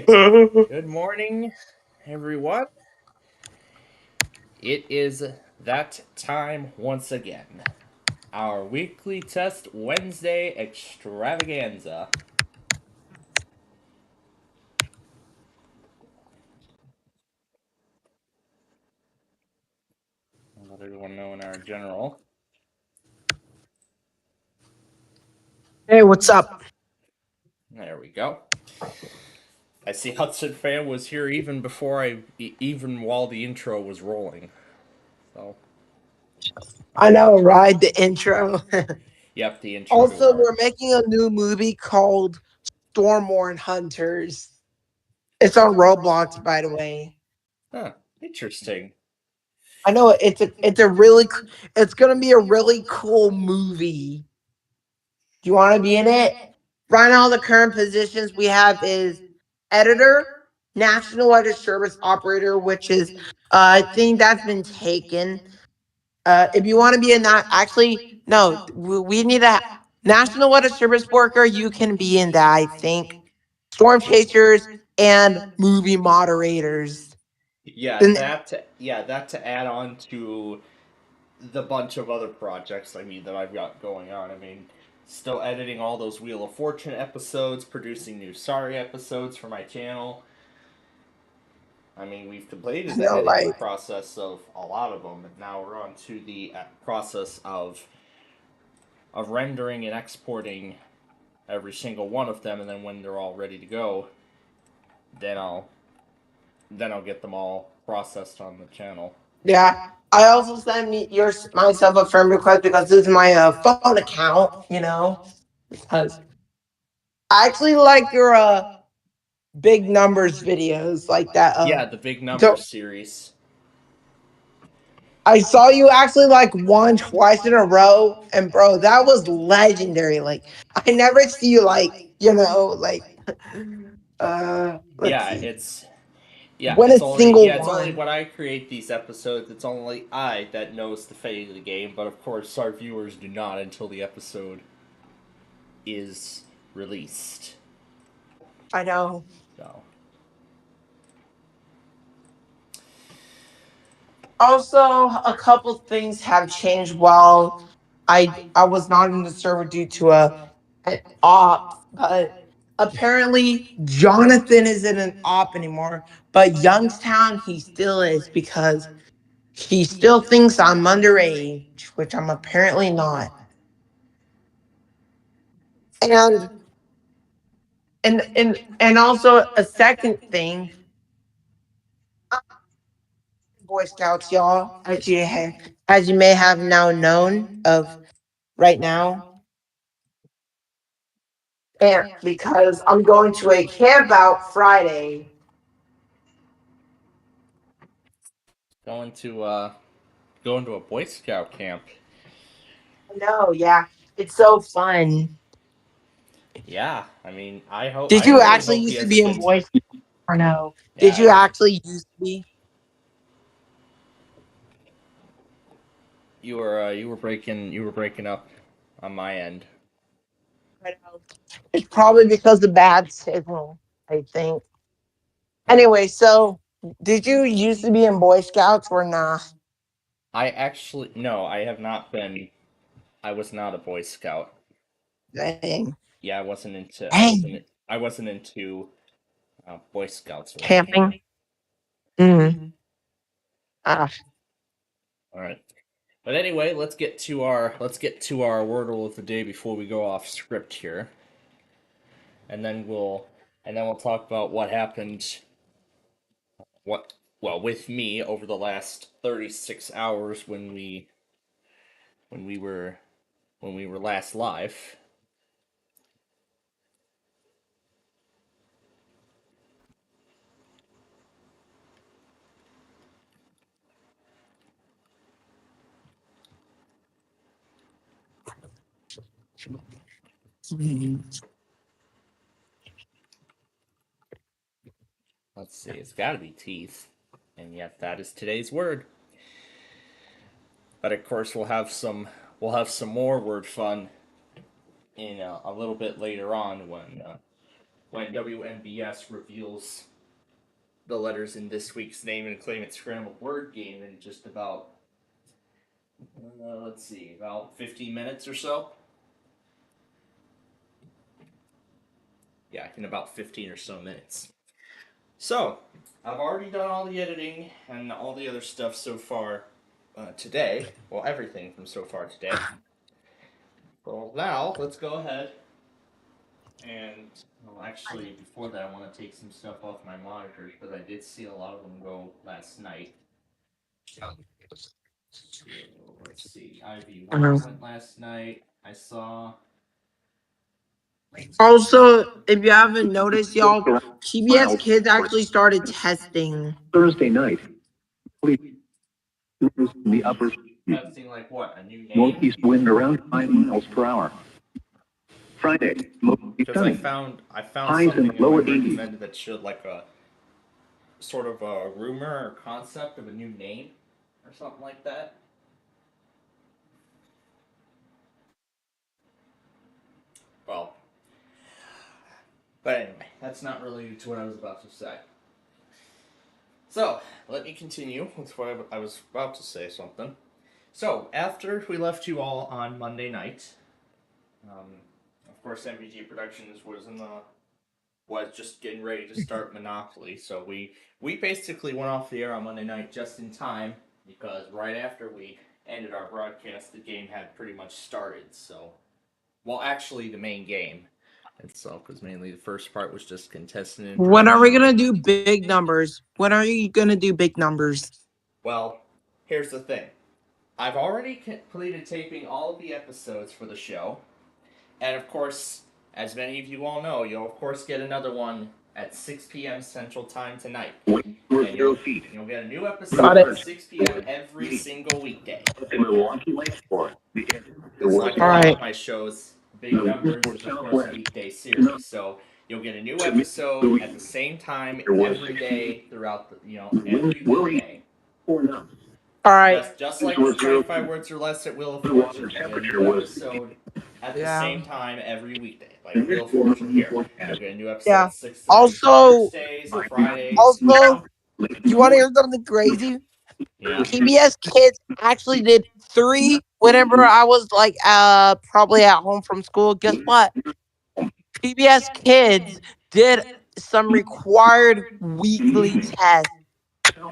Good morning, everyone. It is that time once again. Our weekly test Wednesday extravaganza. I'll let everyone know in our general. Hey, what's up? There we go. I see Hudson Fan was here even before even while the intro was rolling. So, I know, right? The intro. yep, the intro to Also, our. we're making a new movie called Stormborn Hunters. It's on Roblox, by the way. Huh, interesting. I know it's gonna be a really cool movie. Do you want to be in it? Right now, the current positions we have is editor, national weather service operator, which is I think that's been taken. If you want to be in that, actually, no, we need a national weather service worker. You can be in that, I think. Storm chasers and movie moderators. Yeah, Then that to add on to the bunch of other projects that I've got going on. I mean, still editing all those Wheel of Fortune episodes, producing new Sorry episodes for my channel. I mean, we've completed I the know, editing right? process of a lot of them, and now we're on to the process of rendering and exporting every single one of them, and then when they're all ready to go, then I'll then I'll get them all processed on the channel. Yeah. I also send me myself a friend request because this is my phone account. Because I actually like your big numbers videos like that. Yeah, the big So numbers series. I saw you actually like won twice in a row, and bro, that was legendary. Like I never see you like let's Yeah, see, yeah, win a single it's only one. when I create these episodes, it's only I that knows the fate of the game, but of course our viewers do not until the episode is released. I know. So Also, a couple things have changed while I was not in the server due to an op, but apparently Jonathan isn't an op anymore. But Youngstown he still is because he still thinks I'm underage, which I'm apparently not. And and also a second thing, Boy Scouts, y'all, as you may have now known of right now, and because I'm going to a camp out Friday. going to uh going to a Boy Scout camp. No, yeah, it's so fun. Yeah, I mean, Did I you really actually hope he used to has a be in good Boy Scouts or no? Did you yeah, actually used to be? you were breaking up on my end. I know. It's probably because of bad signal, I think. Huh. Anyway, so did you used to be in Boy Scouts or not? I actually no, I have not been. I was not a Boy Scout. Dang. Yeah, I wasn't into. Dang. I wasn't into Boy Scouts or anything. Camping? Mm. Ah, All right. But anyway, let's get to our wordle of the day before we go off script here, and then we'll talk about what happened. What well with me over the last 36 hours when we were when we were last live. Let's see, it's got to be teeth, and yet that is today's word. But of course, we'll have some more word fun in a little bit later on when WNBS reveals the letters in this week's Name and Claim It Scrambled Word game in just about, let's see, about 15 minutes or so. Yeah, in about 15 or so minutes. So, I've already done all the editing and all the other stuff so far today. Well, everything from so far today. Well, now, let's go ahead and, well, actually, before that, I want to take some stuff off my monitors, but I did see a lot of them go last night. So, let's see. IV1 went last night. I saw. Also, if you haven't noticed, y'all, PBS Kids actually started testing. Thursday night, the upper Testing like what? A new name? northeast wind around 5 miles per hour. Friday, mostly Because sunny. I found Highs in something the lower in my 80s. recommended that showed like a sort of a rumor or concept of a new name or something like that. Well, but anyway, that's not related to what I was about to say. So, let me continue with what I was about to say something. So, after we left you all on Monday night, of course, MVG Productions was just getting ready to start Monopoly. So we basically went off the air on Monday night just in time because right after we ended our broadcast, the game had pretty much started. So, well, actually, the main game itself, because mainly the first part was just contestant. When are we gonna do big numbers? When are you gonna do big numbers? Well, here's the thing. I've already completed taping all of the episodes for the show. And of course, as many of you all know, you'll of course get another one at 6 p.m. Central Time tonight. And you'll get a new episode at 6 p.m. every single weekday. It's like a lot of my shows, Big Numbers is of course a weekday series. So you'll get a new episode at the same time every day throughout every weekday. All right. Just like 25 Words or Less at Wheel of Fortune. You'll get a new episode at the same time every weekday. Like Wheel of Fortune here. You'll get a new episode at 6 Also, Thursdays and Fridays. Also, you want to hear something crazy? Yeah. PBS Kids actually did 3 whenever I was like probably at home from school. Guess what? PBS Kids did some required weekly tests.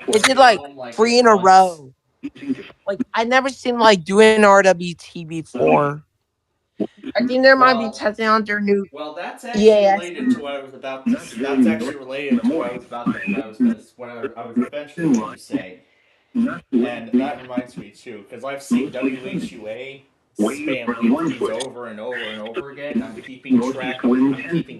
It did like 3 in a row. Like I never seen like doing RWT before. I think there might be testing on their new. Well, that's actually related to what I was about to. That's actually related to what I was about to. What I was eventually going to say. And that reminds me too, because I've seen WHUA spam these over and over and over again. I'm keeping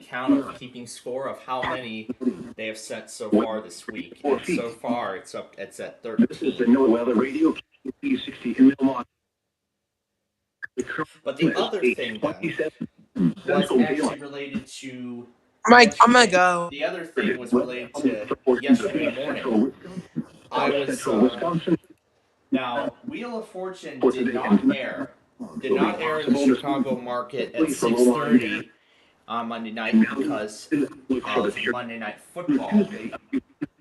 count of keeping score of how many they have sent so far this week. And so far, it's at 13. But the other thing then was actually related to. Mike, I'm gonna go. The other thing was related to yesterday morning. I was now Wheel of Fortune did not air in the Chicago market at 6:30 on Monday night because of Monday Night Football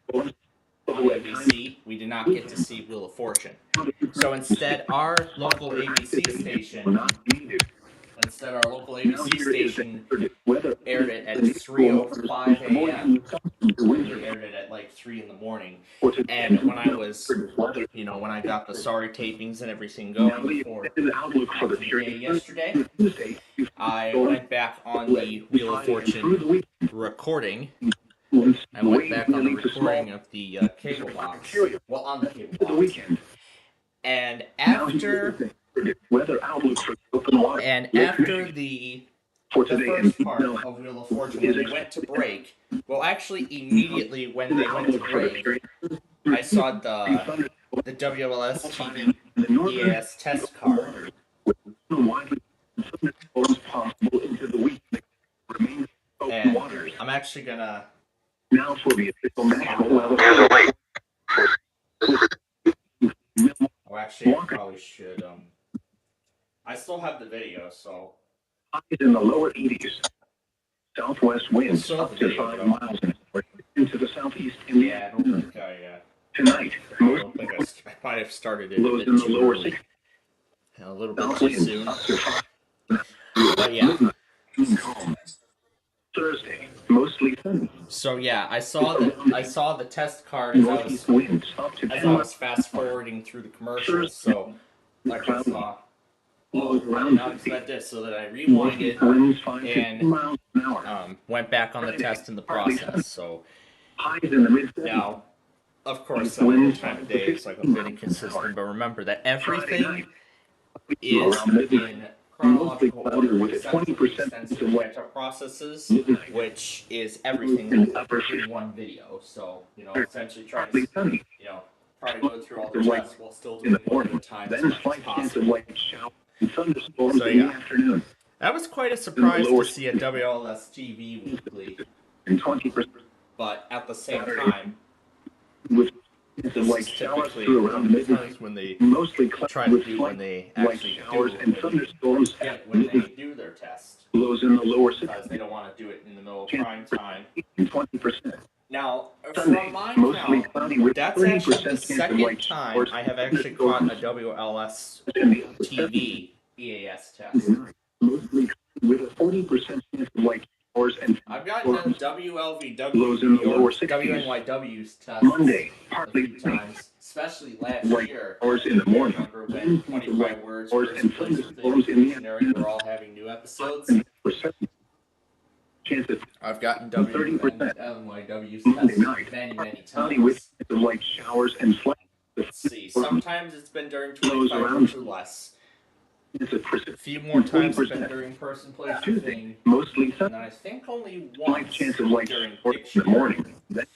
on ABC. We did not get to see Wheel of Fortune. So instead, our local ABC station aired it at 3:05 a.m. We aired it at like 3 in the morning. And when I got the sorry tapings and everything going for today yesterday, I went back on the Wheel of Fortune recording. I went back on the recording of the cable box. Well, on the cable box. And after the first part of Wheel of Fortune, when they went to break, well, actually, immediately when they went to break, I saw the WLS TV EAS test card. And I'm actually gonna. Now for the official national level. Oh, actually, I probably should. I still have the video, so. In the lower 80s. Southwest winds Still up the to video, 5 though. miles an hour into the southeast in the Yeah, I don't afternoon. think Tonight, I most don't think I might have started it a lows bit in the too lower early. 60s. A little bit South too winds soon. up to 5. But yeah. Midnight, calm. Thursday, mostly sunny. So yeah, I saw the test card as Northeast winds up to 10 I was miles. fast forwarding through the commercials. So like I Cloudy. saw, Lows I did around not 50. expect this, so that I rewinded Northeast winds 5 to and 10 miles an hour. went back on the test in the process. So Highs in the mid 70s. now, of course, I know the time of day is like a bit inconsistent, but remember that everything is in chronological order with a except for the 20% extensive wet. catch-up processes, Midnight. which is everything In upper in one video. So essentially try partly to sunny. try to go through all the tests while still In the doing one at a morning, time as then much as slight chance of possible. light showers and thunderstorms So, in yeah. the afternoon. That was quite a surprise to see a WLS TV weekly, And 20% but at the same time, with chance of this light is showers typically through one around of the midnight. times when they Mostly try cloudy to with do when slight they light actually showers do and thunderstorms. when they do their test, Lows in the lower because 60s. they don't want to do it in the middle of prime time. And 20%. Now, Sunday, from my mostly count, cloudy with that's 30% actually the chance of second light time showers I have actually and caught a thunderstorms WLS in the upper 70s. TV EAS test. Mostly with a 40% chance of light showers and I've gotten a Lows in WLVW the or lower 60s. WNYW's test Monday, a partly few sunny. times, especially last Light year. showers in the morning. Remember when 25 words Showers first and place of the thunderstorms in the dictionary were all having new episodes? And percent chance of I've gotten 30%. WNYW's Monday test night, many cloudy with times. chance of light showers and slight Let's see. Sometimes it's been during 25 around words or less. chance of A precipitation. few more times have been 20%. during person, place, or Tuesday, thing. mostly And sunny. then I think only Slight once chance of light during showers in the dictionary. morning. Then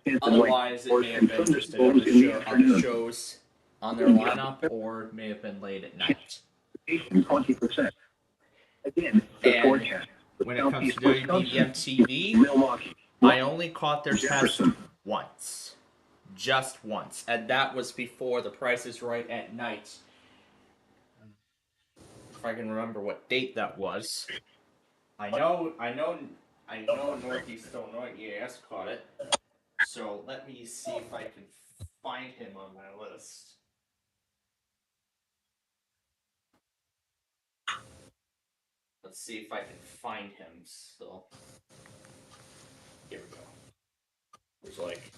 chance of light Otherwise, it showers may have and been just at thunderstorms other, in the other afternoon. shows on their lineup, or it may have been late at night. 20%. Again, the And forecast. when it comes to Southeast Wisconsin, WBBM TV, Milwaukee, I only caught their test Jefferson. once. Just once. And that was before The Price is Right at night. If I can remember what date that was. I know Northeast Illinois EAS caught it. So let me see if I can find him on my list. Let's see if I can find him still. Here we go. There's like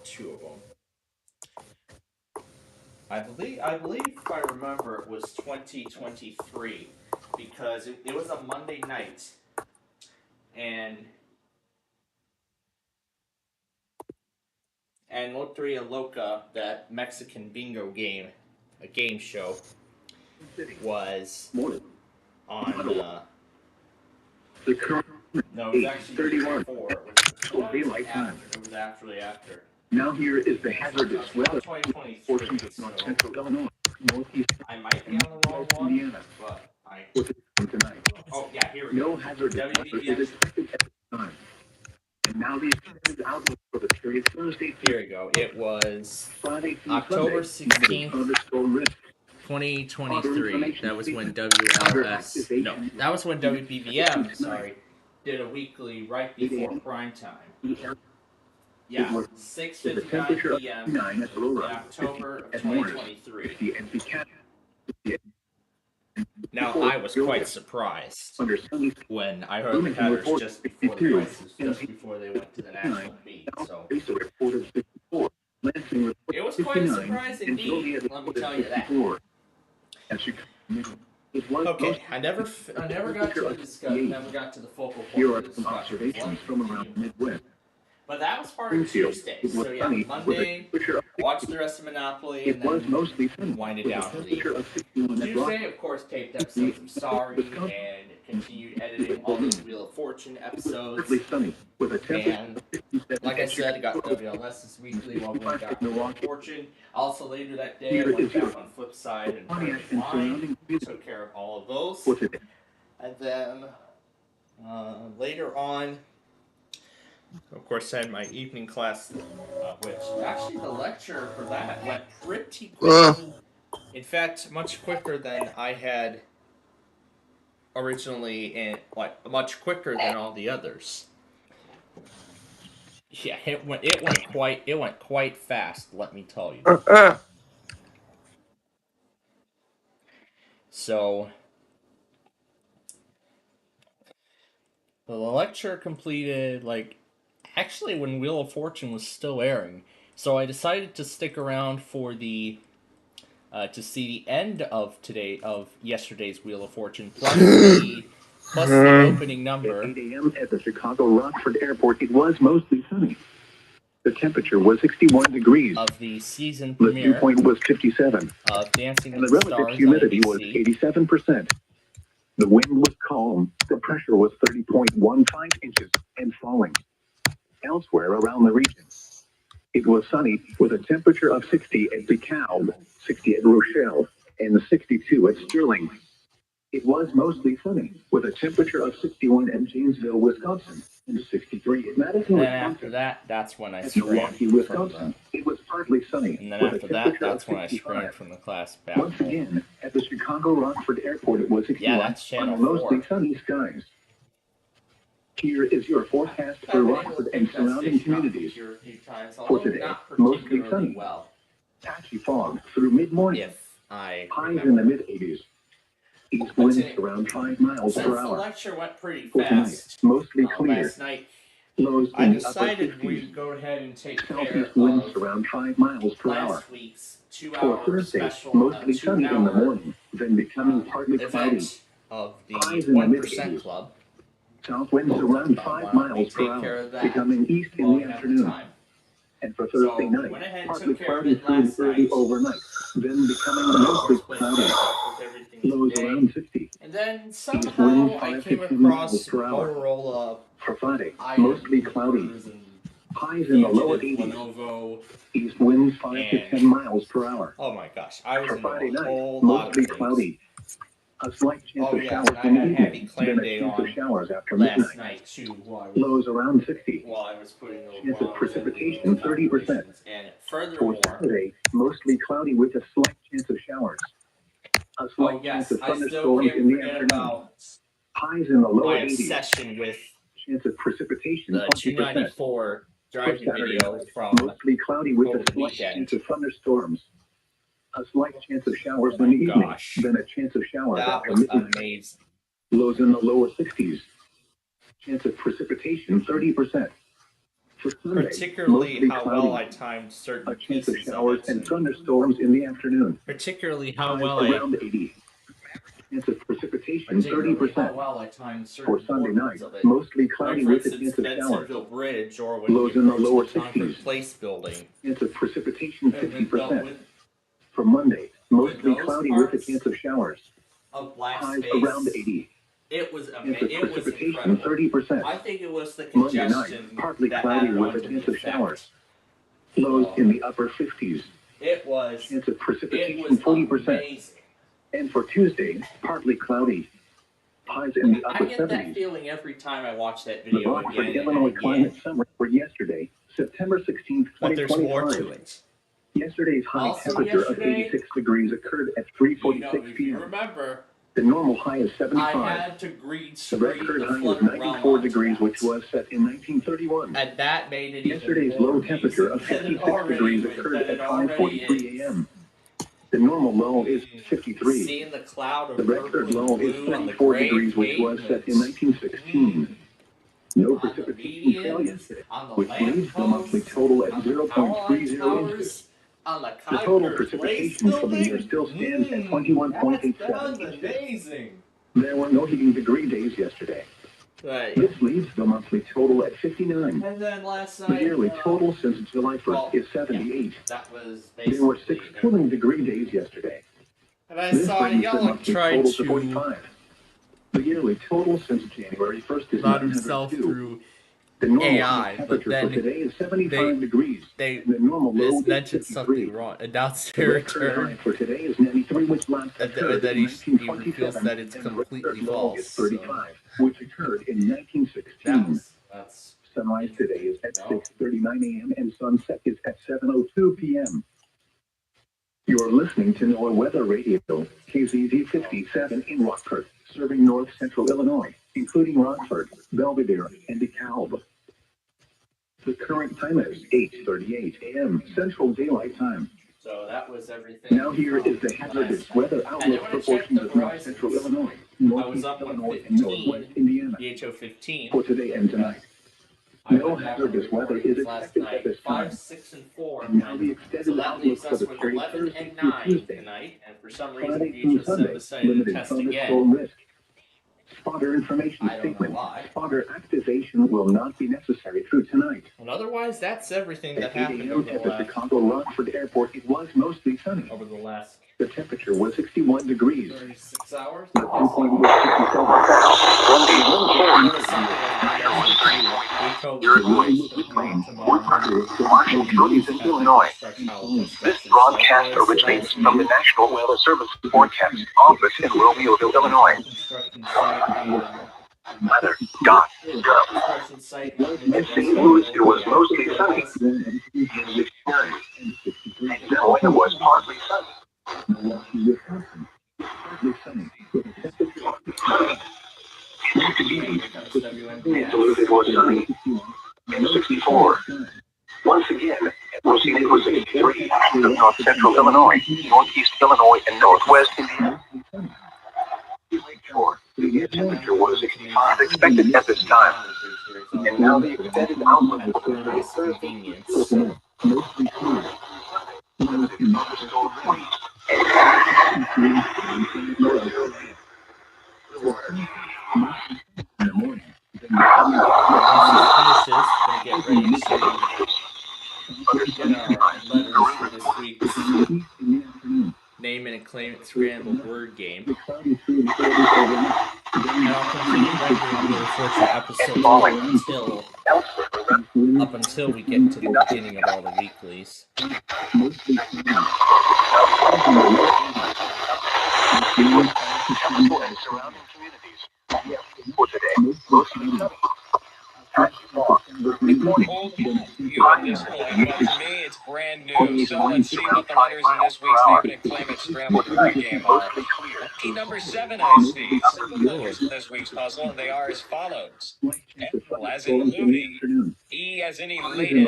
two of them. I believe if I remember it was 2023 because it was a Monday night and Loteria Loca, that Mexican bingo game, a game show, was on The current no, it was actually 31. before. Daylight time. It was actually after. Now here is the hazardous weather 2023. portions of north central Illinois, northeast I might be on the wrong one, Indiana. but I. What's it tonight? Oh yeah, here we No go. hazardous weather WBBM. is expected at this time. And now the extended outlook for the period Thursday Here we go. It was Friday through October Sunday. 16th. Thunderstorm risk. 2023. That was when WLS. No, that was when WBBM. Sorry, did a weekly right before prime time. Yeah, With a 6:59 temperature of p.m. 9 at the in low rise. October of At Morris. 2023. The empty cat. Now I was quite surprised Under sunny when I heard the headers just before the prices, just before they went to the national meet. So Mesa reported 54. Lansing reported it was quite a 59, surprise and Joliet indeed. Let me reported tell you that. 54. As you it was Okay, I never got to the discussion, never got to the focal Here point are of the some discussion. observations from around the Midwest. But that was part of Springfield, Tuesday. it was So yeah, sunny with a Monday, temperature of watch the rest of Monopoly, It and was then mostly sunny wind it with a down for the temperature of 61 at Rock. Tuesday, of course, taped episodes of Sorry and continued editing all those Wheel of Fortune episodes. Partly sunny with a temperature And of 57 like I at said, I got Chicago. WLS's weekly while we got Wheel of Milwaukee. Fortune. Also later that day, I Here went is back your on Flipside and Pontiac Perfect and Line. surrounding communities Took care of all of those. for today. And then later on, of course, I had my evening class, which actually the lecture for that went pretty quick. In fact, much quicker than I had originally in like much quicker than all the others. Yeah, it went quite fast, let me tell you. So the lecture completed like actually when Wheel of Fortune was still airing. So I decided to stick around for the to see the end of yesterday's Wheel of Fortune plus the opening number. At 8 a.m. at the Chicago Rockford Airport, it was mostly sunny. The temperature was 61 degrees. Of the season The premiere dew point was 57. Of Dancing and with the the relative Stars humidity on was ABC. 87%. The wind was calm. The pressure was 30.15 inches and falling. Elsewhere around the region, it was sunny with a temperature of 60 at DeKalb, 60 at Rochelle, and 62 at Sterling. It was mostly sunny with a temperature of 61 at Janesville, Wisconsin, and 63 at Madison, Then Wisconsin. after that, that's when I At scrambled Milwaukee, from Wisconsin, it was partly sunny and then with a after that, temperature that's of when I 65. scrambled from the class back Once home. again, at the Chicago Rockford Airport, it was 61 that's Channel under mostly 4. sunny skies. Here is your forecast for Rockford and surrounding communities. For today, mostly sunny. Well, Patchy fog through mid-morning. if I Highs remember. in the mid-80s. East winds around 5 miles per Since the hour. lecture went pretty For tonight, fast, mostly clear. last night, Lows I in the upper decided 50s. we'd go ahead and take care Southeast winds of around 5 miles per hour. last week's For 2-hour Thursday, special, mostly sunny in the 2-hour morning, then becoming partly cloudy. event of the Highs in the 1% mid-80s. Club. South winds around 5 miles per hour, becoming east in the afternoon. And for Thursday night, partly cloudy through the early overnight, then becoming mostly cloudy. Lows around 60. And then Winds somehow I 5 came to 10 miles across per hour. Motorola For Friday, mostly cloudy. Highs in the lower 80s. Lenovo. East winds 5 to 10 miles per hour. Oh my gosh, I was For in Friday a night, whole lot of mostly things. cloudy. A slight chance of showers I in the had Happy evening, Clam then a Day chance on of showers after last midnight. night too, Lows around 60. while I was putting those Chance of while I was precipitation, editing those 30%. calculations. And For furthermore, Saturday, mostly cloudy with a slight chance of showers. A slight chance of I still thunderstorms can't in the forget afternoon. about Highs in the lower my 80s. obsession with Chance of precipitation, the 20%. 294 For driving Saturday video night, from mostly cloudy with over a the slight weekend. chance of thunderstorms. A slight chance of showers Oh in my the evening, gosh. then a chance of showers That after was midnight. amazing. Lows in the lower 60s. Chance of precipitation, 30%. For Sunday, Particularly mostly how cloudy. well I timed certain A chance of pieces showers of and it. thunderstorms in the afternoon. Particularly how Highs well around 80. Chance of precipitation, 30%. I timed certain For Sunday night, portions of it. mostly Like cloudy for with a instance, chance of showers. Bensonville Bridge, or when Lows we in the approach lower the Concord 60s. Place building. Chance of precipitation, And then dealt 50%. with For Monday, mostly those cloudy with a parts chance of showers. of black Highs space. around 80. It was Chance of amazing. It was precipitation, incredible. 30%. I think it was the Monday congestion night, partly that cloudy added with on a to chance the of effect. showers. Lows in the upper 50s. It was Chance of precipitation, 40%. amazing. And for Tuesday, partly cloudy. Highs in the I upper get that 70s. feeling every time I watch that The video Rockford, again and Illinois again. climate summary for yesterday, September 16th, But there's more 2025. to it. Yesterday's high Also temperature of yesterday, 86 degrees occurred at You 3:46 know, if you p.m. remember, The normal high is I 75. had to green The screen record the high is Flutter Realm 94 onto degrees, that. which was set in 1931. And that made it Yesterday's even more low temperature of amazing than it 56 degrees already, occurred than at it already 5:43 is. a.m. The normal low is 53. Seeing the cloud The of record purple low and is blue on the 34 gray degrees, which was set in pavement. 1916. No On the precipitation fell medians, yesterday, on the which leaves the monthly lampposts, total at on the power line 0.30 inches. towers, on the The total Concord Place precipitation for the year building. still stands at That's 21.87 inches. amazing. There were no heating degree days yesterday. Right. This leaves the monthly total at 59. And then last The night, yearly total since July 1st well, is 78. that was There were 6 basically. cooling degree days yesterday. And I This saw brings the Yellow monthly try total to to 45. The yearly total since January 1st is run himself 902. through The normal AI, but temperature for then today is 75 degrees. they And the normal low is mentioned 53. something wrong. Announced The their record high return, for today is 93, which last and occurred then in he reveals 1927, that it's and the completely record low is false. So 35, which occurred in 1916. that's Sunrise today is at No. 6:39 a.m. and sunset is at 7:02 p.m. You're listening to NOAA Weather Radio, KZZ 57 in Rockford, serving north central Illinois, including Rockford, Belvidere, and DeKalb. The current time is 8:38 a.m. Central Daylight Time. So that was everything. Now here is the hazardous weather outlook for portions of north central Illinois, northeast Illinois, and northwest Indiana The HO15. for today and tonight. No hazardous weather is expected at this time. 5, 6, and 4. And now the So extended that outlook leaves for us the with period 11 Thursday and through 9 Tuesday. tonight, and for some reason Friday through VHS7 Sunday, decided to limited test thunderstorm again. risk. Spotter information I don't know statement. why. Spotter activation will not be necessary through tonight. And otherwise, that's everything that At 8 happened a.m. over at the the last. Chicago Rockford Airport, it was mostly sunny. Over the last The temperature was 61 degrees. 36 hours. The dew point was 57. This broadcast originates from the National Weather Service Forecast Office in Romeoville, Illinois. Weather.gov. In St. Louis, it was mostly sunny. 69. And Illinois, it was partly sunny. Duluth, it was sunny. And 64. Once again, Rosine, it was 63. Of north central Illinois, northeast Illinois, and northwest Indiana. The temperature was 65 expected at this time. And now the extended outlook for the Convenience. mostly clear. Limited thunderstorm risk. In the morning. Once this finishes, gonna get ready to get our letters for this week's name and claim it scrambled word game. And I'll continue rendering the unfortunate episodes up until we get to the beginning of all the weeklies. For today, mostly sunny. You at this point, but to me, it's brand new. So let's see what the letters in this week's Name It and Claim It Scrambled Word Game are. Key number 7, I see. Simple letters in this week's puzzle, and they are as follows. L as in Looney. E as in elated.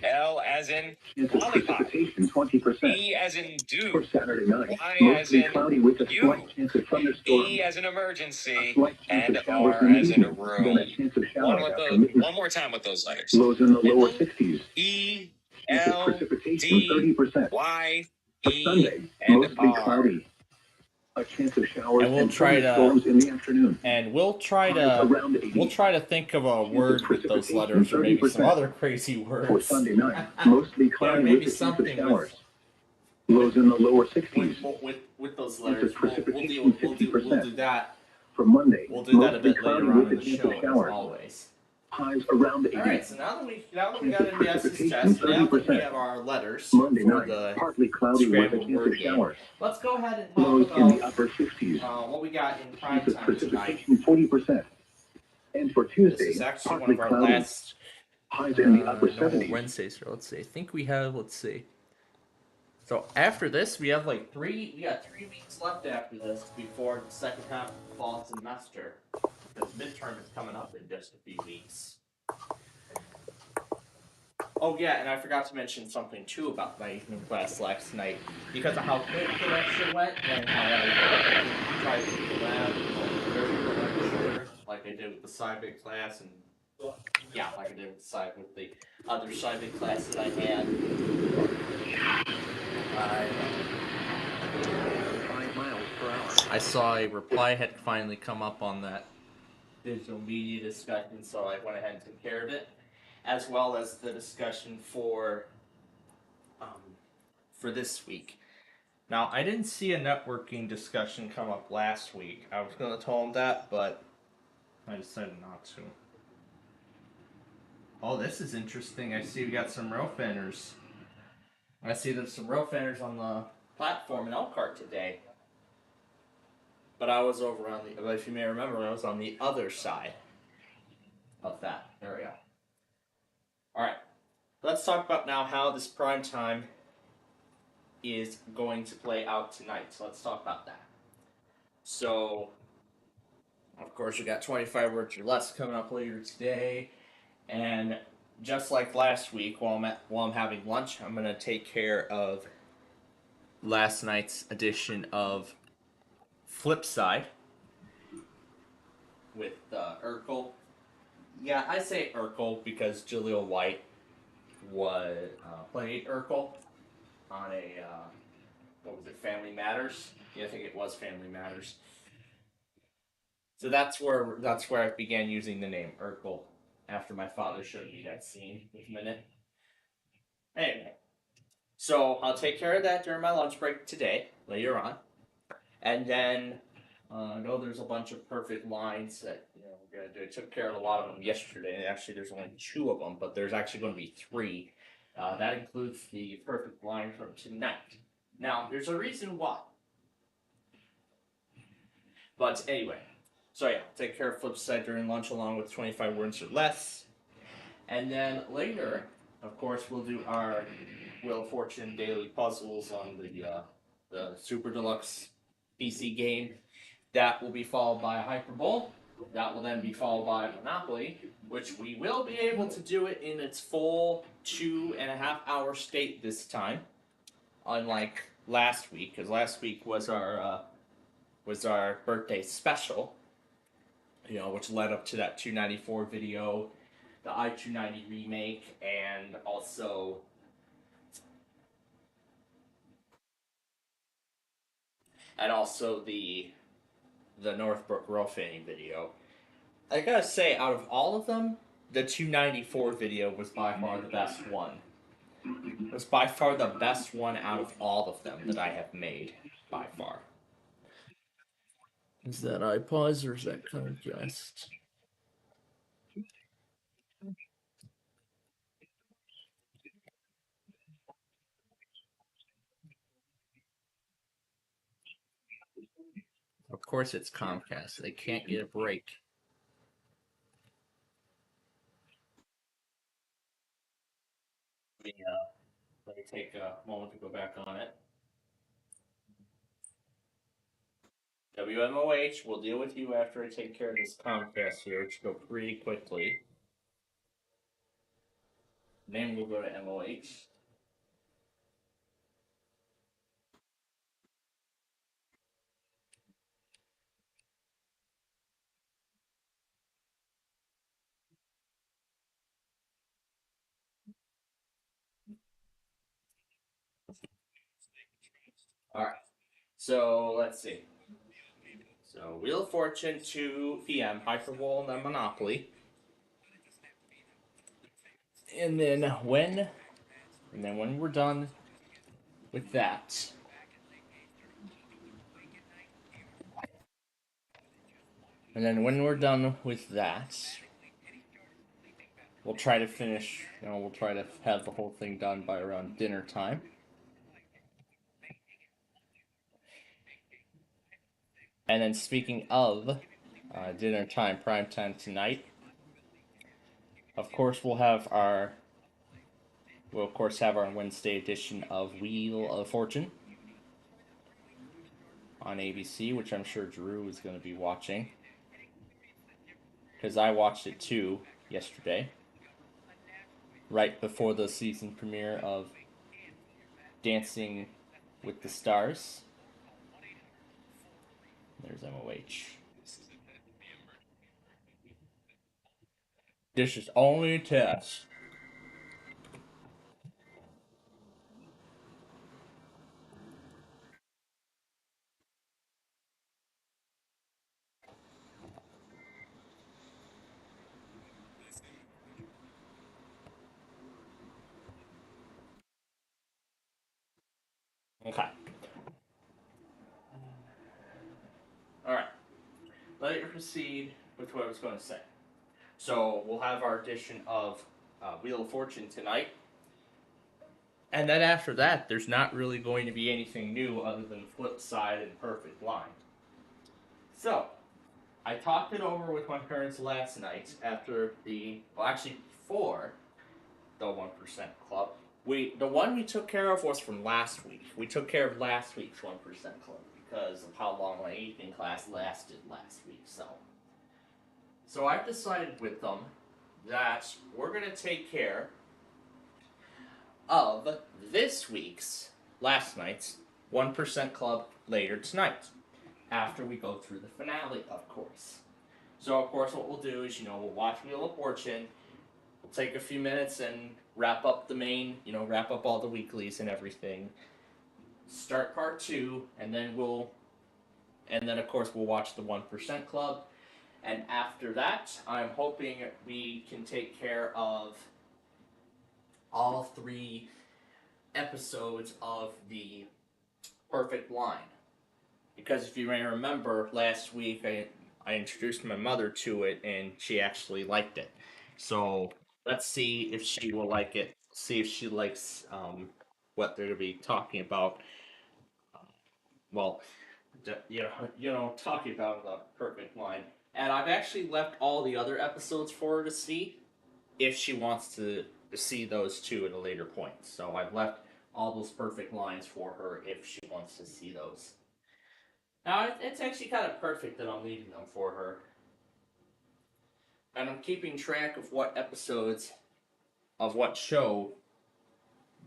L as in lollipop. 20%. E as in For do. Saturday night, Y as mostly in cloudy with a you. slight chance of thunderstorms. E as in emergency. Slight chance And of showers R in the as in evening, room. then a chance of showers after midnight. One more time with those letters. Lows in the lower 60s. E, Chance of L, precipitation D, 30%. Y, For E, Sunday, and mostly R. cloudy. A chance of showers And we'll and try to- thunderstorms in the afternoon. And we'll try Around 80. to think of a word with those letters, or maybe some other crazy For words. Sunday night, mostly cloudy maybe with a chance of something showers. Lows in the lower 60s. With those Chance letters, of precipitation we'll 50%. do that. For Monday, We'll do that a mostly bit cloudy later on with in a the chance show, of as showers. always. Highs around 80. All right, so now that we got into S's Precipitation, test, now that we 30%. have our letters Monday for night, the partly cloudy with a scrambled chance word of game, showers. let's go ahead and Lows talk in the about upper 50s. what we got in prime Chance of time tonight. precipitation 40%. And for This Tuesday, is actually one partly of our cloudy. last Highs in the upper normal 70s. Wednesdays. So let's see. I think we have. Let's see. So after this, we have like we got 3 weeks left after this before the second half of the fall semester. Because midterm is coming up in just a few weeks. Oh yeah, and I forgot to mention something too about my evening class last night. Because of how quick the lecture went, and how I tried to do the lab, like I did with the SciBig class, and yeah, like I did with the other SciBig class that I had. 5 miles per hour. I saw a reply had finally come up on that digital media discussion, so I went ahead and took care of it, as well as the discussion for this week. Now, I didn't see a networking discussion come up last week. I was going to tell them that, but I decided not to. Oh, this is interesting. I see we got some rail fanners. I see there's some rail fanners on the platform in Elkhart today. But I was over on the, if you may remember, I was on the other side of that area. Alright, let's talk about now how this prime time is going to play out tonight. So let's talk about that. So, Of course, we got 25 words or less coming up later today, and just like last week, while I'm having lunch, I'm gonna take care of last night's edition of Flipside with Urkel. Yeah, I say Urkel because Jaleel White played Urkel on a what was it, Family Matters? Yeah, I think it was Family Matters. So that's where I began using the name Urkel after my father showed me that scene with Minute. Anyway, so I'll take care of that during my lunch break today, later on, and then I know there's a bunch of perfect lines that we're gonna do. I took care of a lot of them yesterday, and actually there's only 2 of them, but there's actually going to be 3. That includes the perfect line from tonight. Now, there's a reason why. But anyway, so yeah, take care of Flipside during lunch along with 25 words or less. And then later, of course, we'll do our Wheel of Fortune daily puzzles on the Super Deluxe PC game. That will be followed by Hyperbole. That will then be followed by Monopoly, which we will be able to do it in its full 2.5-hour state this time, unlike last week, because last week was our birthday special, which led up to that 294 video, the I-290 remake, and also the Northbrook Roofing video. I gotta say, out of all of them, the 294 video was by far the best one. It was by far the best one out of all of them that I have made, by far. Is that iPause or is that Comcast? Of course it's Comcast. They can't get a break. Let me take a moment to go back on it. WMOH, we'll deal with you after I take care of this Comcast here, which will go pretty quickly. Then we'll go to MOH. Alright, so let's see. So Wheel of Fortune 2 PM, Hyperbole, and then Monopoly. And then when we're done with that, we'll try to finish. We'll try to have the whole thing done by around dinner time. And then speaking of dinner time, prime time tonight, of course we'll have our Wednesday edition of Wheel of Fortune on ABC, which I'm sure Drew is going to be watching, because I watched it too yesterday, right before the season premiere of Dancing with the Stars. There's MOH. This is only a test. Okay. Alright. Let me proceed with what I was going to say. So, we'll have our edition of Wheel of Fortune tonight. And then after that, there's not really going to be anything new other than Flipside and Perfect Line. So, I talked it over with my parents last night before the 1% Club. The one we took care of was from last week. We took care of last week's 1% Club because of how long my evening class lasted last week. So So I've decided with them that we're going to take care of this week's, last night's 1% Club later tonight, after we go through the finale, of course. So, of course, what we'll do is, we'll watch Wheel of Fortune, we'll take a few minutes and wrap up the main, wrap up all the weeklies and everything, start part 2, and then of course, we'll watch the 1% Club. And after that, I'm hoping we can take care of all 3 episodes of the Perfect Line. Because if you may remember, last week I introduced my mother to it, and she actually liked it. So let's see if she will like it. See if she likes what they're going to be talking about. Well, talking about the Perfect Line. And I've actually left all the other episodes for her to see, if she wants to see those too at a later point. So I've left all those perfect lines for her if she wants to see those. Now, it's actually kind of perfect that I'm leaving them for her. And I'm keeping track of what episodes of what show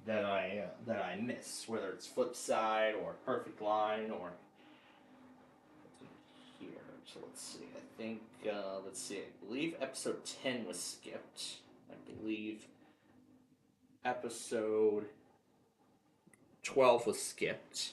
that I miss, whether it's Flipside or Perfect Line or here. So let's see. I think I believe episode 10 was skipped. I believe episode 12 was skipped.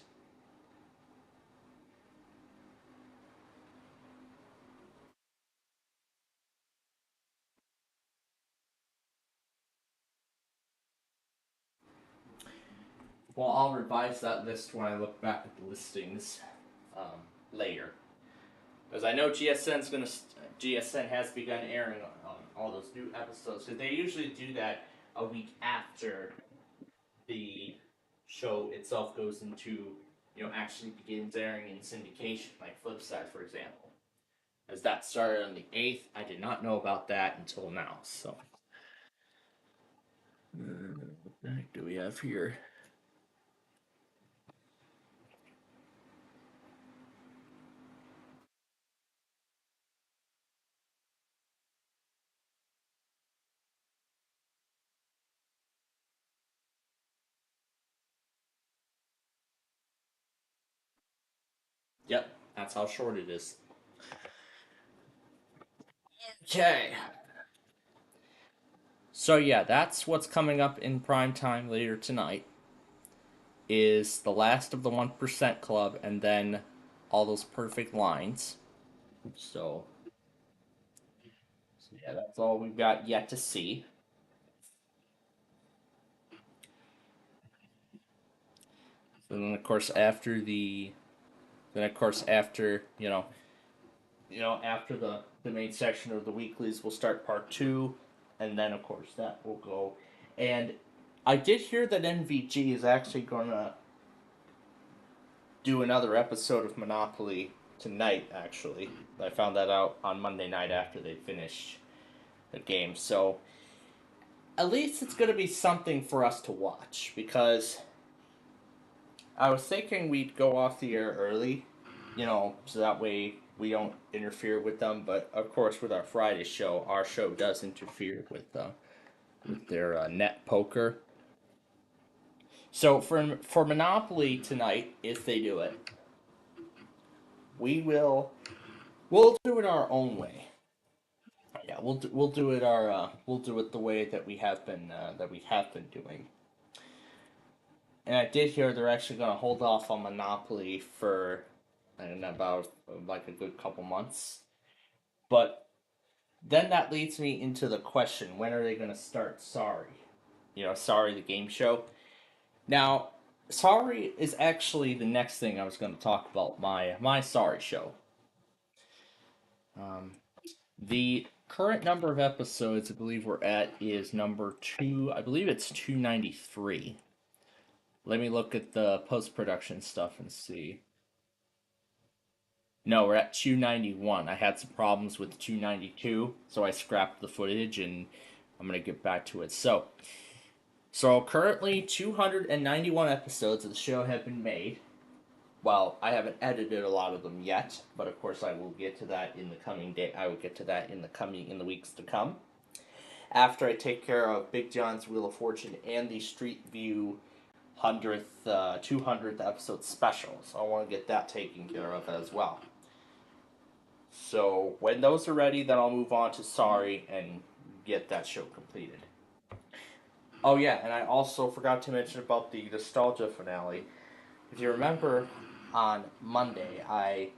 Well, I'll revise that list when I look back at the listings later, because I know GSN has begun airing on all those new episodes. Because they usually do that a week after the show itself goes into actually begins airing in syndication, like Flipside, for example. As that started on the 8th, I did not know about that until now. So, what the heck do we have here? Yep, that's how short it is. Okay. So yeah, that's what's coming up in prime time later tonight. Is the last of the 1% Club, and then all those perfect lines. So yeah, that's all we've got yet to see. So then of course after after the main section of the weeklies, we'll start part 2, and then of course that will go. And I did hear that NVG is actually gonna do another episode of Monopoly tonight, actually. I found that out on Monday night after they finished the game. So at least it's going to be something for us to watch, because I was thinking we'd go off the air early, so that way we don't interfere with them. But of course, with our Friday show, our show does interfere with their net poker. So for Monopoly tonight, if they do it, we'll do it our own way. Yeah, we'll do it the way that we have been doing. And I did hear they're actually going to hold off on Monopoly for about like a good couple months. But then that leads me into the question: when are they going to start Sorry? Sorry, the game show. Now, Sorry is actually the next thing I was going to talk about. My Sorry show. The current number of episodes I believe we're at is number 2. I believe it's 293. Let me look at the post-production stuff and see. No, we're at 291. I had some problems with 292, so I scrapped the footage, and I'm going to get back to it. So currently 291 episodes of the show have been made. well, I haven't edited a lot of them yet, but of course I will get to that in the coming day. I will get to that in the weeks to come. After I take care of Big John's Wheel of Fortune and the Street View 200th episode special, so I want to get that taken care of as well. So when those are ready, then I'll move on to Sorry and get that show completed. Oh yeah, and I also forgot to mention about the nostalgia finale. If you remember, on Monday I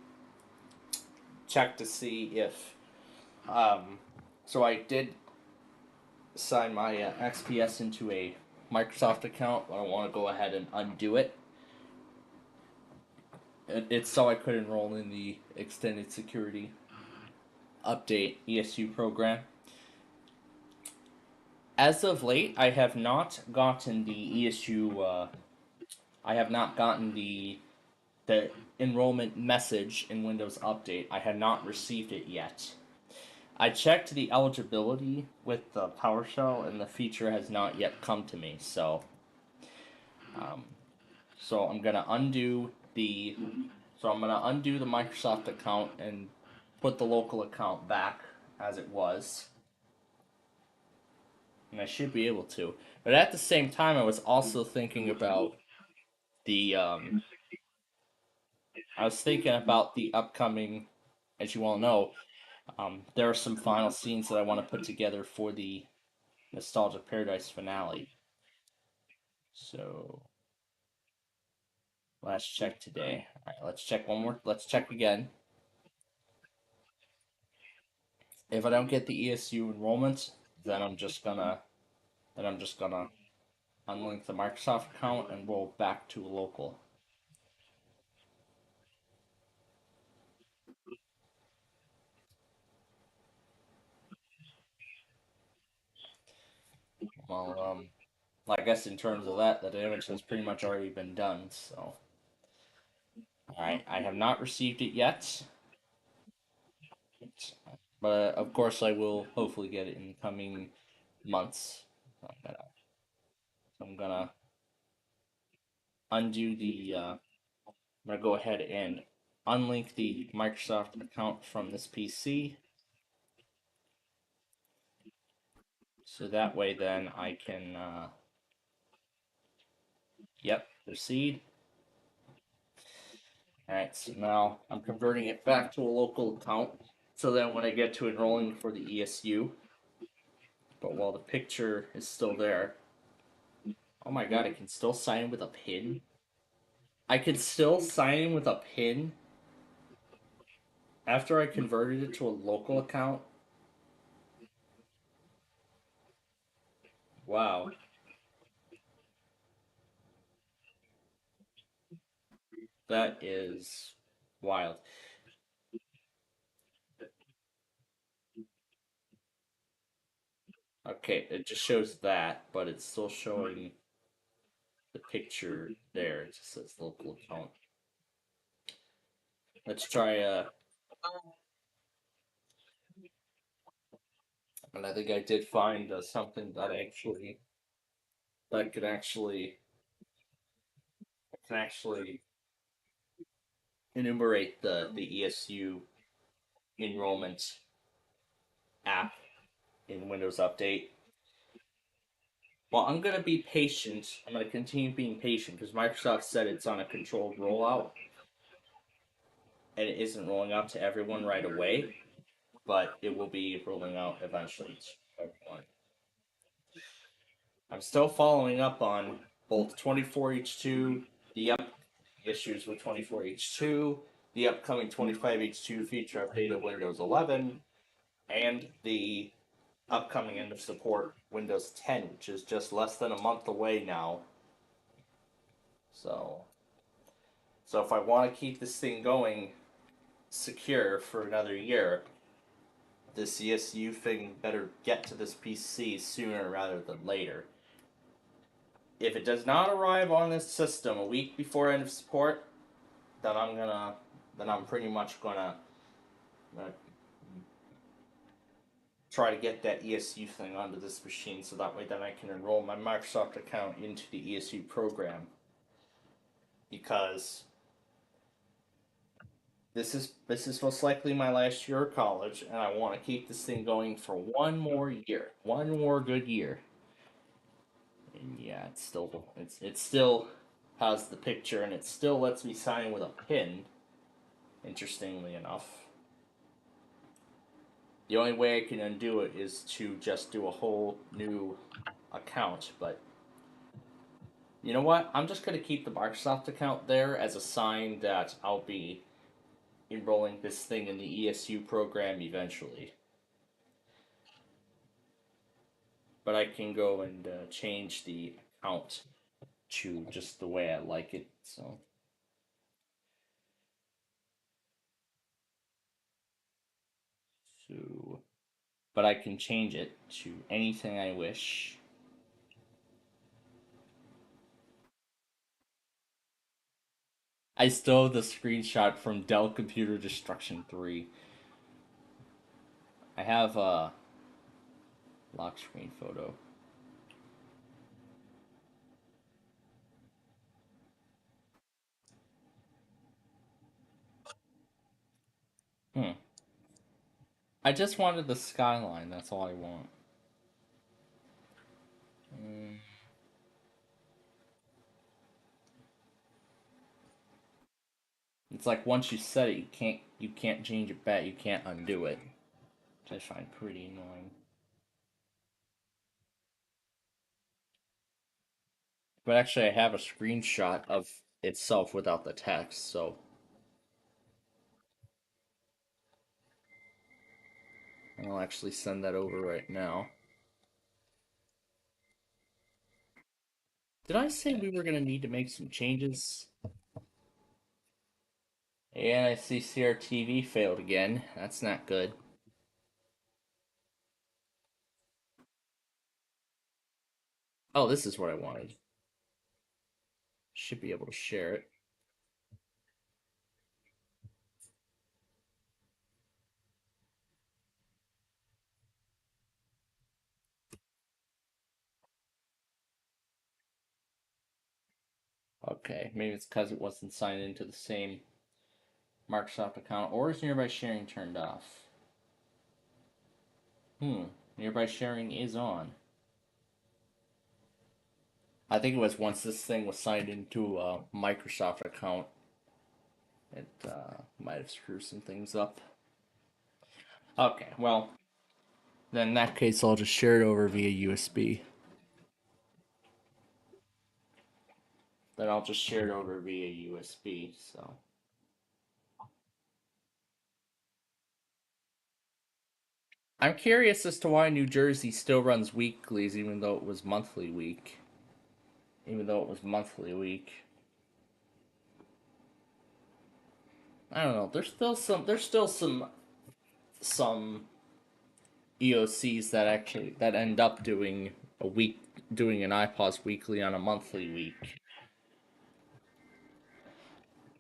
checked to see if, so I did sign my XPS into a Microsoft account, but I want to go ahead and undo it. It's so I could enroll in the Extended Security Update ESU program. As of late, I have not gotten the ESU. I have not gotten the enrollment message in Windows Update. I have not received it yet. I checked the eligibility with the PowerShell, and the feature has not yet come to me. So I'm gonna undo the. So I'm gonna undo the Microsoft account and put the local account back as it was. And I should be able to. But at the same time, I was also thinking about the upcoming, as you all know, there are some final scenes that I want to put together for the Nostalgia Paradise finale. So let's check today. All right, let's check one more. Let's check again. If I don't get the ESU enrollment, then I'm just gonna unlink the Microsoft account and roll back to local. Well, I guess in terms of that, the damage has pretty much already been done. So, all right, I have not received it yet, but of course I will hopefully get it in the coming months. I'm gonna undo the. I'm gonna go ahead and unlink the Microsoft account from this PC. So that way, then I can. Yep, proceed. Alright, so now I'm converting it back to a local account. So then when I get to enrolling for the ESU, but while the picture is still there. Oh my god, I can still sign in with a PIN? I can still sign in with a PIN after I converted it to a local account? Wow. That is wild. Okay, it just shows that, but it's still showing the picture there. It just says local account. Let's try and I think I did find something that can actually enumerate the ESU enrollment app in Windows Update. Well, I'm gonna be patient. I'm gonna continue being patient because Microsoft said it's on a controlled rollout, and it isn't rolling out to everyone right away, but it will be rolling out eventually to everyone. I'm still following up on both 24H2, the issues with 24H2, the upcoming 25H2 feature update of Windows 11, and the upcoming end of support Windows 10, which is just less than a month away now. So if I want to keep this thing going secure for another year, this ESU thing better get to this PC sooner rather than later. If it does not arrive on this system a week before end of support, then I'm pretty much gonna try to get that ESU thing onto this machine so that way then I can enroll my Microsoft account into the ESU program. Because this is most likely my last year of college, and I want to keep this thing going for one more year, one more good year. And yeah, it still has the picture, and it still lets me sign with a pin. Interestingly enough, the only way I can undo it is to just do a whole new account. But you know what? I'm just gonna keep the Microsoft account there as a sign that I'll be enrolling this thing in the ESU program eventually. But I can go and change the account to just the way I like it. So, but I can change it to anything I wish. I still have the screenshot from Dell Computer Destruction 3. I have a lock screen photo. Hmm. I just wanted the skyline, that's all I want. Mm. It's like once you set it, you can't change it back. You can't undo it, which I find pretty annoying. But actually, I have a screenshot of itself without the text, so I'll actually send that over right now. Did I say we were gonna need to make some changes? And I see CRTV failed again. That's not good. Oh, this is what I wanted. Should be able to share it. Okay, maybe it's because it wasn't signed into the same Microsoft account, or is nearby sharing turned off? Nearby sharing is on. I think it was once this thing was signed into a Microsoft account, it might have screwed some things up. Okay, well, then in that case, I'll just share it over via USB. Then I'll just share it over via USB, so. I'm curious as to why New Jersey still runs weeklies even though it was monthly week. Even though it was monthly week. I don't know. There's still some EOCs that end up doing an iPause weekly on a monthly week.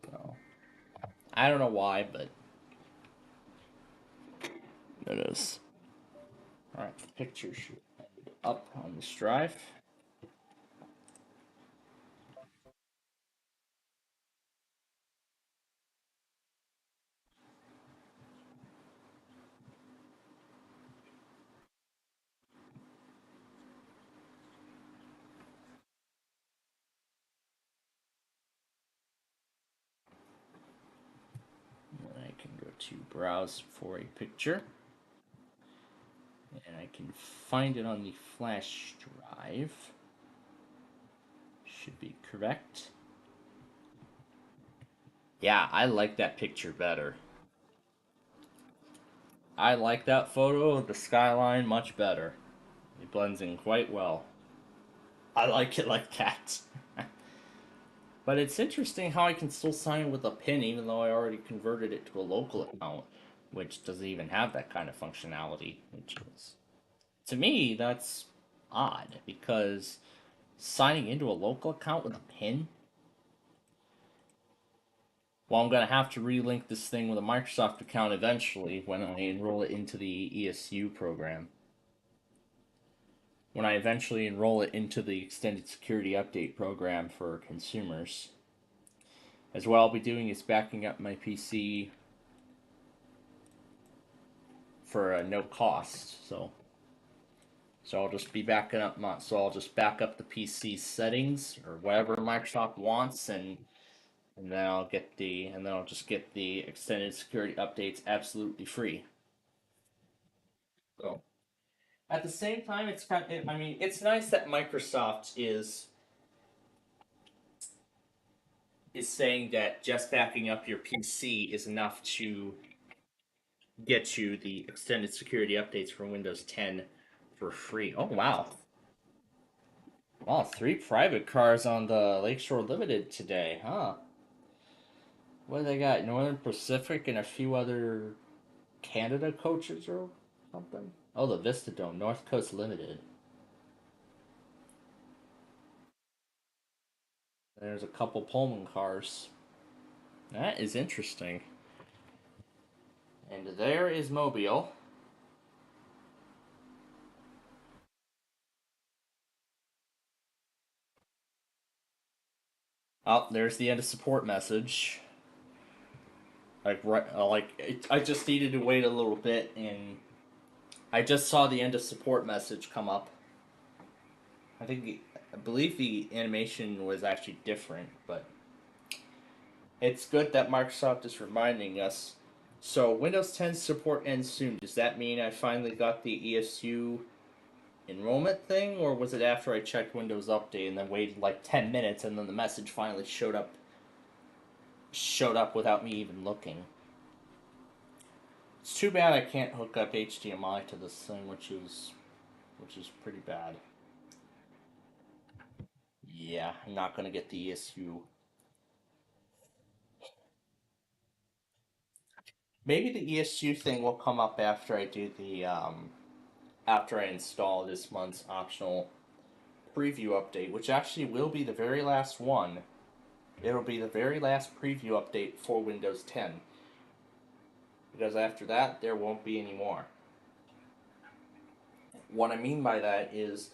So, I don't know why, but it is. Alright, the picture should end up on this drive. And I can go to browse for a picture. And I can find it on the flash drive. Should be correct. Yeah, I like that picture better. I like that photo of the skyline much better. It blends in quite well. I like it like that. But it's interesting how I can still sign with a PIN even though I already converted it to a local account, which doesn't even have that kind of functionality. Which is, to me, that's odd because signing into a local account with a PIN. Well, I'm gonna have to relink this thing with a Microsoft account eventually when I enroll it into the ESU program. When I eventually enroll it into the Extended Security Update program for consumers. As well, I'll be doing is backing up my PC for no cost. So I'll just be backing up I'll just back up the PC settings or whatever Microsoft wants, and then I'll just get the extended security updates absolutely free. So at the same time, I mean, it's nice that Microsoft is saying that just backing up your PC is enough to get you the extended security updates for Windows 10 for free. Oh wow. Wow, 3 private cars on the Lakeshore Limited today, huh? What do they got? Northern Pacific and a few other Canada coaches or something? Oh, the Vistadome, North Coast Limited. There's a couple Pullman cars. That is interesting. And there is Mobile. Oh, there's the end of support message. I just needed to wait a little bit, and I just saw the end of support message come up. I believe the animation was actually different, but it's good that Microsoft is reminding us. So Windows 10 support ends soon. Does that mean I finally got the ESU enrollment thing, or was it after I checked Windows Update and then waited like 10 minutes and then the message finally showed up without me even looking? It's too bad I can't hook up HDMI to this thing, which is pretty bad. Yeah, I'm not gonna get the ESU. Maybe the ESU thing will come up after I do the after I install this month's optional preview update, which actually will be the very last one. It'll be the very last preview update for Windows 10. Because after that, there won't be any more. What I mean by that is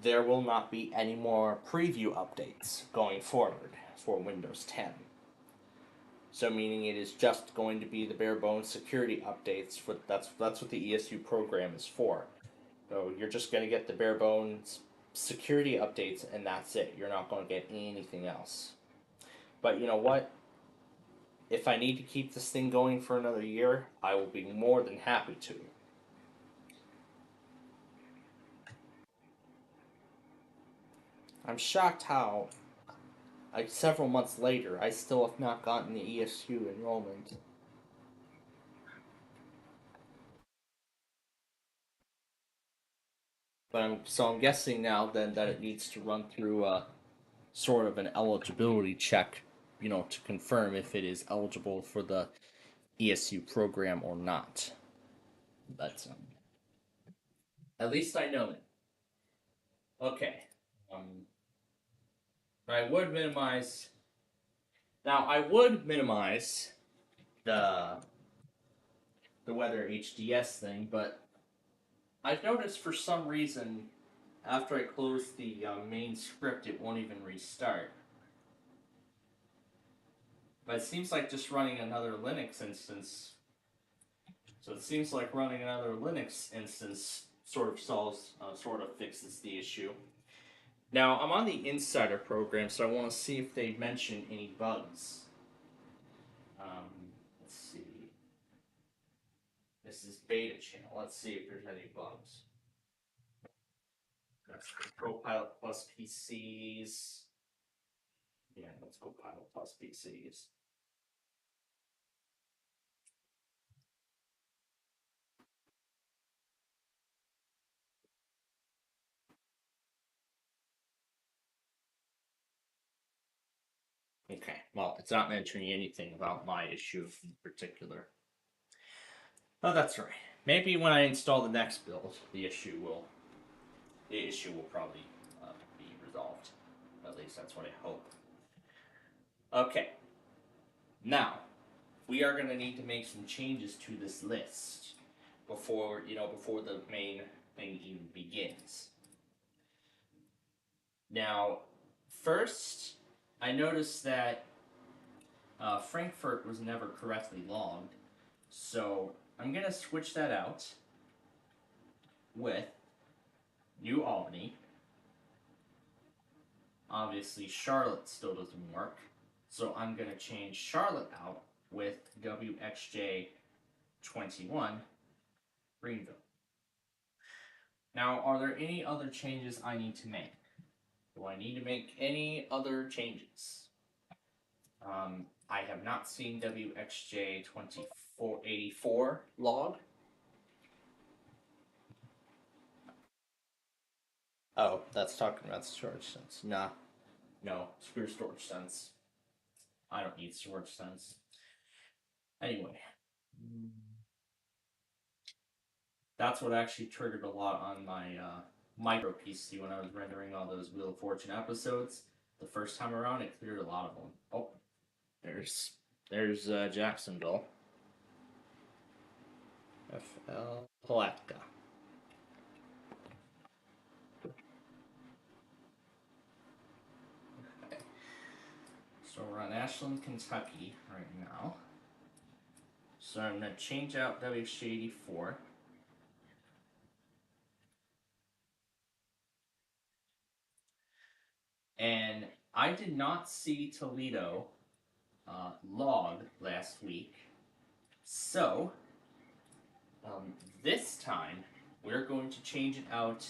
there will not be any more preview updates going forward for Windows 10. So meaning it is just going to be the bare bones security updates. That's what the ESU program is for. So you're just going to get the bare bones security updates, and that's it. You're not going to get anything else. But you know what? If I need to keep this thing going for another year, I will be more than happy to. I'm shocked how, like, several months later, I still have not gotten the ESU enrollment. But I'm guessing now then that it needs to run through sort of an eligibility check, to confirm if it is eligible for the ESU program or not. But at least I know it. Okay. I would minimize. Now I would minimize the weather HDS thing, but I've noticed for some reason after I close the main script, it won't even restart. But it seems like just running another Linux instance. So it seems like running another Linux instance sort of fixes the issue. Now I'm on the Insider program, so I want to see if they mention any bugs. Let's see. This is beta channel. Let's see if there's any bugs. That's Copilot Plus PCs. Yeah, let's go Pilot Plus PCs. Okay, well, it's not mentioning anything about my issue in particular. Oh, that's right. Maybe when I install the next build, the issue will probably be resolved. At least that's what I hope. Okay. Now, we are going to need to make some changes to this list before the main thing even begins. Now, first, I noticed that Frankfurt was never correctly logged, so I'm gonna switch that out with New Albany. Obviously, Charlotte still doesn't work, so I'm gonna change Charlotte out with WXJ 21 Greenville. Now, are there any other changes I need to make? Do I need to make any other changes? I have not seen WXJ 2484 log. Oh, that's talking about storage sense. Nah. No, screw storage sense. I don't need storage sense. Anyway. That's what actually triggered a lot on my micro PC when I was rendering all those Wheel of Fortune episodes. The first time around, it cleared a lot of them. Oh, there's Jacksonville. FL Palatka. Okay. So we're on Ashland, Kentucky right now. So I'm going to change out WH84. And I did not see Toledo log last week. So, this time, we're going to change it out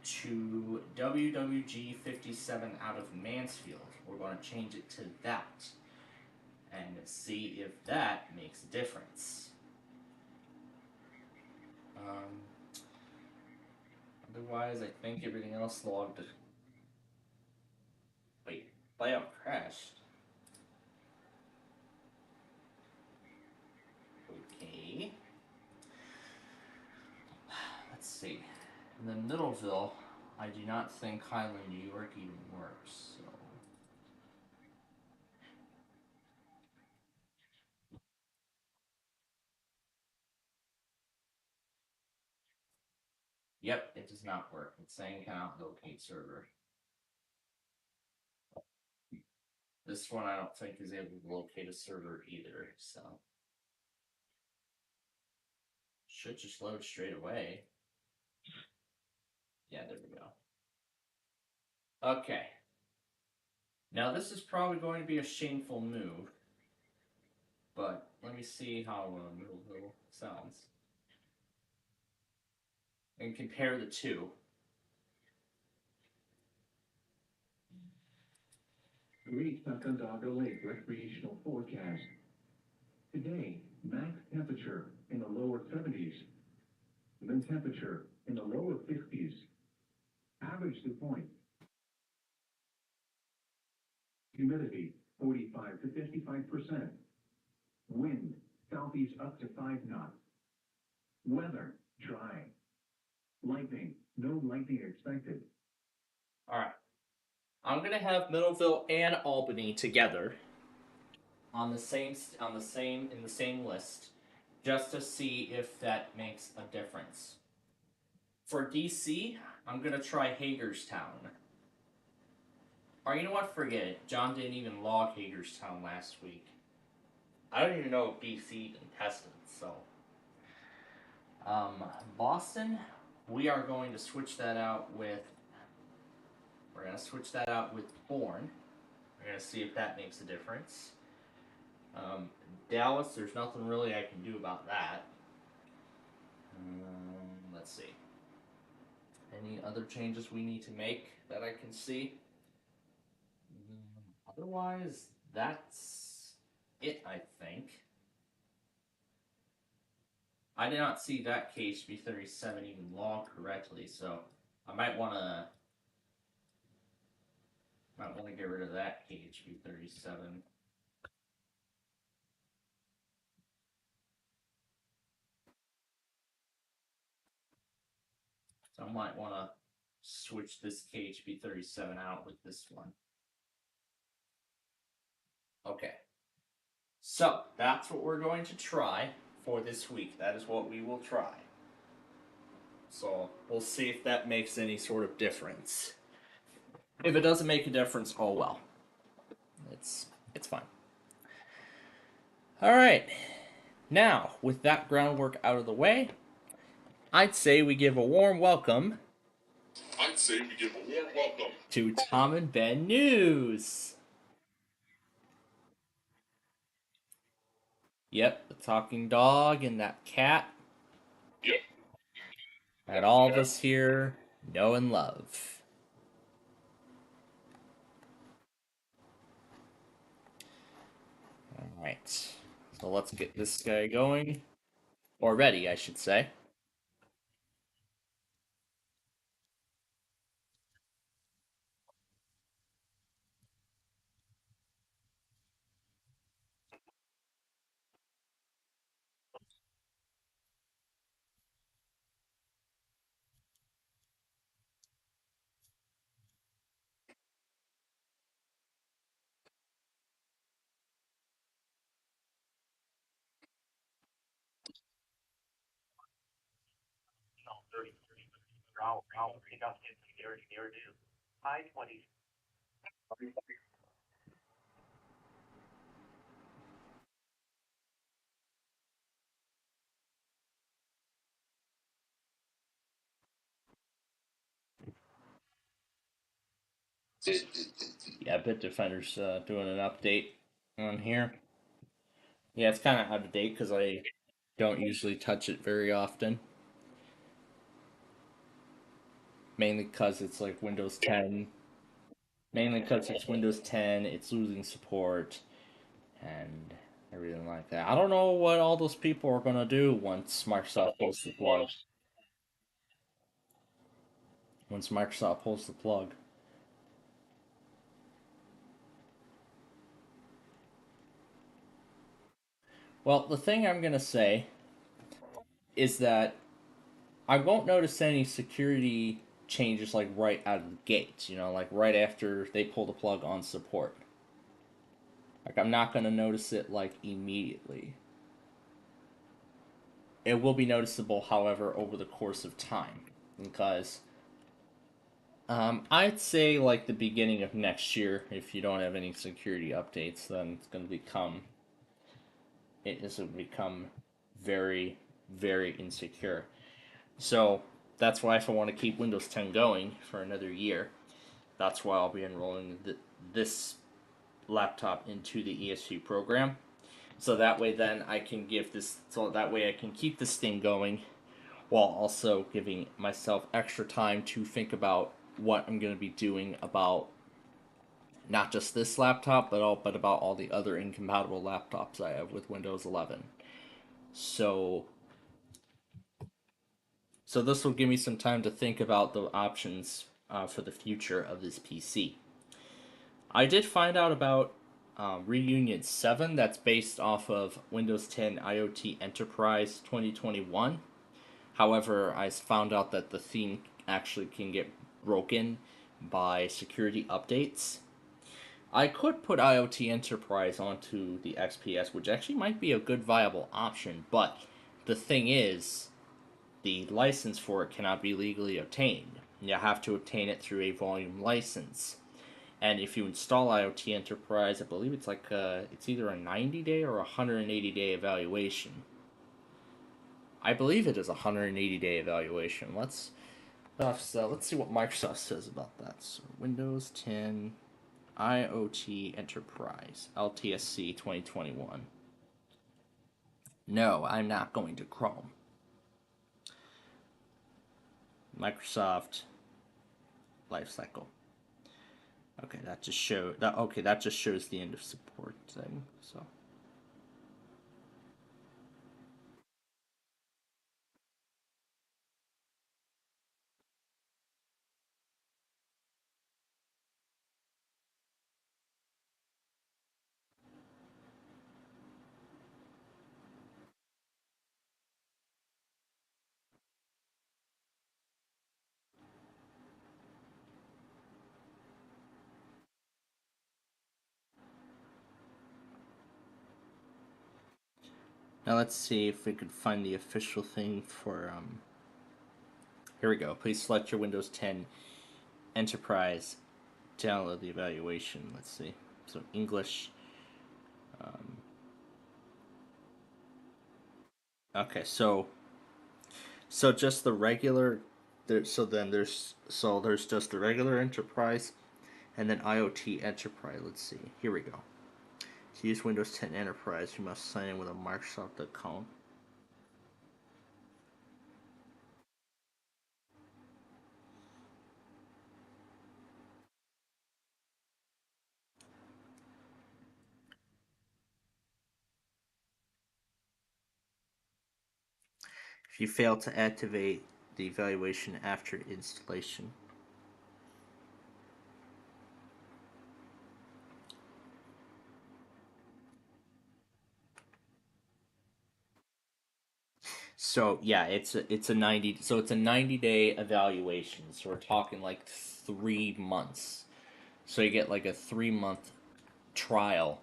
to WWG 57 out of Mansfield. We're going to change it to that and see if that makes a difference. Otherwise, I think everything else logged. Wait, layout crashed. Okay. Let's see. And then Middleville, I do not think Highland, New York even works. So. Yep, it does not work. It's saying cannot locate server. This one I don't think is able to locate a server either, so. Should just load straight away. Yeah, there we go. Okay. Now this is probably going to be a shameful move, but let me see how Middleville sounds. And compare the two. Great Onondaga Lake recreational forecast. Today, max temperature in the lower 70s. Min temperature in the lower 50s. Average dew point. Humidity 45 to 55%. Wind southeast up to 5 knots. Weather dry. Lightning, no lightning expected. Alright. I'm gonna have Middleville and Albany together on the same in the same list, just to see if that makes a difference. For DC, I'm gonna try Hagerstown. Or you know what? Forget it. John didn't even log Hagerstown last week. I don't even know if DC even tested it, so. Boston, we are going to switch that out with. We're going to switch that out with Bourne. We're going to see if that makes a difference. Dallas, there's nothing really I can do about that. Let's see. Any other changes we need to make that I can see? Otherwise, that's it, I think. I did not see that KHB 37 even logged correctly, so I might want to get rid of that KHB 37. So I might want to switch this KHB 37 out with this one. Okay. So that's what we're going to try for this week. That is what we will try. So we'll see if that makes any sort of difference. If it doesn't make a difference, oh well. It's fine. All right. Now, with that groundwork out of the way, I'd say we give a warm welcome to Tom and Ben News. Yep, the talking dog and that cat that all of us here know and love. All right, so let's get this guy going. Or ready, I should say. Yeah, Bitdefender's doing an update on here. Yeah, it's kind of out of date because I don't usually touch it very often. Mainly because it's like Windows 10. Mainly because it's Windows 10, it's losing support, and everything like that. I don't know what all those people are going to do once Microsoft pulls the plug. Once Microsoft pulls the plug. Well, the thing I'm going to say is that I won't notice any security changes like right out of the gate, like right after they pull the plug on support. Like I'm not going to notice it like immediately. It will be noticeable, however, over the course of time because I'd say like the beginning of next year, if you don't have any security updates, then it's going to become very, very insecure. So that's why if I want to keep Windows 10 going for another year, that's why I'll be enrolling this laptop into the ESG program. So that way then I can keep this thing going while also giving myself extra time to think about what I'm going to be doing about not just this laptop, but about all the other incompatible laptops I have with Windows 11. So so this will give me some time to think about the options for the future of this PC. I did find out about Reunion 7 that's based off of Windows 10 IoT Enterprise 2021. However, I found out that the theme actually can get broken by security updates. I could put IoT Enterprise onto the XPS, which actually might be a good viable option, but the thing is, the license for it cannot be legally obtained. You have to obtain it through a volume license. And if you install IoT Enterprise, I believe it's like it's either a 90-day or a 180-day evaluation. I believe it is a 180-day evaluation. Let's see what Microsoft says about that. So Windows 10 IoT Enterprise LTSC 2021. No, I'm not going to Chrome. Microsoft lifecycle. Okay, that just shows the end of support thing. So now let's see if we could find the official thing for here we go. Please select your Windows 10 Enterprise. Download the evaluation. Let's see. So English. Um, Okay, so just the regular. There's just the regular enterprise, and then IoT enterprise. Let's see. Here we go. To use Windows 10 Enterprise, you must sign in with a Microsoft account. If you fail to activate the evaluation after installation. So yeah, it's a 90-day evaluation. So we're talking like 3 months. So you get like a 3 month trial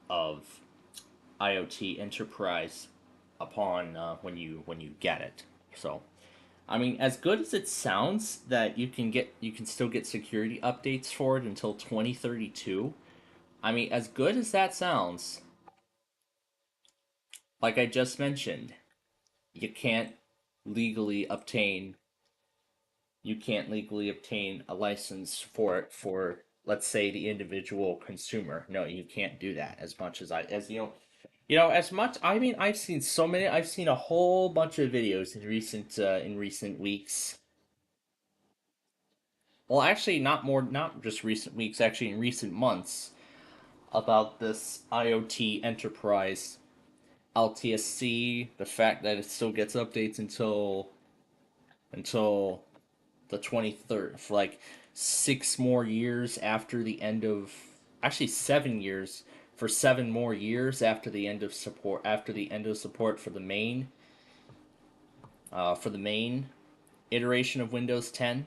of IoT Enterprise upon when you get it. So I mean, as good as it sounds that you can still get security updates for it until 2032. I mean, as good as that sounds, like I just mentioned, you can't legally obtain a license for it for, let's say, the individual consumer. No, you can't do that. As much as as much. I mean, I've seen a whole bunch of videos in recent weeks. Well, actually, not just recent weeks. Actually, in recent months, about this IoT enterprise LTSC. The fact that it still gets updates until the 23rd, for like 6 more years after the end of, actually 7 years, for 7 more years after the end of support for the main iteration of Windows 10.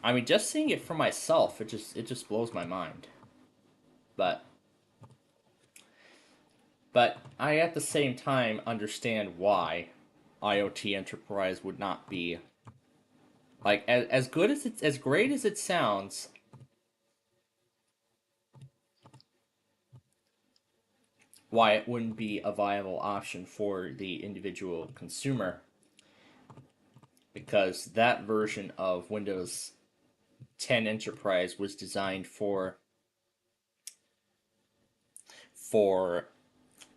I mean, just seeing it for myself, it just blows my mind. But I at the same time understand why IoT Enterprise would not be, like, as good as it's as great as it sounds. Why it wouldn't be a viable option for the individual consumer, because that version of Windows 10 Enterprise was designed for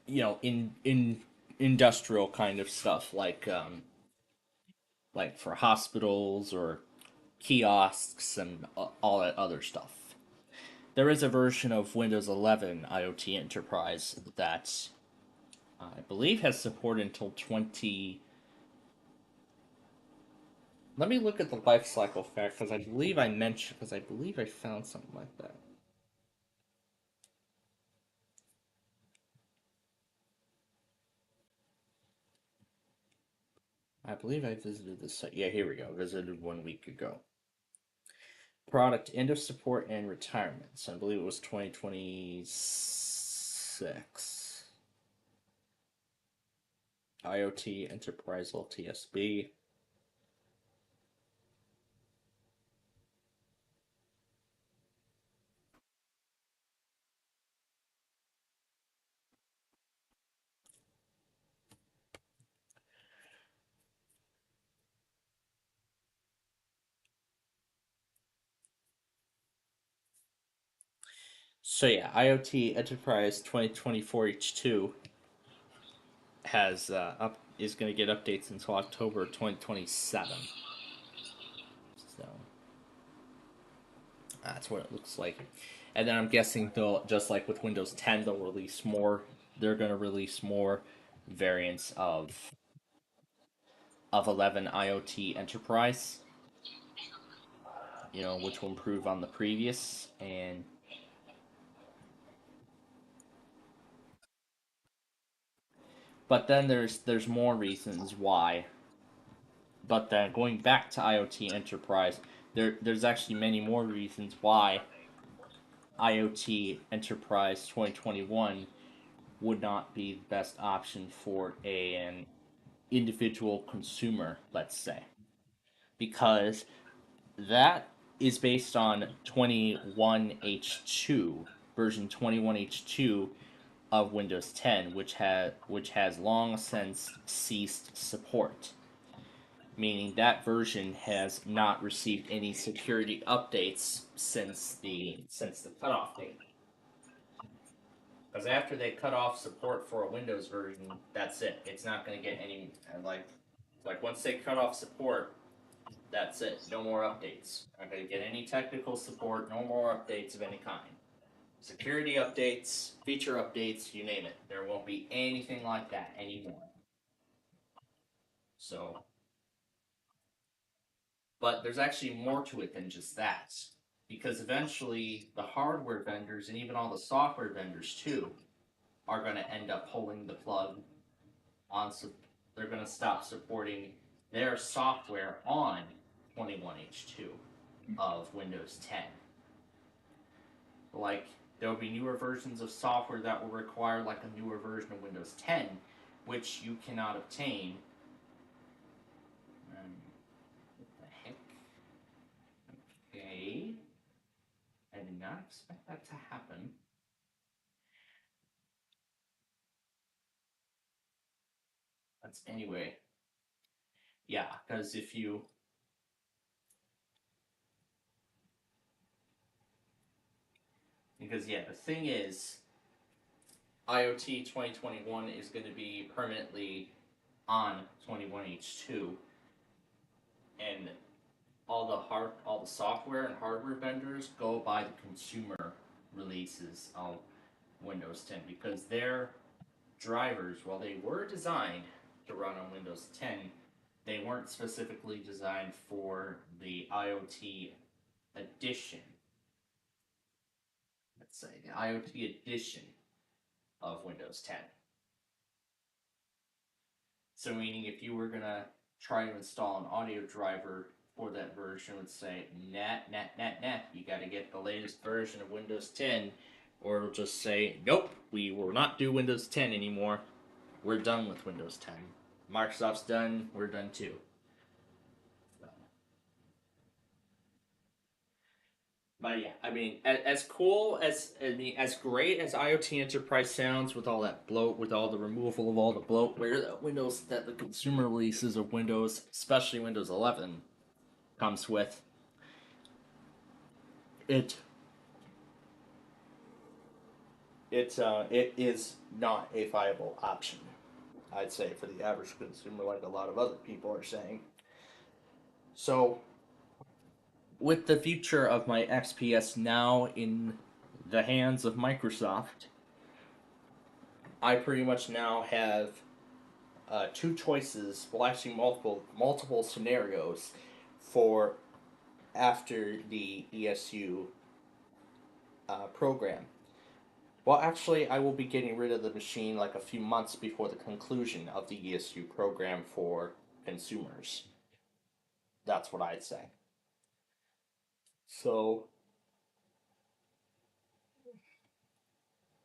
in industrial kind of stuff, like for hospitals or kiosks and all that other stuff. There is a version of Windows 11 IoT Enterprise that I believe has support until 20. Let me look at the life cycle fact, because I believe I found something like that. I believe I visited this site. Yeah, here we go. Visited 1 week ago. Product end of support and retirement. So I believe it was 2026. IoT Enterprise LTSB. So yeah, IoT Enterprise 2024 H2 is going to get updates until October 2027. So that's what it looks like. And then I'm guessing they'll, just like with Windows 10, they'll release more. They're going to release more variants of 11 IoT Enterprise, which will improve on the previous. And but then there's more reasons why. But then going back to IoT Enterprise, there's actually many more reasons why IoT Enterprise 2021 would not be the best option for an individual consumer, let's say, because that is based on 21H2, version 21H2, of Windows 10, which has long since ceased support, meaning that version has not received any security updates since the cutoff date. Because after they cut off support for a Windows version, that's it. It's not going to get any like once they cut off support, that's it. No more updates. Not going to get any technical support. No more updates of any kind. Security updates, feature updates, you name it. There won't be anything like that anymore. So, but there's actually more to it than just that. Because eventually, the hardware vendors and even all the software vendors too are going to end up pulling the plug on. They're going to stop supporting their software on 21H2 of Windows 10. Like, there will be newer versions of software that will require like a newer version of Windows 10, which you cannot obtain. What the heck? Okay. I did not expect that to happen. That's anyway. Yeah, because if you. Because, yeah, the thing is, IoT 2021 is going to be permanently on 21H2, and all the software and hardware vendors go by the consumer releases of Windows 10 because their drivers, while they were designed to run on Windows 10, they weren't specifically designed for the IoT edition. Let's say the IoT edition of Windows 10. So meaning if you were gonna try to install an audio driver for that version, it would say, nah, you gotta get the latest version of Windows 10, or it'll just say, nope, we will not do Windows 10 anymore. We're done with Windows 10. Microsoft's done, we're done too. But yeah, I mean, as cool as as great as IoT Enterprise sounds, with all that bloat, with all the removal of all the bloatware that the consumer releases of Windows, especially Windows 11, comes with, it is not a viable option. I'd say for the average consumer, like a lot of other people are saying. So, with the future of my XPS now in the hands of Microsoft, I pretty much now have two choices. Well, actually, multiple scenarios for after the ESU program. Well, actually, I will be getting rid of the machine like a few months before the conclusion of the ESU program for consumers. That's what I'd say. So,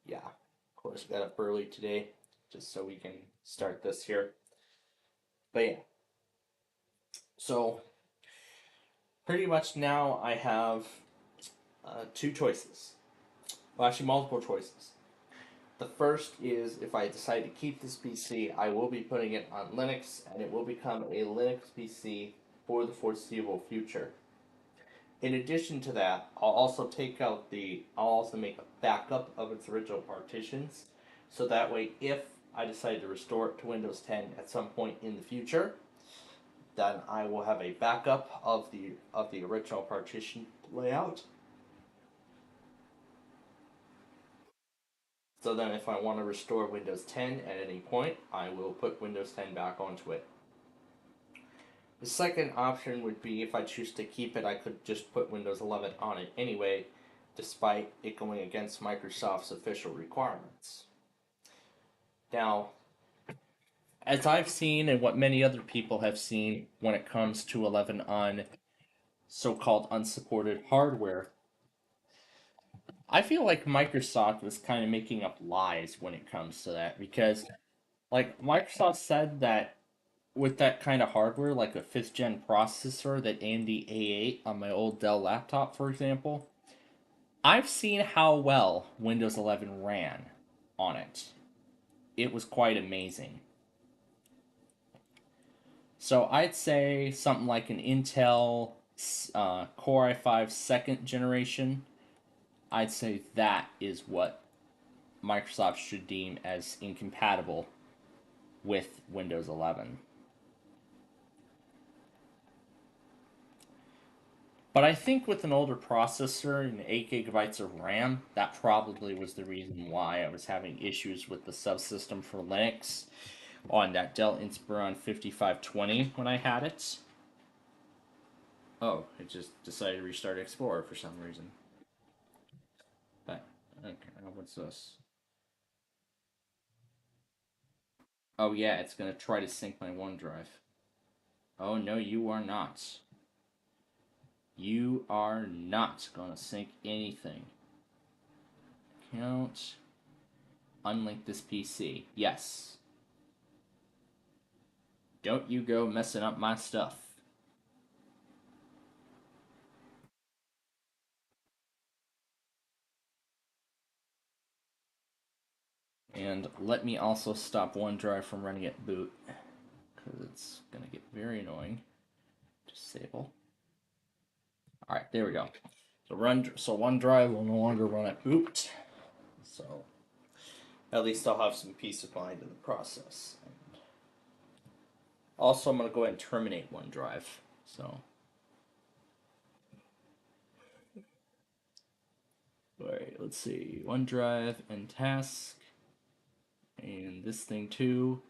yeah, of course, got up early today just so we can start this here. But yeah, so pretty much now I have two choices. Well, actually, multiple choices. The first is if I decide to keep this PC, I will be putting it on Linux, and it will become a Linux PC for the foreseeable future. In addition to that, I'll also make a backup of its original partitions, so that way, if I decide to restore it to Windows 10 at some point in the future, then I will have a backup of the original partition layout. So then if I want to restore Windows 10 at any point, I will put Windows 10 back onto it. The second option would be if I choose to keep it, I could just put Windows 11 on it anyway, despite it going against Microsoft's official requirements. Now, as I've seen and what many other people have seen when it comes to 11 on so-called unsupported hardware, I feel like Microsoft was kind of making up lies when it comes to that, because like Microsoft said that with that kind of hardware, like a 5th gen processor, that AMD A8 on my old Dell laptop, for example, I've seen how well Windows 11 ran on it. It was quite amazing. So I'd say something like an Intel Core i5 second generation. I'd say that is what Microsoft should deem as incompatible with Windows 11. But I think with an older processor and 8 gigabytes of RAM, that probably was the reason why I was having issues with the subsystem for Linux on that Dell Inspiron 5520 when I had it. Oh, it just decided to restart Explorer for some reason. But, okay, what's this? Oh yeah, it's gonna try to sync my OneDrive. Oh no, you are not. You are not gonna sync anything. Account. Unlink this PC. Yes. Don't you go messing up my stuff. And let me also stop OneDrive from running at boot, because it's going to get very annoying. Disable. Alright, there we go. So OneDrive will no longer run at boot. So at least I'll have some peace of mind in the process. Also, I'm going to go ahead and terminate OneDrive. So, alright, let's see. OneDrive and task. And this thing too.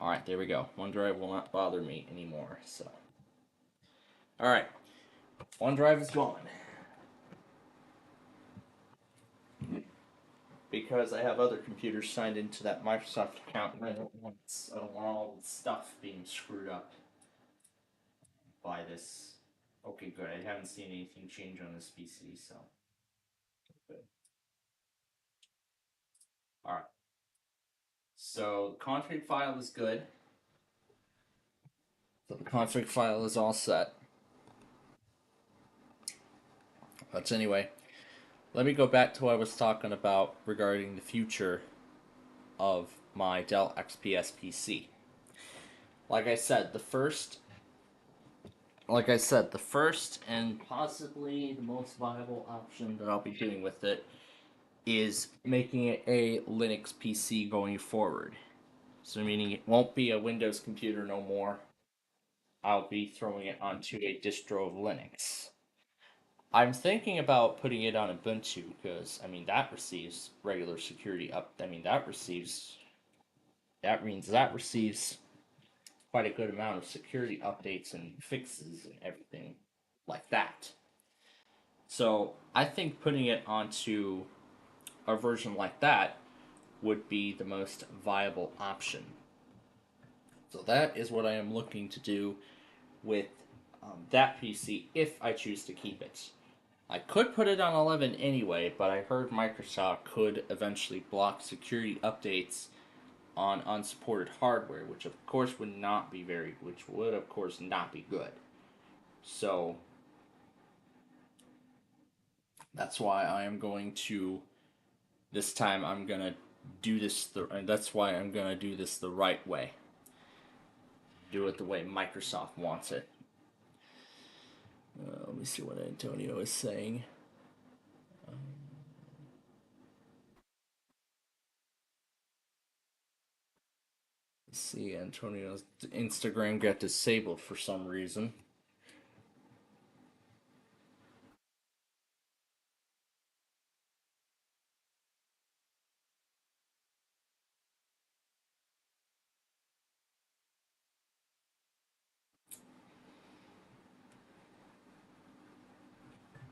Alright, there we go. OneDrive will not bother me anymore. So, alright. OneDrive is gone. Because I have other computers signed into that Microsoft account and I don't want all the stuff being screwed up by this. Okay, good. I haven't seen anything change on this PC, so good. Alright. So the config file is good. So the config file is all set. But anyway, let me go back to what I was talking about regarding the future of my Dell XPS PC. Like I said, the first and possibly the most viable option that I'll be doing with it is making it a Linux PC going forward. So meaning it won't be a Windows computer no more. I'll be throwing it onto a distro of Linux. I'm thinking about putting it on Ubuntu because that receives regular security up. That means that receives quite a good amount of security updates and fixes and everything like that. So I think putting it onto a version like that would be the most viable option. So that is what I am looking to do with that PC if I choose to keep it. I could put it on 11 anyway, but I heard Microsoft could eventually block security updates on unsupported hardware, which of course would not be good. So that's why I am going to this time I'm going to do this that's why I'm going to do this the right way. Do it the way Microsoft wants it. Let me see what Antonio is saying. Let's see, Antonio's Instagram got disabled for some reason.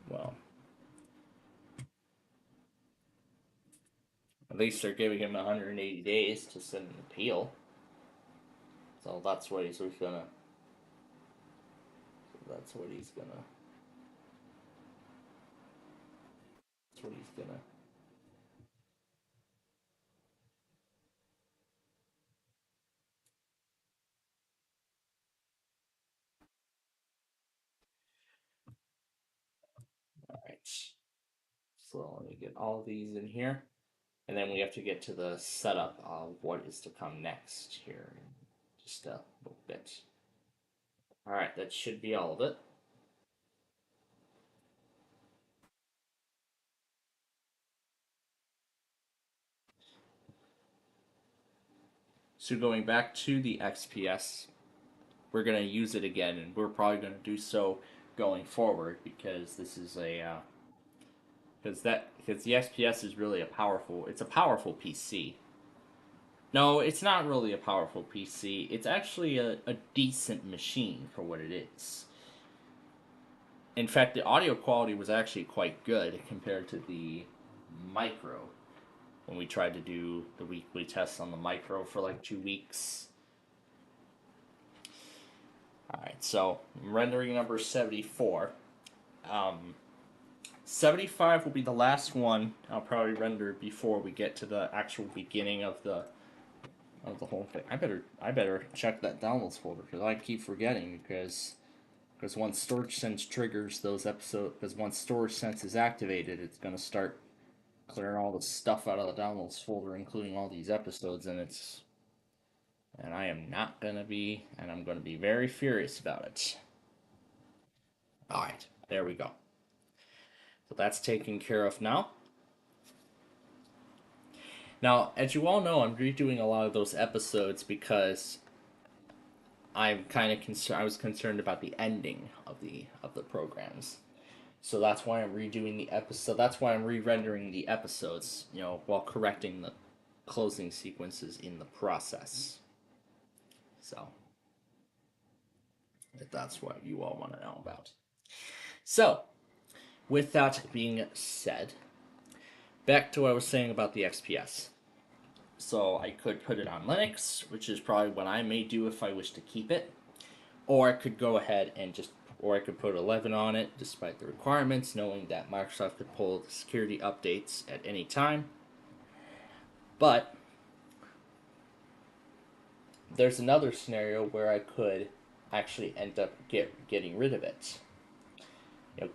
Well, at least they're giving him 180 days to send an appeal. So that's what he's gonna. That's what he's gonna. That's what he's gonna. All right. So let me get all these in here. And then we have to get to the setup of what is to come next here in just a little bit. Alright, that should be all of it. So going back to the XPS, we're going to use it again, and we're probably going to do so going forward because this is a because the XPS is really it's a powerful PC. No, it's not really a powerful PC. It's actually a decent machine for what it is. In fact, the audio quality was actually quite good compared to the Micro when we tried to do the weekly tests on the Micro for like 2 weeks. Alright, so rendering number 74. 75 will be the last one I'll probably render before we get to the actual beginning of the whole thing. I better check that downloads folder because I keep forgetting because once storage sense triggers those episodes, because once storage sense is activated, it's gonna start clearing all the stuff out of the downloads folder, including all these episodes, and I am not gonna be, and I'm gonna be very furious about it. All right, there we go. So that's taken care of now. Now, as you all know, I'm redoing a lot of those episodes because I'm kind of concerned. I was concerned about the ending of the programs, so that's why I'm redoing the episode. That's why I'm re-rendering the episodes, while correcting the closing sequences in the process. So, if that's what you all want to know about. So, with that being said, back to what I was saying about the XPS. So I could put it on Linux, which is probably what I may do if I wish to keep it. Or I could go ahead and or I could put 11 on it, despite the requirements, knowing that Microsoft could pull the security updates at any time. But there's another scenario where I could actually end up getting rid of it.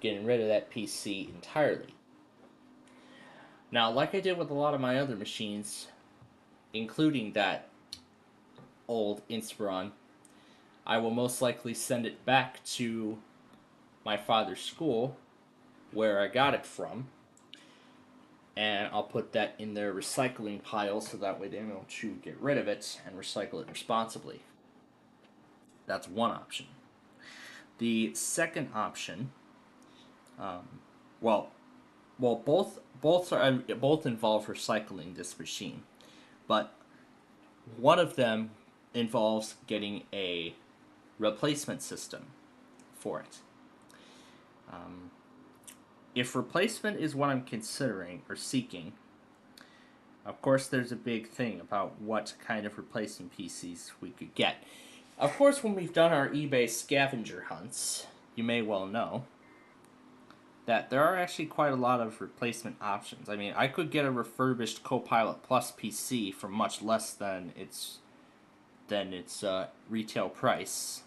Getting rid of that PC entirely. Now, like I did with a lot of my other machines, including that old Inspiron, I will most likely send it back to my father's school, where I got it from, and I'll put that in their recycling pile so that way they know to get rid of it and recycle it responsibly. That's one option. The second option, both involve recycling this machine, but one of them involves getting a replacement system for it. If replacement is what I'm considering or seeking, of course there's a big thing about what kind of replacement PCs we could get. Of course, when we've done our eBay scavenger hunts, you may well know that there are actually quite a lot of replacement options. I mean, I could get a refurbished Copilot Plus PC for much less than its retail price.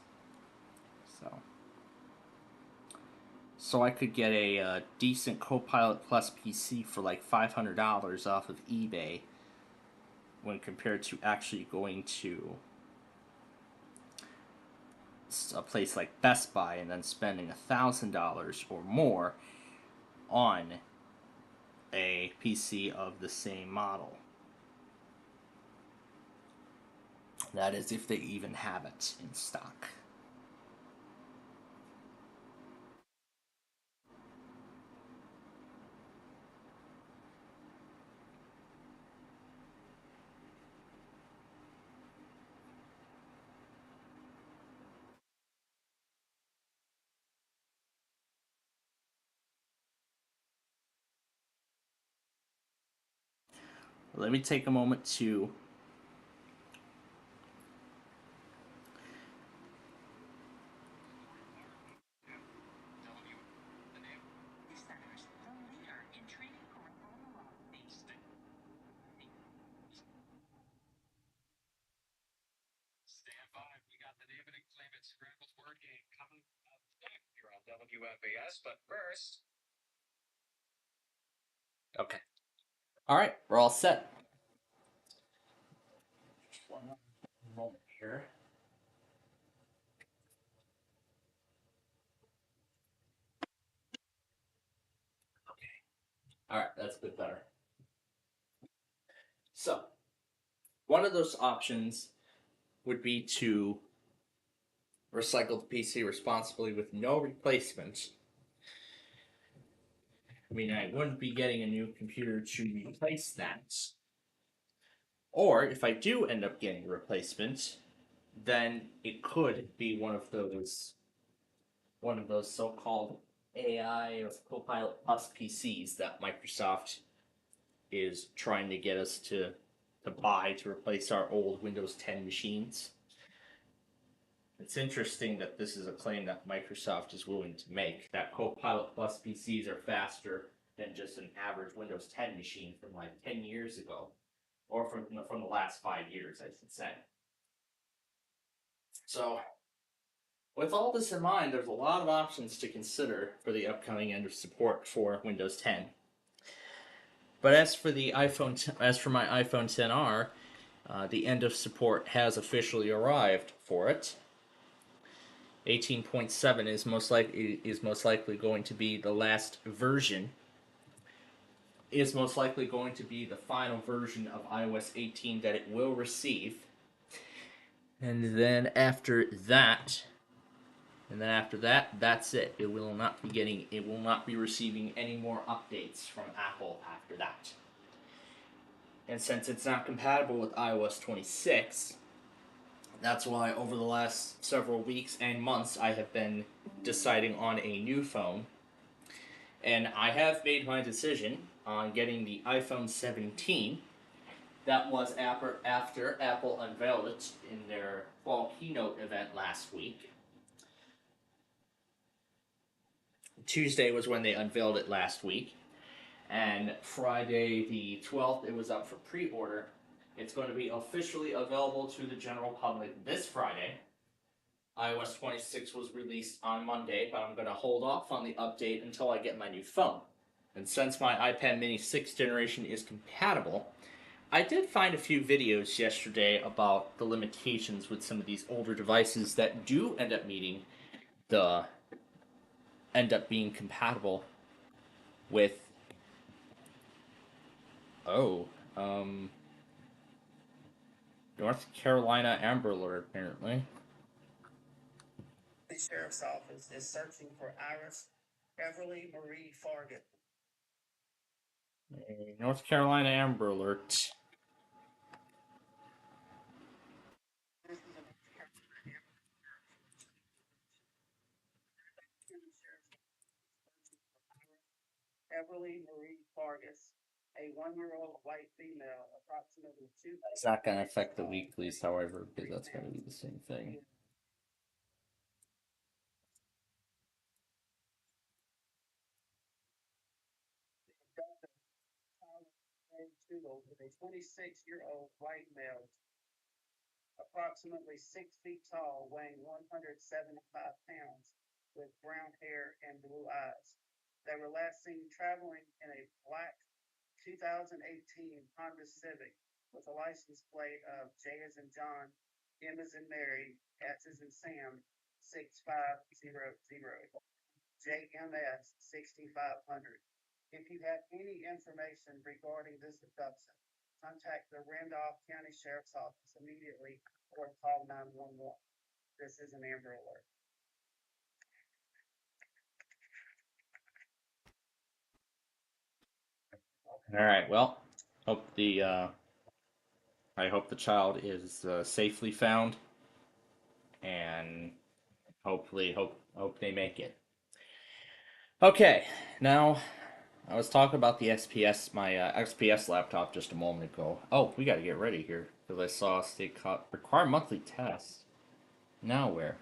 So I could get a decent Copilot Plus PC for like $500 off of eBay when compared to actually going to a place like Best Buy and then spending $1,000 or more on a PC of the same model. That is if they even have it in stock. Let me take a moment to Stand by. We got the Name It and Claim It Scrambled Word Game coming up next here on WFAS. But first, okay. All right, we're all set. Just one moment here. Okay. All right, that's a bit better. So, one of those options would be to recycle the PC responsibly with no replacement. I mean, I wouldn't be getting a new computer to replace that. Or if I do end up getting a replacement, then it could be one of those so-called AI or Copilot Plus PCs that Microsoft is trying to get us to buy to replace our old Windows 10 machines. It's interesting that this is a claim that Microsoft is willing to make, that Copilot Plus PCs are faster than just an average Windows 10 machine from like 10 years ago, or from the last 5 years, I should say. So, with all this in mind, there's a lot of options to consider for the upcoming end of support for Windows 10. But as for my iPhone 10R, the end of support has officially arrived for it. 18.7 is most likely going to be the last version. Is most likely going to be the final version of iOS 18 that it will receive. And then after that, that's it. It will not be receiving any more updates from Apple after that. And since it's not compatible with iOS 26, that's why over the last several weeks and months I have been deciding on a new phone. And I have made my decision on getting the iPhone 17. That was after Apple unveiled it in their fall keynote event last week. Tuesday was when they unveiled it last week. And Friday the 12th, it was up for pre-order. It's going to be officially available to the general public this Friday. iOS 26 was released on Monday, but I'm going to hold off on the update until I get my new phone. And since my iPad mini 6th generation is compatible, I did find a few videos yesterday about the limitations with some of these older devices that do end up being compatible with North Carolina Amber Alert, apparently. The sheriff's office is searching for Iris Everly Marie Fargan. North Carolina Amber Alert. This is a North Carolina Everly Marie Fargas, a 1-year-old white female, approximately 2. It's not going to affect the weeklies, however, because that's going to be the same thing. With a 26-year-old white male, approximately 6 feet tall, weighing 175 pounds, with brown hair and blue eyes. They were last seen traveling in a black 2018 Honda Civic with a license plate of J as in John, M as in Mary, S as in Sam, 6500, JMS 6500. If you have any information regarding this abduction, contact the Randolph County Sheriff's Office immediately or call 911. This is an Amber Alert. All right. Well, I hope the child is safely found, and hope they make it. Okay. Now, I was talking about the my XPS laptop just a moment ago. Oh, we got to get ready here because I saw state require monthly tests. Now where?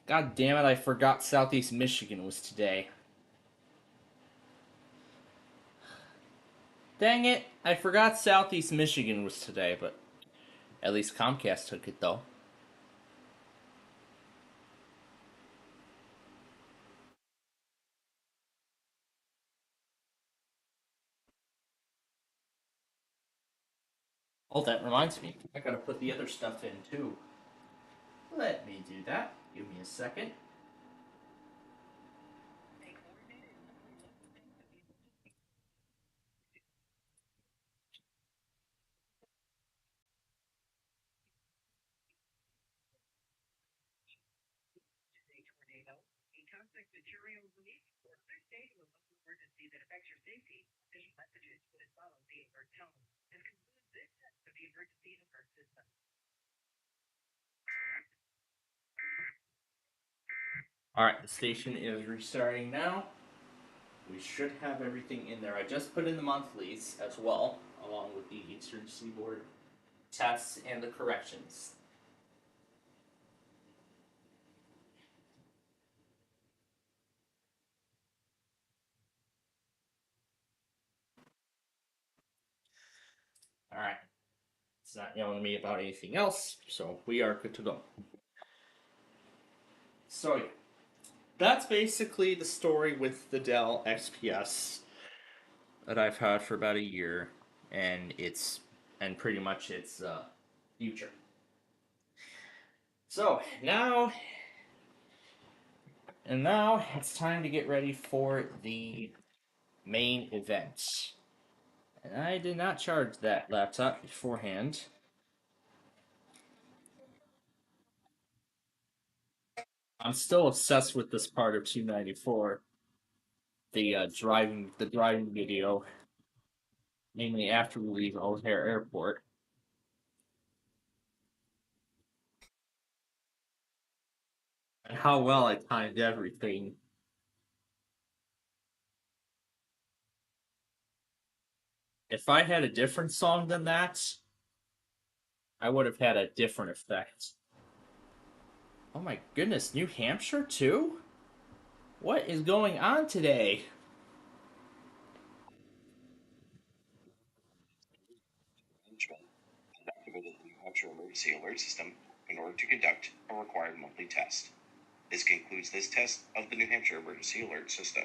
God damn it! I forgot Southeast Michigan was today. Dang it! I forgot Southeast Michigan was today, but at least Comcast took it though. Oh, that reminds me. I gotta put the other stuff in too. Let me do that. Give me a second. Alright, the station is restarting now. We should have everything in there. I just put in the monthlies as well, along with the Eastern Seaboard tests and the corrections. Alright. It's not yelling at me about anything else, so we are good to go. So, yeah. That's basically the story with the Dell XPS that I've had for about a year, and pretty much its future. So now it's time to get ready for the main event. And I did not charge that laptop beforehand. I'm still obsessed with this part of 294, the driving video, mainly after we leave O'Hare Airport. And how well I timed everything. If I had a different song than that, I would have had a different effect. Oh my goodness, New Hampshire too? What is going on today? Activated the New Hampshire Emergency Alert System in order to conduct a required monthly test. This concludes this test of the New Hampshire Emergency Alert System.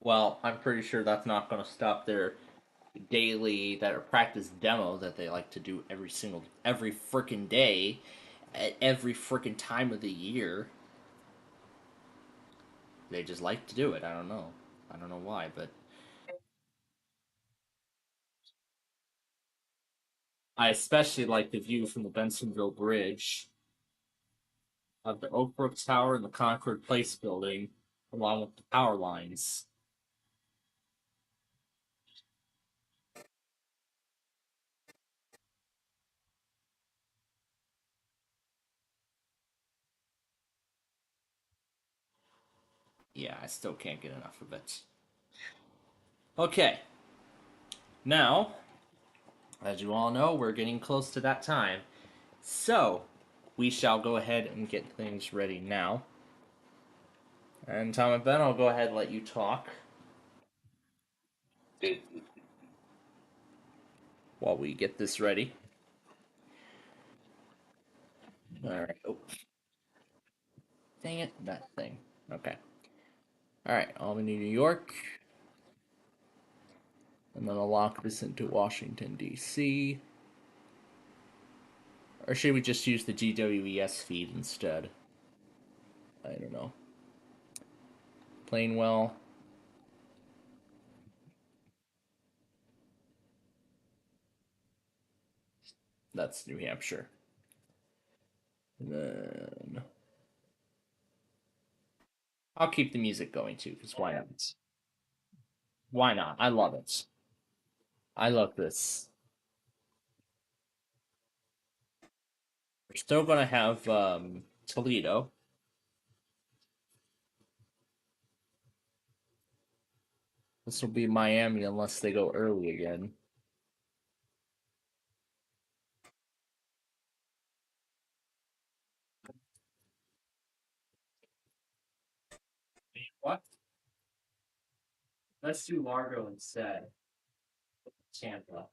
Well, I'm pretty sure that's not going to stop their practice demo that they like to do every freaking day, at every freaking time of the year. They just like to do it. I don't know. I don't know why, but I especially like the view from the Bensonville Bridge of the Oak Brook Tower and the Concord Place building, along with the power lines. Yeah, I still can't get enough of it. Okay. Now, as you all know, we're getting close to that time. So, we shall go ahead and get things ready now. And Tom and Ben, I'll go ahead and let you talk while we get this ready. Alright. Oh. Dang it, that thing. Okay. Alright, Albany, New York. And then I'll lock this into Washington, D.C. Or should we just use the GWES feed instead? I don't know. Plainwell. That's New Hampshire. And then I'll keep the music going too, because why not? Why not? I love it. I love this. We're still gonna have Toledo. This will be Miami unless they go early again. What? Let's do Largo instead. Tampa.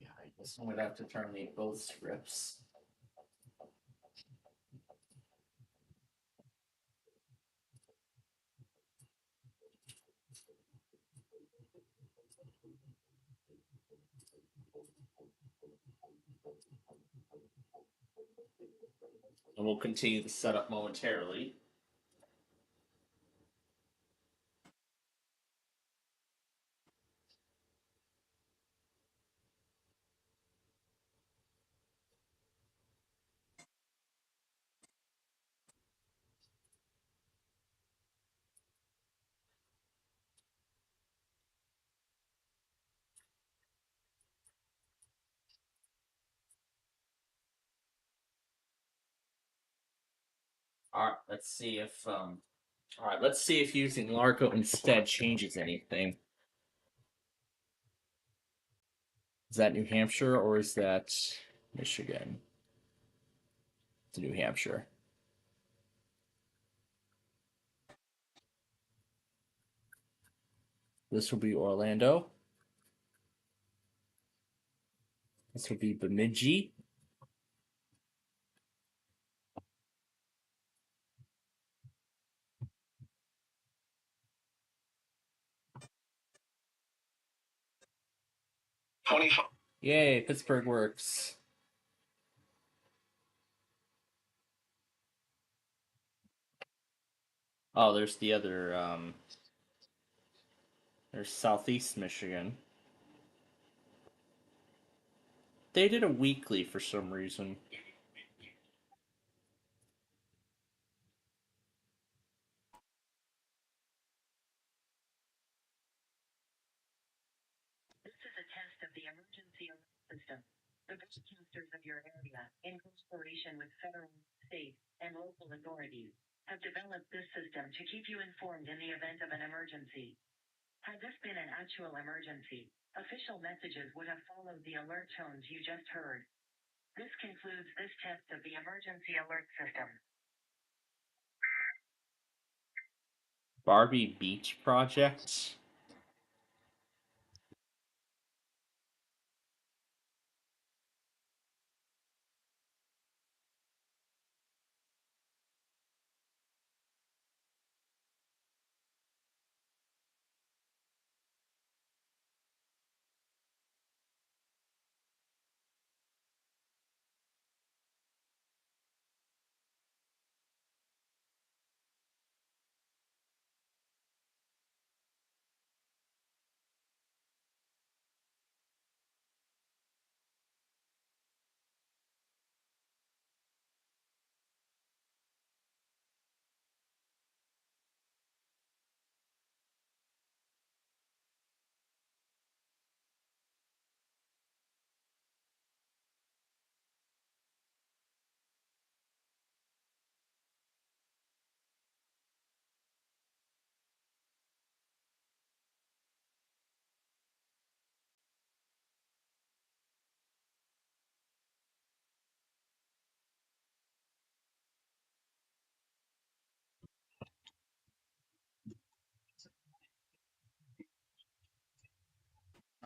Yeah, I guess I'm gonna have to terminate both scripts. And we'll continue the setup momentarily. All right, let's see if using Largo instead changes anything. Is that New Hampshire or is that Michigan? It's New Hampshire. This will be Orlando. This will be Bemidji. Yay, Pittsburgh works. Oh, there's the other, there's Southeast Michigan. They did a weekly for some reason. This is a test of the emergency alert system. The broadcasters of your area, in cooperation with federal, state, and local authorities, have developed this system to keep you informed in the event of an emergency. Had this been an actual emergency, official messages would have followed the alert tones you just heard. This concludes this test of the emergency alert system. Barbie Beach Project.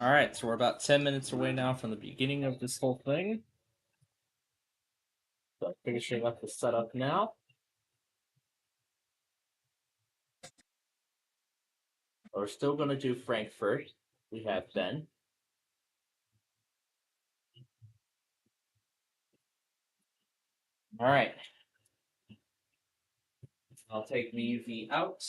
Alright, so we're about 10 minutes away now from the beginning of this whole thing. So I'm finishing up the setup now. We're still going to do Frankfurt. We have Ben. Alright. I'll take the UV out.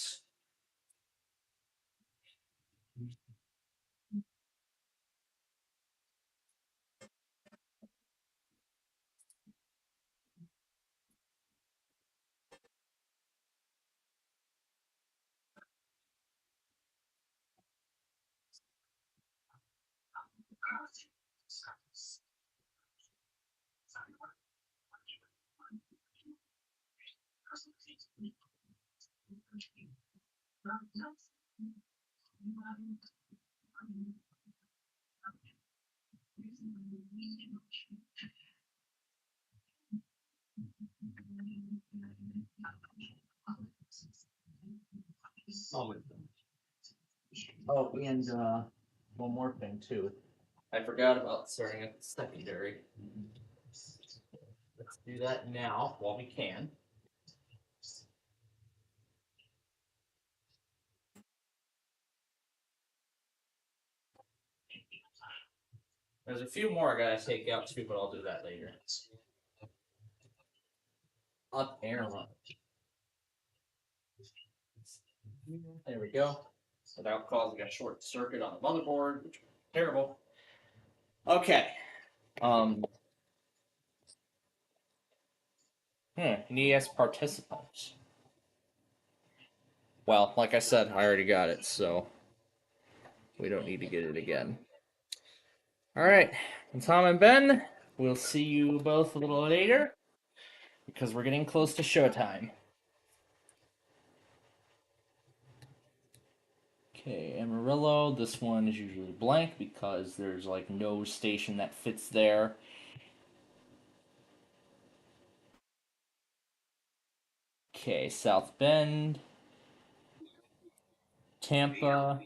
Oh, and one more thing too. I forgot about starting at the secondary. Let's do that now while we can. There's a few more I gotta take out too, but I'll do that later. Up air run. There we go. Without causing a short circuit on the motherboard, which is terrible. Okay. NES participants. Well, like I said, I already got it, so we don't need to get it again. All right, and Tom and Ben, we'll see you both a little later because we're getting close to showtime. Okay, Amarillo, this one is usually blank because there's like no station that fits there. Okay, South Bend, Tampa,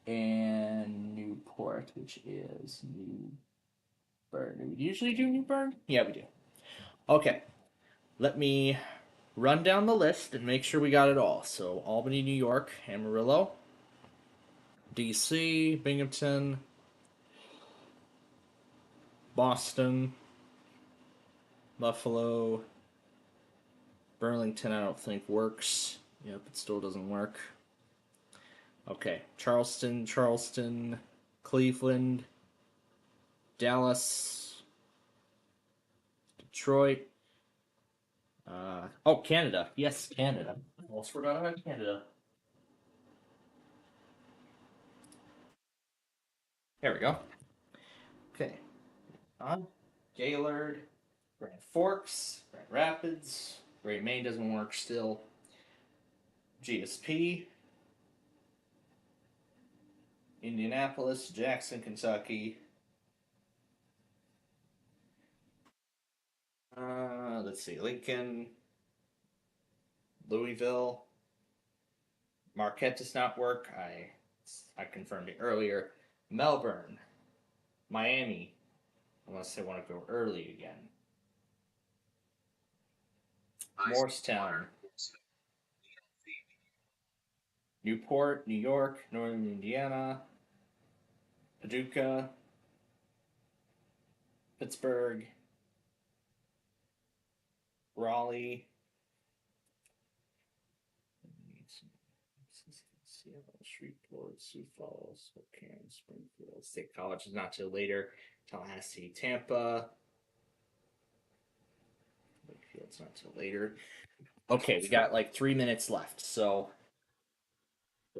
and Newport, which is New Bern. Do we usually do New Bern? Yeah, we do. Okay, let me run down the list and make sure we got it all. So Albany, New York, Amarillo, DC, Binghamton, Boston, Buffalo, Burlington. I don't think works. Yep, it still doesn't work. Okay, Charleston, Cleveland, Dallas, Detroit. Oh, Canada. Yes, Canada. Almost forgot about Canada. There we go. Okay. Gaylord, Grand Forks, Grand Rapids, Great Maine doesn't work still. GSP, Indianapolis, Jackson, Kentucky. Let's see, Lincoln, Louisville, Marquette does not work. I confirmed it earlier. Melbourne, Miami, unless they want to go early again. Morristown, Newport, New York, Northern Indiana, Paducah, Pittsburgh, Raleigh, Seattle, Shreveport, Sioux Falls, Spokane, Springfield. State College is not till later. Tallahassee, Tampa. Wakefield's not till later. Okay, we got like 3 minutes left, so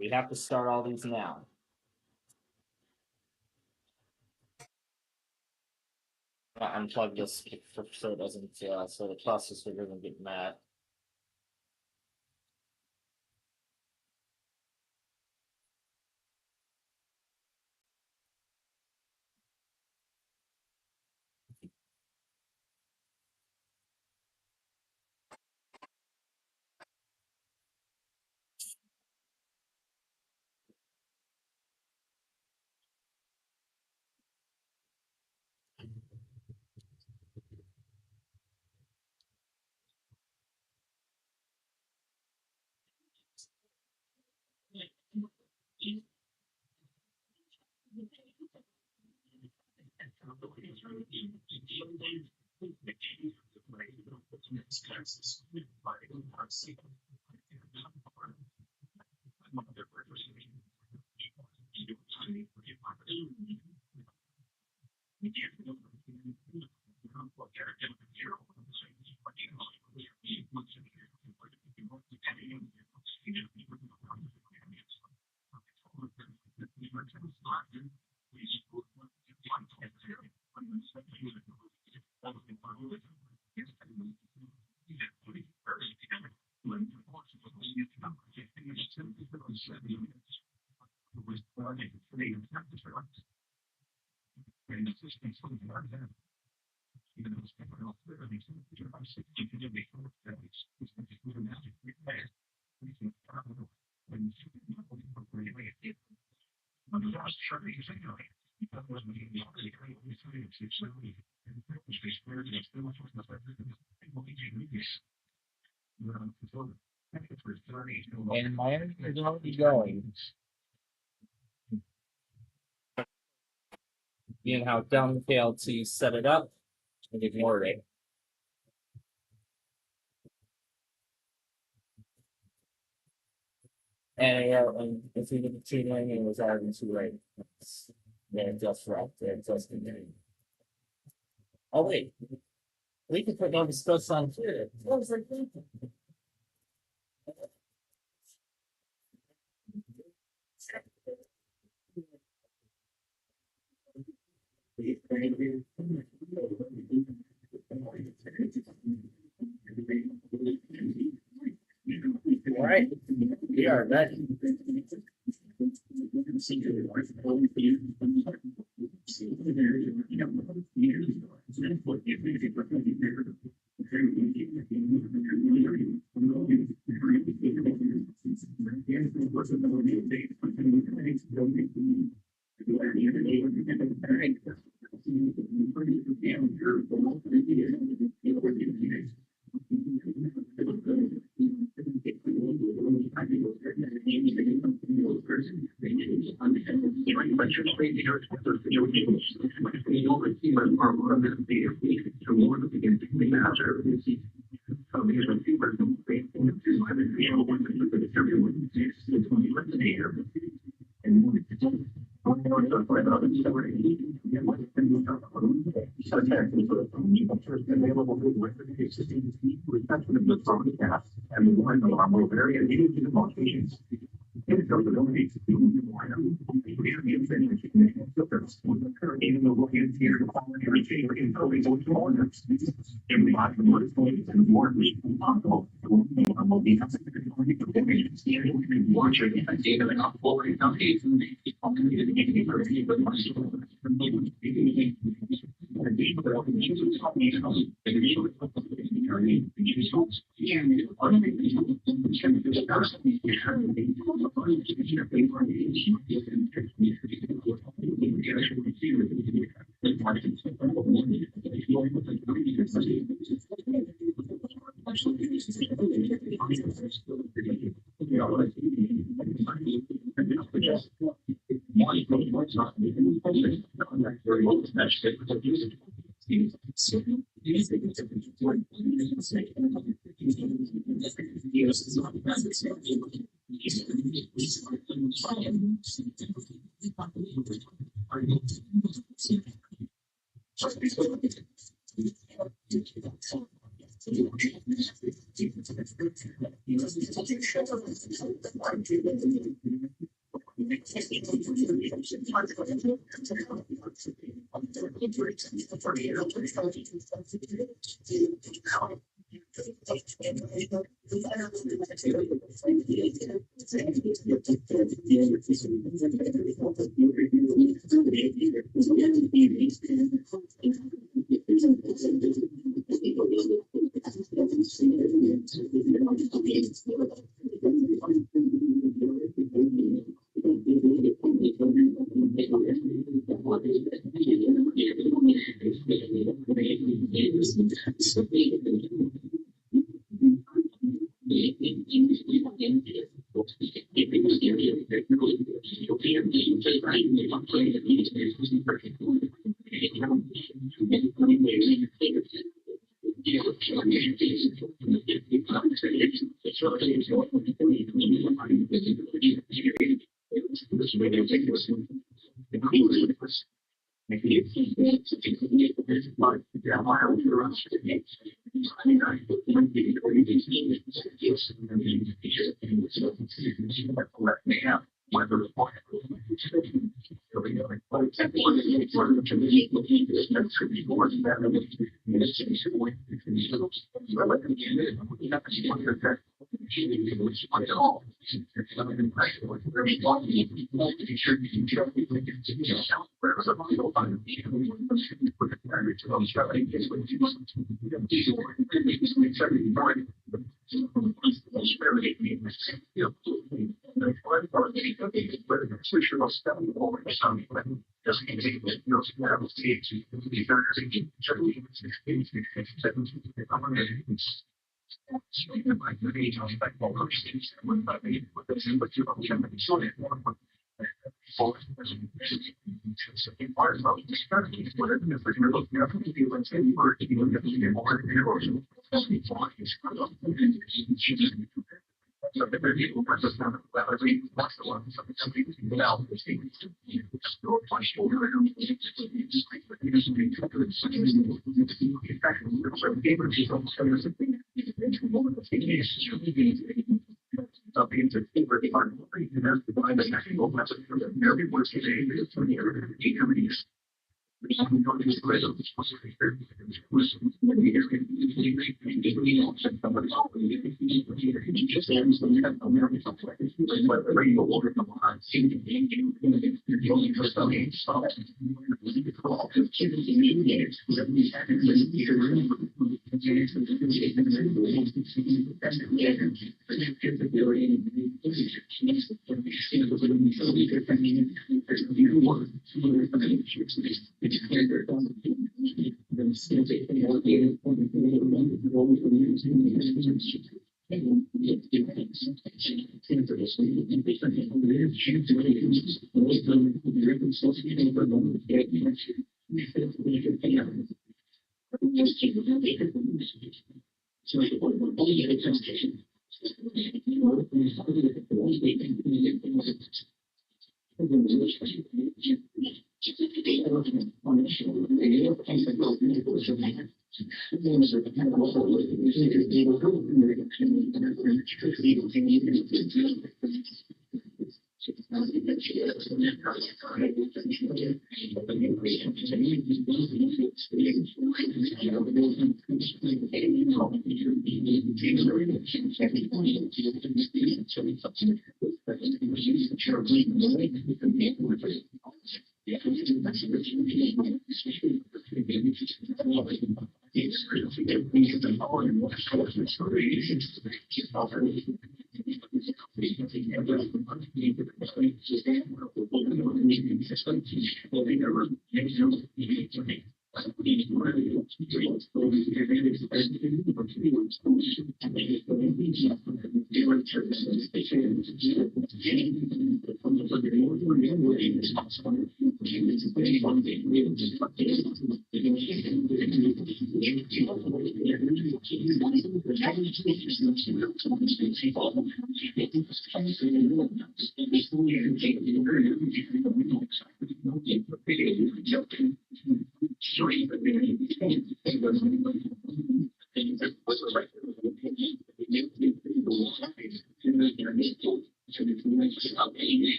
we have to start all these now. Unplug this so it doesn't, so the processor doesn't get mad. And my energy is already going. Being how dumb KLT set it up and ignored it. And if we did the 2 it was already too late. They're just right. They're just continuing. Oh, wait. We can put Nova Scotia on too. What was I thinking? All right, we are ready.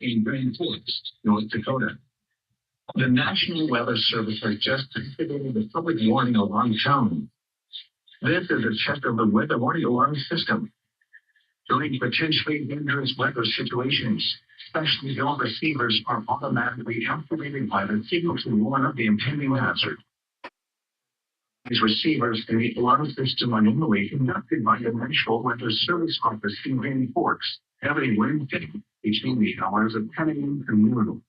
In Grand Forks, North Dakota. The National Weather Service has just activated the public warning alarm tone. This is a check of the weather warning alarm system. During potentially dangerous weather situations, especially if all receivers are automatically activated by the signal to warn of the impending hazard. These receivers in the alarm system are normally conducted by the National Weather Service office in Grand Forks every Wednesday between the hours of 10 a.m. and noon.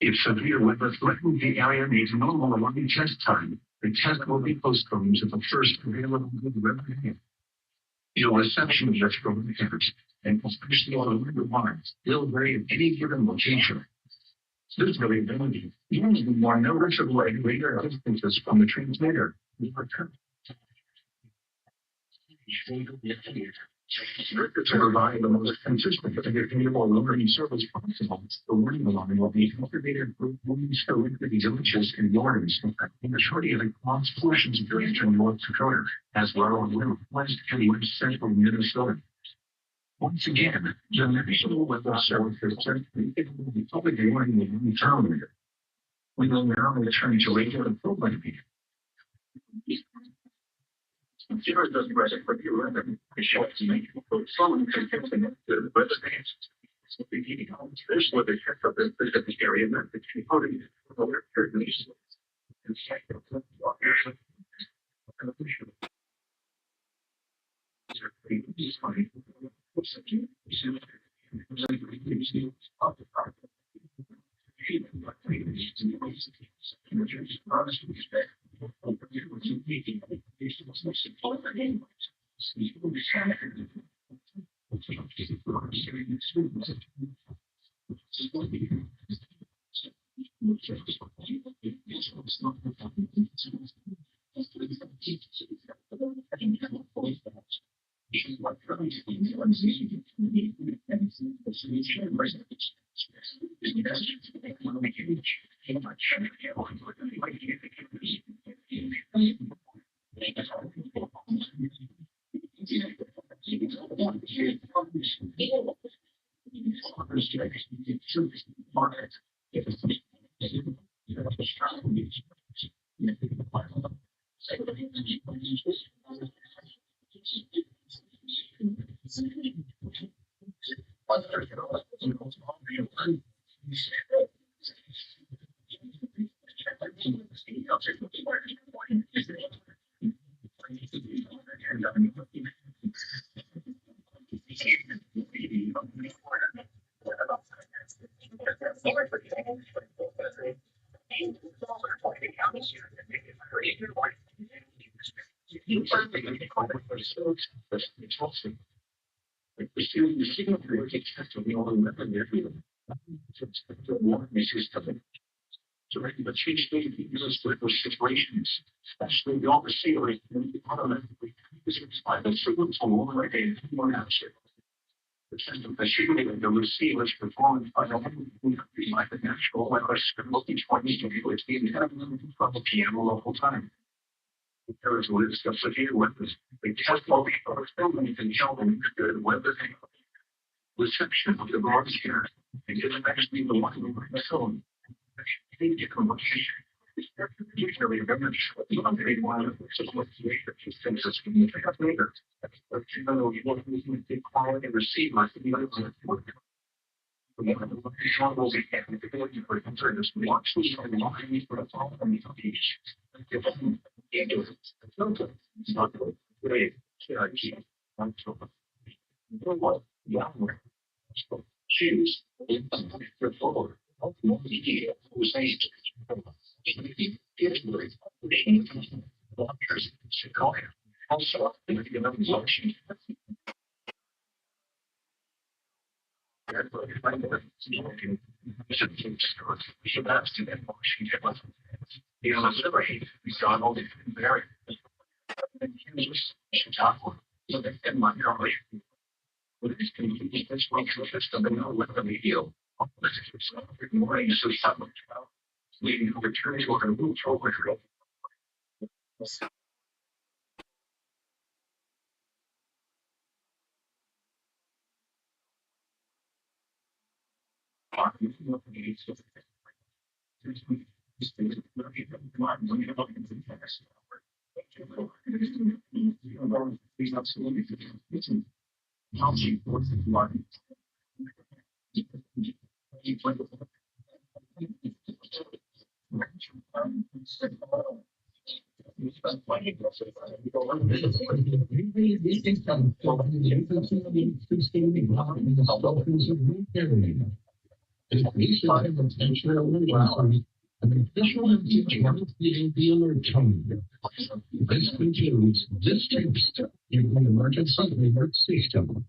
If severe weather threatens the area needs normal alarm test time, the test will be postponed to the first available weather day. Your reception of this program and especially on the weather lines will vary at any given location. This variability means you are noticeable at greater distances from the transmitter. To provide the most consistent and dependable warning service possible, the warning alarm will be activated for warnings for villages and warnings in the shorty of the cross portions of eastern North Dakota, as well as west and west central Minnesota. Once again, the National Weather Service has just activated the public warning alarm tone. We will now return to regular programming. Zero does present for your weather. The show is making someone can get the weather dance. This weather check up in the area that the component of other characteristics. And second, directing the change used for those situations, especially the overseers and automatically by the signals from all the way in one action. The system machinery of the receivers performed by the National Weather Service each one is to be able to be from the PM local time. There is a list of severe weathers. We test all the filming and show them good weather. reception of the bronze here. And it's actually the one on my phone. I think you can usually remember the unpaid one, so what's later, just things that's going to pick up later. But you know, you want to take quality and receive my feelings. We have the visuals and the ability for users to watch these and log in for the following page. It's not good. Great. Choose the forward. Media was aged. Also, if you have watching. Leading to return to a root over. An official teaching of the alert tone. This includes districts in the emergency alert system.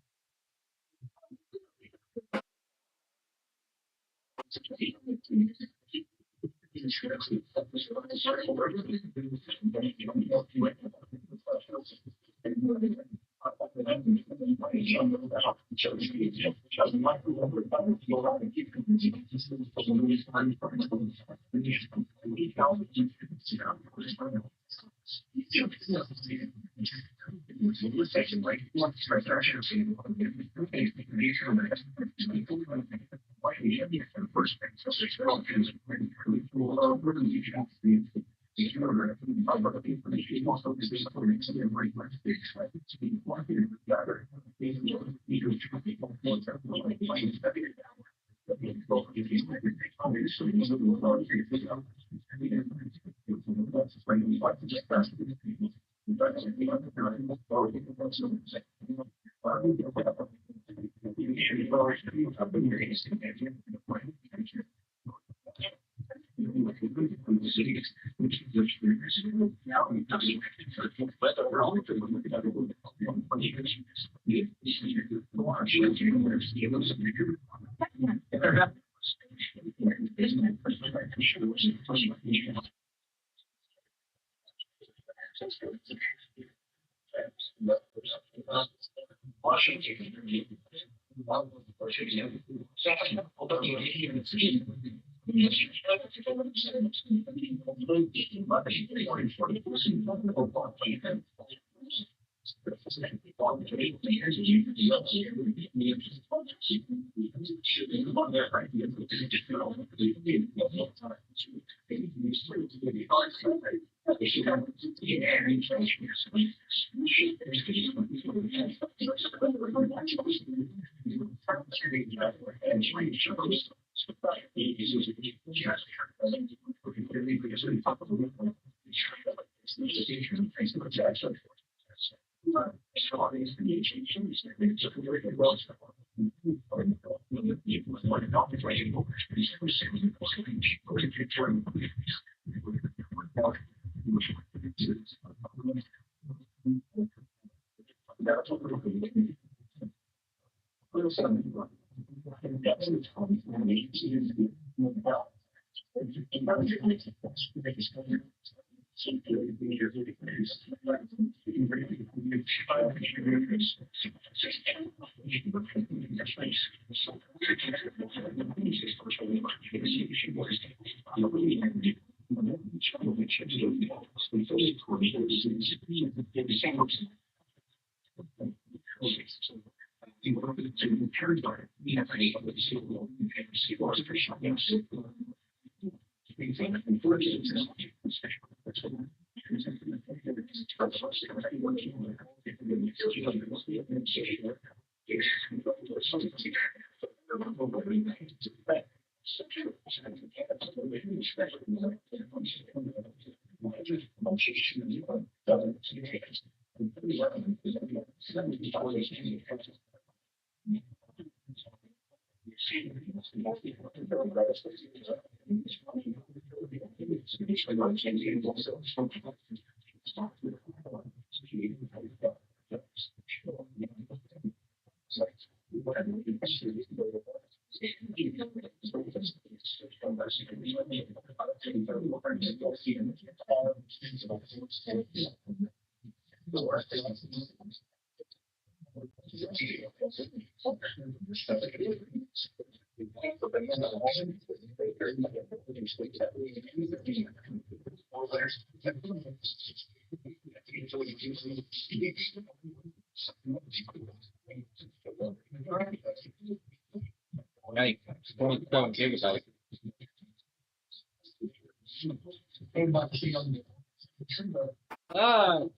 Right. 27 gigabytes.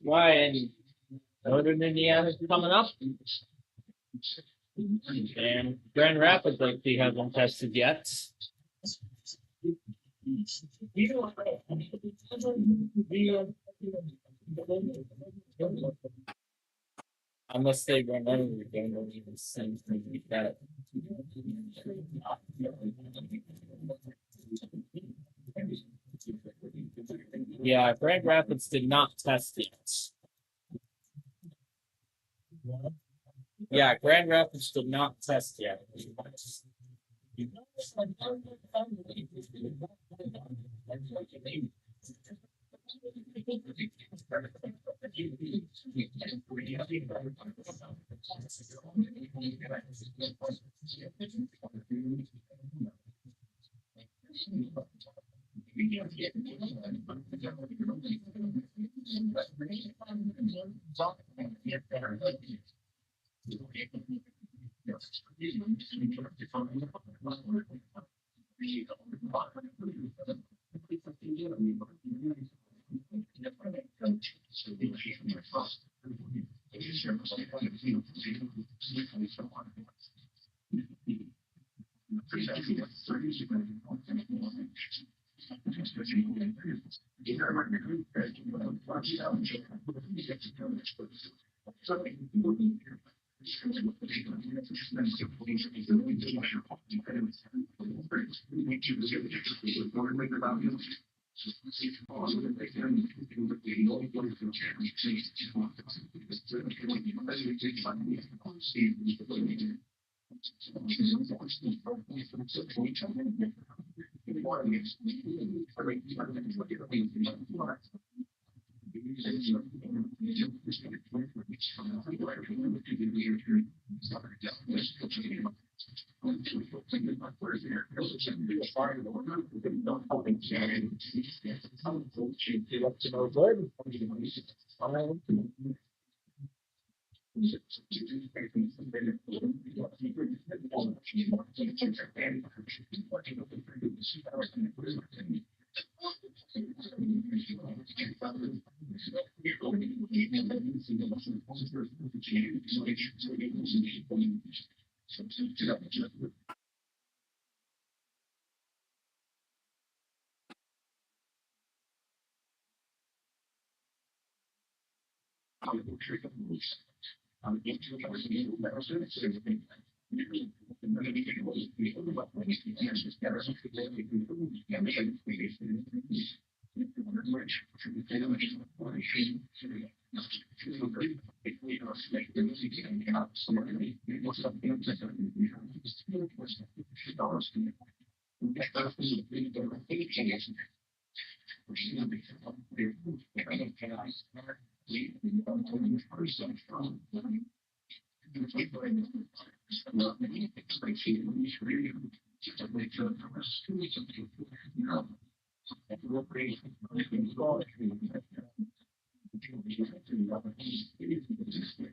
Why? And Northern Indiana's coming up. And Grand Rapids, like, they haven't tested yet. Unless they run out of the game, they'll even send things like that. Yeah, Grand Rapids did not test yet. Yeah, Grand Rapids did not test yet.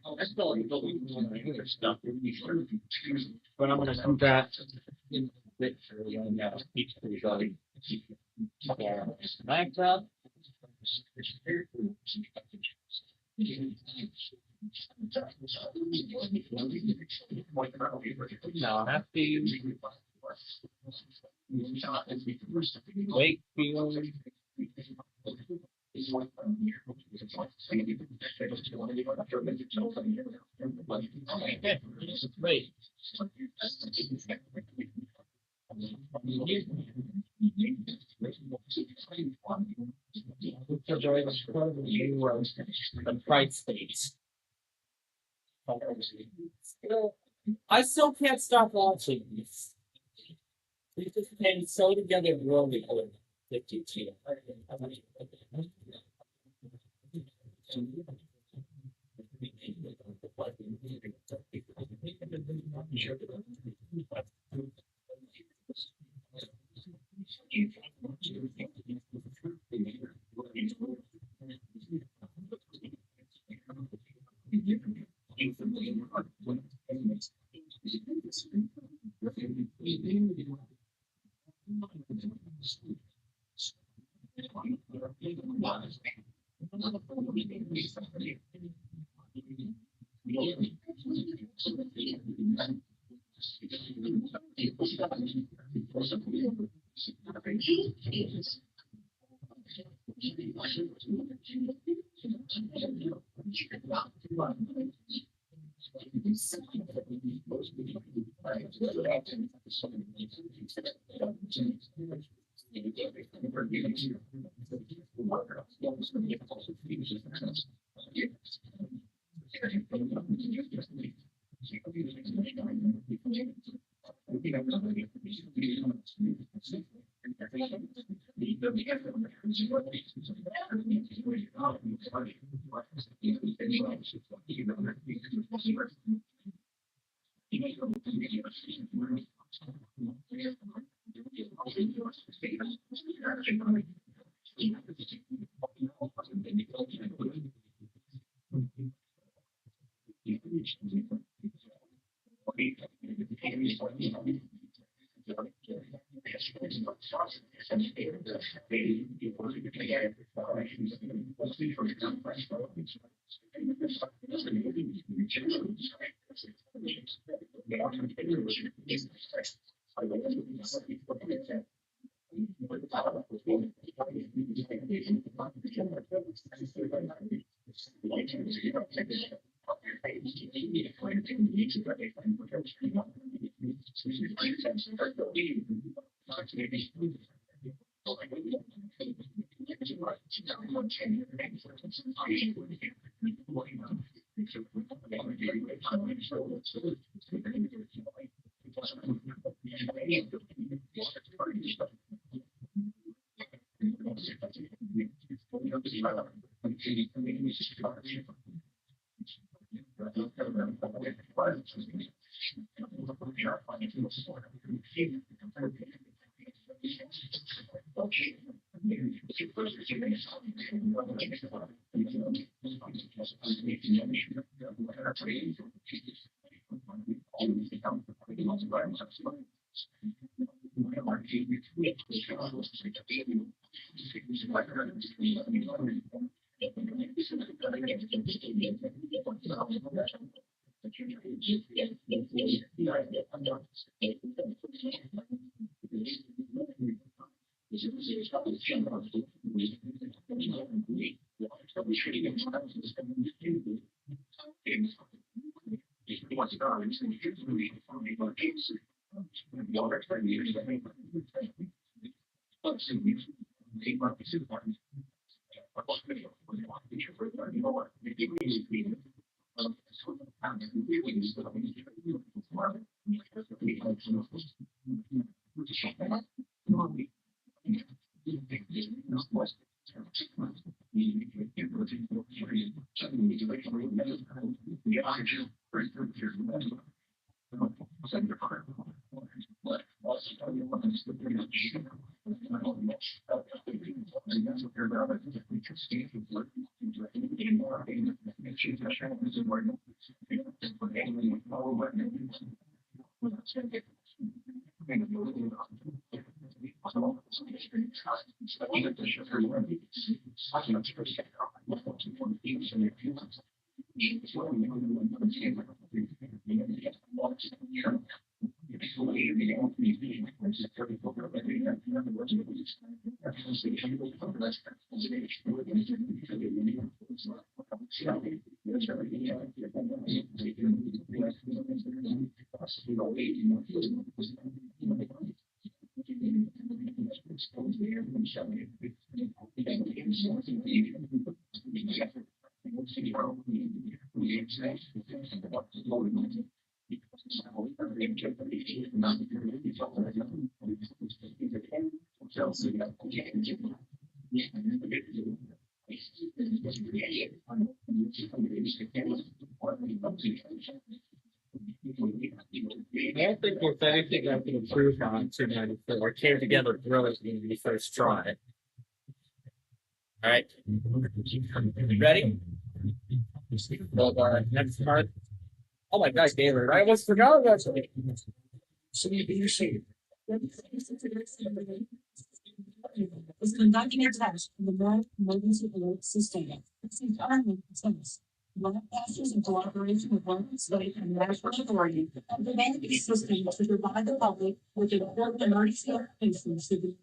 Oh, I still like other stuff. But I'm gonna come back in a bit for speech to everybody. Laptop. No, happy. Wakefield. Wait. The Pride States. I still can't stop watching this. We just came so together really good. 52. I don't think there's anything I can improve on tonight or came together brilliantly when we first tried. All right. You ready? Well, next part. Oh my gosh, David, I almost forgot about it. So you see. is conducting a test in the American Emergency Alert System. This environment contains broadcasters in cooperation with local, state, and national authorities have developed a system to provide the public with important emergency information to be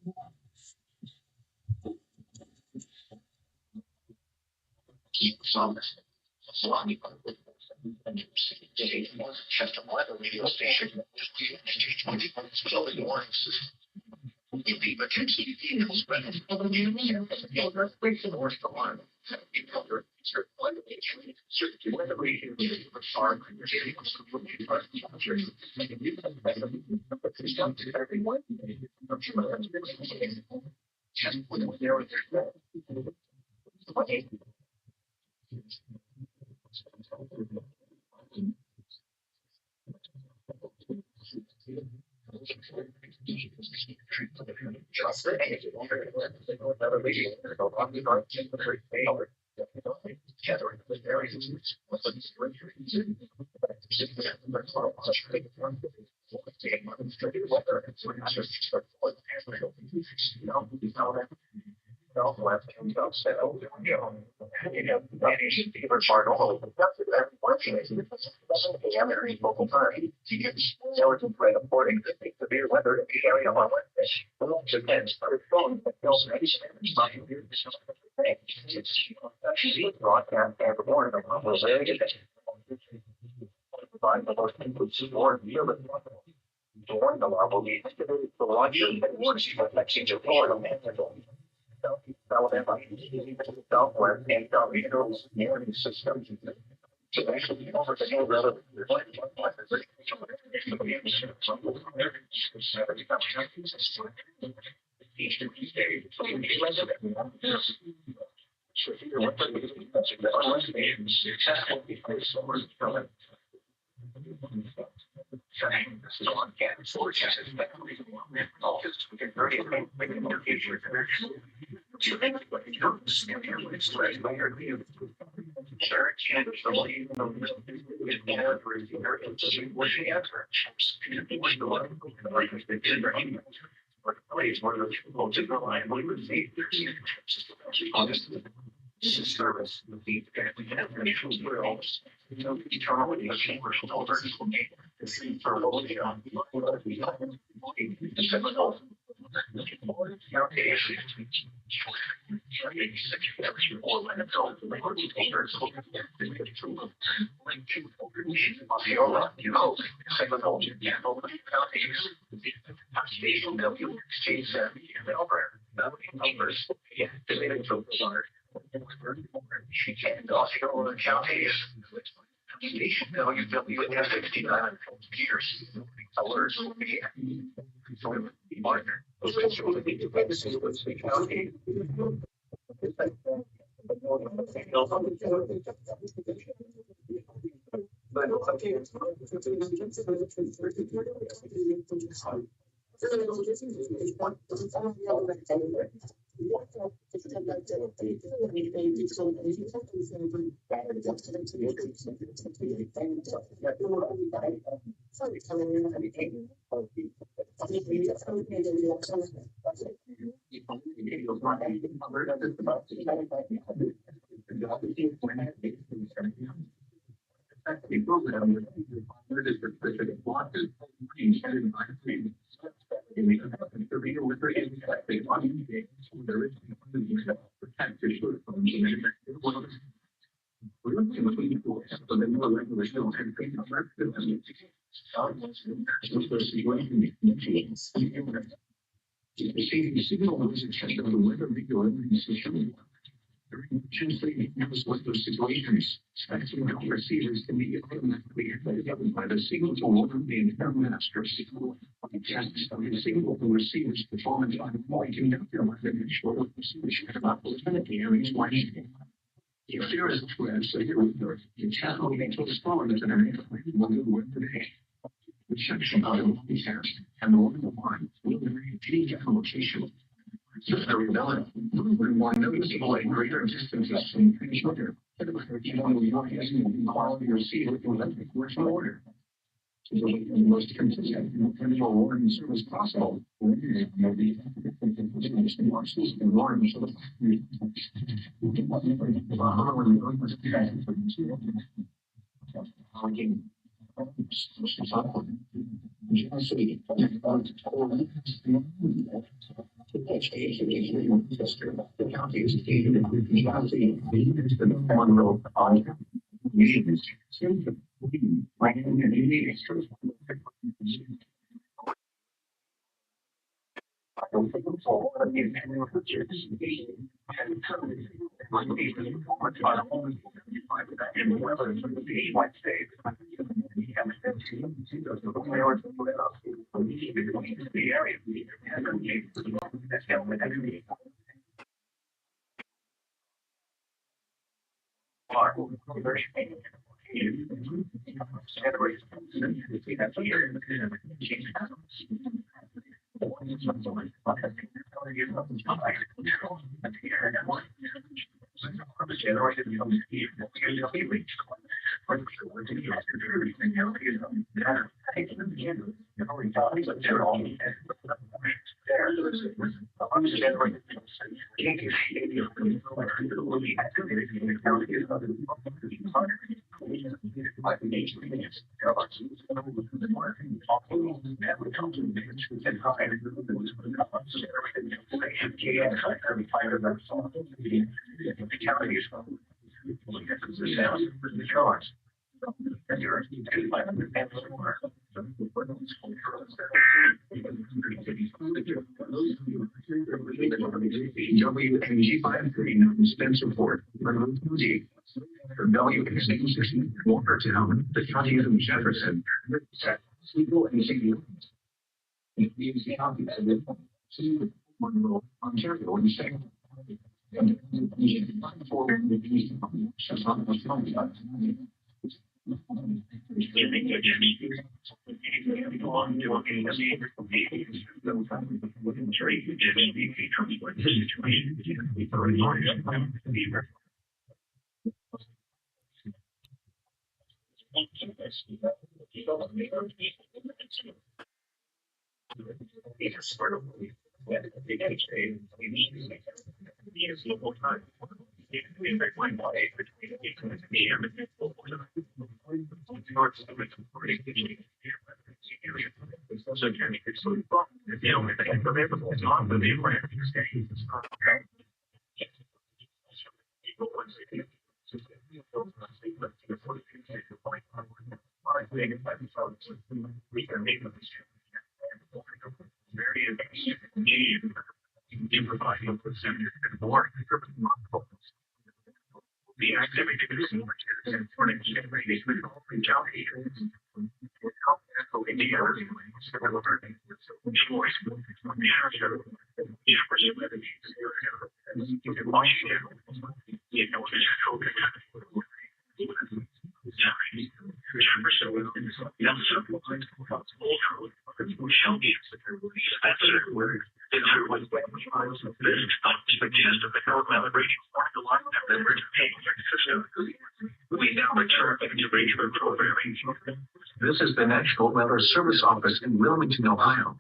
Receivers can be automatically identified by the signal to order the entire master signal. Tests of the signal to receivers performance on point in the short receivers cannot authenticate areas watching. If there is a threat, so here we go. The channel will be postponed as an area will do with today. The section of the test and the one will be any location. Just a rebellion. One noticeable and greater distances from each other. Even though you're using the quality receiver for electric works in order. To the most consistent and dependable warning service possible. WNG539 Spencer Ford, WX66 Walkertown, the county of Jefferson, Siegel and Siegel. It means the county of Monroe, Ontario, and second. was when we find this the test of the calibrating warning alarm that members paying for the system. We now return to regular programming. This is the National Weather Service Office in Wilmington, Ohio.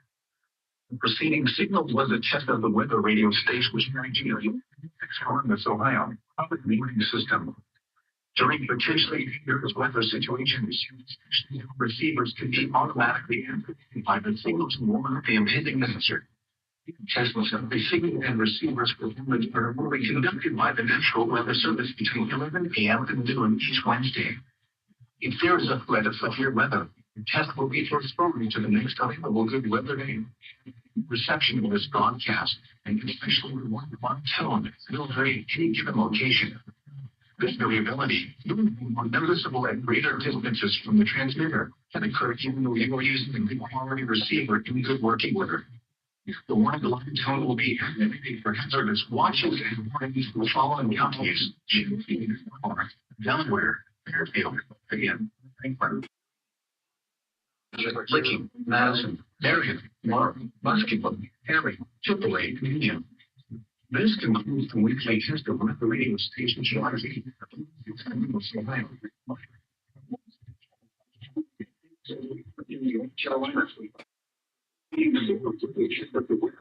The preceding signal was a test of the weather radio station Columbus, Ohio, public warning system. During potentially dangerous weather situations, receivers can be automatically amplified by the signals to warn of the impending hazard. Tests of the signal and receivers performance are conducted by the National Weather Service between 11 p.m. and noon each Wednesday. If there is a threat of severe weather, the test will be postponed to the next available good weather day. Reception of this broadcast, and especially with one tone, will vary at any given location. This variability, more noticeable at greater distances from the transmitter, can occur even though you are using a good quality receiver in good working order. The warning alarm tone will be activated for hazardous watches and warnings for the following counties: Delaware, Fairfield, again, Frankfurt, Licking, Madison, Marion, Martin, Muskegon, Harry, Chipaway, Union. This concludes the weekly test of weather radio station geography.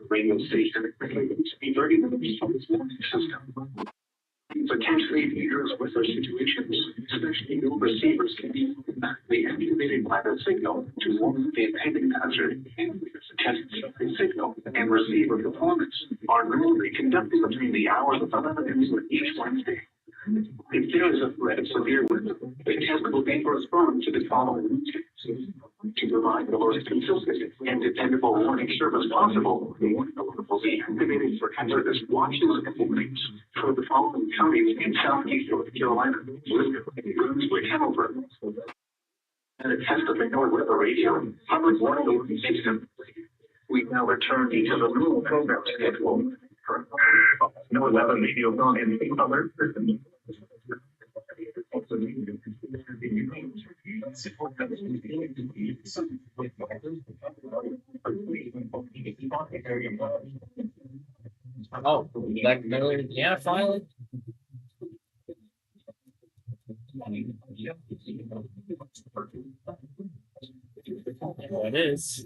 Radio station system. Potentially dangerous weather situations, especially new receivers can be automatically activated by the signal to warn the impending hazard. Tests of the signal and receiver performance are normally conducted between the hours of 11 and noon each Wednesday. If there is a threat of severe weather, the test will be postponed to the following steps. To provide the most consistent and dependable warning service possible, the warning alert will be activated for hazardous watches and warnings for the following counties in southeast North Carolina, Brunswick, Hanover, and a test of the NOAA Weather Radio public warning alert system. We now return to the normal program schedule. NOAA Weather Radio and alert system. Oh, back to Louisiana finally. Well, it is.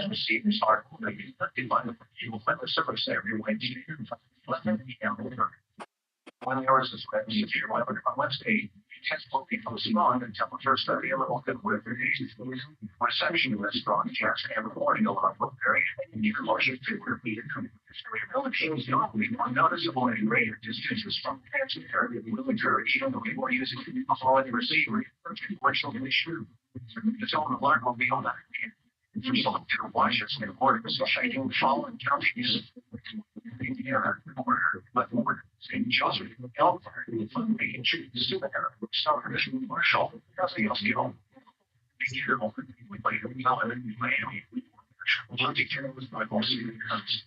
Receivers are conducted by the weather service every Wednesday from 11 p.m. 1 hours of severe weather on Wednesday. Tests will be postponed until the first available good weather days. Reception of this broadcast and recording alarm will vary. You can watch it frequently. Variability is normally more noticeable at greater distances from the transmitter. Will occur even though you are using a quality receiver. The tone alarm will be automatic. People to watch us in order to check the following counties: Indiana, Leavenworth, St. Joseph, Elkhart, Fundy, Steubenville, Stars, Marshall, Osceola, Carroll, Miami. Huntington was by most of the counties.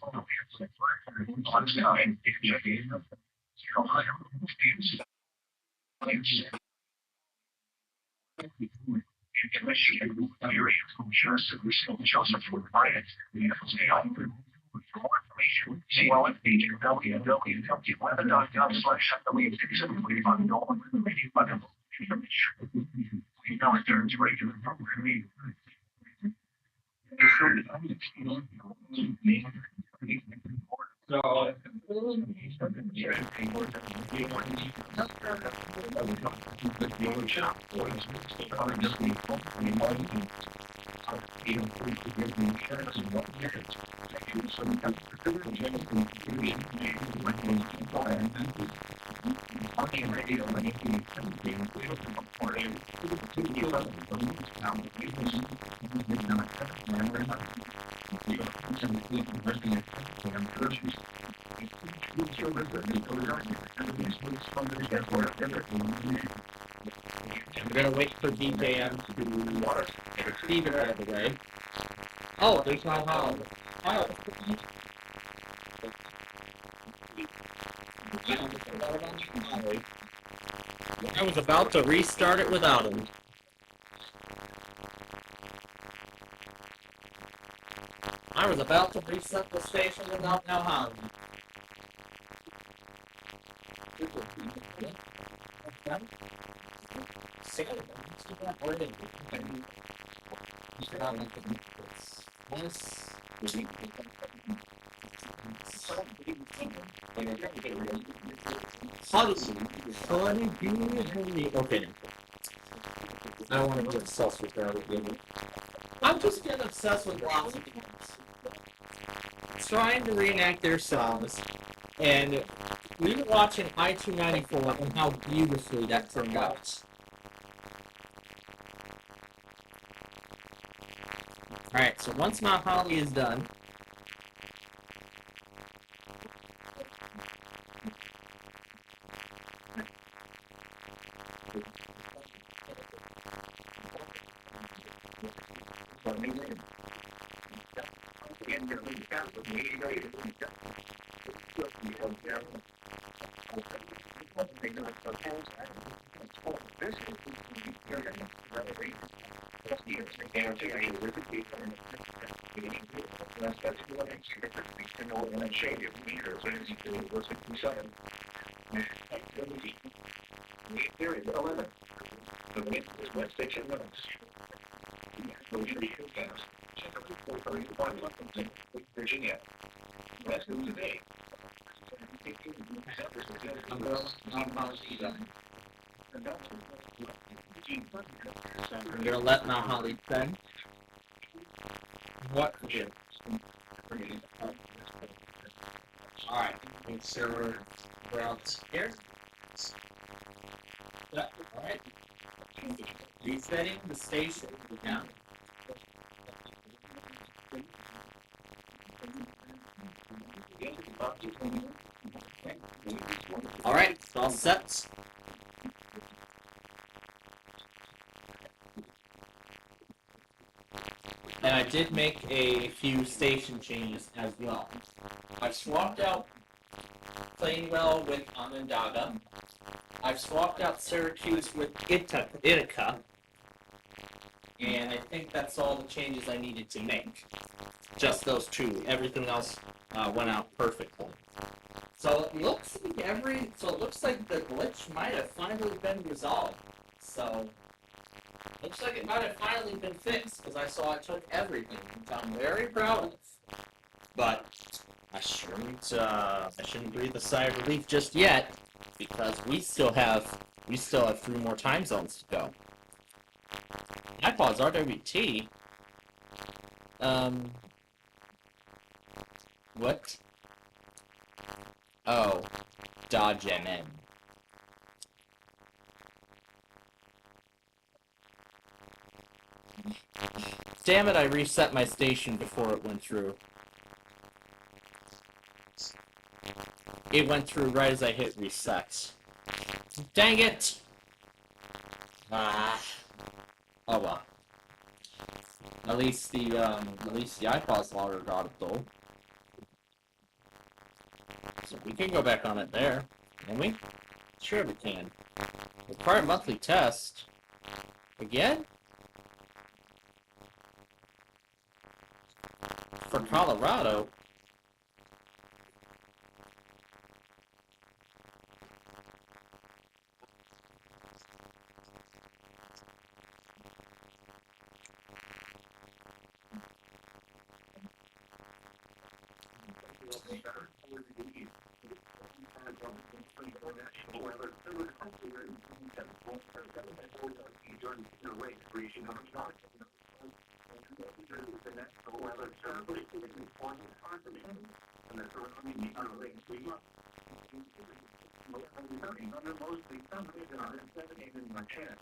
Youngstown, Ohio, in Michigan, area Joseph would write it. For more information, see www.weather.gov/www.we now return to regular programming. I'm gonna wait for DJM to Steven out of the way. Oh, there's my hall. Oh. I was about to restart it without him. I was about to reset the station without no Holly. Okay. I don't want to be obsessed with that again. I'm just getting obsessed with lots of things. Trying to reenact their songs, and we were watching I-294 and how beautifully that turned out. Alright, so once Mount Holly is done, Virginia. That's new today. I'm gonna let Mount Holly then. What? Alright, so we're out here. Yeah, alright. Resetting the station now. Alright, it's all set. And I did make a few station changes as well. I've swapped out Plainwell with Onondaga. I've swapped out Syracuse with Ithaca. And I think that's all the changes I needed to make. Just those two. Everything else went out perfectly. So it looks like the glitch might have finally been resolved. So looks like it might have finally been fixed because I saw it took everything, which I'm very proud of. But I shouldn't breathe a sigh of relief just yet because we still have 3 more time zones to go. iPods RWT. What? Oh, Dodge MN. Damn it, I reset my station before it went through. It went through right as I hit reset. Dang it! Ah. Oh well. At least the iPod logger got it though. So we can go back on it there, can we? Sure we can. Required monthly test. Again? For Colorado? burning under mostly sunlit yard and 78 in my chest.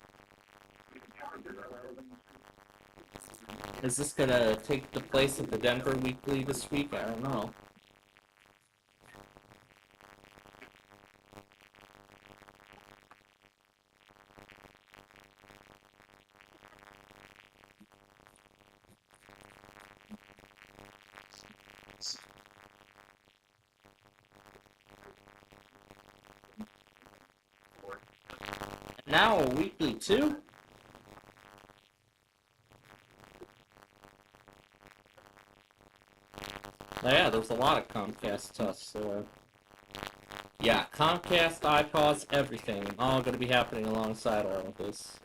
Is this gonna take the place of the Denver Weekly this week? I don't know. Now a weekly too? Oh, yeah, there's a lot of Comcast stuff, so... Yeah, Comcast, iPods, everything, all gonna be happening alongside all of this.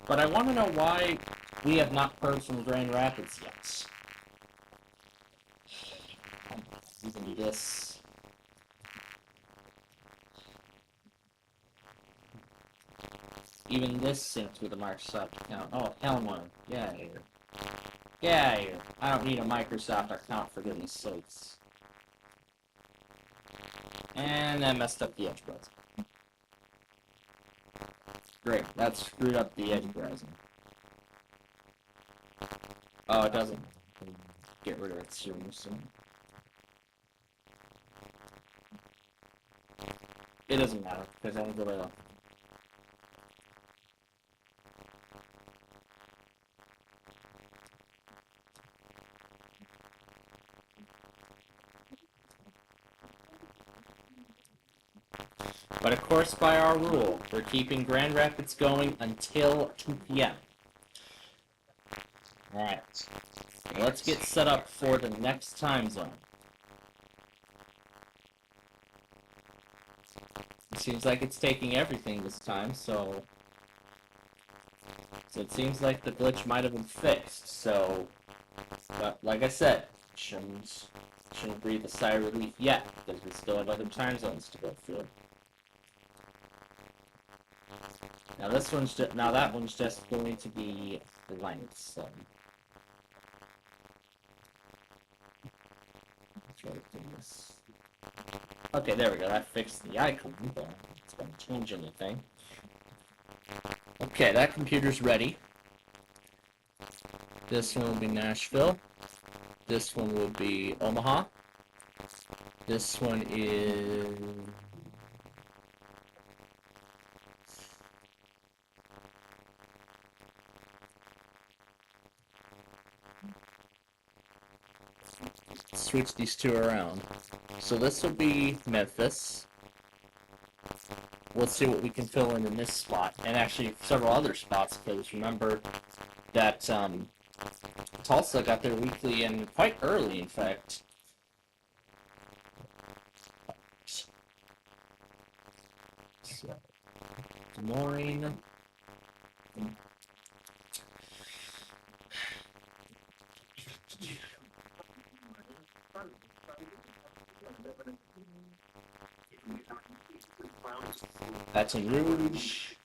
But I want to know why we have not heard from Grand Rapids yet. Even this... Even this synced with a Microsoft account. Oh, hell no. Get out of here. Get out of here. I don't need a Microsoft account, for goodness sakes. And that messed up the edge browser. Great, that screwed up the edge browser. Oh, it doesn't. Get rid of it soon. It doesn't matter, because I'm gonna... But of course, by our rule, we're keeping Grand Rapids going until 2 p.m. Alright. Let's get set up for the next time zone. It seems like it's taking everything this time, so it seems like the glitch might have been fixed, so... But, like I said, shouldn't breathe a sigh of relief yet, because we still have other time zones to go through. Now this one's just, now that one's just going to be length, so... Try to do this. Okay, there we go, that fixed the icon, but it's gonna change anything. Okay, that computer's ready. This one will be Nashville. This one will be Omaha. This one is... Switch these two around. So this will be Memphis. Let's see what we can fill in this spot, and actually several other spots, because remember that Tulsa got their weekly in quite early, in fact. So, Des Moines. Baton Rouge.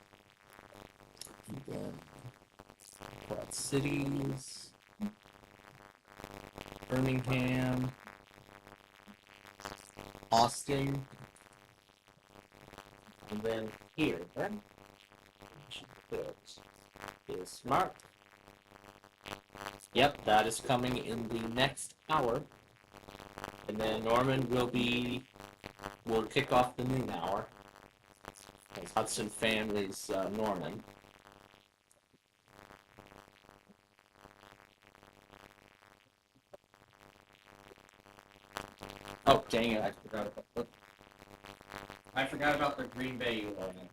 And then Quad Cities. Birmingham. Austin. And then here, then. Is smart. Yep, that is coming in the next hour. And then Norman will kick off the noon hour. As Hudson Family's Norman. Oh, dang it, I forgot about the Green Bay URL.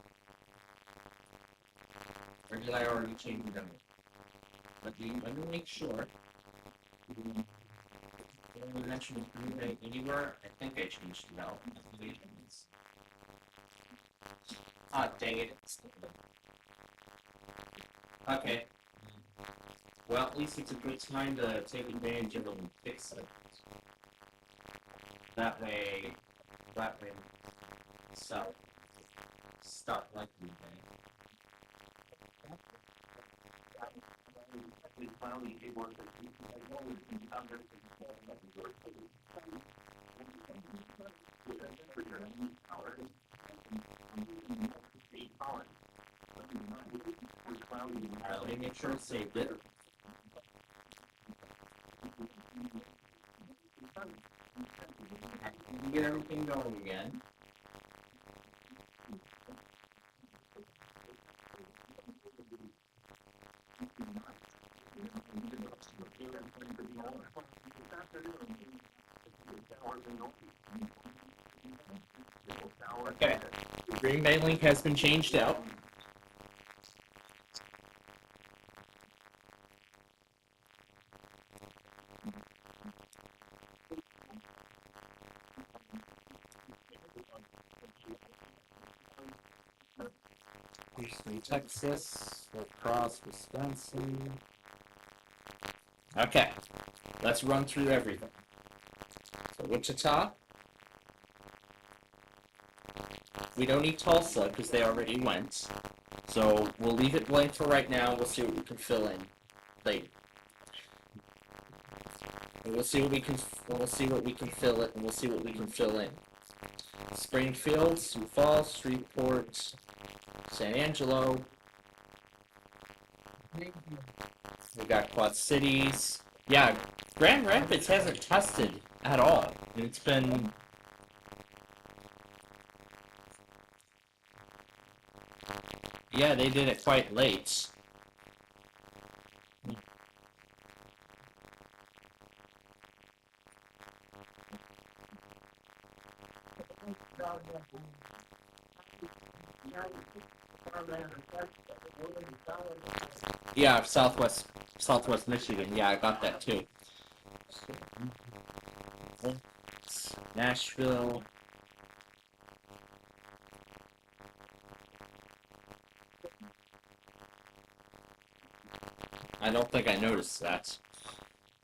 Or did I already change them? Let me make sure. Did I mention Green Bay anywhere? I think I changed it out. Ah, dang it. Okay. Well, at least it's a good time to take advantage of them and fix it. That way, so, start like Green Bay. make sure I saved it. Get everything going again. Okay, Green Bay link has been changed out. Houston, Texas, La Crosse, Wisconsin. Okay, let's run through everything. So Wichita. We don't need Tulsa because they already went. So we'll leave it blank for right now. We'll see what we can fill in later. And we'll see what we can. We'll see what we can fill it, and we'll see what we can fill in. Springfield, Sioux Falls, Shreveport, San Angelo. We got Quad Cities. Yeah, Grand Rapids hasn't tested at all. It's been. Yeah, they did it quite late. Yeah, Southwest Michigan. Yeah, I got that too. Nashville. I don't think I noticed that.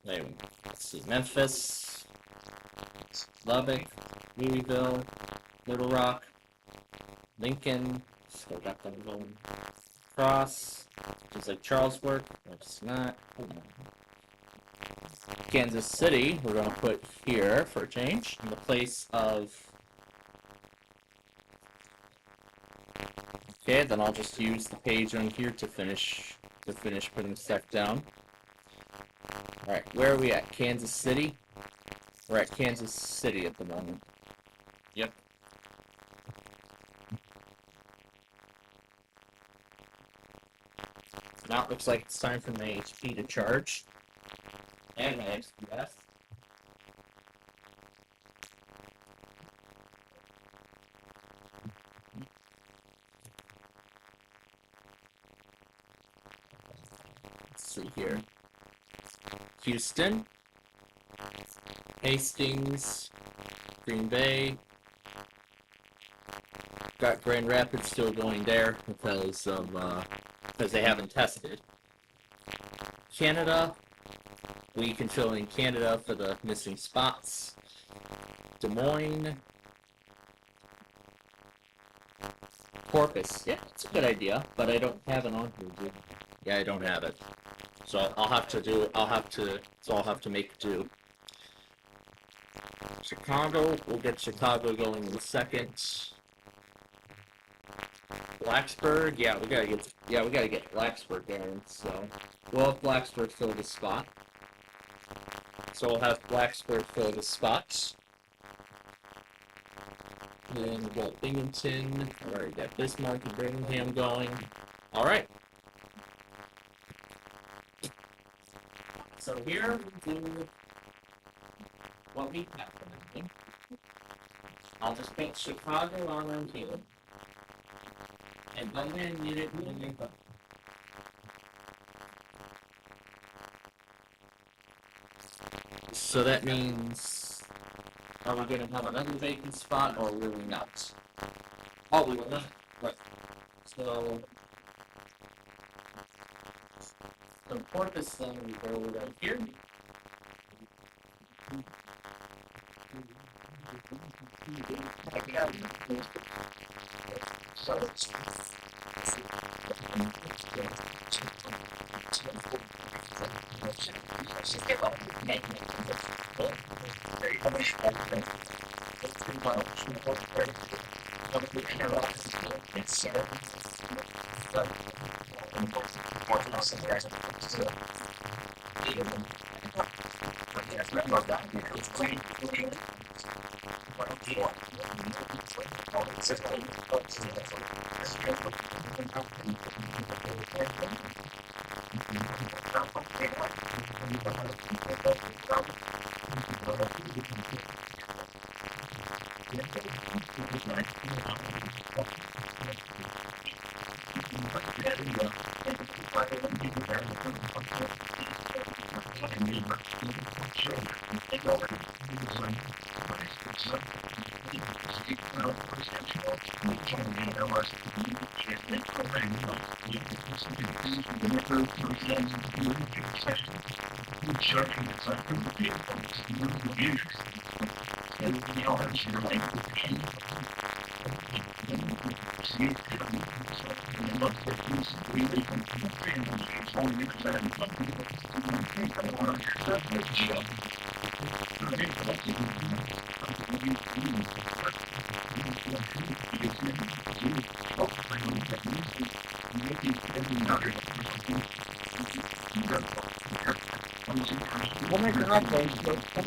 Anyway, let's see. Memphis, Lubbock, Louisville, Little Rock, Lincoln. Still got them going. Cross, just like Charlesburg. It's not. Kansas City, we're gonna put here for a change in the place of. Okay, then I'll just use the page on here to finish putting stuff down. All right, where are we at? Kansas City. We're at Kansas City at the moment. Yep. Now it looks like it's time for my HP to charge. And my XPS. Let's see here. Houston. Hastings. Green Bay. Got Grand Rapids still going there because they haven't tested. Canada, we can fill in Canada for the missing spots. Des Moines, Corpus, yeah, it's a good idea, but I don't have it on here, dude. Yeah, I don't have it, so I'll have to make do. Chicago, we'll get Chicago going in a second. Blacksburg, yeah, we gotta get Blacksburg going, so we'll have Blacksburg fill the spot. So we'll have Blacksburg fill the spot. Then we got Binghamton, alright, got Bismarck and Birmingham going. Alright. So here we do what we have. I'll just paint Chicago on here. And then we need it in the So that means, are we going to have another vacant spot or will we not? Oh, we will not. Right. So Corpus then we go right here. Oh my god, finally.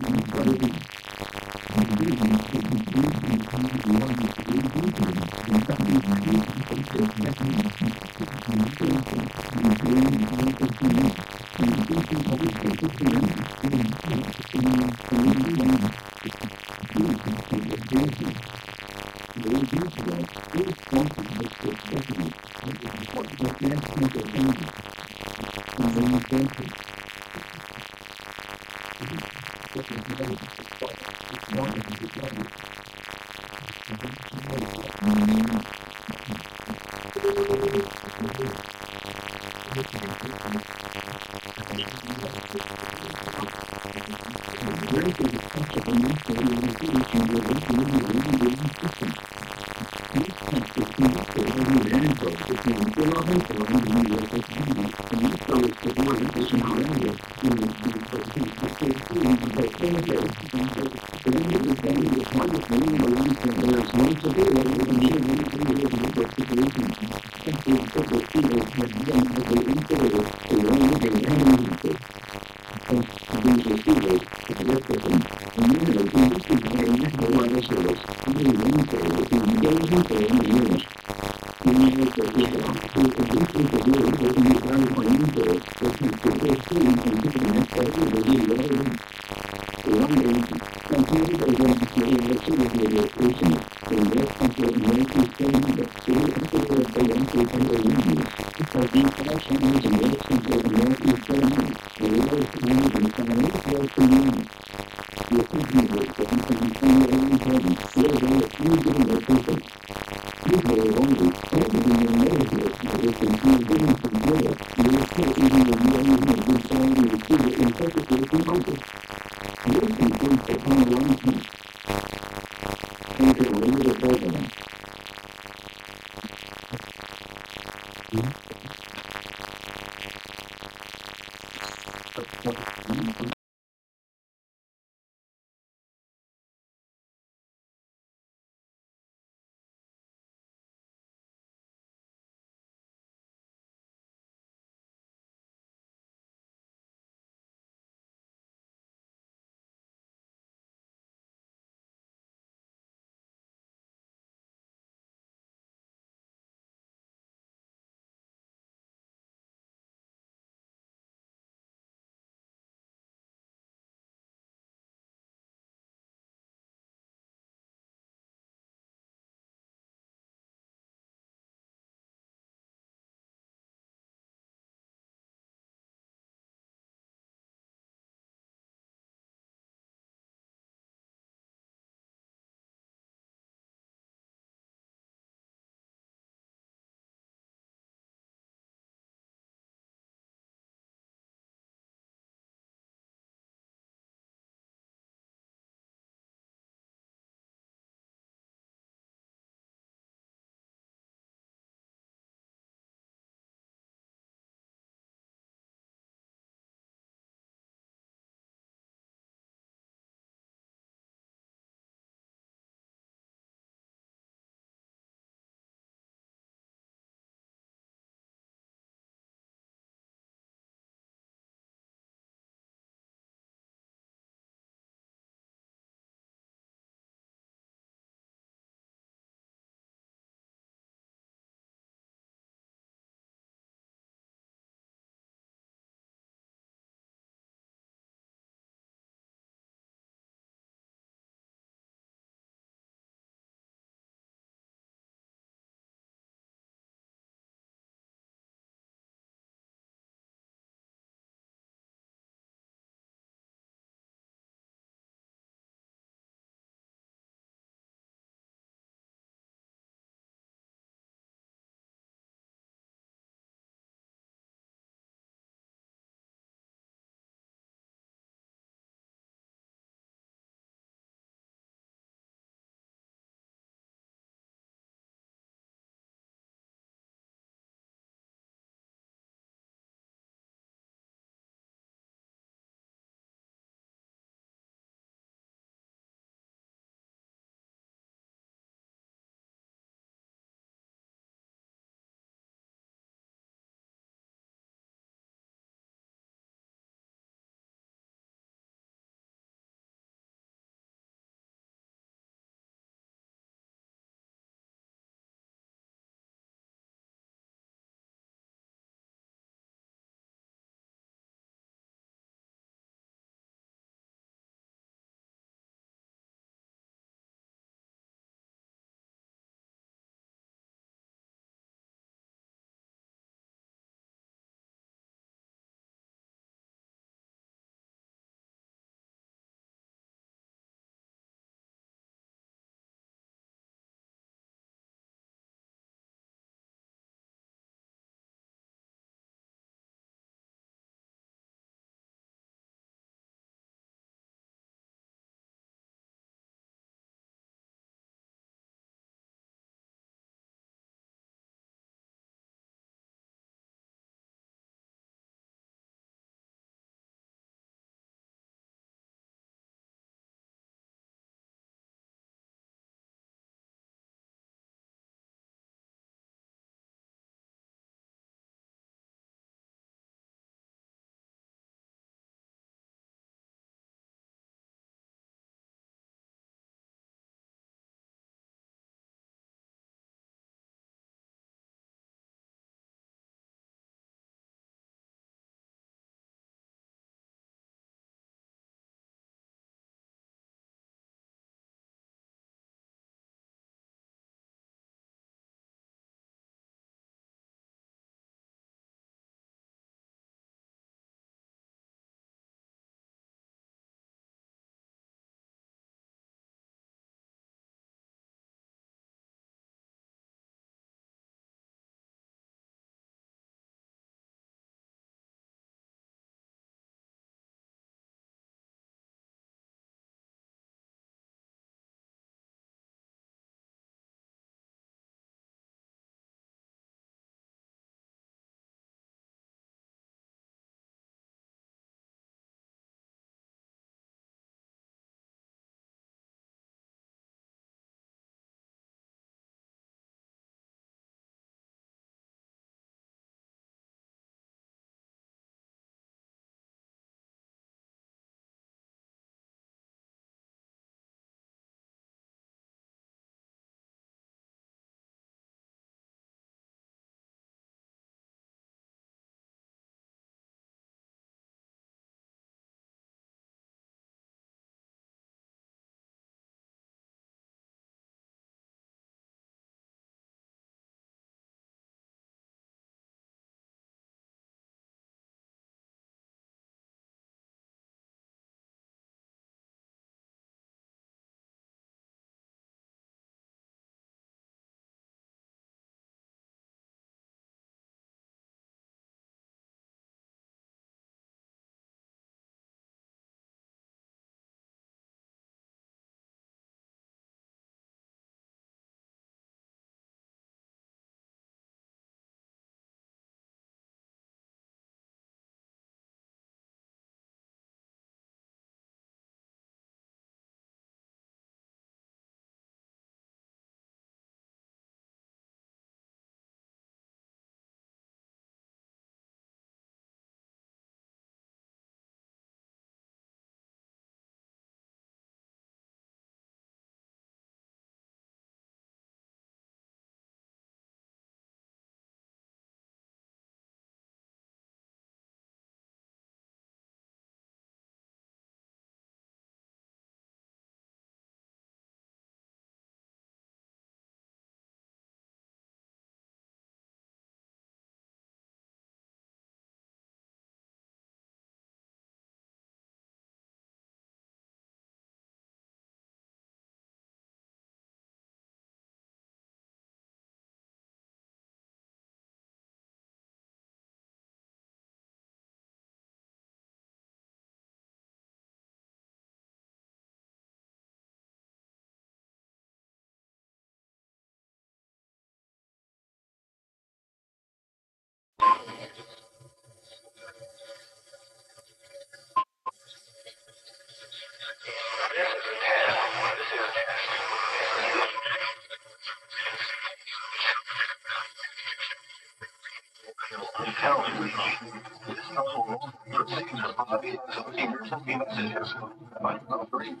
This tunnel protects the body of emergency messages by offering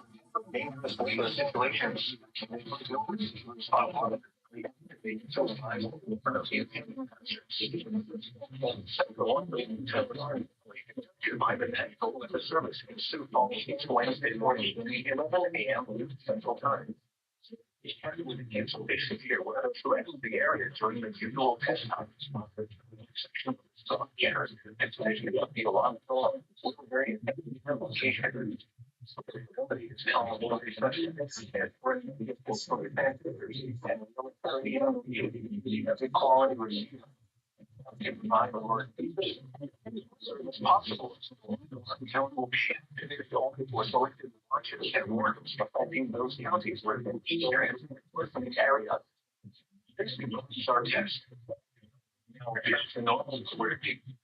dangerous weather situations. By the National Weather Service in Sioux Falls each Wednesday morning, 11 a.m. Central Time. The county with a cancellation here will have threatened the area during the usual test times. And today about the alarm clock. We're very location. Nobody is now on the session. And we're going to get this from the factors. And every quality receiver. It's possible. Accountable shifted if all people were selected to watch it and work affecting those counties where the experience was from the area. This is our test. To know where people.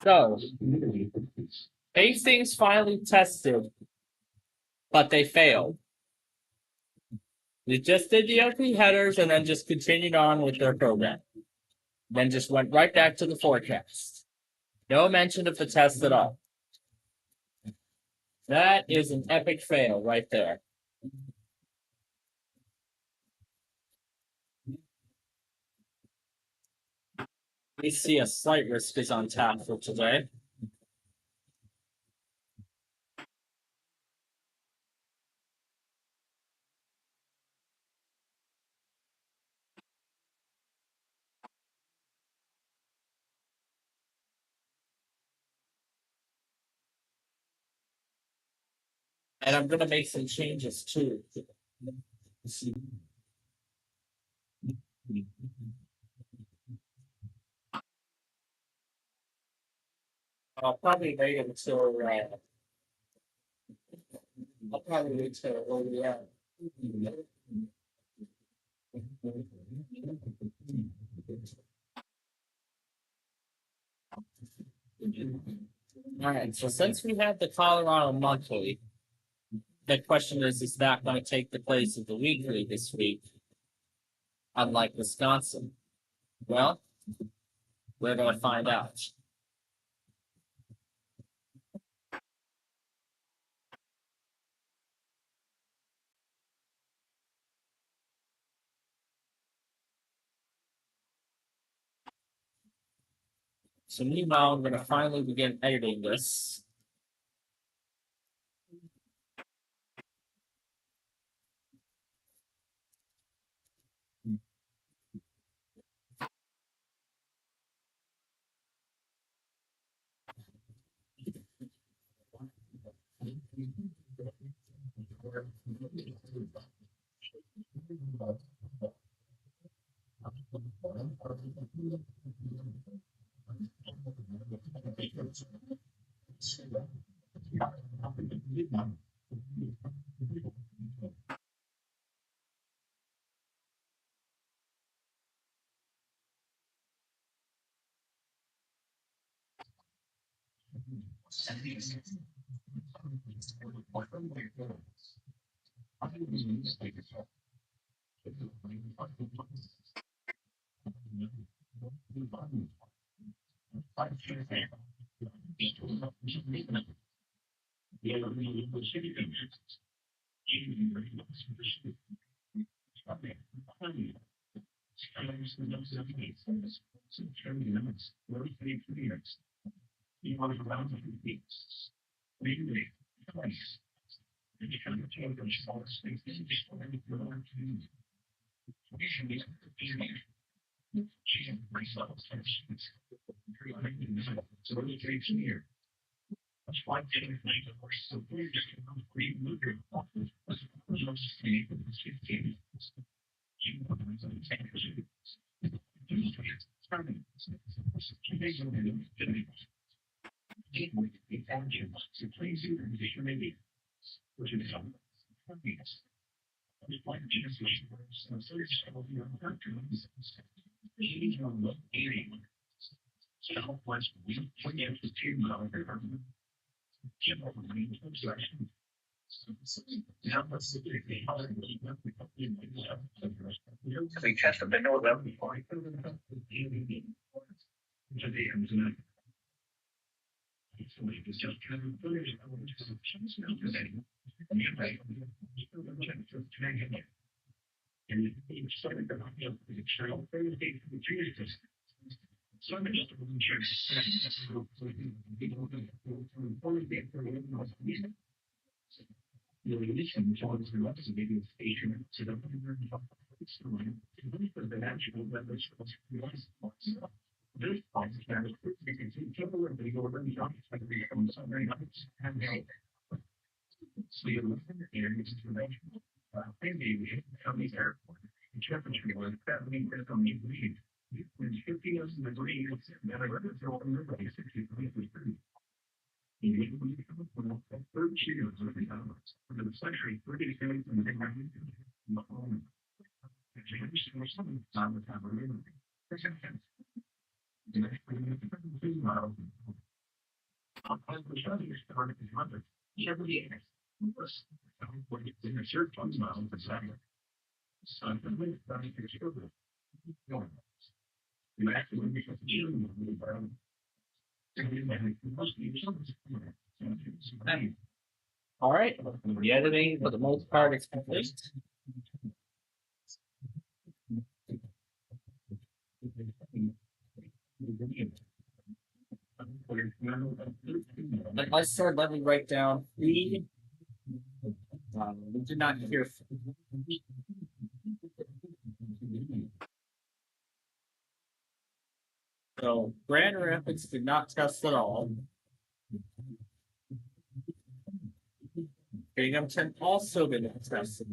So, Hastings finally tested, but they failed. They just did the opening headers and then just continued on with their program. Then just went right back to the forecast. No mention of the test at all. That is an epic fail right there. We see a slight risk is on tap for today. And I'm going to make some changes too. I'll probably wait until I'll probably wait till OEM. All right, so since we have the Colorado Monthly, the question is that going to take the place of the weekly this week, unlike Wisconsin? Well, we're going to find out. So meanwhile, I'm going to finally begin editing this. All right, the editing for the most part is complete. Let's start. Let me write down we did not hear. So Grand Rapids did not test at all. Binghamton also didn't test.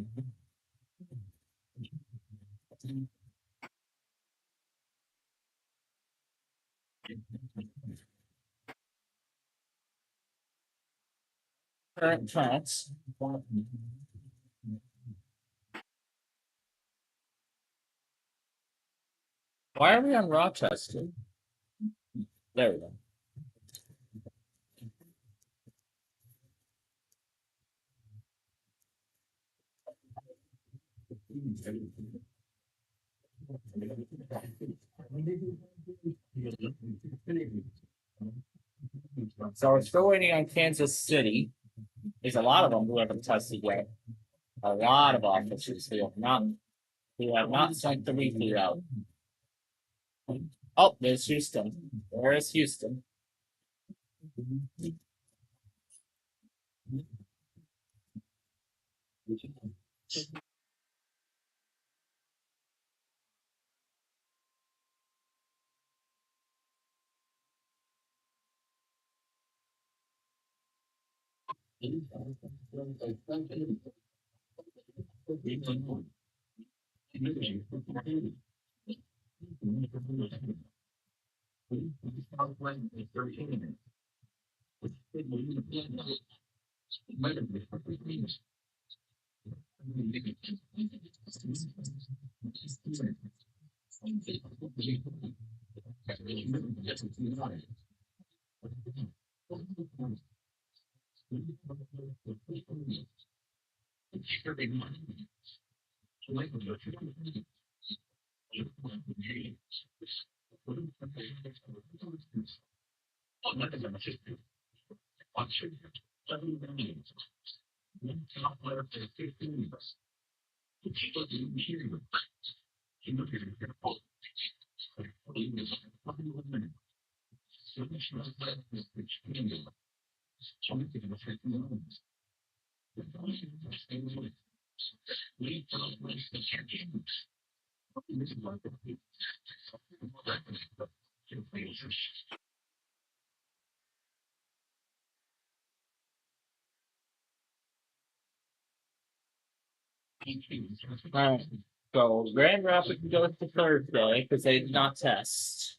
Current tracks. Why are we on Rochester? There we go. So we're still waiting on Kansas City. There's a lot of them who haven't tested yet. A lot of officers who have not sent the weekly out. Oh, there's Houston. Where is Houston? Alright, so Grand Rapids goes to Thursday because they did not test.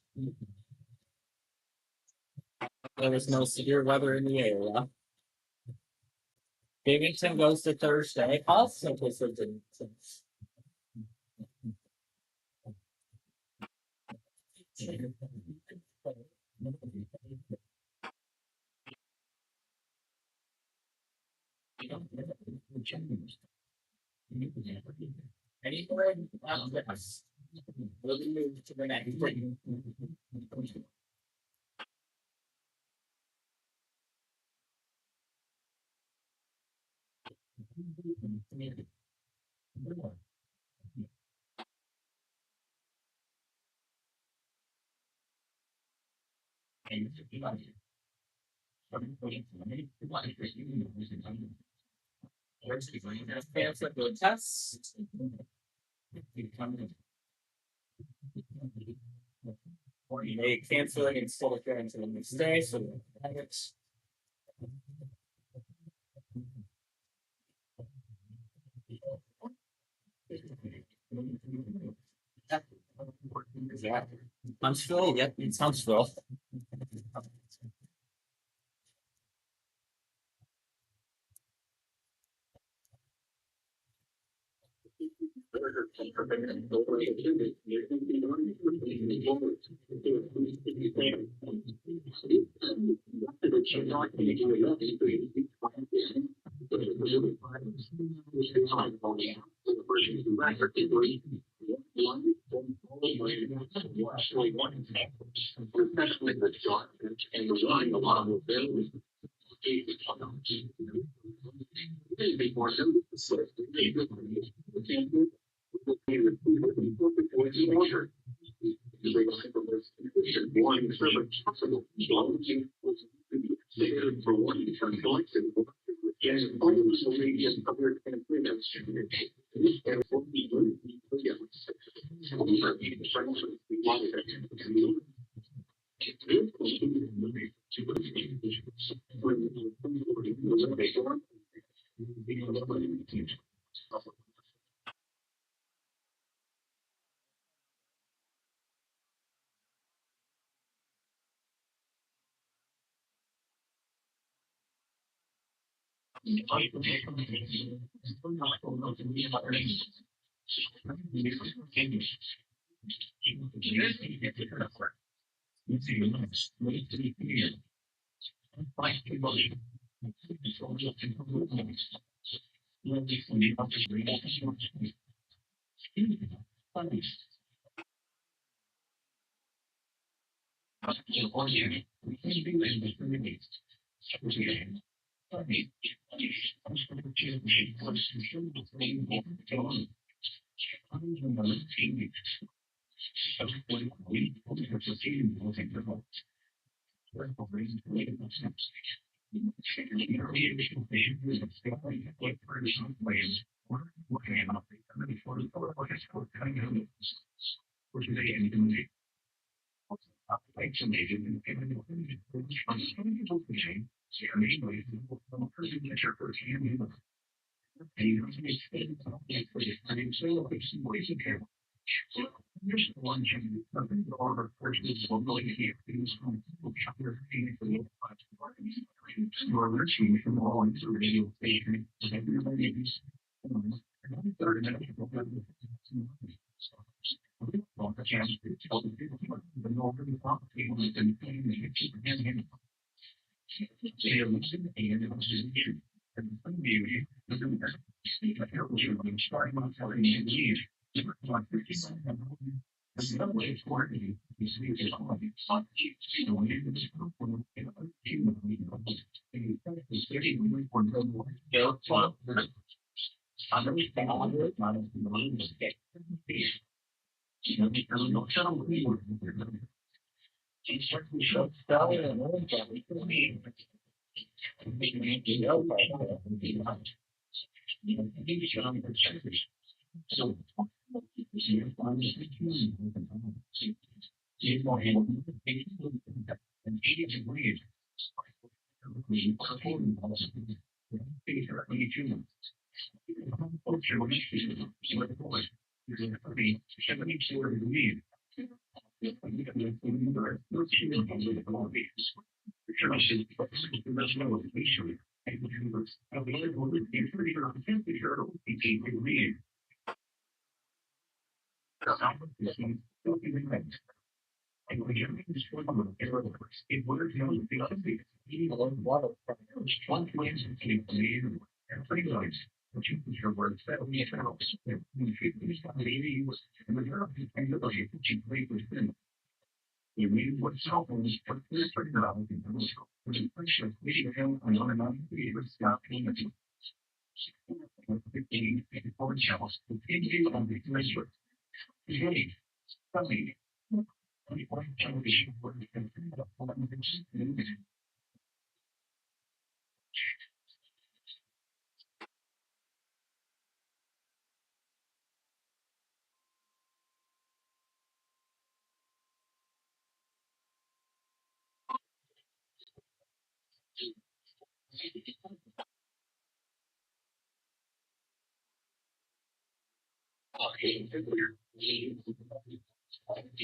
There was no severe weather in the area. Binghamton goes to Thursday, also because they didn't test. Anywhere after us, we'll be moved to the next thing. Cancel the test. Or you may cancel it and still go into the next day, so it's Huntsville, yep, it's Huntsville.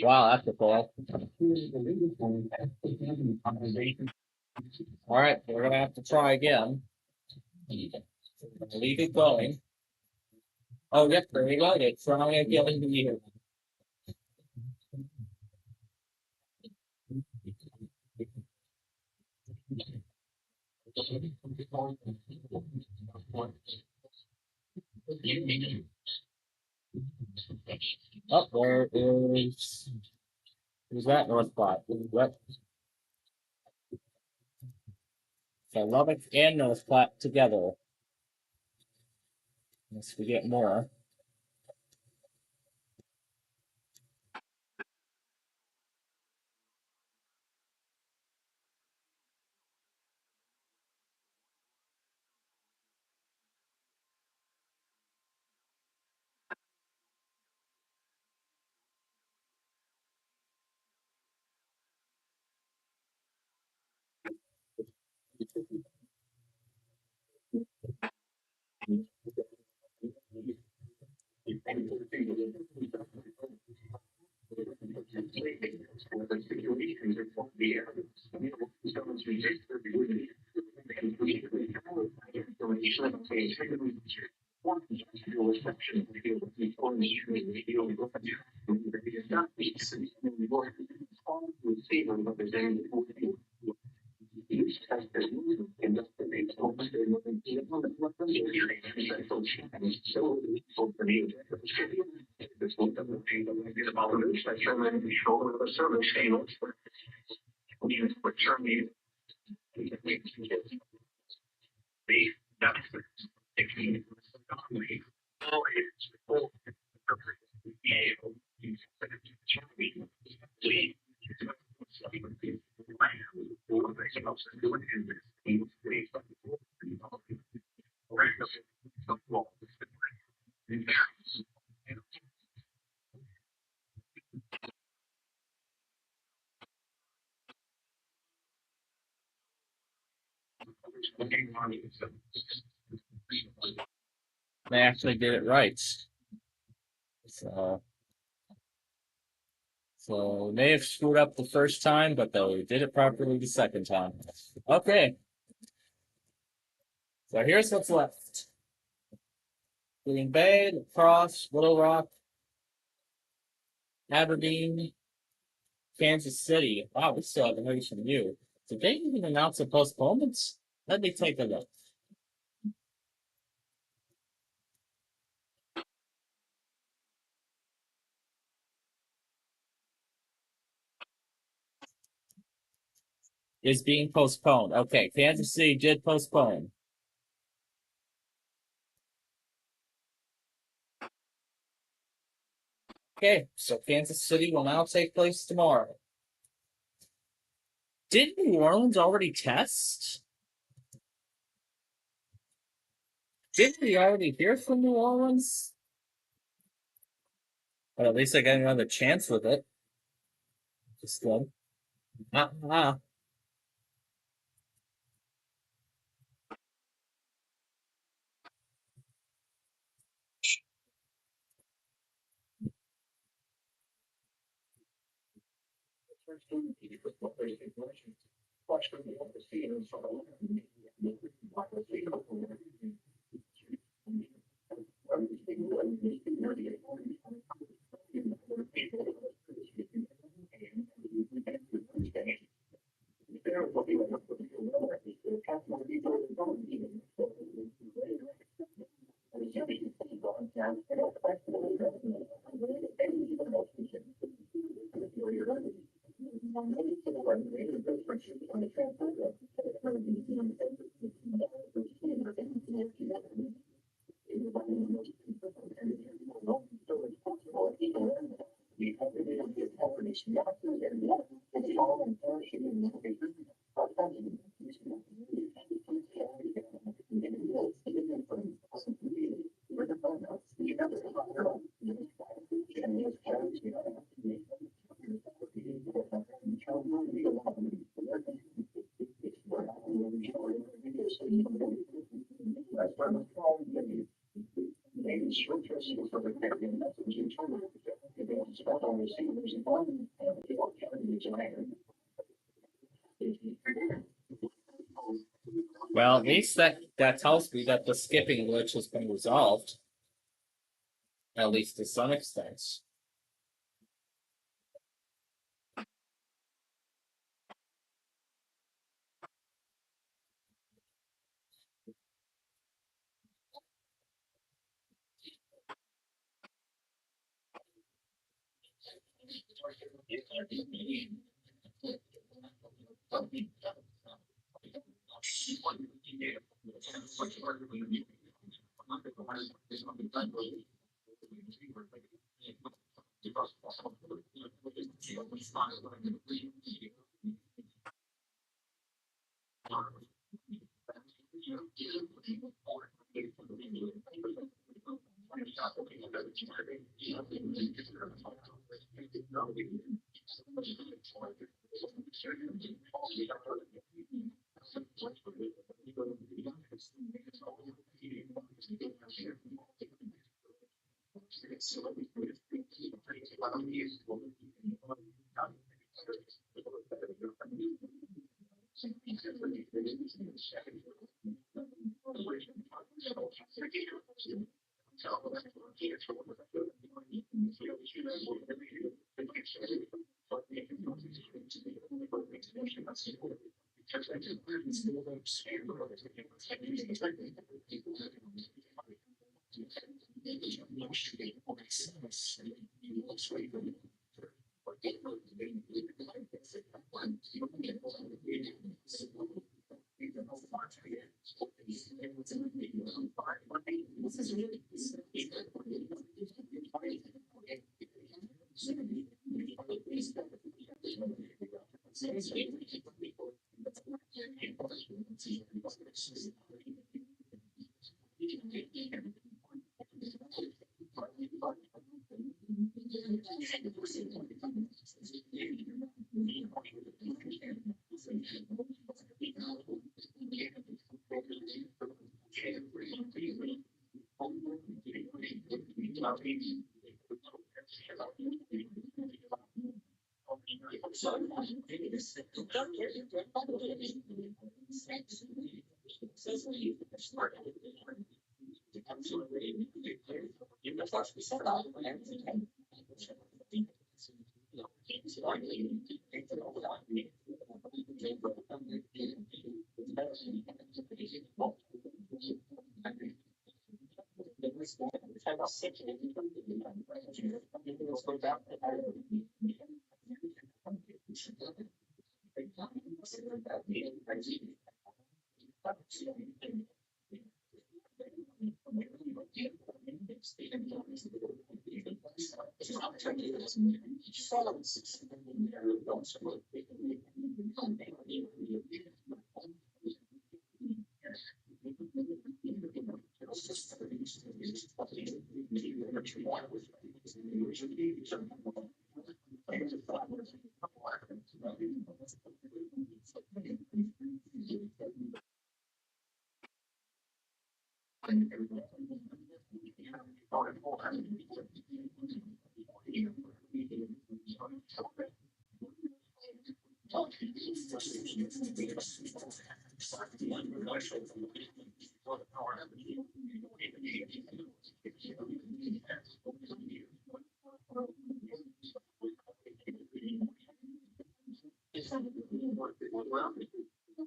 Wow, that's a fall. All right, we're gonna have to try again. Leave it going. Oh, yep, there we go. It's trying again here. Oh, there is. Who's that North Platte? What? So Lubbock and North Platte together. Unless we get more. They actually did it right. So they may have screwed up the first time, but they did it properly the second time. Okay. So here's what's left. Green Bay, La Crosse, Little Rock, Aberdeen, Kansas City. Wow, we still haven't heard from you. Did they even announce a postponement? Let me take a look. Is being postponed. Okay, Kansas City did postpone. Okay, so Kansas City will now take place tomorrow. Did New Orleans already test? Didn't we already hear from New Orleans? But at least I got another chance with it. Just one. Ah. Well, at least that tells me that the skipping glitch has been resolved. At least to some extent.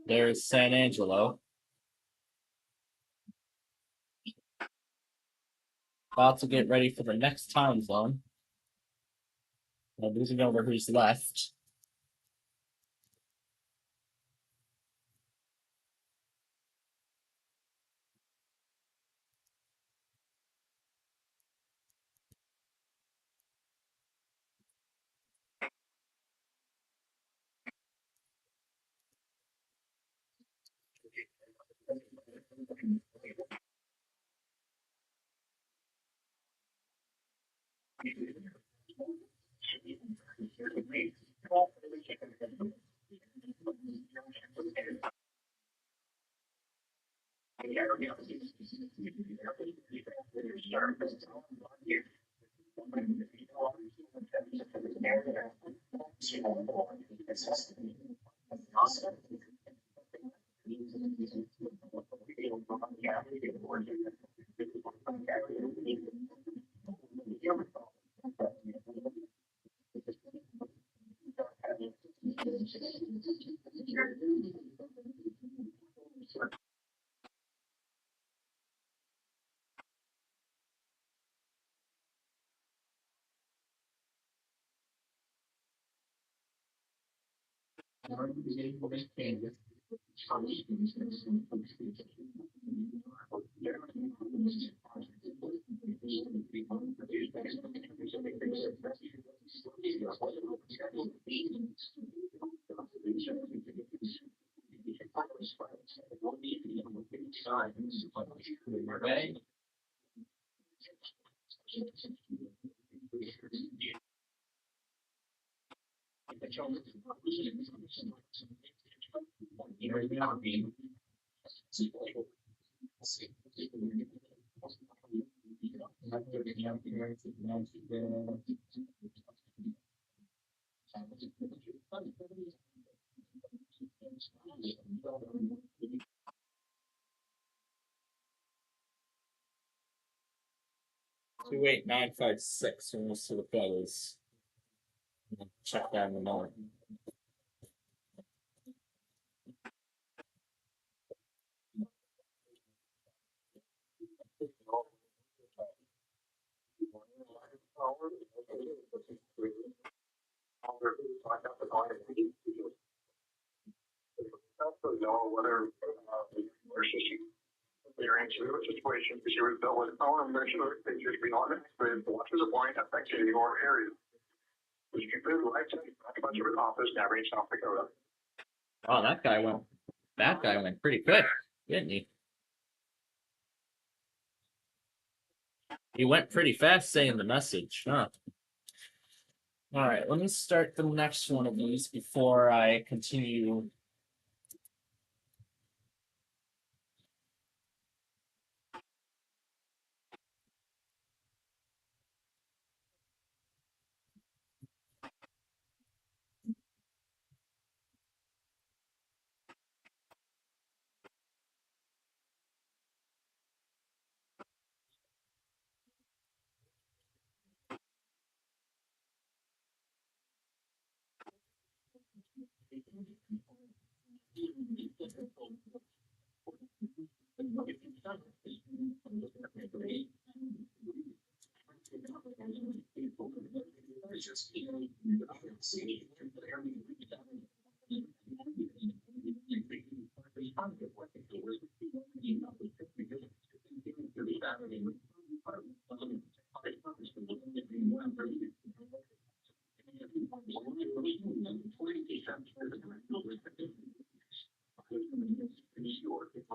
There's San Angelo. About to get ready for the next time zone. I'm losing over who's left. Okay. Two eight nine five six. And we'll see what that is. Check that in a moment. Your answer to a situation because you were dealt with our mission or things you be honest with what to the point affecting your area. Which include life much of an office navigate South Dakota. Oh, that guy went pretty quick, didn't he? He went pretty fast saying the message, huh? All right, let me start the next one of these before I continue.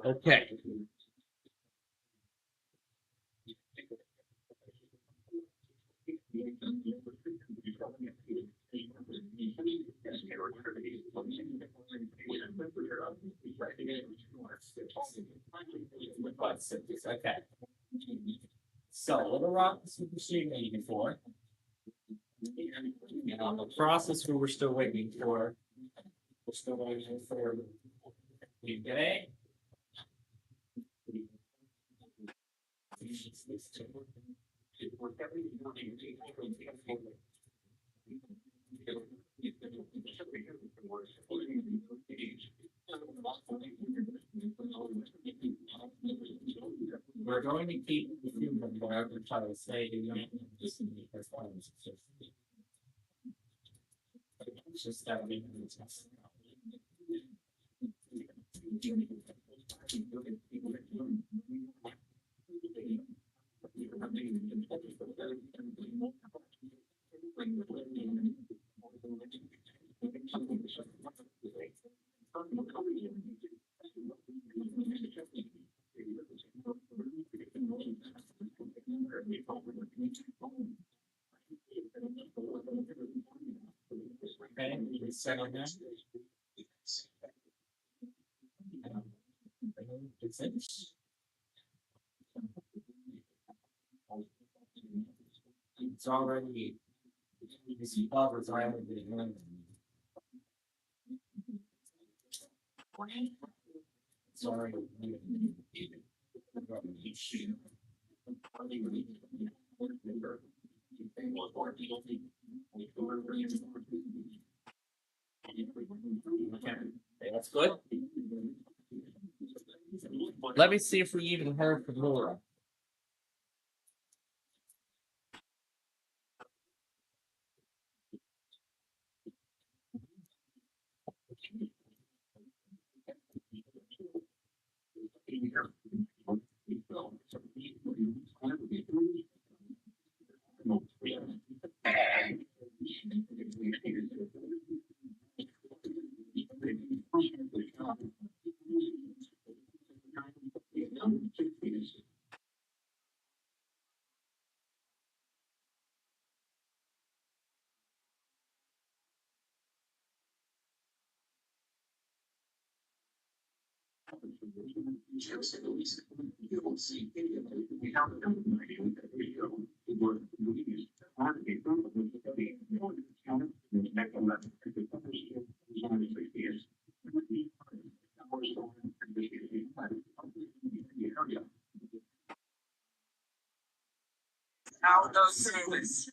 Okay. Okay. So Little Rock is what we're waiting for. And on the process who we're still waiting for. We're still waiting for UK. We're going to keep the human wherever try to say it's just that we okay, set on that. It's it. It's already this covers already been sorry. Okay, that's good. Let me see if we even heard from Laura. Out those things.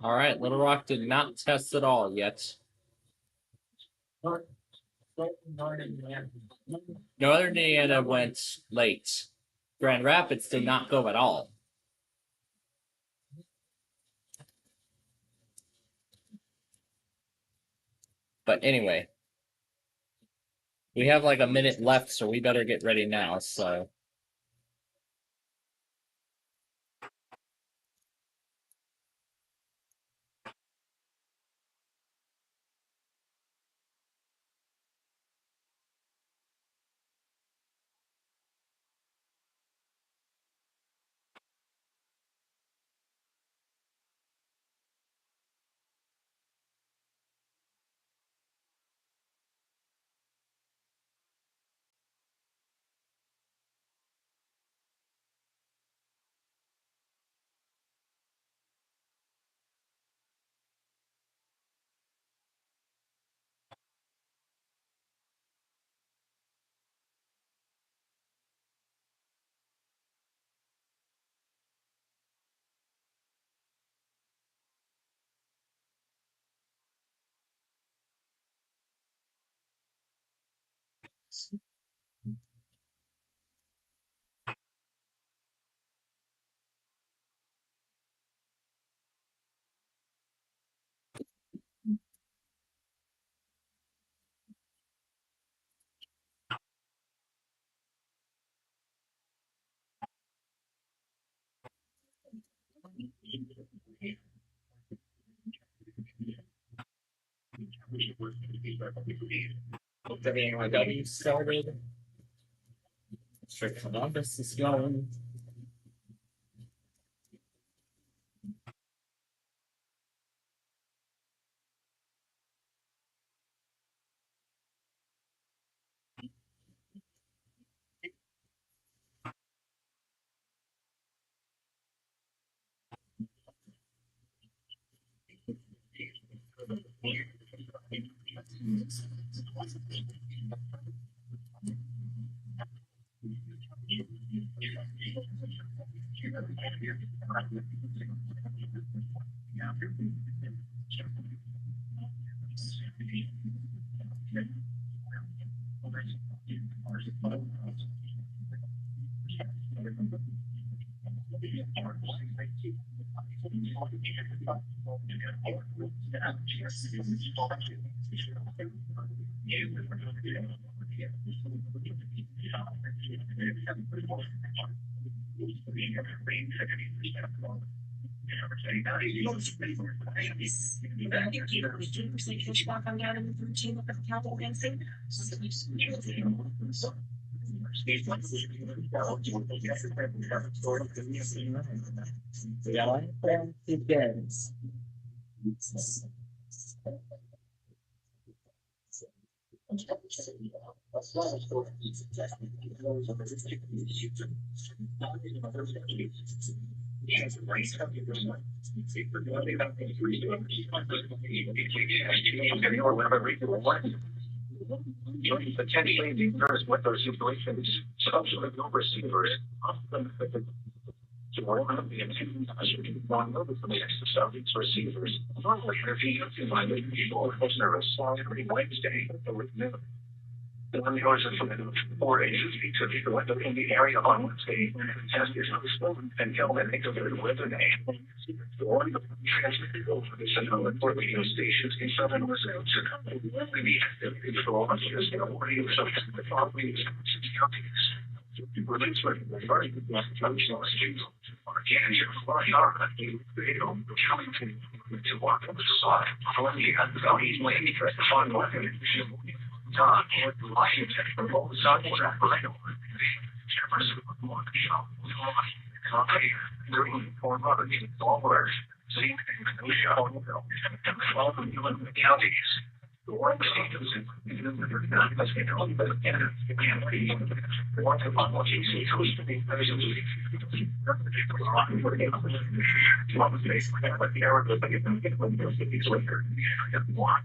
All right, Little Rock did not test at all yet. Northern Indiana went late. Grand Rapids did not go at all. But anyway, we have like a minute left, so we better get ready now. So. WNYW started. Strict Columbus is going. Potentially dangerous weather situations, especially no receivers, often affected to one of the one of the Southeast receivers. Normally, if you find it before service every Wednesday, The one goes from 4 agencies to the weather in the area on Wednesday when the test is postponed until the next weather day. The one transmitted over the Central and Port radio stations in southern Wisconsin will be active for all years in the radio service the following counties. Released by the Guardian Functional Institute, Arkansas, Florida, Vail, Chillington, to walk up the side, Columbia, Valley, Lake, Fun, Don, Washington, Remote, Southwest, Rhino, Jefferson, Waukesha, Green, Fort Roberts, Ballward, St. Lucia, and 12 counties. The one state is in not as they don't, but Canada, one of the GC coast to be one of the base, but the Arab is like those cities later. More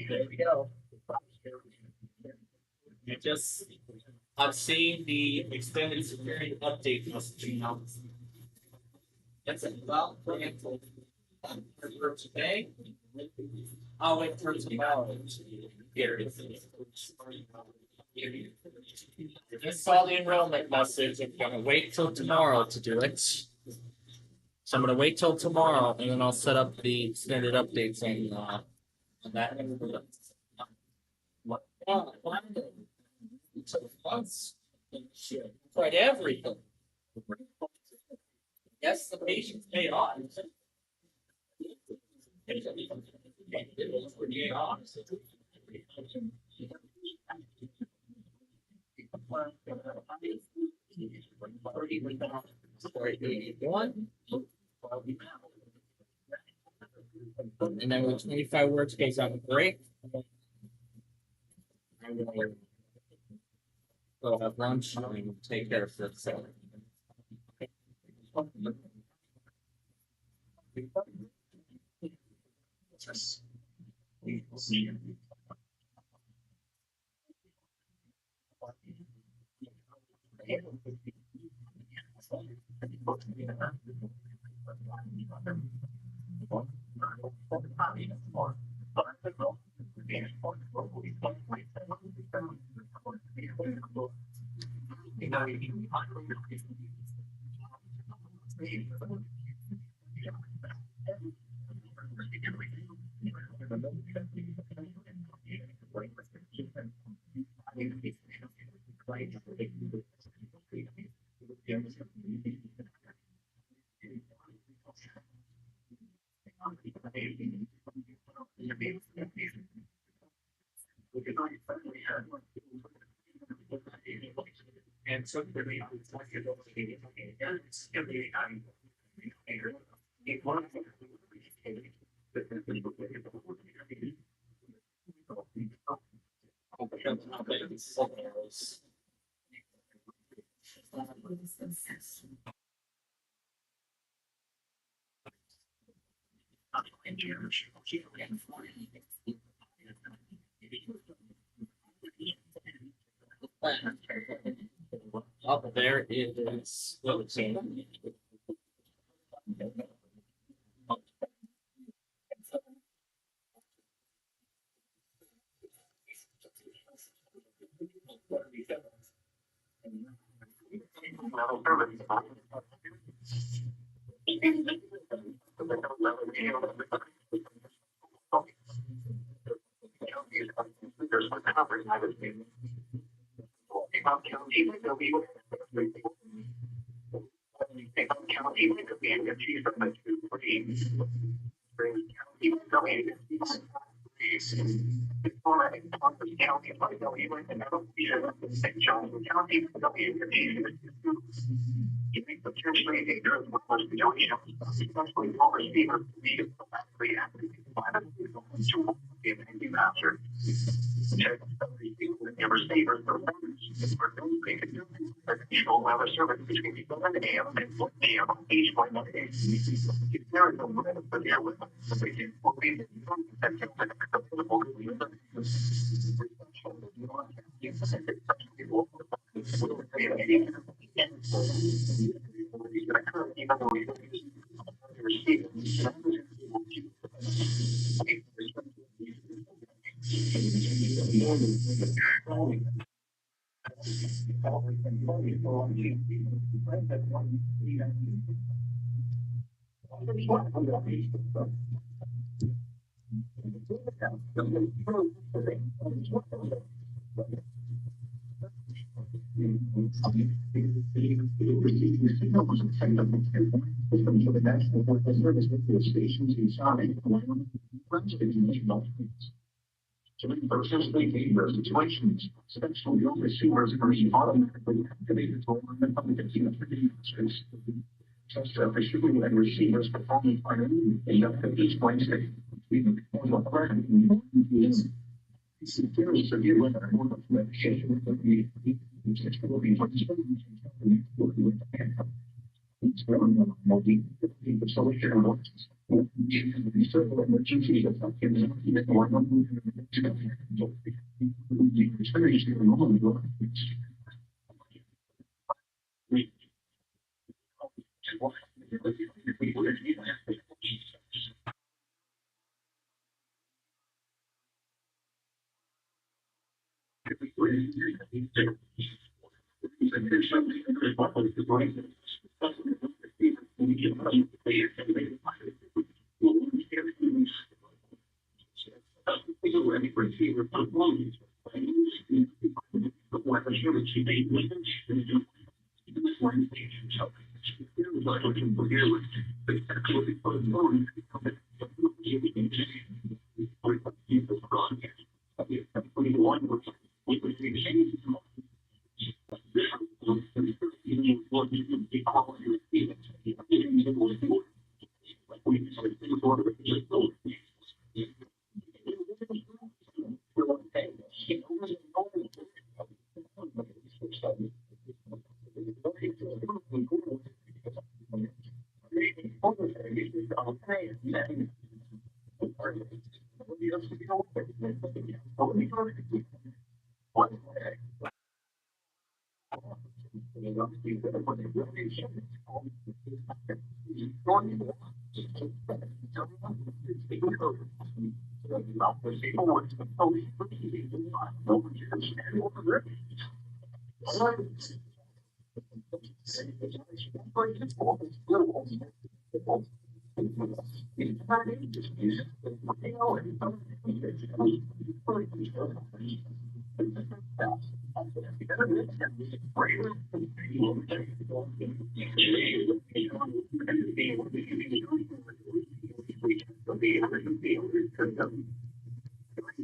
There we go. I've seen the extended security update message now. It's about for today. I'll wait for tomorrow. Here it is. I just saw the enrollment message. I'm gonna wait till tomorrow to do it. So I'm gonna wait till tomorrow, and then I'll set up the extended updates on that. What? Quite everything. Yes, the patients pay off. And then with 25 words goes on break. We'll have lunch and take care of it. So. Up there is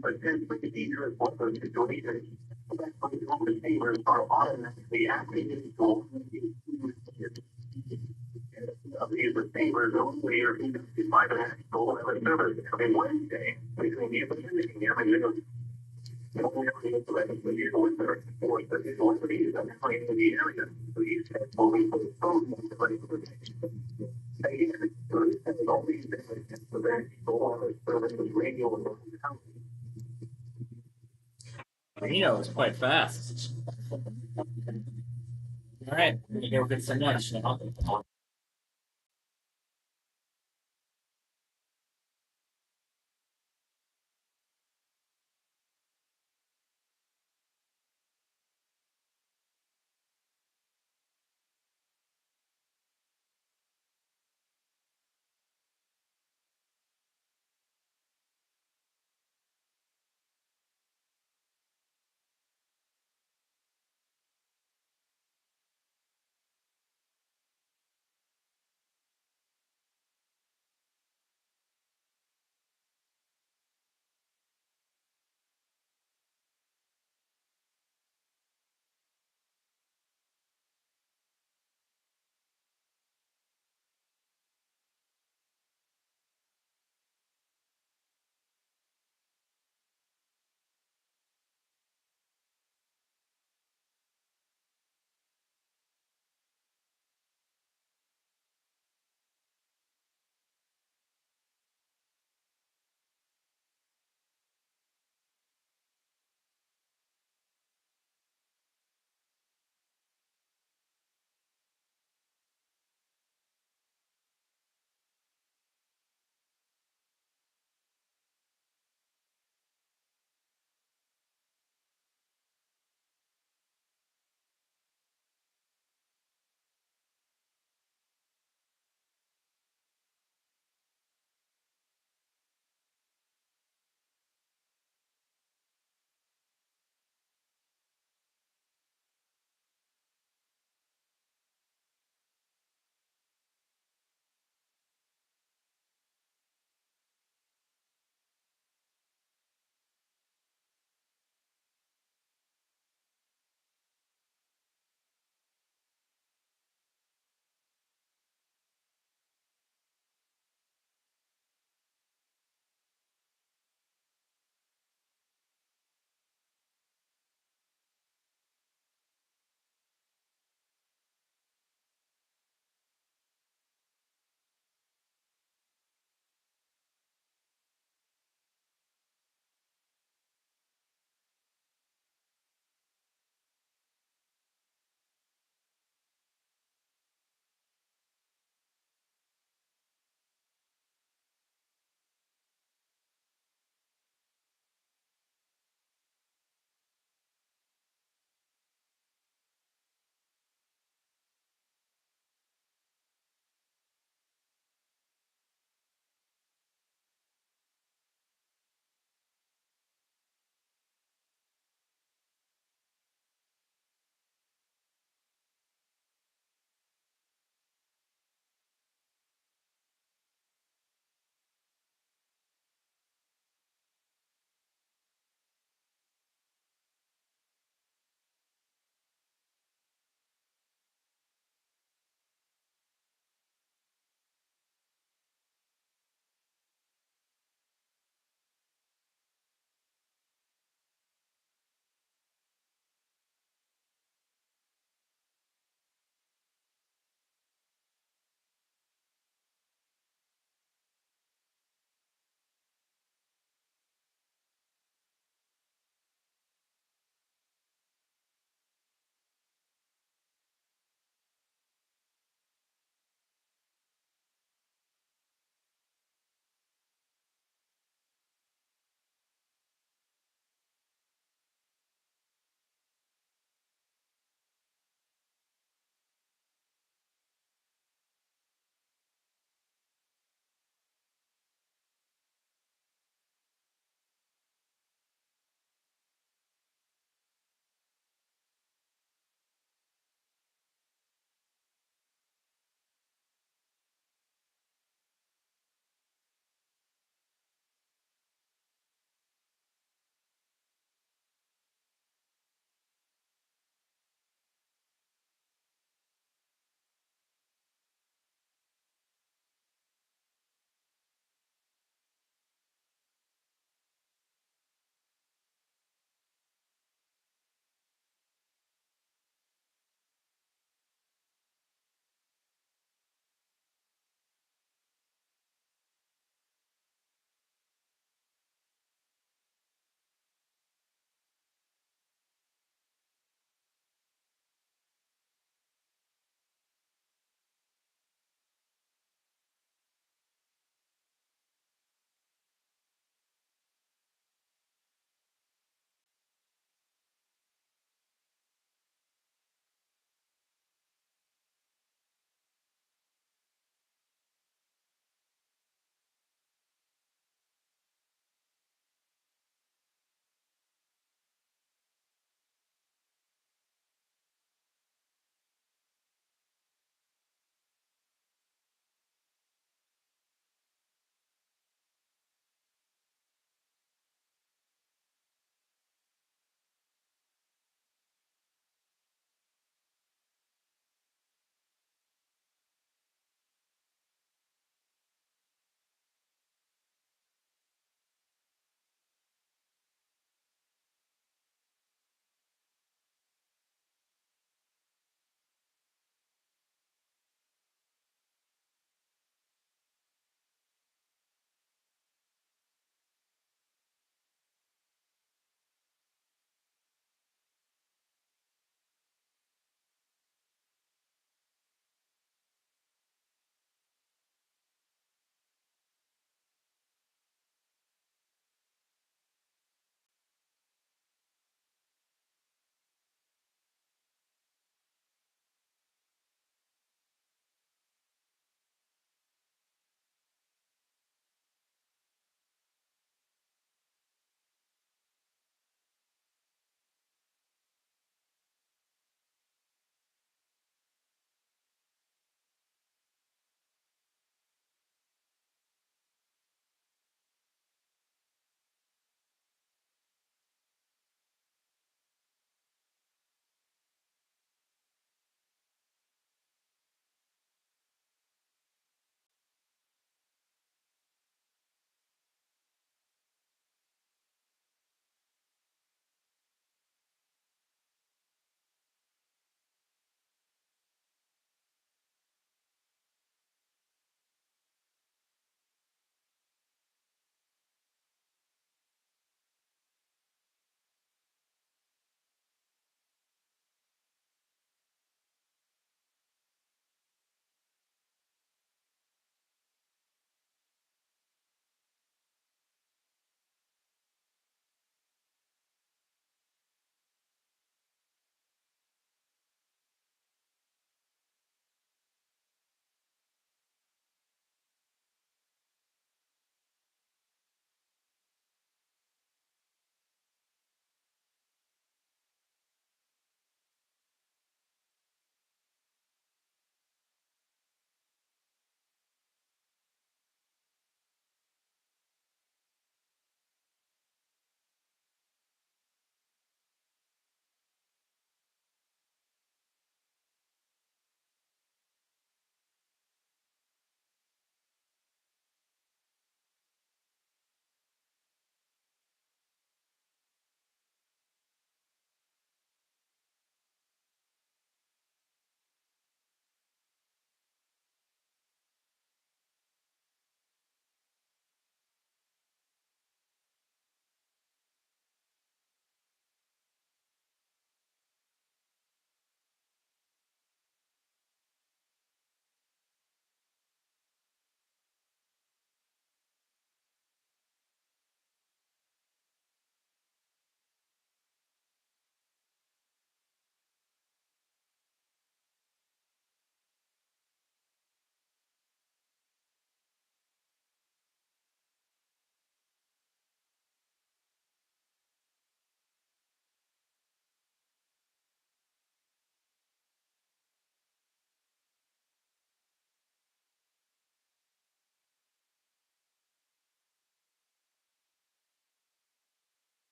But then with the dangerous weather situation, that's when the receivers are automatically activated to these receivers only are conducted by the National Weather Service every Wednesday between the beginning and noon. The only area to the weather or the facilities that are in the area. These tests will be postponed until again, all these different the National Weather Service radio and Reno is quite fast. All right, let me go get some lunch now.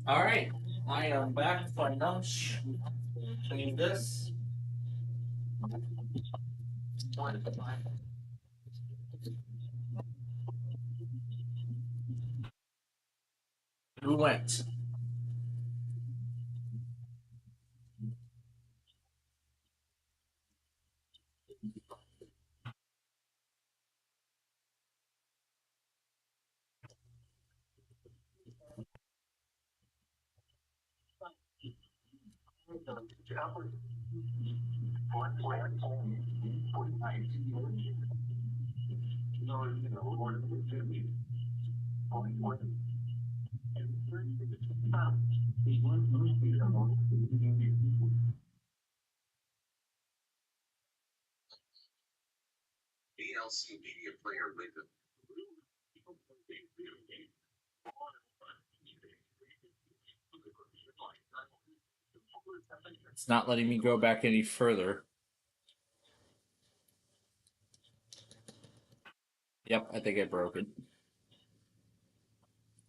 Alright, I am back for lunch. Clean this. Who went? It's not letting me go back any further. Yep, I think I broke it.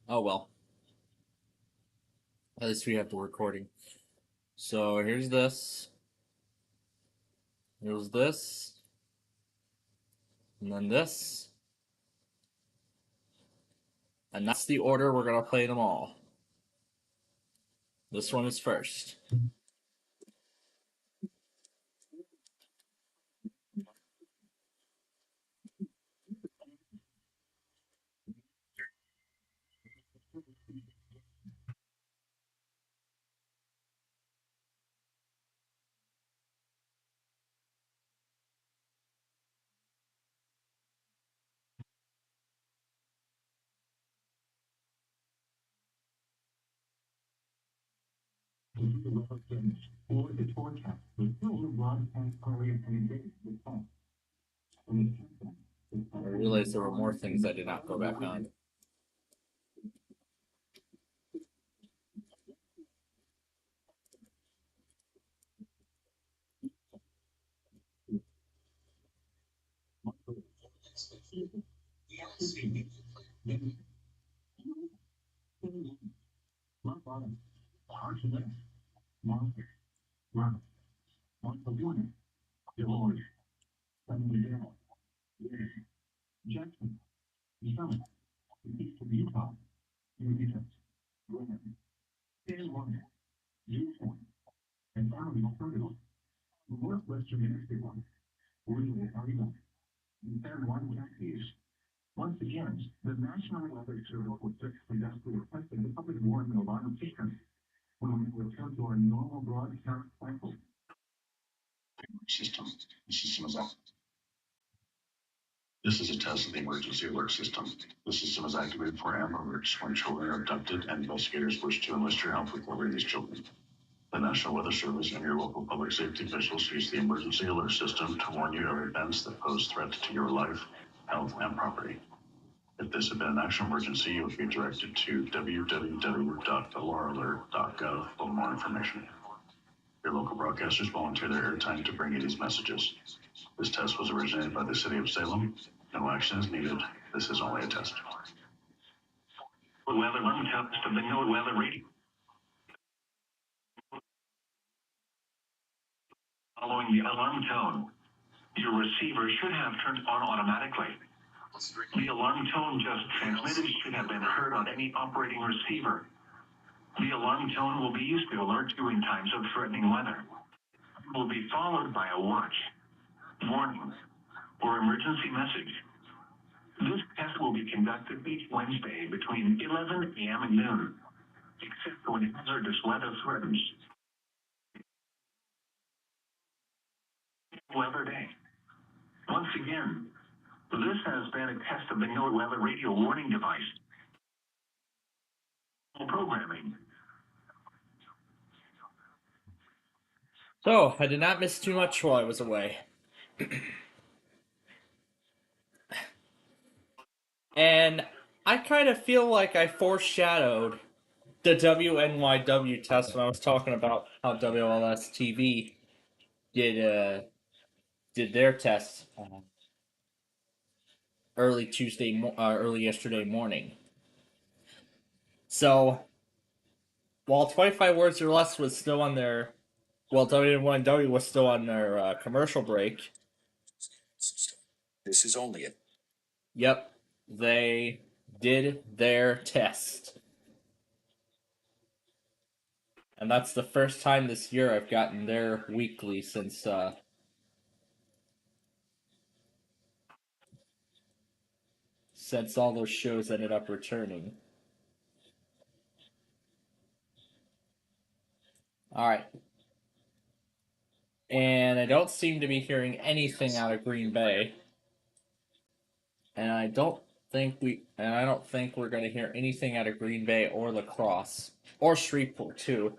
Oh well. At least we have the recording. So here's this. Here's this. And then this. And that's the order we're going to play them all. This one is first. I realized there were more things I did not go back on. Once again, the National Weather Service was successfully requesting the public warning alarm system when we return to our normal broadcast cycle. System. This is a test of the emergency alert system. The system is activated for Amber Alerts when children are abducted and investigators wish to enlist your help recovering these children. The National Weather Service and your local public safety officials use the emergency alert system to warn you of events that pose threats to your life, health, and property. If this had been an national emergency, you would be directed to www.alaralert.gov for more information. Your local broadcasters volunteer their airtime to bring you these messages. This test was originated by the city of Salem. No action is needed. This is only a test. Weather test of the NOAA weather radio. Following the alarm tone, your receiver should have turned on automatically. The alarm tone just transmitted should have been heard on any operating receiver. The alarm tone will be used to alert you in times of threatening weather. It will be followed by a watch, warning, or emergency message. This test will be conducted each Wednesday between 11 a.m. and noon, except when hazardous weather threatens. Weather Day. Once again, this has been a test of the NOAA Weather Radio Warning Device. Programming. So, I did not miss too much while I was away. And I kind of feel like I foreshadowed the WNYW test when I was talking about how WLS TV did their test early yesterday morning. So while 25 words or less was still on their, well, WW was still on their commercial break. This is only it. Yep, they did their test. And that's the first time this year I've gotten their weekly since all those shows ended up returning. Alright. And I don't seem to be hearing anything out of Green Bay. And I don't think we're going to hear anything out of Green Bay or La Crosse or Shreveport too.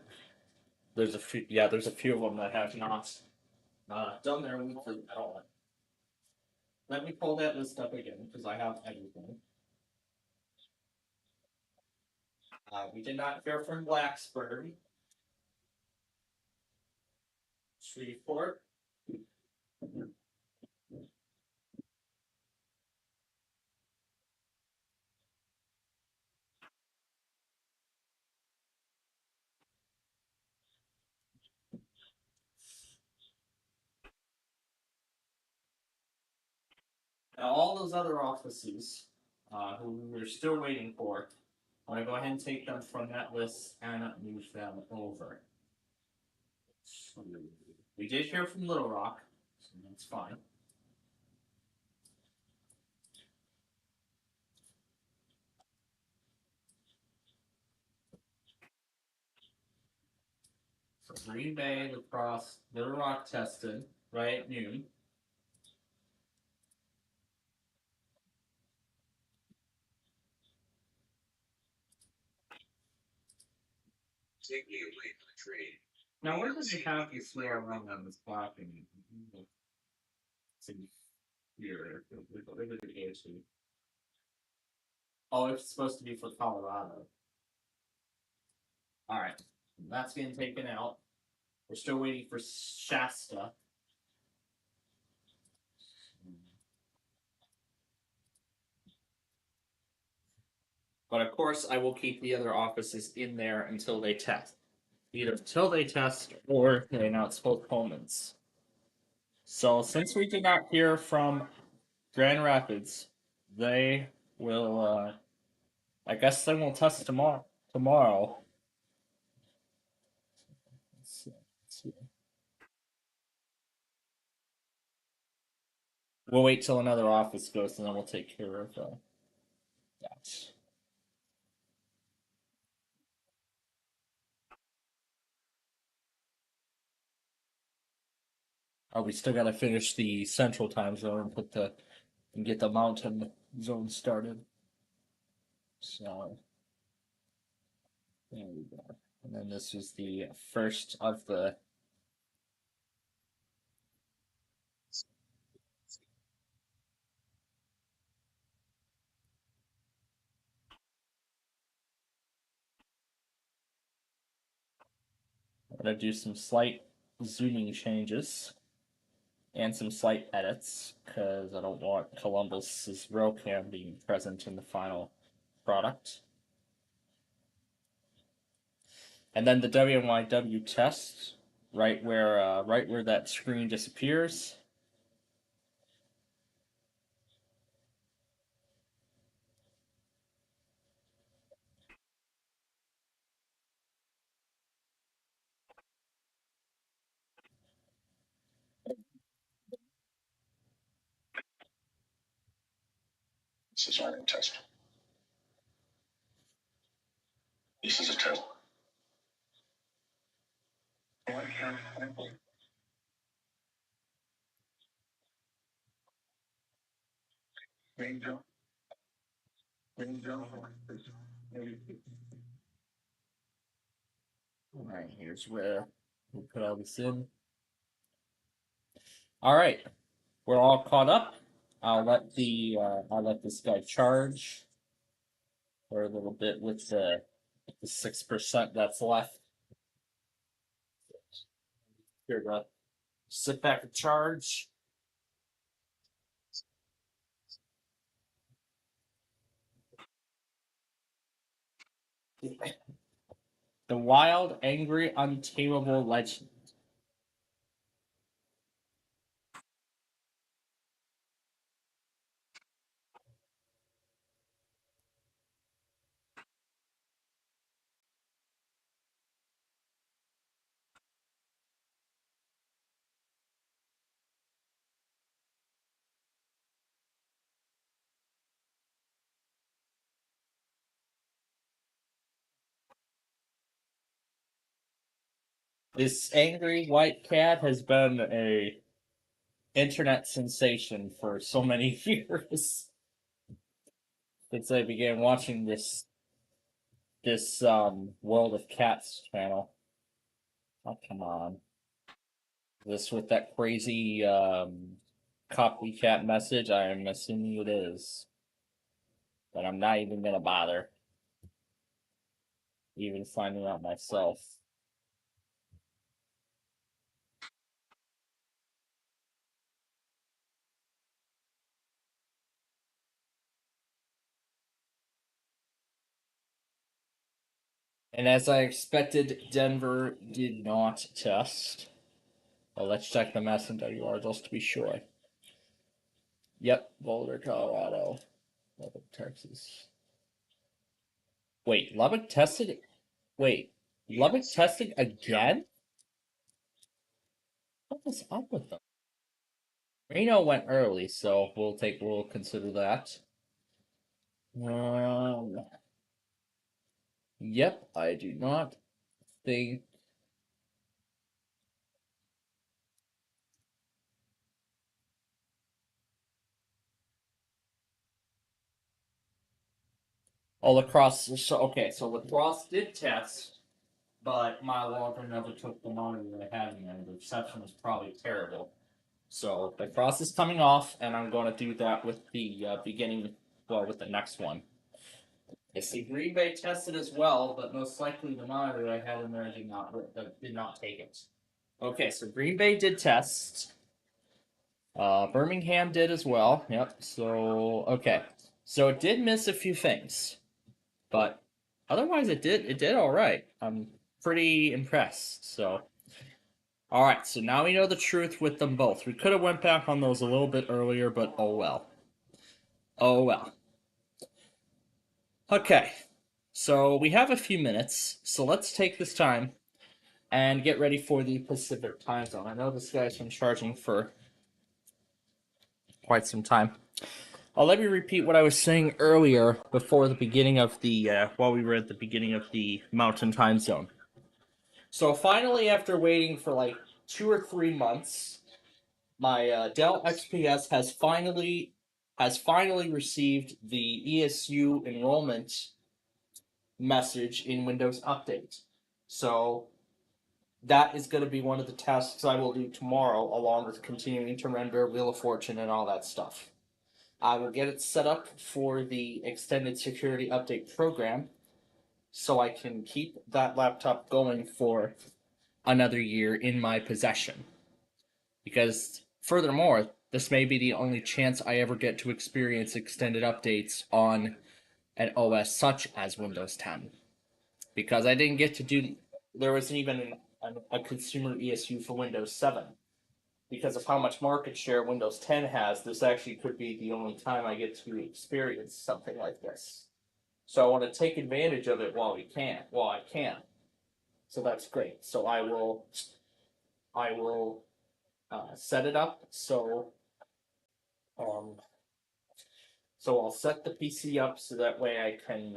There's a few of them that have not done their weekly at all. Let me pull that list up again because I have everything. We did not hear from Blacksburg, Shreveport, and all those other offices who we're still waiting for. I'm going to go ahead and take them from that list and move them over. We did hear from Little Rock, so that's fine. So Green Bay, La Crosse, Little Rock tested right at noon. Take me away from the trade. Now, where does it have this around on this blocking? It's in here. Where did it go to? Oh, it's supposed to be for Colorado. Alright, that's getting taken out. We're still waiting for Shasta. But of course, I will keep the other offices in there until they test. Either until they test or they announce postponements. So, since we did not hear from Grand Rapids, they will, I guess they will test tomorrow. Let's see. We'll wait till another office goes and then we'll take care of that. Oh, we still gotta finish the central time zone and get the mountain zone started. So there we go. And then this is the first of the I'm gonna do some slight zooming changes and some slight edits because I don't want Columbus's row cam being present in the final product. And then the WNYW test, right where that screen disappears. This is only a test. This is a test. Alright, here's where we put all this in. Alright, we're all caught up. I'll let this guy charge for a little bit with the 6% that's left. Here to sit back and charge. The wild, angry, untamable legend. This angry white cat has been a internet sensation for so many years since I began watching this World of Cats channel. Oh, come on. This with that crazy copycat message, I am assuming it is. But I'm not even gonna bother even finding out myself. And as I expected, Denver did not test. Well, let's check the messenger URL just to be sure. Yep, Boulder, Colorado. Lubbock, Texas. Wait, Lubbock tested? Wait, Lubbock tested again? What is up with them? Reno went early, so we'll consider that. Yep, I do not think. Oh, lacrosse. So okay, so lacrosse did test, but my Walker never took the monitor that I had in there. The reception was probably terrible. So lacrosse is coming off, and I'm going to do that with the with the next one. I see Green Bay tested as well, but most likely the monitor I had in there did not take it. Okay, so Green Bay did test. Birmingham did as well. Yep. So okay, so it did miss a few things, but otherwise it did all right. I'm pretty impressed. So, all right. So now we know the truth with them both. We could have went back on those a little bit earlier, but oh well. Oh well. Okay. So we have a few minutes. So let's take this time and get ready for the Pacific time zone. I know this guy's been charging for quite some time. Let me repeat what I was saying earlier before the beginning of the, while we were at the beginning of the Mountain Time Zone. So finally, after waiting for like 2 or 3 months, my Dell XPS has finally received the ESU enrollment message in Windows Update. So that is going to be one of the tasks I will do tomorrow, along with continuing to render Wheel of Fortune and all that stuff. I will get it set up for the Extended Security Update program so I can keep that laptop going for another year in my possession. Because, furthermore, this may be the only chance I ever get to experience extended updates on an OS such as Windows 10. Because I didn't get to do, there wasn't even a consumer ESU for Windows 7. Because of how much market share Windows 10 has, this actually could be the only time I get to experience something like this. So I want to take advantage of it while I can. So that's great. So I will set it up. So I'll set the PC up so that way I can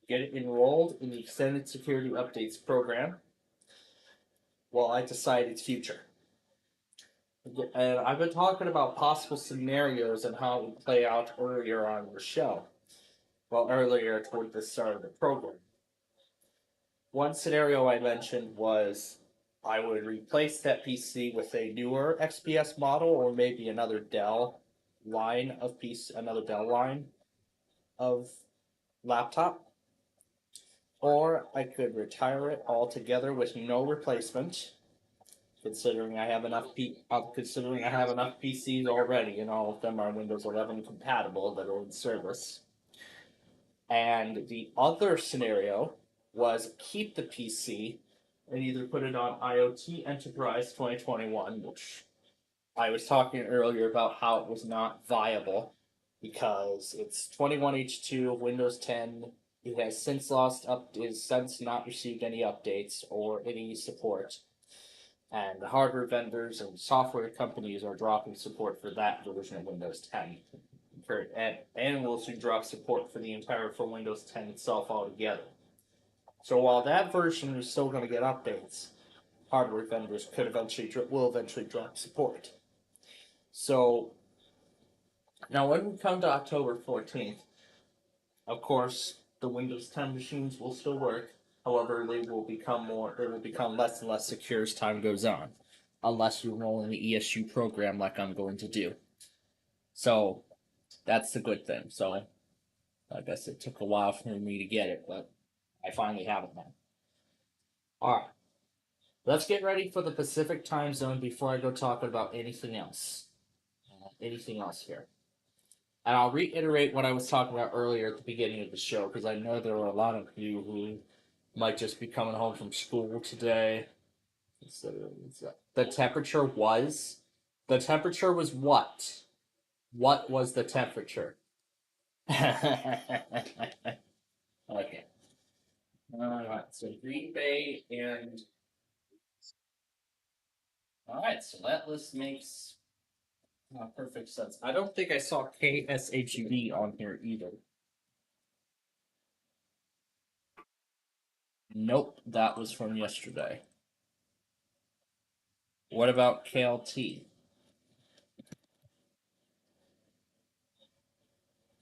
get it enrolled in the Extended Security Updates program while I decide its future. And I've been talking about possible scenarios and how it would play out earlier on the show. Well, earlier toward the start of the program. One scenario I mentioned was I would replace that PC with a newer XPS model, or maybe another Dell line of laptop. Or I could retire it altogether with no replacement. Considering I have enough PCs already, and all of them are Windows 11 compatible that are in service. And the other scenario was keep the PC and either put it on IoT Enterprise 2021, which I was talking earlier about how it was not viable because it's 21H2 Windows 10. It has since not received any updates or any support, and the hardware vendors and software companies are dropping support for that version of Windows 10. And will soon drop support for the entire for Windows 10 itself altogether. So while that version is still going to get updates, hardware vendors will eventually drop support. So now when we come to October 14th, of course, the Windows 10 machines will still work. However, they will become less and less secure as time goes on, unless you enroll in the ESU program like I'm going to do. So that's the good thing. So I guess it took a while for me to get it, but I finally have it now. Alright. Let's get ready for the Pacific time zone before I go talking about anything else. Anything else here. And I'll reiterate what I was talking about earlier at the beginning of the show, because I know there are a lot of you who might just be coming home from school today. The temperature was what? What was the temperature? Okay. Alright, so Green Bay and... Alright, so that list makes perfect sense. I don't think I saw KSHUD on here either. Nope, that was from yesterday. What about KLT?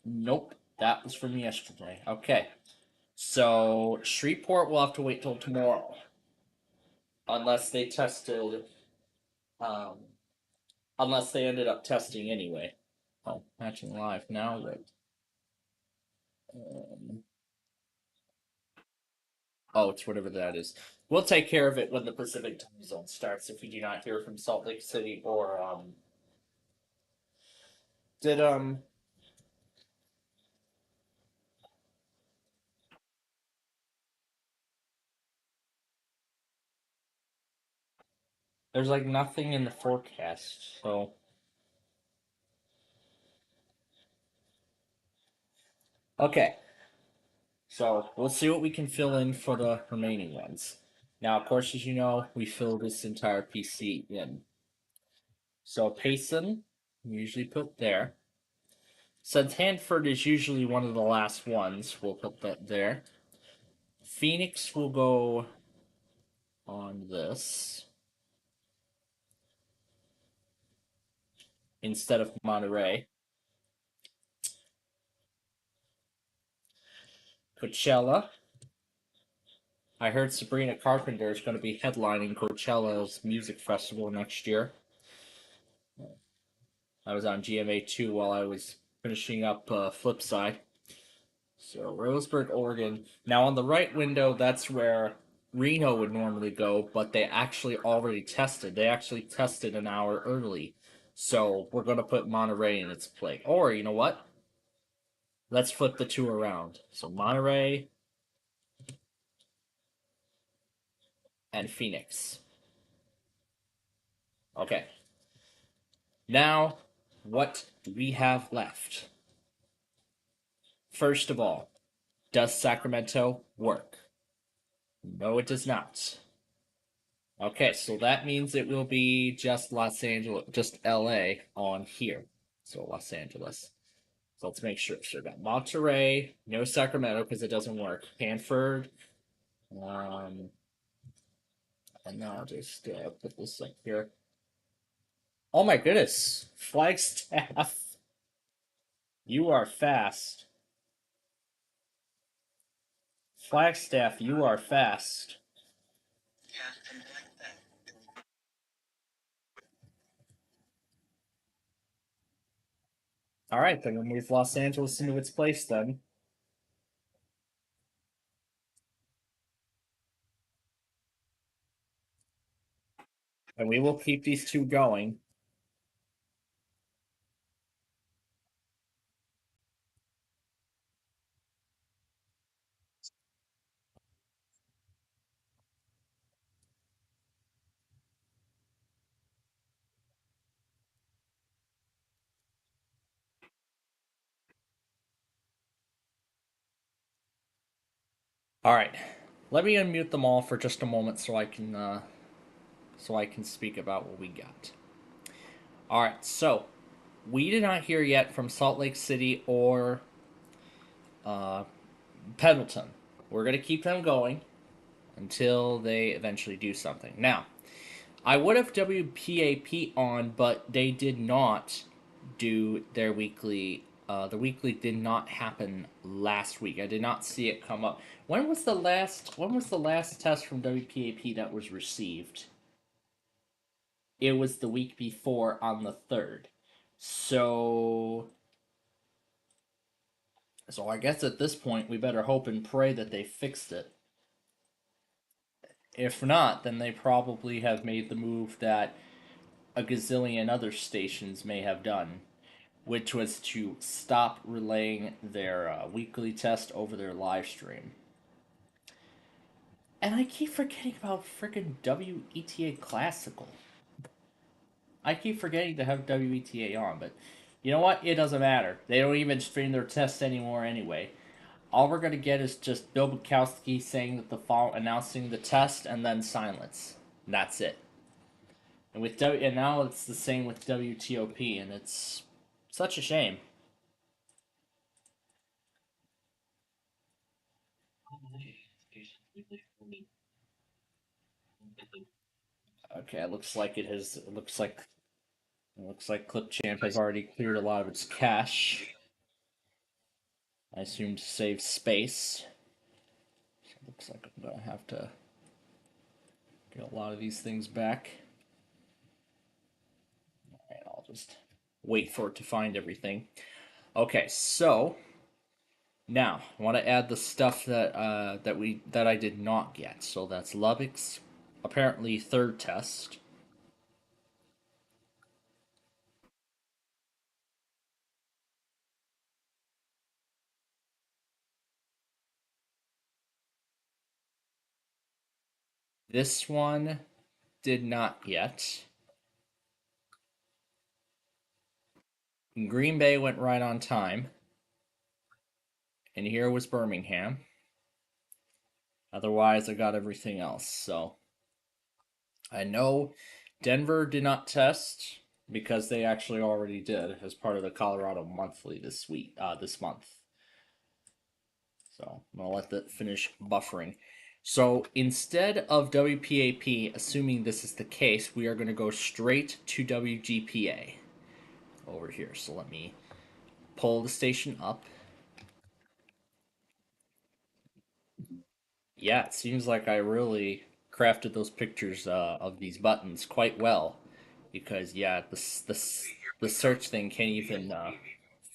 Nope, that was from yesterday. Okay. So Shreveport will have to wait till tomorrow. Unless they tested unless they ended up testing anyway. Oh, matching live now that oh, it's whatever that is. We'll take care of it when the Pacific time zone starts if we do not hear from Salt Lake City or did there's like nothing in the forecast, so okay. So we'll see what we can fill in for the remaining ones. Now, of course, as you know, we fill this entire PC in. So Payson, we usually put there. Since Hanford is usually one of the last ones, we'll put that there. Phoenix will go on this instead of Monterey. Coachella. I heard Sabrina Carpenter is going to be headlining Coachella's music festival next year. I was on GMA2 while I was finishing up Flipside. So Roseburg, Oregon. Now on the right window, that's where Reno would normally go, but they actually already tested. They actually tested an hour early. So we're going to put Monterey in its place. Or, you know what? Let's flip the two around. So Monterey and Phoenix. Okay. Now, what do we have left? First of all, does Sacramento work? No, it does not. Okay, so that means it will be just Los Angeles, just LA on here. So Los Angeles. So let's make sure. So we got Monterey, no Sacramento because it doesn't work. Hanford, and now I'll just put this up here. Oh my goodness, Flagstaff, you are fast. Flagstaff, you are fast. All right, then we'll move Los Angeles into its place then. And we will keep these two going. All right, let me unmute them all for just a moment so I can speak about what we got. All right, so we did not hear yet from Salt Lake City or Pendleton. We're gonna keep them going until they eventually do something. Now, I would have WPAP on, but they did not do their weekly. The weekly did not happen last week. I did not see it come up. When was the last test from WPAP that was received? It was the week before on the 3rd. So I guess at this point we better hope and pray that they fixed it. If not, then they probably have made the move that a gazillion other stations may have done, which was to stop relaying their weekly test over their live stream. And I keep forgetting about freaking WETA Classical. I keep forgetting to have WETA on, but you know what? It doesn't matter. They don't even stream their tests anymore anyway. All we're gonna get is just Bill Bukowski saying that announcing the test, and then silence. And that's it. And and now it's the same with WTOP, and it's such a shame. Okay, it looks like it looks like Clipchamp has already cleared a lot of its cache. I assume to save space. So it looks like I'm gonna have to get a lot of these things back. Alright, I'll just wait for it to find everything. Okay, so now I want to add the stuff that I did not get. So that's Lubbock's apparently 3rd test. This one did not yet. Green Bay went right on time. And here was Birmingham. Otherwise, I got everything else. So I know Denver did not test because they actually already did as part of the Colorado Monthly this month. So I'm gonna let that finish buffering. So instead of WPAP, assuming this is the case, we are going to go straight to WGPA over here. So let me pull the station up. Yeah, it seems like I really crafted those pictures of these buttons quite well, because yeah, the search thing can't even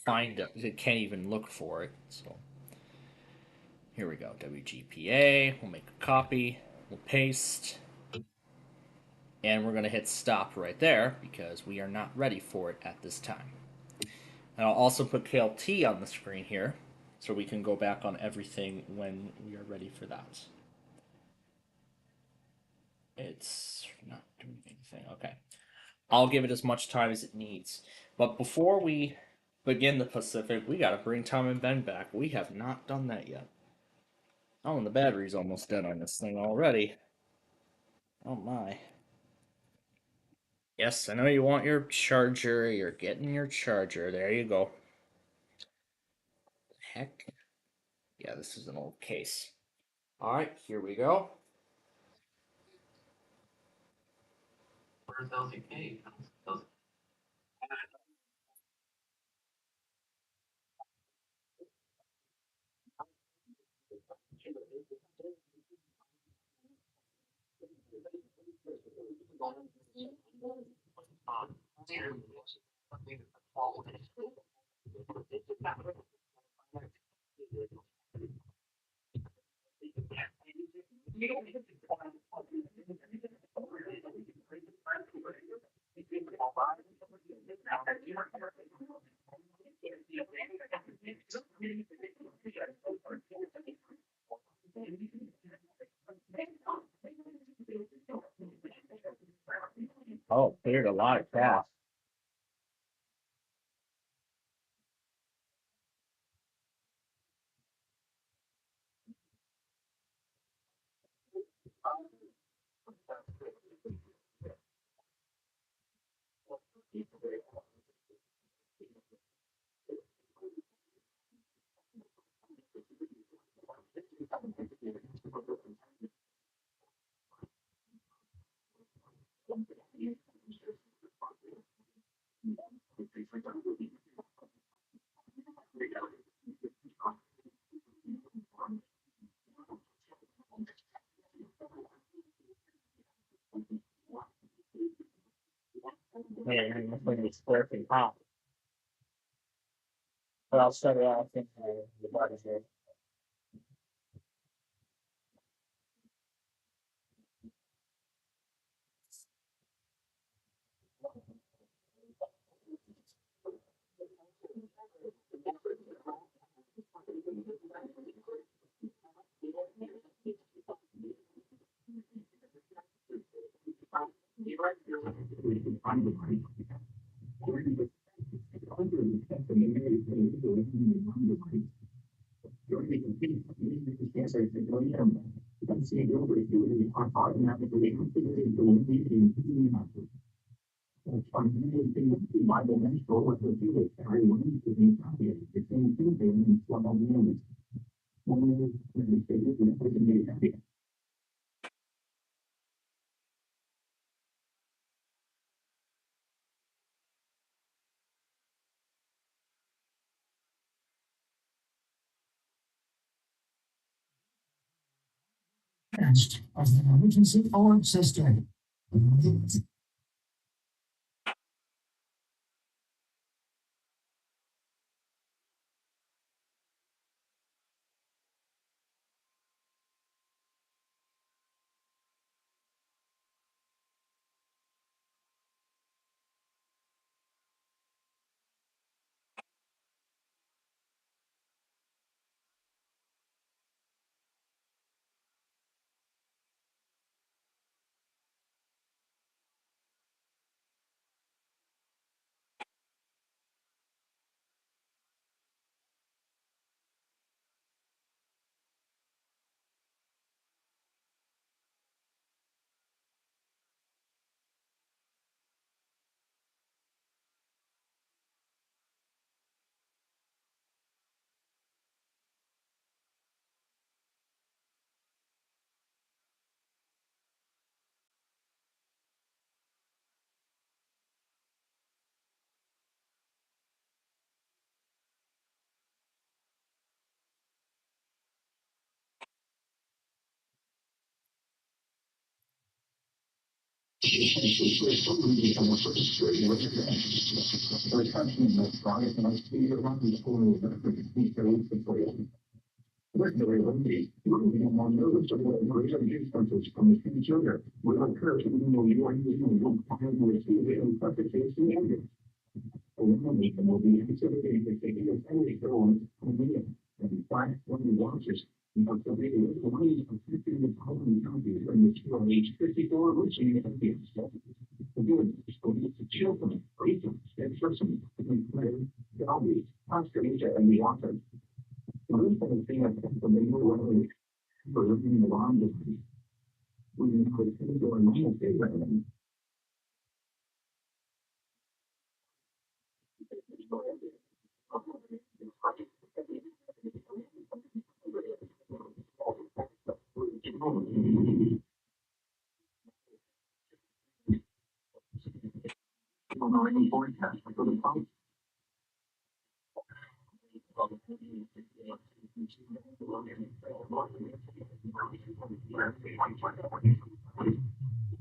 find it. It can't even look for it. So here we go, WGPA. We'll make a copy. We'll paste, and we're gonna hit stop right there because we are not ready for it at this time. And I'll also put KLT on the screen here, so we can go back on everything when we are ready for that. It's not doing anything. Okay. I'll give it as much time as it needs. But before we begin the Pacific, we gotta bring Tom and Ben back. We have not done that yet. Oh, and the battery's almost dead on this thing already. Oh my. Yes, I know you want your charger. You're getting your charger. There you go. Heck. Yeah, this is an old case. Alright, here we go. Oh, cleared a lot of cash. Man, this thing is scorching hot. But I'll shut it off in the body here. Of the emergency alert system.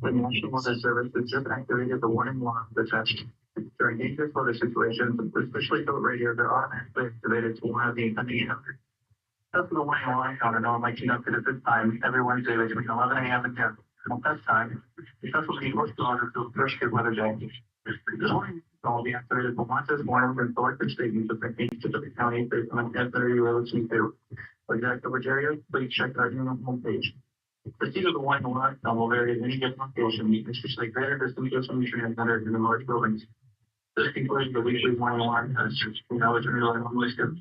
The National Weather Service has just activated the warning alarm detect. During dangerous weather situations, especially code radios are automatically activated to warn of the impending event. That's the warning alarm counter normally conducted at this time every Wednesday between 11 a.m. and 10. At that time, successful Eagles daughter to the first good weather day. The warning will be activated for once this morning for selected statements affecting Pacific County based on the F30 Realty Two. For exact coverage areas, please check our new homepage. The speed of the warning alarm will vary at any given location, especially greater distances from the transmitter in the large buildings. This concludes the weekly warning alarm test. We now return to our normal schedule.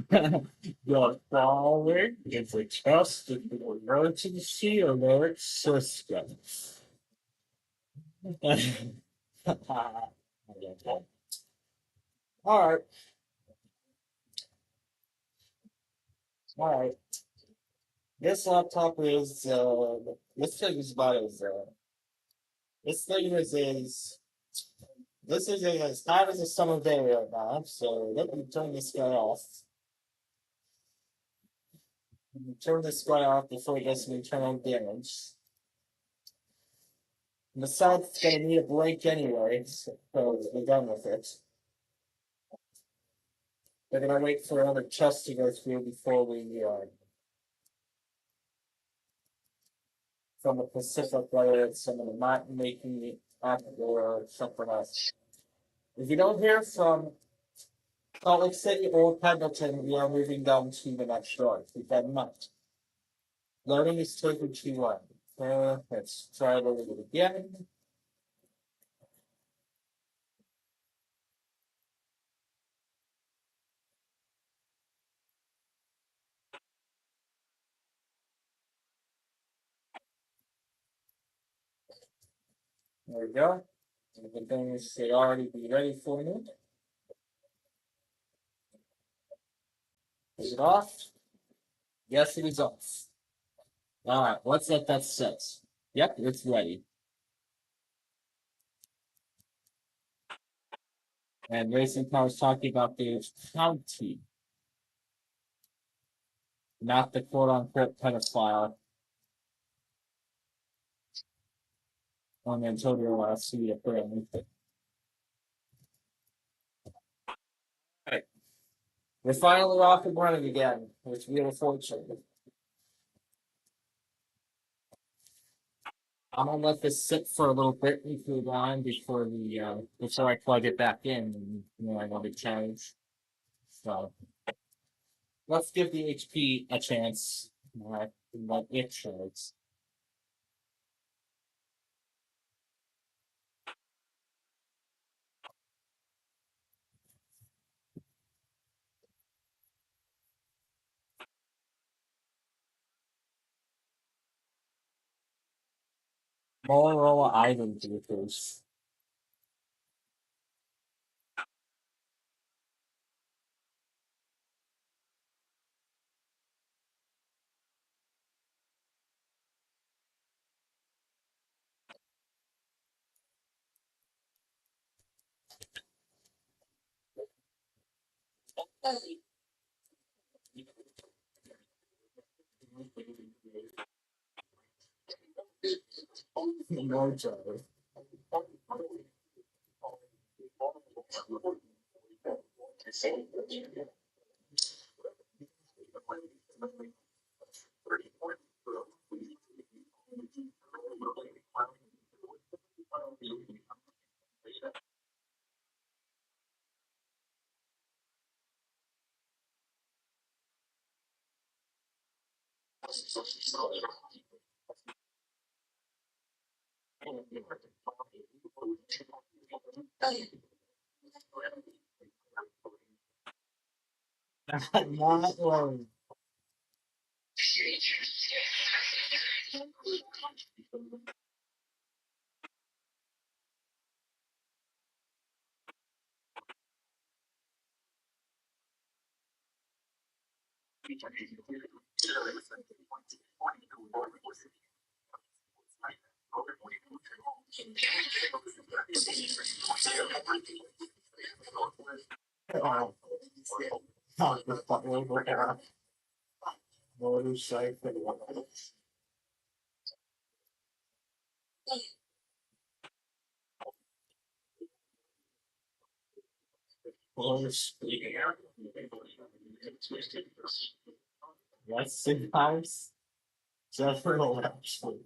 The following is a test of the emergency alert system. Alright. Alright. This laptop is this thing is about as this thing is this is as hot as a summer day right now, so let me turn this guy off. Let me turn this guy off before it gets some internal damage. And besides, it's gonna need a break anyway, so we're done with it. We're gonna wait for another chest to go through before we from the Pacific, whether it's someone not making the app or something else. If you don't hear from Salt Lake City or Pendleton, we are moving down to the next door. Keep that in mind. Learning is taking too long. Let's try it over again. There we go. Everything should already be ready for me. Is it off? Yes, it is off. Alright, let's let that set. Yep, it's ready. And Racing Car was talking about the county, not the quote unquote pedophile on Antonio last week, apparently. Alright. We're finally off and running again, which we are fortunate. I'm gonna let this sit for a little bit and cool down before before I plug it back in and I want to change. So let's give the HP a chance. Let it charge. Motorola item vehicles. No joke. Not worried. Westinghouse? General Electric.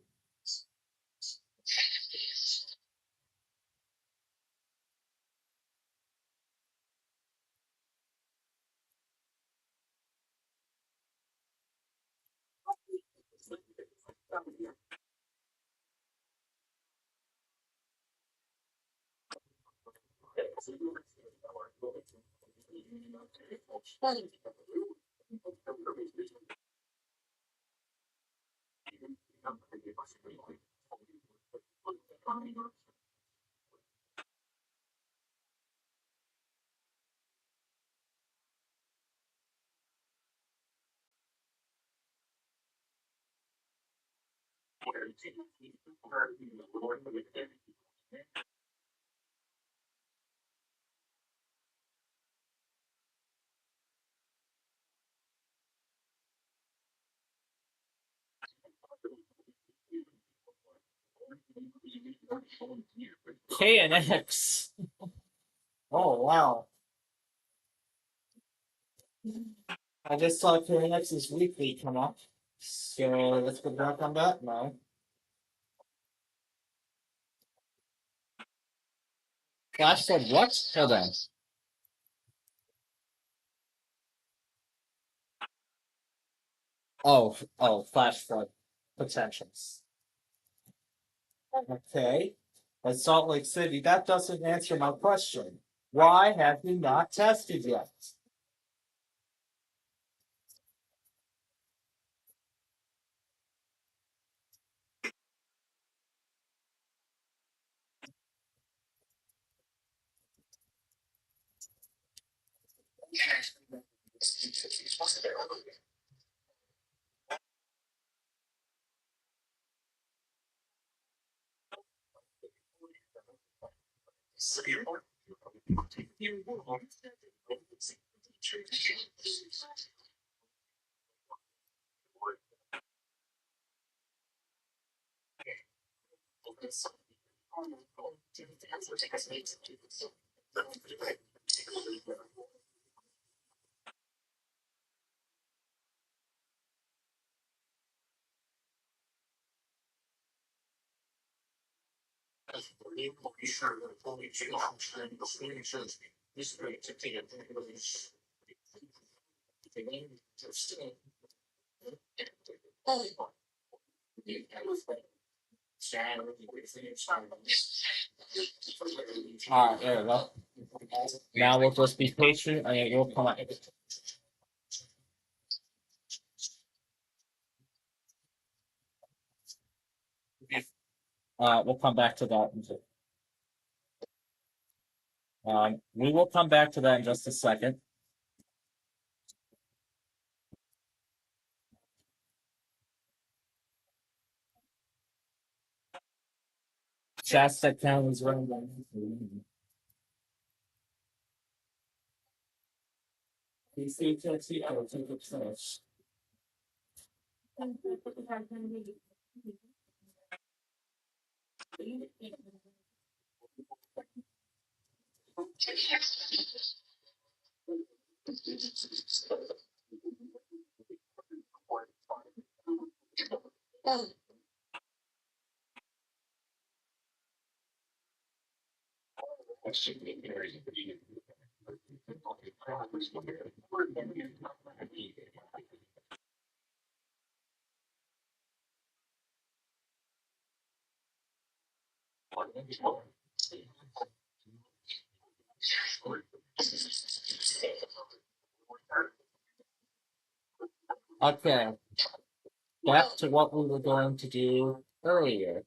KNX. Oh wow. I just saw KNX's weekly come up. So let's go back on that now. Flash said what? Hold on. Flash flood potentials. Okay. At Salt Lake City, that doesn't answer my question. Why have you not tested yet? Alright, there we go. Now we'll just be patient and it will come up. We'll come back to that. We will come back to that in just a second. Shasta County's running. Okay. back to what we were going to do earlier.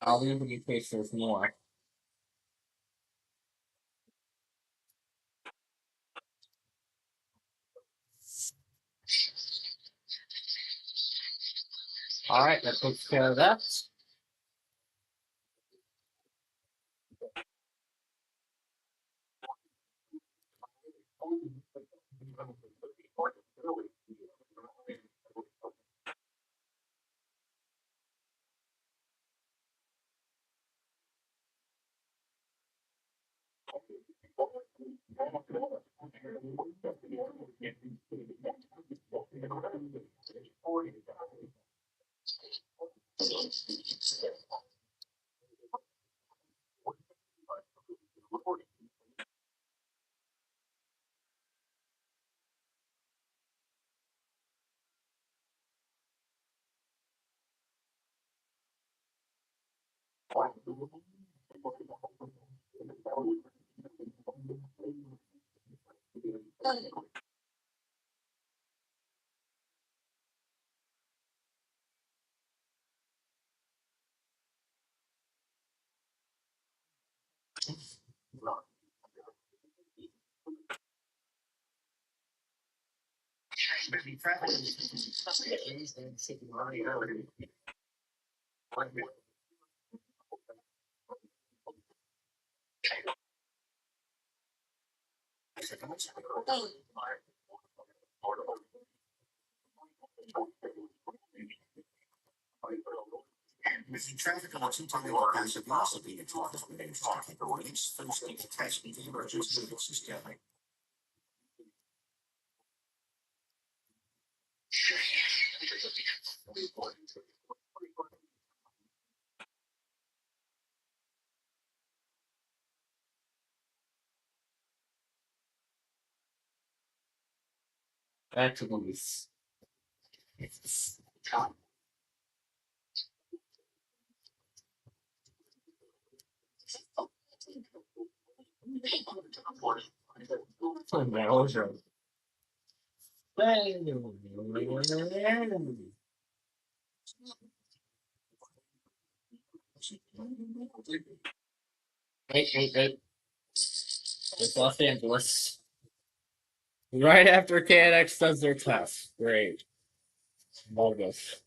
I'll leave it in case there's more. Alright, that takes care of that. Back to Luis. Wait. It's Los Angeles. Right after KNX does their test. Great. Bogus.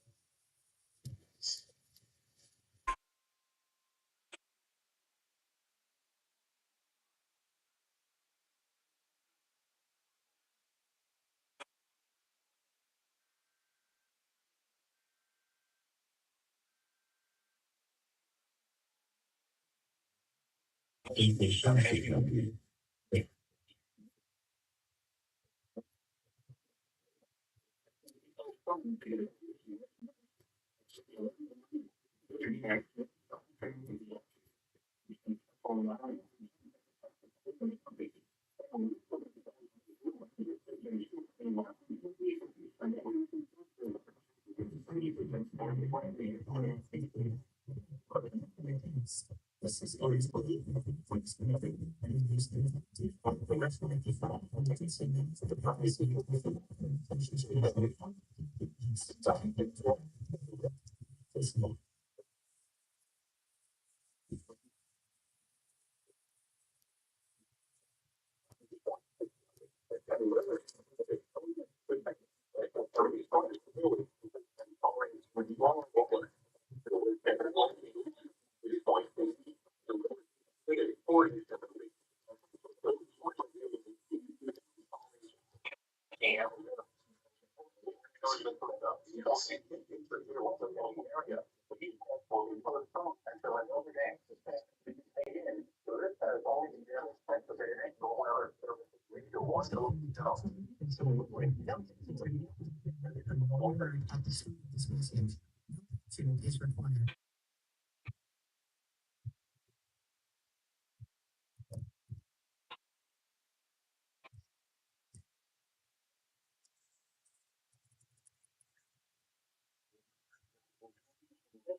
This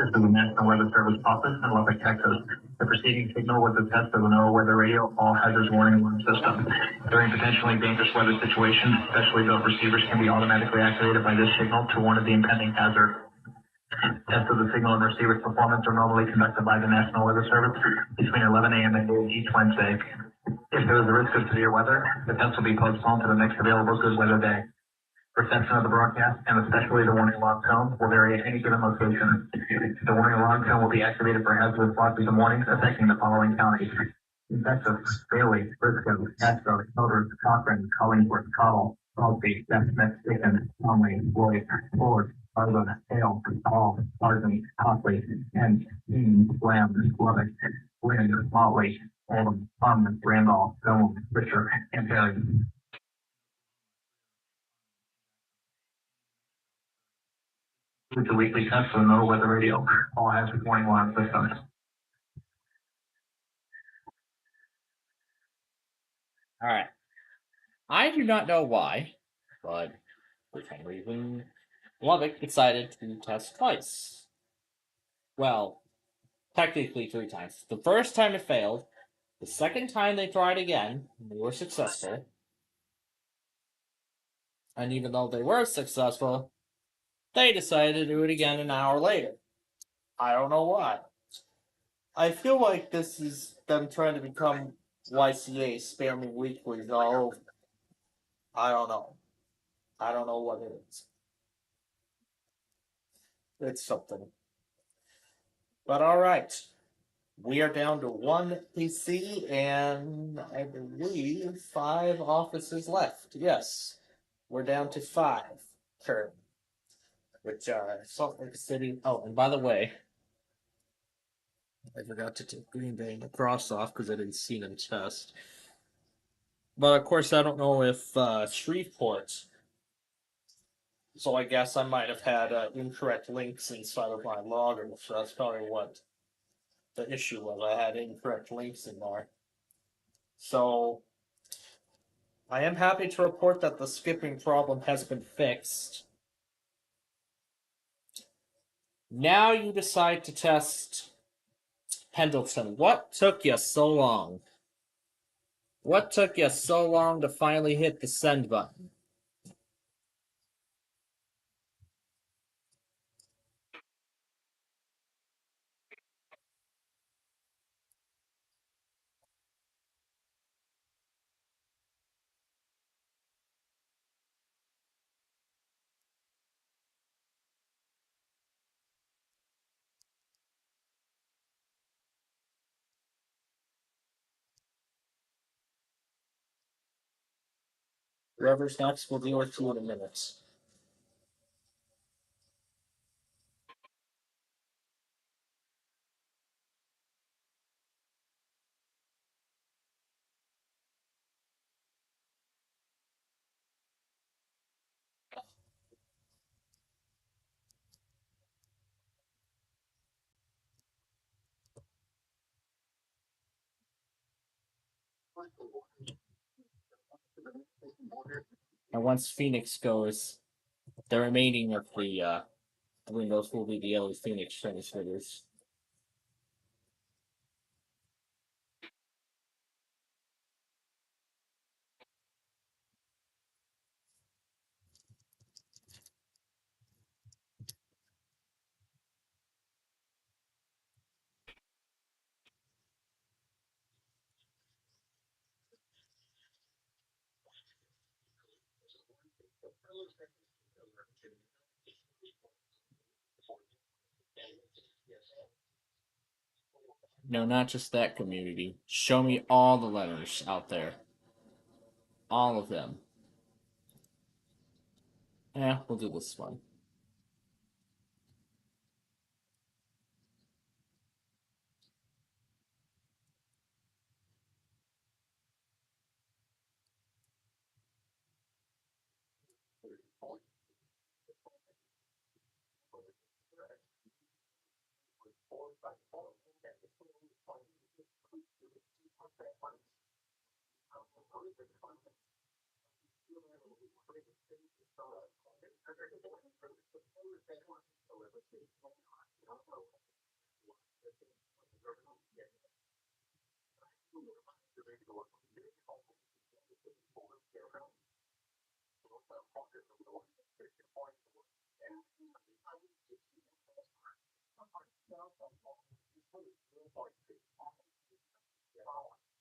is the National Weather Service office in Lubbock, Texas. The preceding signal was a test of the NOAA Weather Radio All Hazards Warning Alarm System. During potentially dangerous weather situations, specially built receivers can be automatically activated by this signal to warn of the impending hazard. Tests of the signal and receiver's performance are normally conducted by the National Weather Service between 11 a.m. and noon each Wednesday. If there is a risk of severe weather, the test will be postponed to the next available good weather day. Reception of the broadcast and especially the warning alarm tone will vary at any given location. The warning alarm tone will be activated for hazardous losses and warnings affecting the following counties: Texas, Bailey, Briscoe, Castro, Childress, Cochran, Collingsworth, Cottle, Salisbury, Smith, Dickens, Conley, Floyd, Ford, Arlen, Hale, Hall, Sargent, Copley, Kent, Keene, Lamb, Lubbock, Lynn, Motley, Oldham, Plum, Randolph, Stone, Fisher, and Perry. With the weekly test for the NOAA Weather Radio, all hazard warning alarm systems. All right. I do not know why, but for some reason, Lubbock decided to test twice. Well, technically 3 times. The first time it failed. The second time they tried again, they were successful. And even though they were successful, they decided to do it again an hour later. I don't know why. I feel like this is them trying to become YCA spamming weeklies all over. I don't know. I don't know what it is. It's something. But alright. We are down to 1 PC and I believe 5 offices left. Yes. We're down to 5 currently. Which are Salt Lake City. Oh, and by the way, I forgot to take Green Bay and Lacrosse off because I didn't see them test. But of course, I don't know if Shreveport. So I guess I might have had incorrect links inside of my logger. So that's probably what the issue was. I had incorrect links in there. So I am happy to report that the skipping problem has been fixed. Now you decide to test Pendleton. What took you so long? What took you so long to finally hit the send button? Whoever's next will deal with you in a minute. And once Phoenix goes, the remaining of the windows will be the yellow Phoenix transmitters. No, not just that community. Show me all the letters out there. All of them. Yeah, we'll do this one.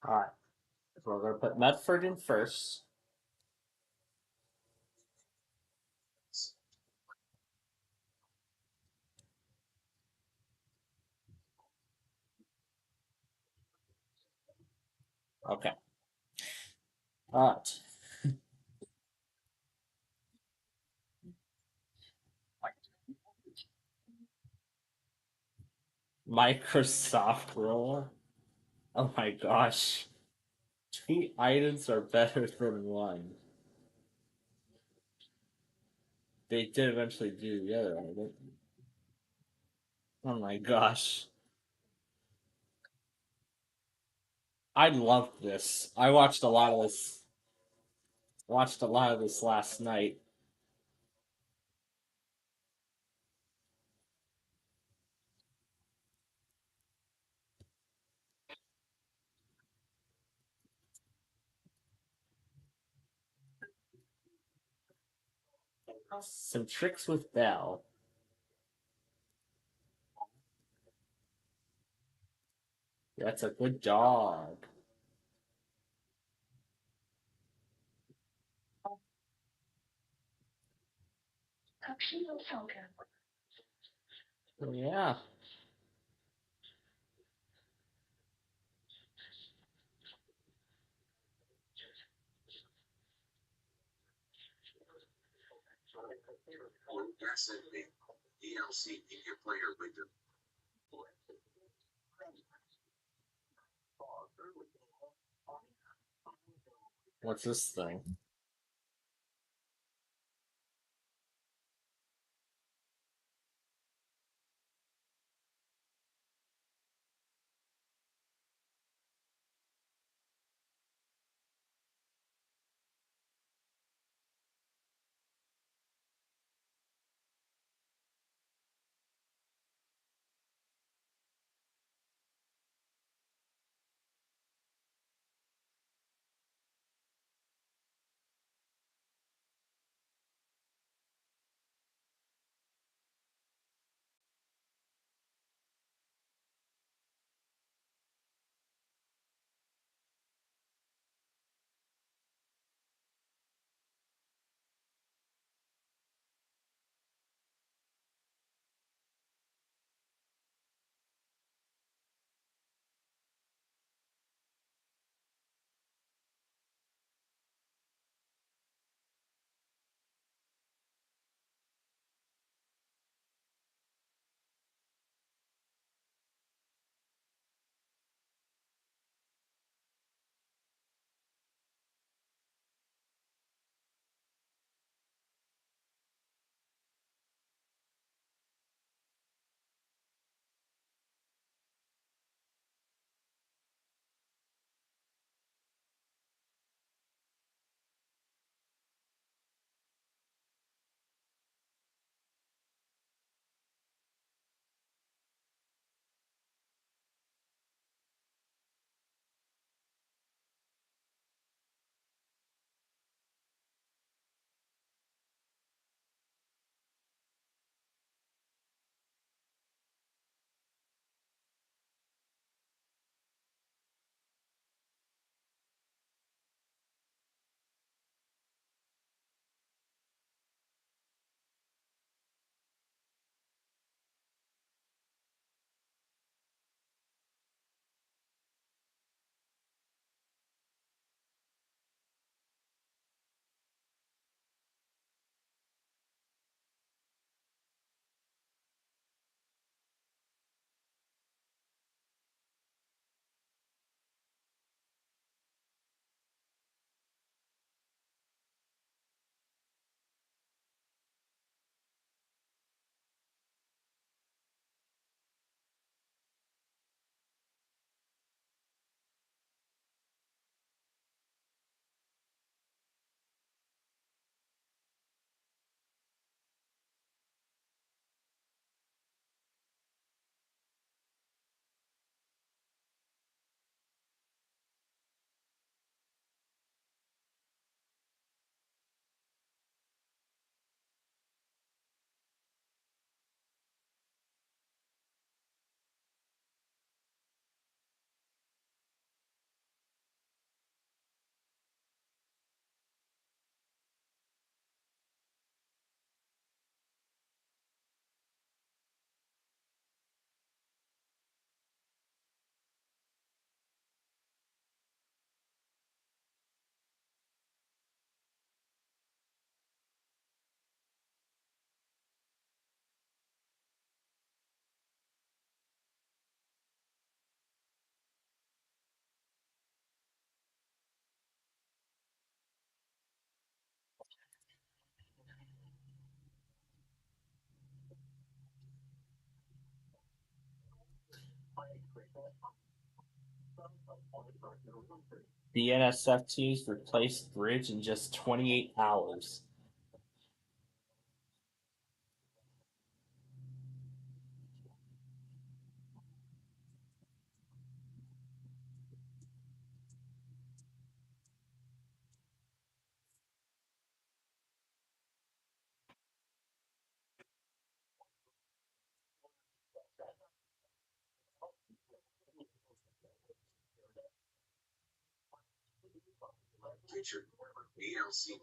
Alright. So we're going to put Medford in first. Okay. Alright. Microsoft roll. Oh my gosh. 2 items are better than 1. They did eventually do the other item. Oh my gosh. I loved this. I watched a lot of this. Watched a lot of this last night. Some tricks with Belle. That's a good dog. Yeah. SMB, DLC Media Player window. What's this thing? The NSFTs replaced Bridge in just 28 hours. Richard VLC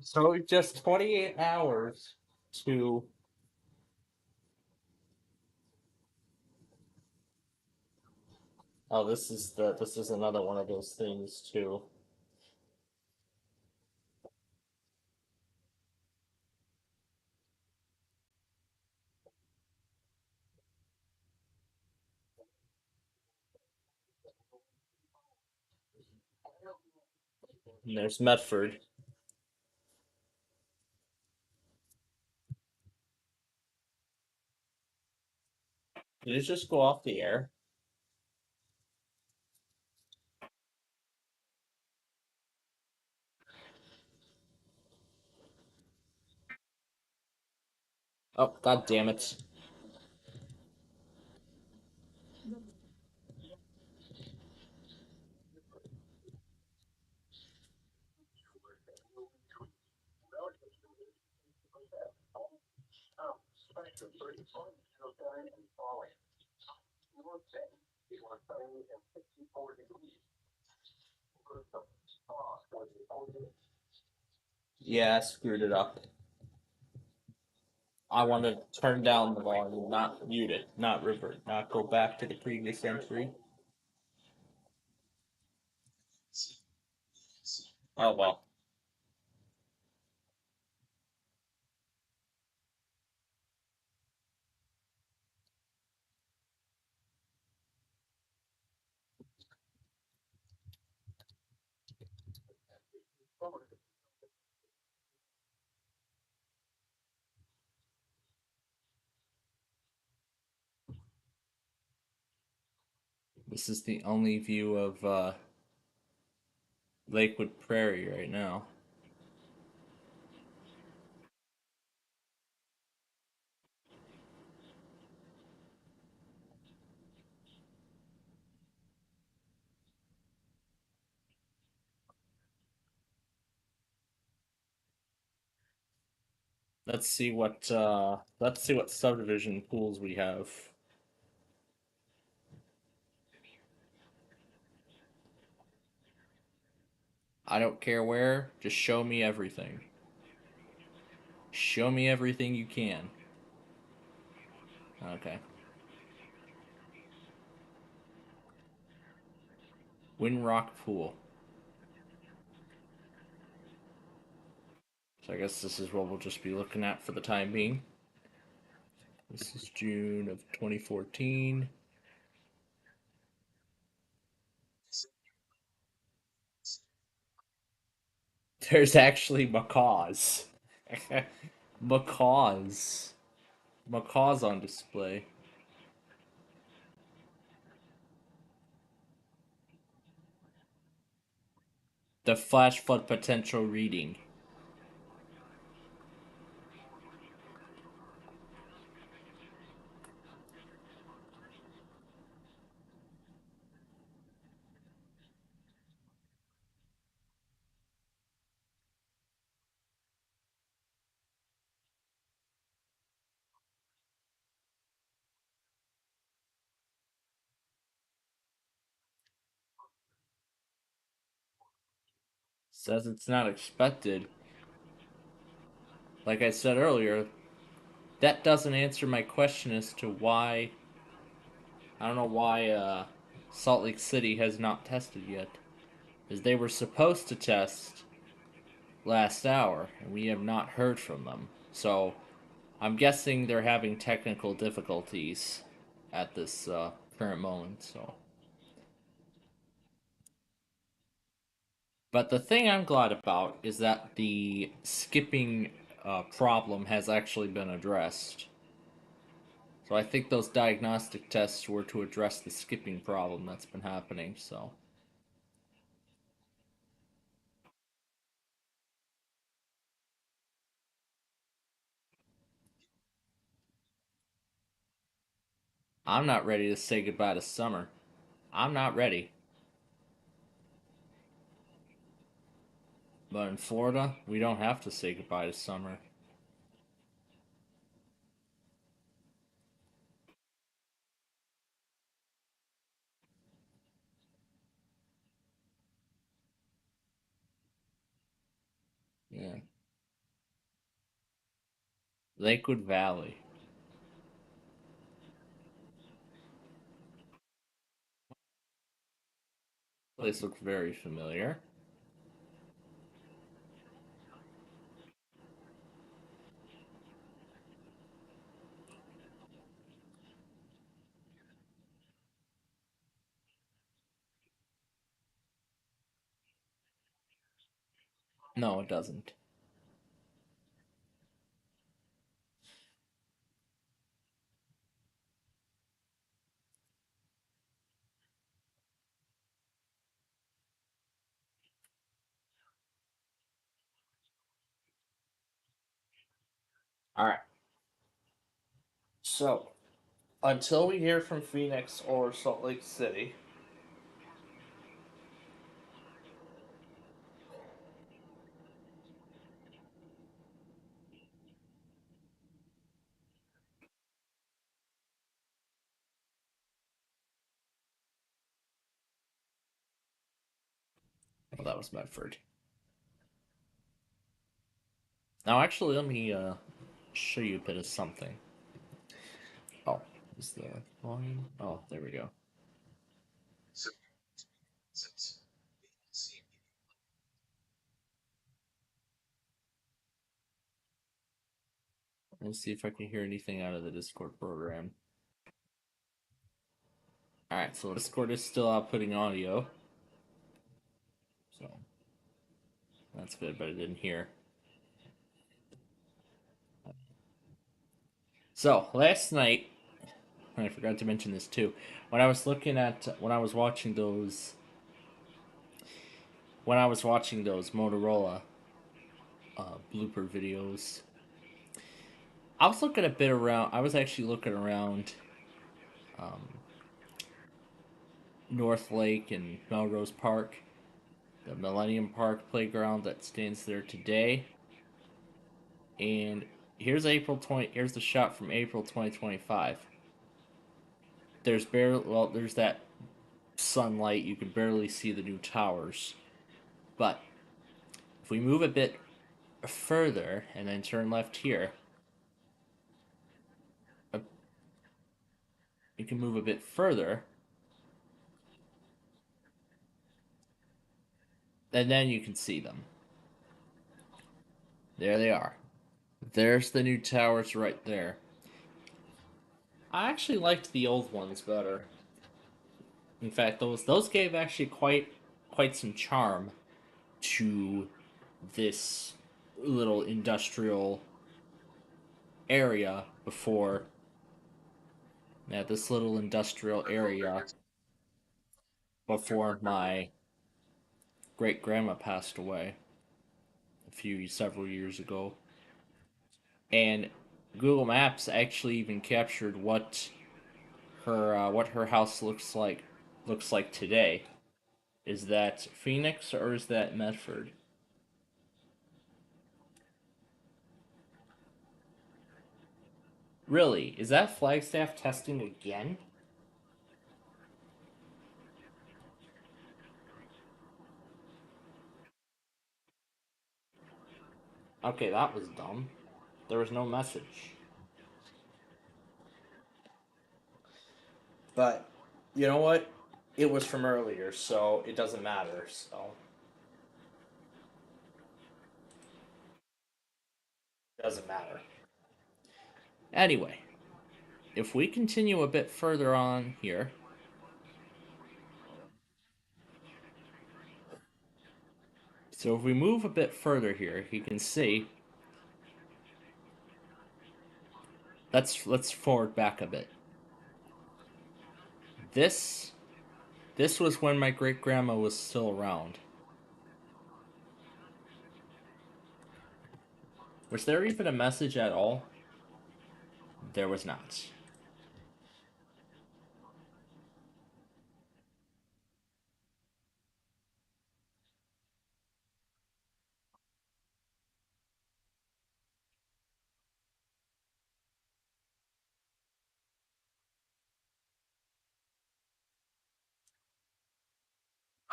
So just 28 hours to this is another one of those things too. And there's Medford. Did it just go off the air? Oh, god damn it. Yeah, I screwed it up. I want to turn down the volume, not mute it, not revert, not go back to the previous entry. Oh well. This is the only view of Lakewood Prairie right now. Let's see what subdivision pools we have. I don't care where, just show me everything. Show me everything you can. Okay. Windrock Pool. So I guess this is what we'll just be looking at for the time being. This is June of 2014. There's actually macaws. Macaws. Macaws on display. The flash flood potential reading. Says it's not expected. Like I said earlier, that doesn't answer my question as to why. I don't know why Salt Lake City has not tested yet. Because they were supposed to test last hour, and we have not heard from them. So I'm guessing they're having technical difficulties at this current moment. So, but the thing I'm glad about is that the skipping problem has actually been addressed. So I think those diagnostic tests were to address the skipping problem that's been happening. So. I'm not ready to say goodbye to summer. I'm not ready. But in Florida, we don't have to say goodbye to summer. Yeah. Lakewood Valley. Place looks very familiar. No, it doesn't. Alright. So, until we hear from Phoenix or Salt Lake City, well, that was Medford. Now, actually, let me show you a bit of something. Oh, is the volume? Oh, there we go. Let's see if I can hear anything out of the Discord program. Alright, so Discord is still outputting audio. So, that's good, but I didn't hear. So, last night, I forgot to mention this too. When I was watching those Motorola blooper videos, I was looking a bit around. I was actually looking around North Lake and Melrose Park, the Millennium Park playground that stands there today. And here's Here's the shot from April 2025. There's that sunlight. You can barely see the new towers. But if we move a bit further and then turn left here, you can move a bit further, and then you can see them. There they are. There's the new towers right there. I actually liked the old ones better. In fact, those gave actually quite some charm to this little industrial area before. Yeah, this little industrial area before my great grandma passed away several years ago. And Google Maps actually even captured what her house looks like today. Is that Phoenix or is that Medford? Really? Is that Flagstaff testing again? Okay, that was dumb. There was no message. But you know what? It was from earlier, so it doesn't matter. So it doesn't matter. Anyway, if we continue a bit further on here, so if we move a bit further here, you can see let's forward back a bit. This was when my great grandma was still around. Was there even a message at all? There was not.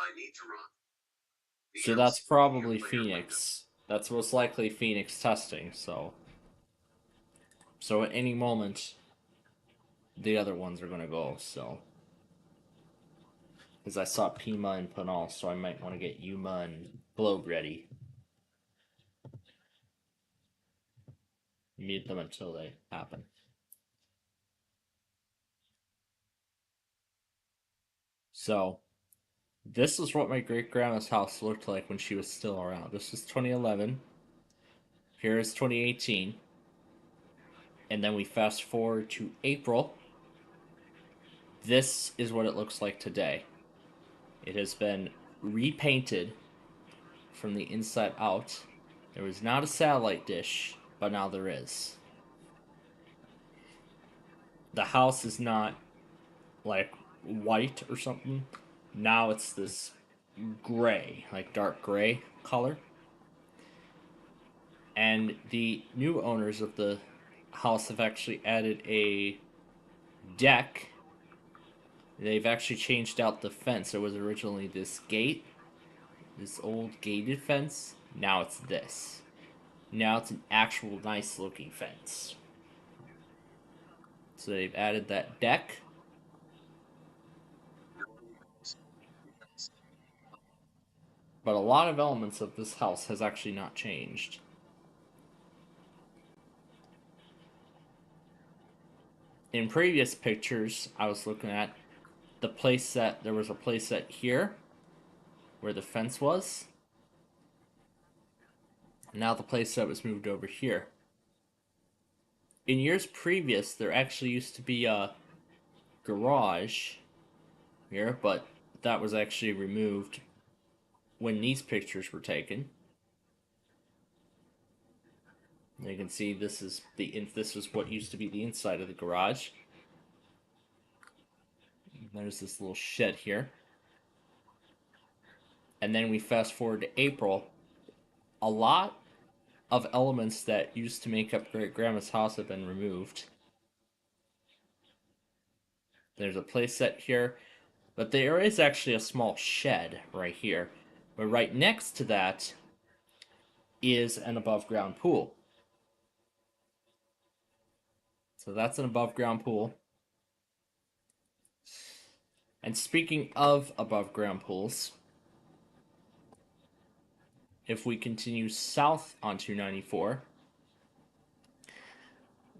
I need to run. So that's probably Phoenix. That's most likely Phoenix testing, so at any moment the other ones are gonna go, so. Because I saw Pima and Panal, so I might want to get Yuma and Globe ready. Mute them until they happen. So, this is what my great grandma's house looked like when she was still around. This is 2011. Here is 2018. And then we fast forward to April. This is what it looks like today. It has been repainted from the inside out. There was not a satellite dish, but now there is. The house is not like white or something. Now it's this gray, like dark gray color. And the new owners of the house have actually added a deck. They've actually changed out the fence. There was originally this gate, this old gated fence. Now it's this. Now it's an actual nice looking fence. So they've added that deck. But a lot of elements of this house has actually not changed. In previous pictures, I was looking at the place that there was a place set here where the fence was. Now the place that was moved over here. In years previous, there actually used to be a garage here, but that was actually removed when these pictures were taken. You can see this is what used to be the inside of the garage. There's this little shed here. And then we fast forward to April. A lot of elements that used to make up Great Grandma's house have been removed. There's a place set here, but there is actually a small shed right here. But right next to that is an above ground pool. So that's an above ground pool. And speaking of above ground pools, if we continue south on 294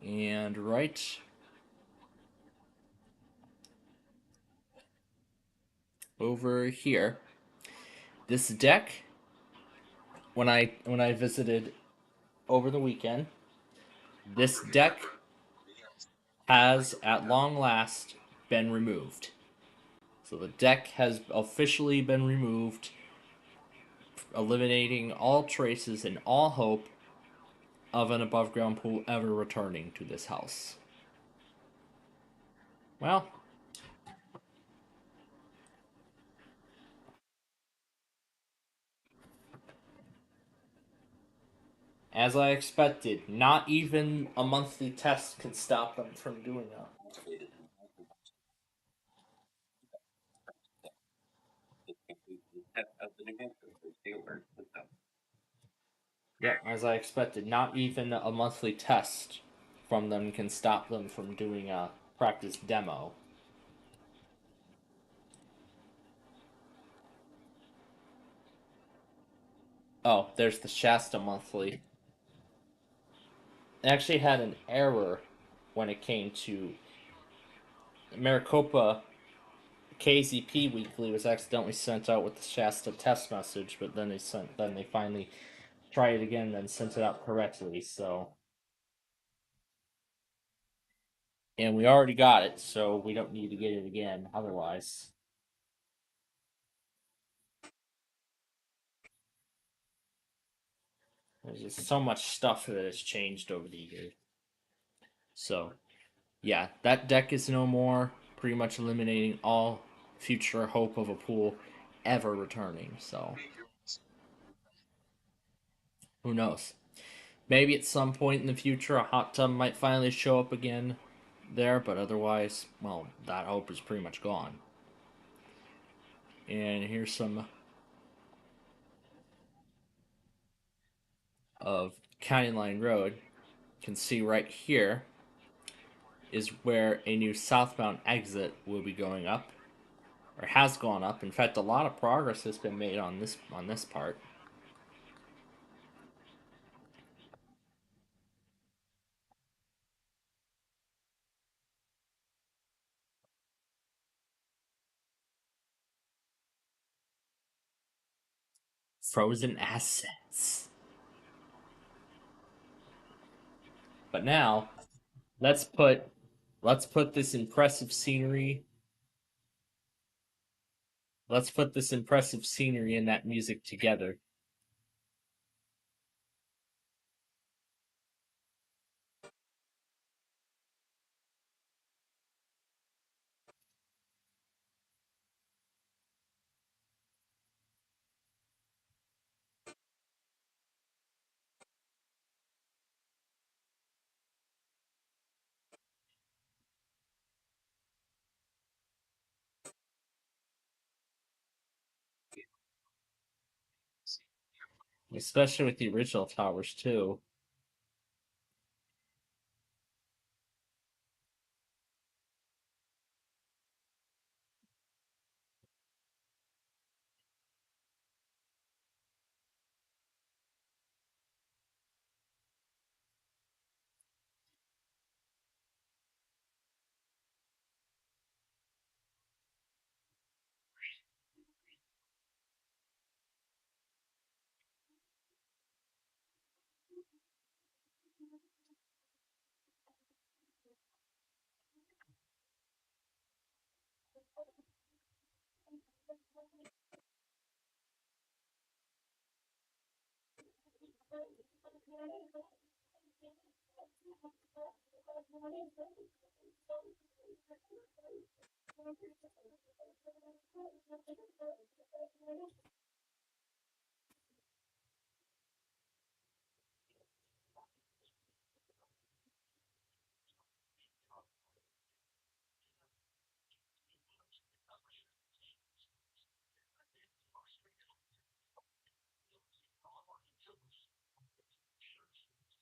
and right over here, this deck, when I visited over the weekend, this deck has at long last been removed. So the deck has officially been removed, eliminating all traces and all hope of an above ground pool ever returning to this house. Well, as I expected, not even a monthly test can stop them from doing that. Yeah, as I expected, not even a monthly test from them can stop them from doing a practice demo. Oh, there's the Shasta monthly. It actually had an error when it came to Maricopa. KZP Weekly was accidentally sent out with the Shasta test message, but then they finally tried it again and sent it out correctly. So And we already got it, so we don't need to get it again otherwise. There's just so much stuff that has changed over the years. So, yeah, that deck is no more, pretty much eliminating all future hope of a pool ever returning. So, who knows? Maybe at some point in the future, a hot tub might finally show up again there, but otherwise, well, that hope is pretty much gone. And here's some of County Line Road. You can see right here is where a new southbound exit will be going up, or has gone up. In fact, a lot of progress has been made on this part. Frozen assets. But now, let's put this impressive scenery. Let's put this impressive scenery and that music together. Especially with the original towers too.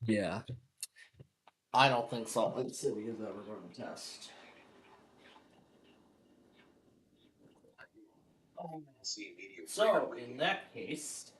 Yeah. I don't think Salt Lake City is ever going to test. So, in that case,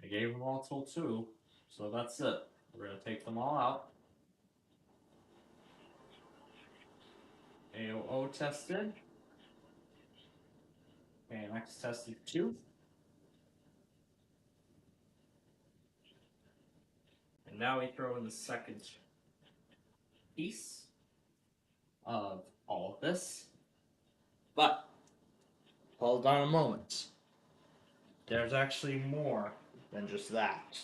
I gave them all till 2, so that's it. We're going to take them all out. AOO tested. AMX tested 2. And now we throw in the second piece of all of this. But, hold on a moment. There's actually more than just that.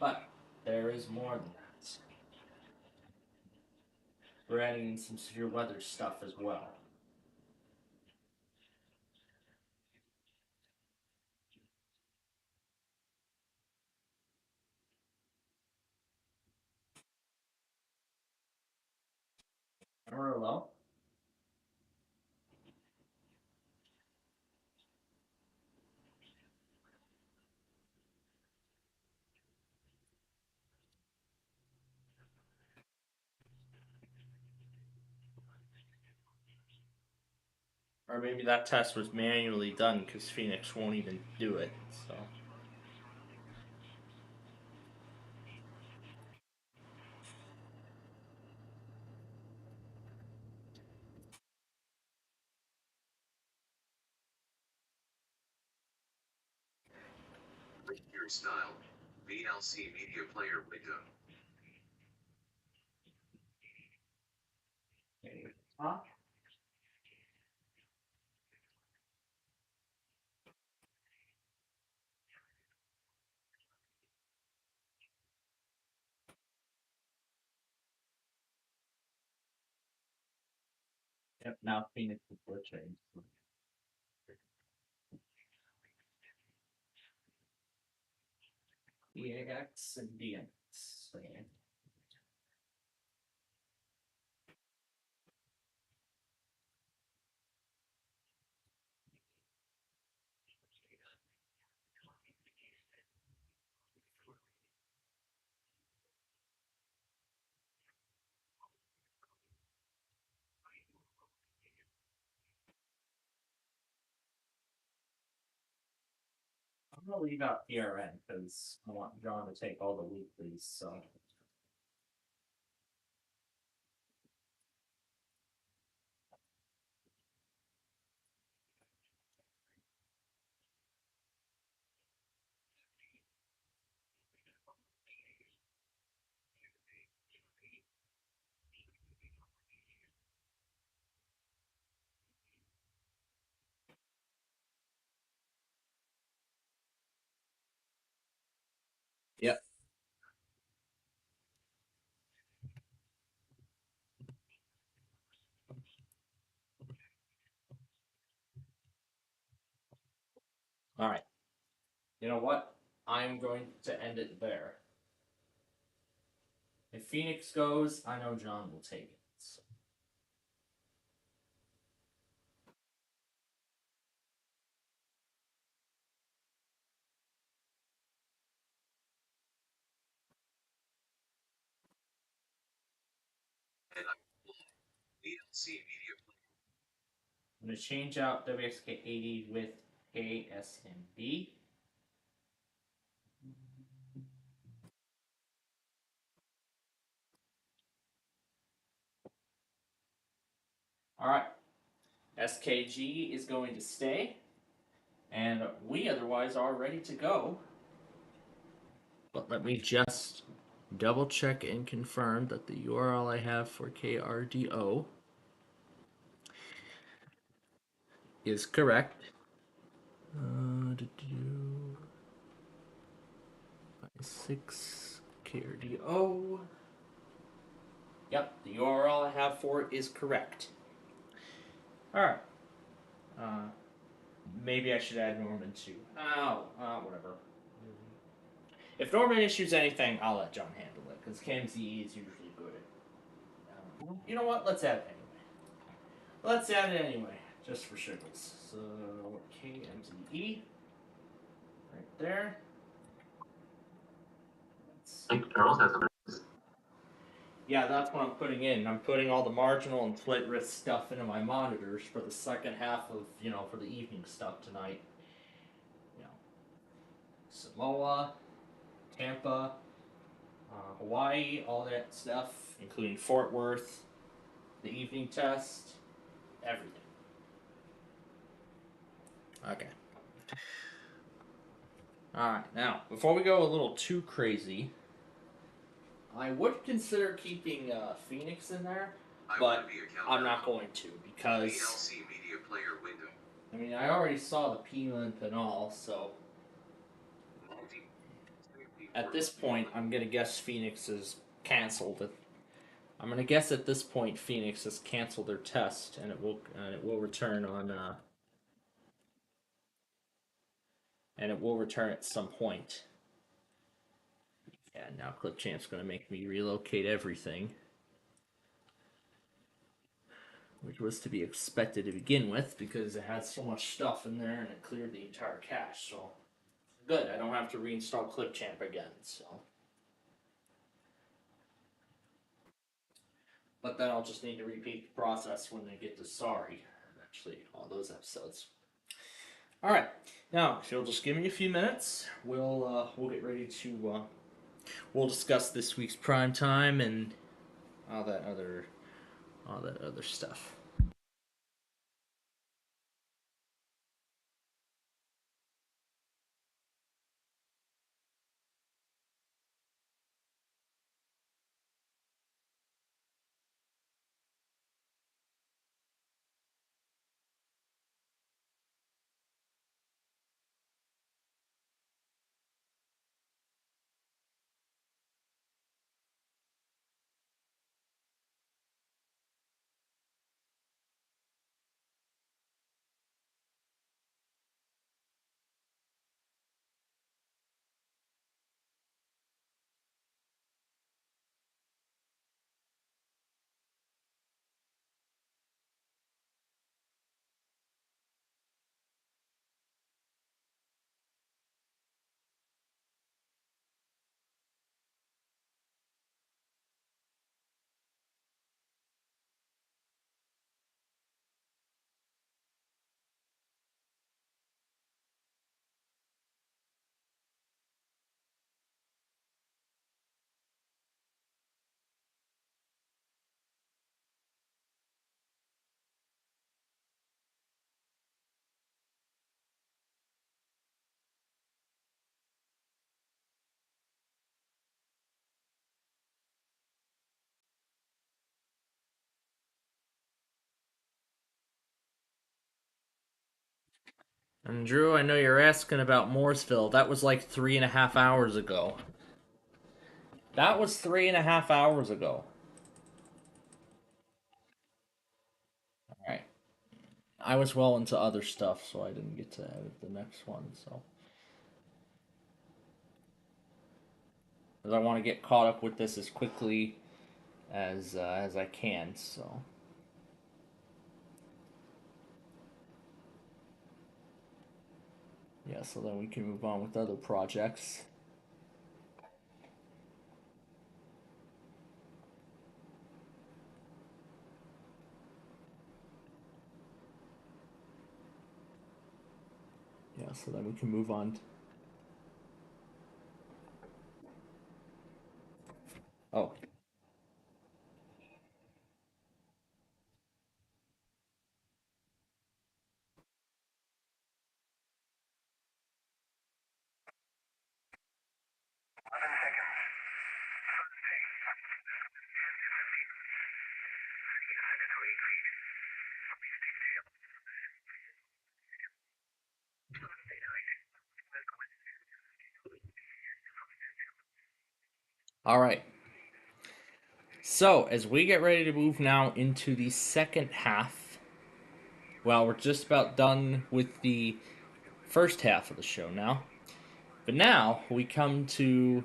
But, there is more than that. We're adding in some severe weather stuff as well. Amarillo. Or maybe that test was manually done because Phoenix won't even do it. So. Your style. VLC Media Player window. Huh? Yep, now Phoenix is glitching. EAX and DNX. I'm gonna leave out PRN because I want John to take all the weeklies, so. Yep. Alright. You know what? I'm going to end it there. If Phoenix goes, I know John will take it. So. And I'm VLC Media Player. I'm going to change out WXK80 with KSMB. Alright. SKG is going to stay. And we otherwise are ready to go. But let me just double check and confirm that the URL I have for KRDO is correct. 6 KRDO. Yep, the URL I have for it is correct. Alright. Maybe I should add Norman too. Whatever. If Norman issues anything, I'll let John handle it, because KMZE is usually good at you know what? Let's add it anyway. Just for shiggles. So, KMZE. Right there. Charles has a Yeah, that's what I'm putting in. I'm putting all the marginal and split risk stuff into my monitors for the second half of, for the evening stuff tonight. Samoa, Tampa, Hawaii, all that stuff, including Fort Worth, the evening test, everything. Okay. Alright, now, before we go a little too crazy, I would consider keeping Phoenix in there, but I'm not going to, because VLC Media Player window. I mean, I already saw the P-Limp and all, so at this point, I'm gonna guess Phoenix is canceled. I'm gonna guess at this point Phoenix has canceled their test, and it will return on and it will return at some point. Yeah, now Clipchamp's gonna make me relocate everything, which was to be expected to begin with because it had so much stuff in there and it cleared the entire cache. So good, I don't have to reinstall Clipchamp again. So. But then I'll just need to repeat the process when they get to sorry. actually, all those episodes. All right, now if you'll just give me a few minutes, we'll get ready to we'll discuss this week's prime time and all that other stuff. And Drew, I know you're asking about Mooresville. That was like 3.5 hours ago. That was 3.5 hours ago. All right. I was well into other stuff, so I didn't get to edit the next one. So, because I want to get caught up with this as quickly as I can. So, yeah. So then we can move on with other projects. Yeah. So then we can move on. Oh. All right. So, as we get ready to move now into the second half, well, we're just about done with the first half of the show now. But now we come to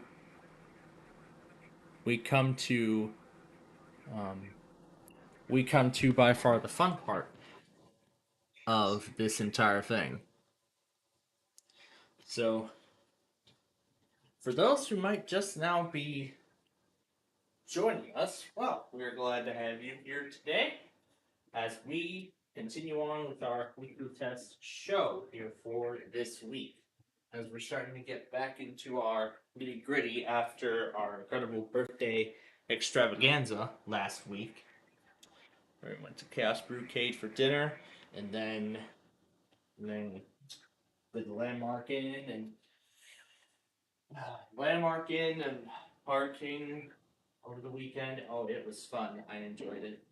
we come to um, we come to by far the fun part of this entire thing. So, for those who might just now be joining us, well, we're glad to have you here today as we continue on with our weekly test show here for this week. As we're starting to get back into our nitty gritty after our incredible birthday extravaganza last week. We went to Chaos Brewcade for dinner, and then did the Landmark Inn and parking over the weekend. Oh, it was fun. I enjoyed it.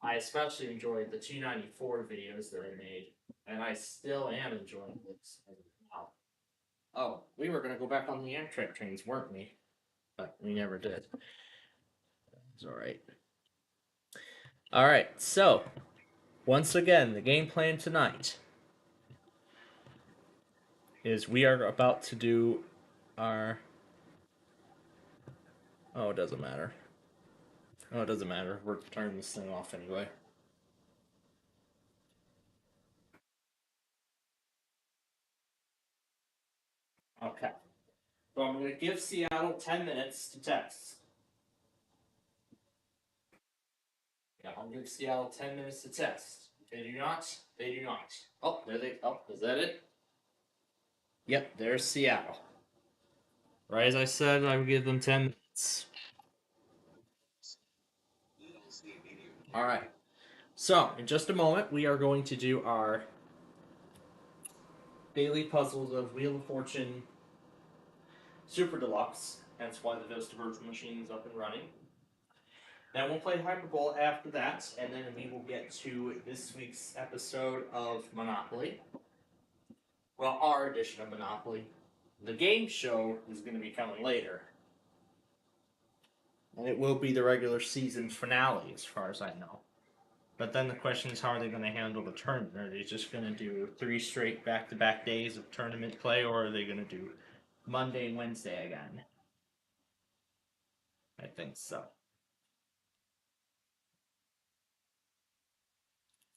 I especially enjoyed the 294 videos that I made, and I still am enjoying this now. Oh, we were gonna go back on the Amtrak trains, weren't we? But we never did. It's all right. All right. So, once again, the game plan tonight is we are about to do our. Oh, it doesn't matter. Oh, it doesn't matter. We're turning this thing off anyway. Okay. So I'm going to give Seattle 10 minutes to text. Yeah, I'll give Seattle 10 minutes to test. They do not. They do not. Oh, there they. Oh, is that it? Yep, there's Seattle. Right as I said, I would give them 10 minutes. All right. So, in just a moment, we are going to do our daily puzzles of Wheel of Fortune Super Deluxe. Hence why the Vista Virtual Machine is up and running. Then we'll play Hyperbole after that, and then we will get to this week's episode of Monopoly. Well, our edition of Monopoly. The game show is going to be coming later. And it will be the regular season finale, as far as I know. But then the question is, how are they going to handle the tournament? Are they just going to do 3 straight back-to-back days of tournament play, or are they going to do Monday and Wednesday again? I think so.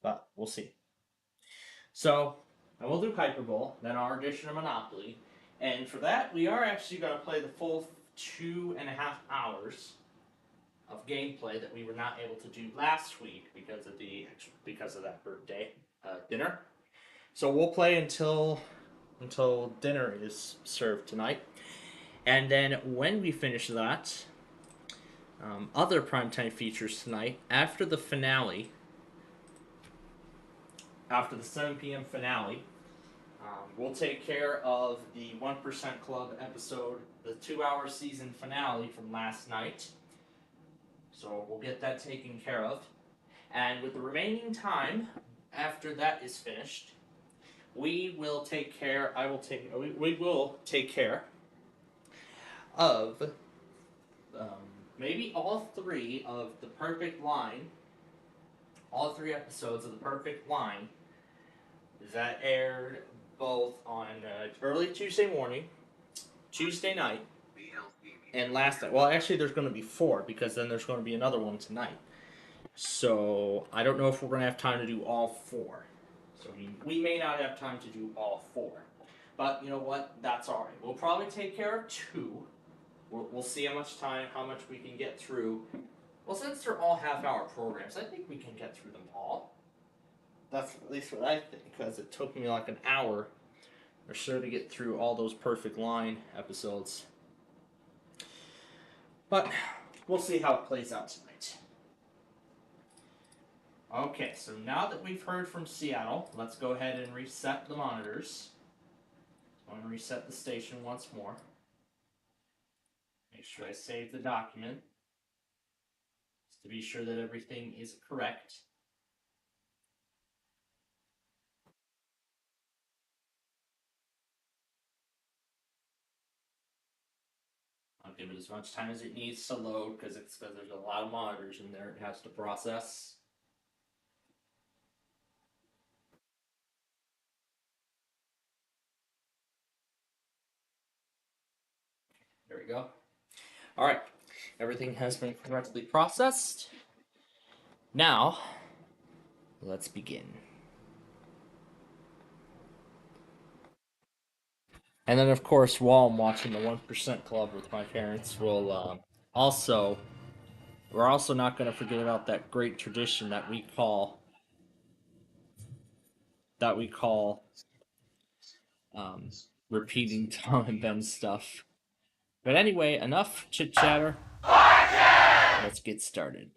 But we'll see. So, I will do Hyperbole, then our edition of Monopoly. And for that, we are actually going to play the full 2.5 hours of gameplay that we were not able to do last week because of that birthday dinner. So we'll play until dinner is served tonight, and then when we finish that, other primetime features tonight after the finale, after the 7 p.m. finale. We'll take care of the 1% Club episode, the 2-hour season finale from last night. So we'll get that taken care of. And with the remaining time, after that is finished, we will take care of maybe all 3 of the Perfect Line, all 3 episodes of the Perfect Line that aired both on early Tuesday morning, Tuesday night, and last night. Well, actually, there's going to be 4 because then there's going to be another one tonight. So I don't know if we're going to have time to do all 4. So we may not have time to do all 4. But you know what? That's all right. We'll probably take care of 2. We'll see how much we can get through. Well, since they're all half-hour programs, I think we can get through them all. That's at least what I think, because it took me like an hour or so to get through all those Perfect Line episodes. But we'll see how it plays out tonight. Okay, so now that we've heard from Seattle, let's go ahead and reset the monitors. I'm going to reset the station once more. Make sure I save the document, just to be sure that everything is correct. I'll give it as much time as it needs to load because there's a lot of monitors in there it has to process. There we go. All right, everything has been correctly processed. Now, let's begin. And then, of course, while I'm watching the 1% Club with my parents, we're also not going to forget about that great tradition that we call repeating Tom and Ben's stuff. But anyway, enough chit chatter. Let's get started.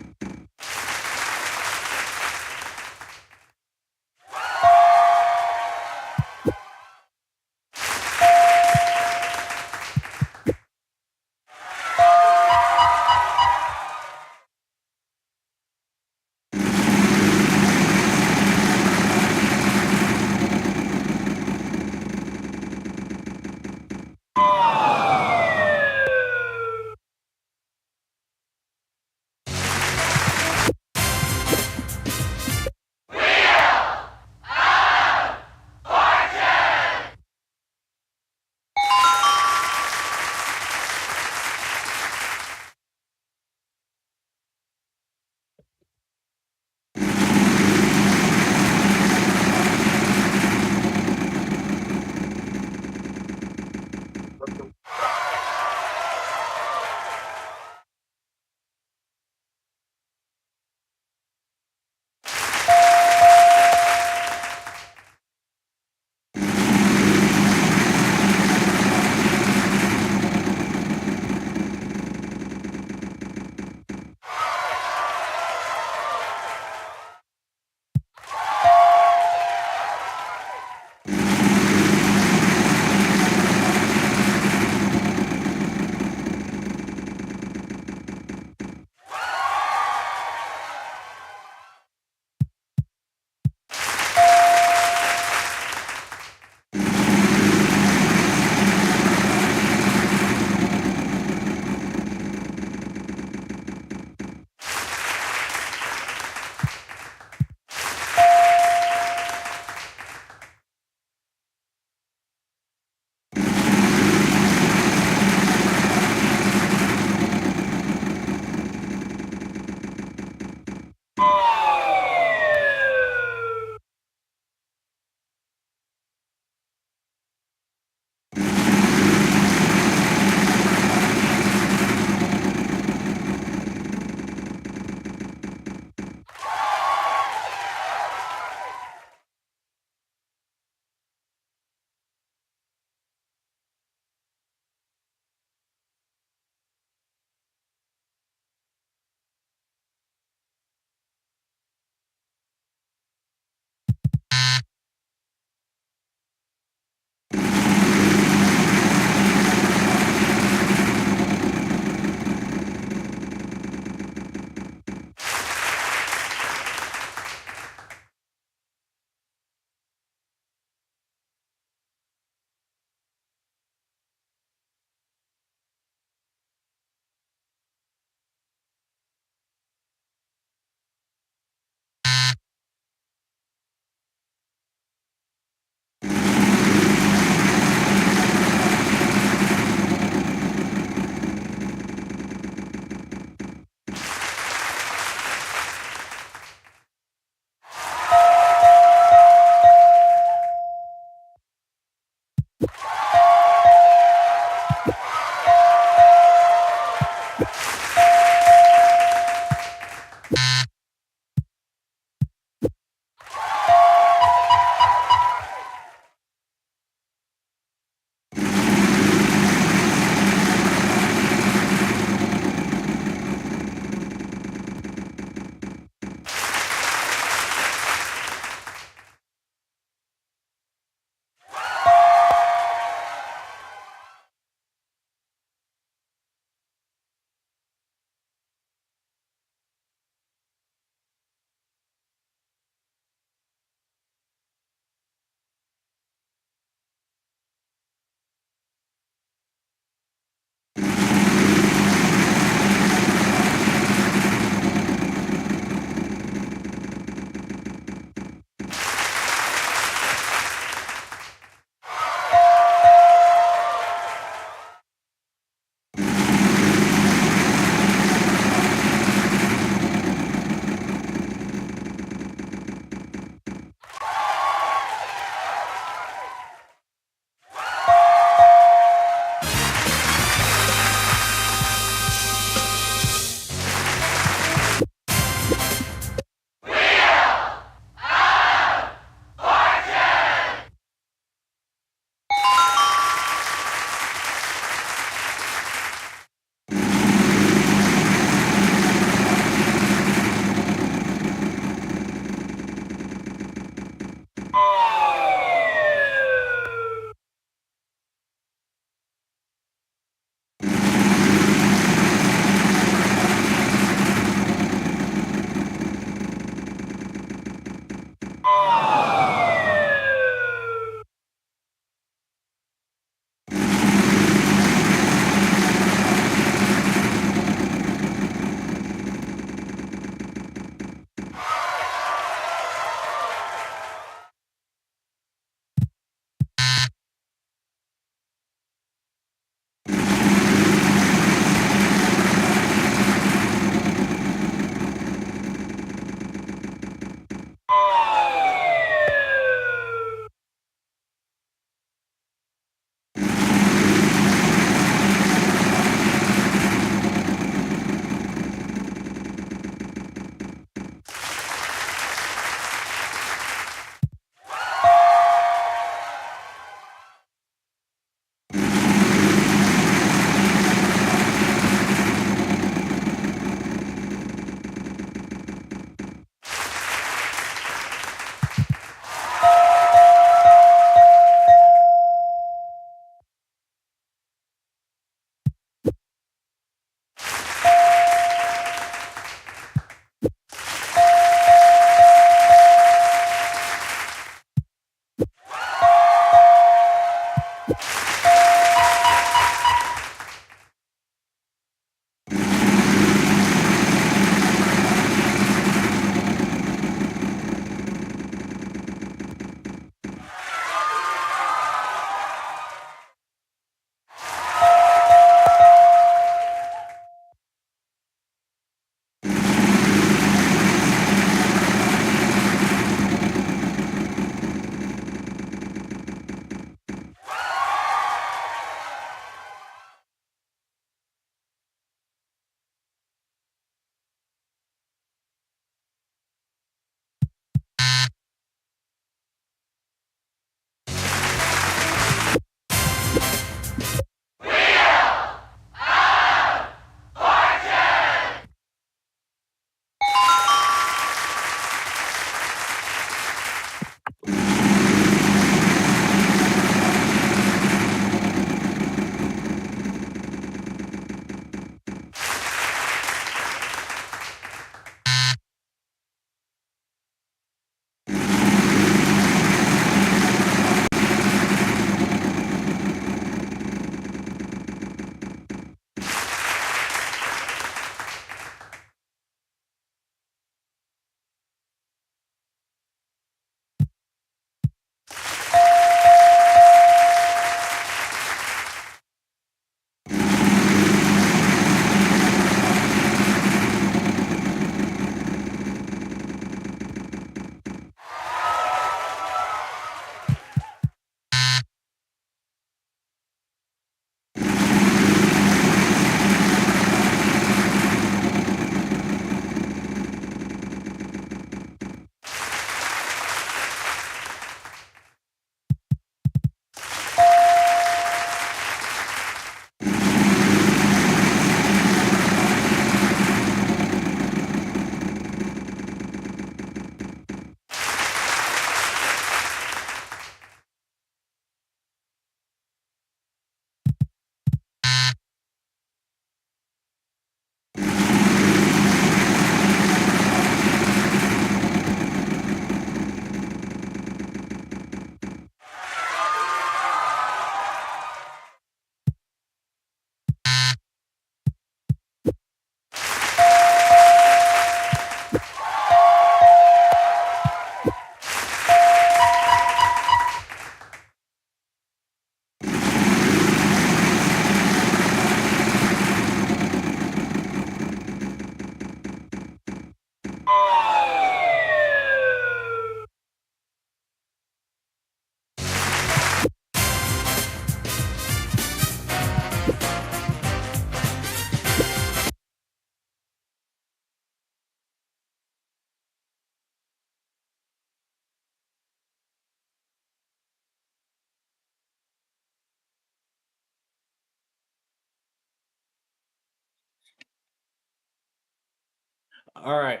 All right.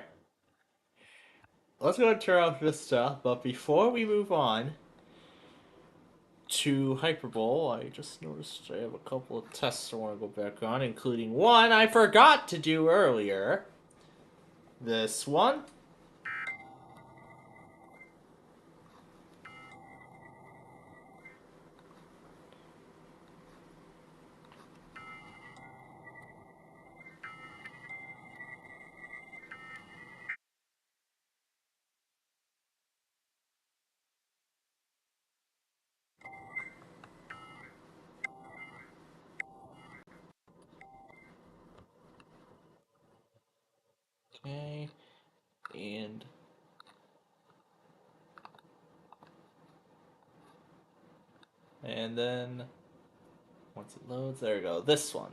Let's go to Terra Vista, but before we move on to Hyperbole, I just noticed I have a couple of tests I want to go back on, including one I forgot to do earlier. This one. Okay, and then once it loads, there we go. This one.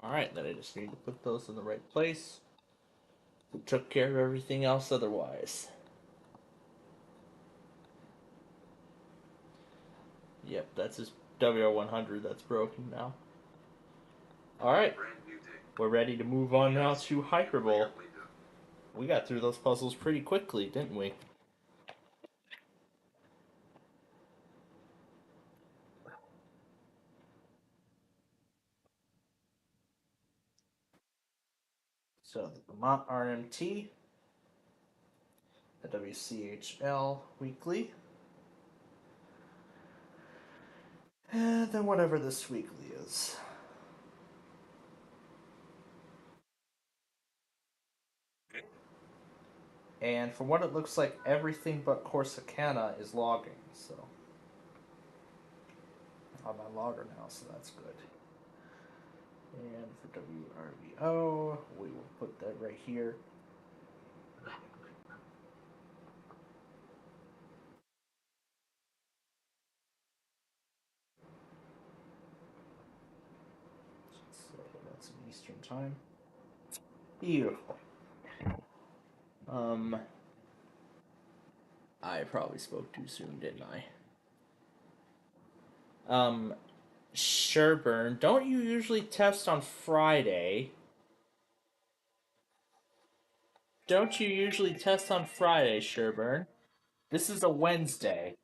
Alright, then I just need to put those in the right place. We took care of everything else otherwise. Yep, that's his WR100 that's broken now. Alright, we're ready to move on now to Hyperbole. We got through those puzzles pretty quickly, didn't we? So, the Vermont RMT, the WCHL Weekly, and then whatever this weekly is. And from what it looks like, everything but Corsicana is logging, so on my logger now, so that's good. And for WRVO, we will put that right here. So that's in Eastern time. Beautiful. I probably spoke too soon, didn't I? Sherburn, don't you usually test on Friday? Don't you usually test on Friday, Sherburn? This is a Wednesday.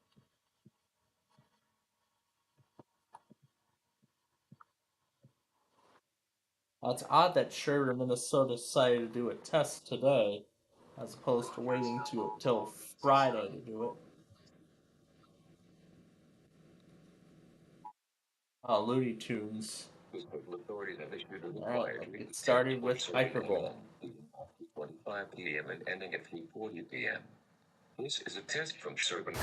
It's odd that Sherburn, Minnesota decided to do a test today, as opposed to waiting till Friday to do it. Oh, Looney Tunes. Alright, let's get started with Hyperbole. 1:05 p.m. and ending at 3:40 p.m. This is a test from Sherburn.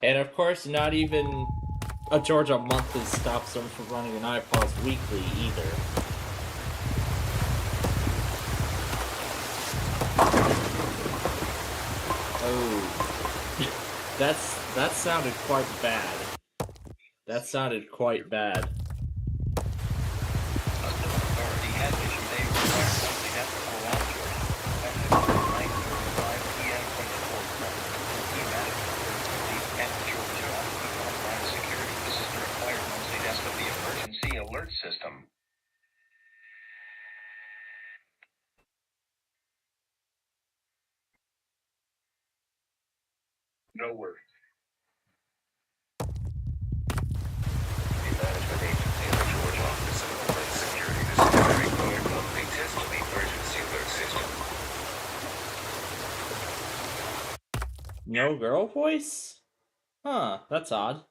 And of course, not even a Georgia monthly stops them from running an iPause weekly either. Oh, that sounded quite bad. That sounded quite bad. Alert system. No worries. The management agency in the Georgia Office of Homeland Security. This is very critical. They test the emergency alert system. No girl voice? Huh, that's odd.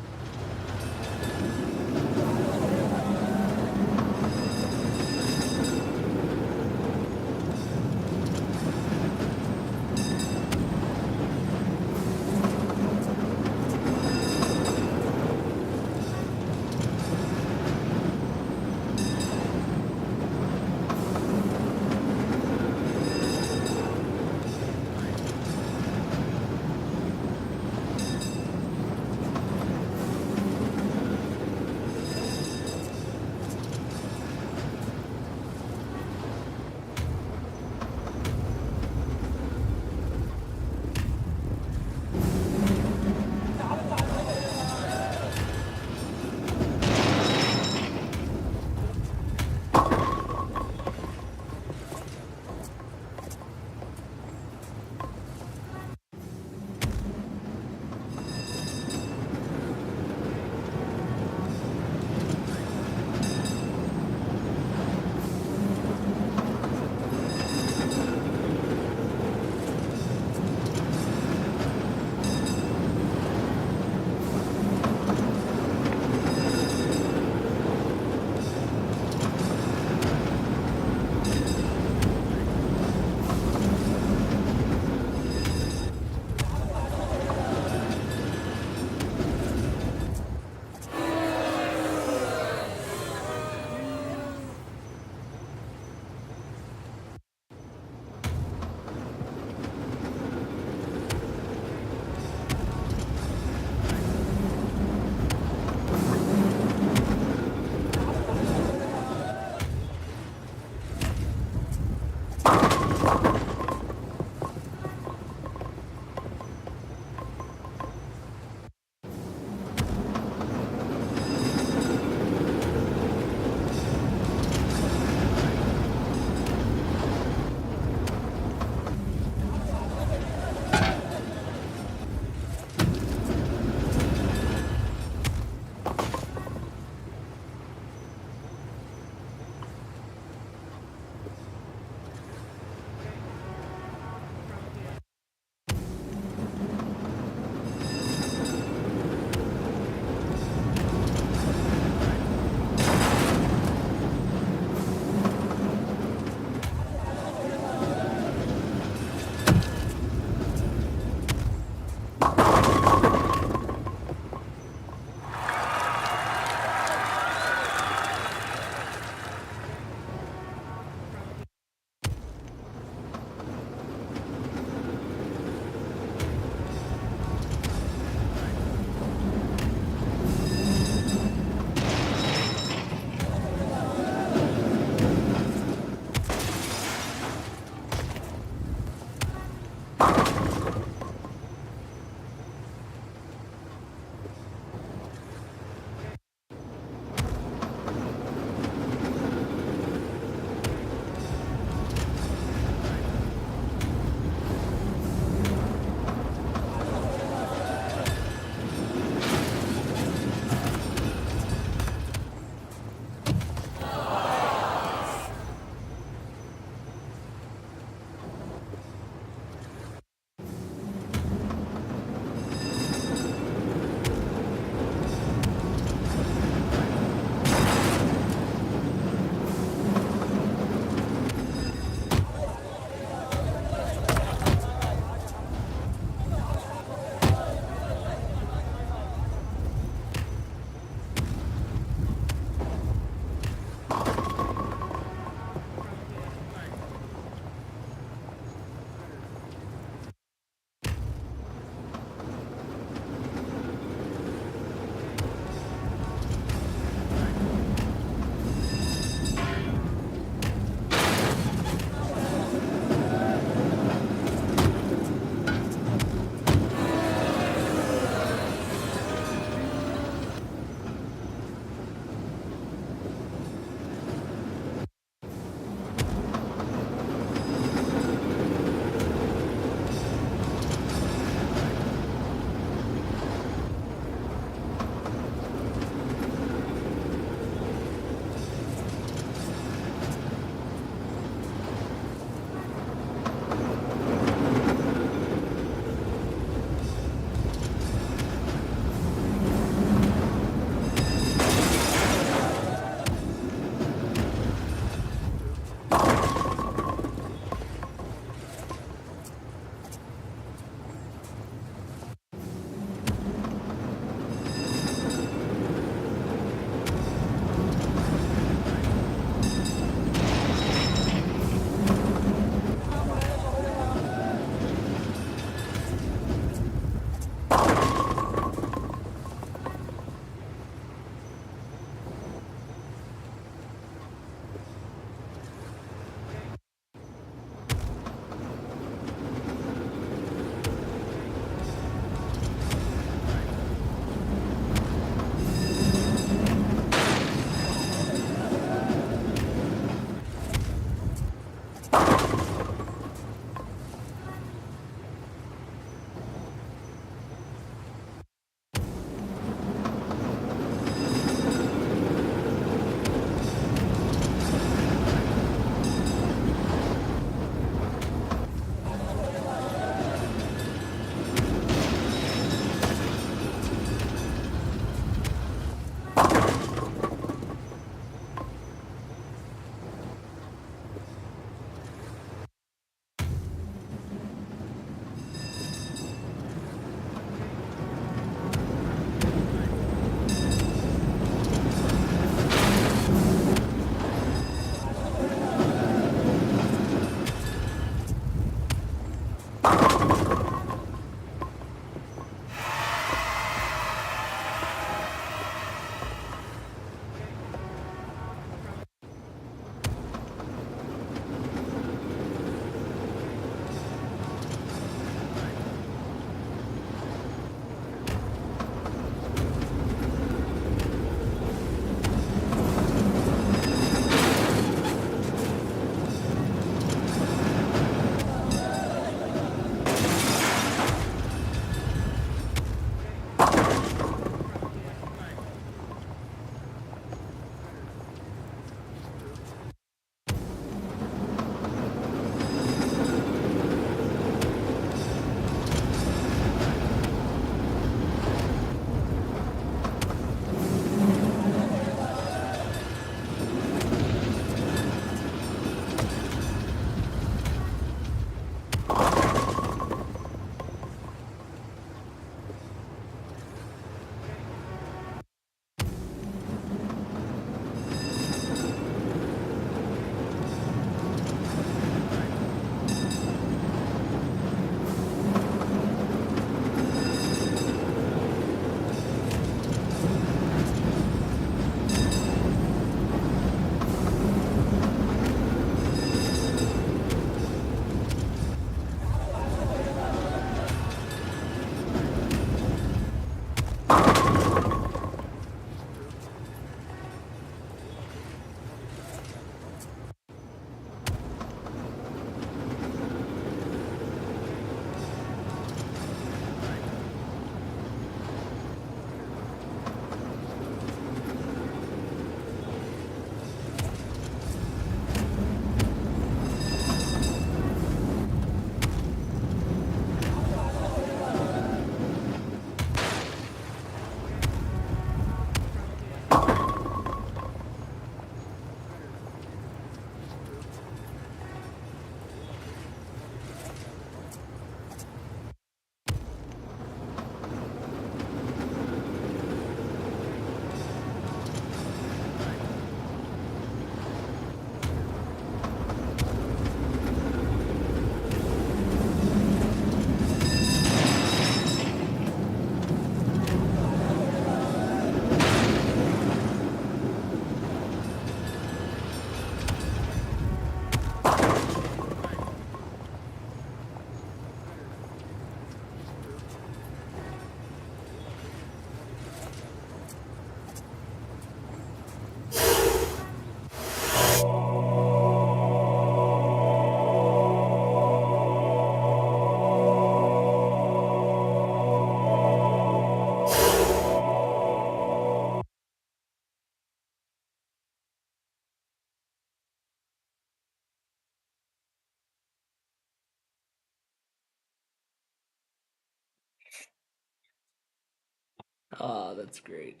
Ah, that's great.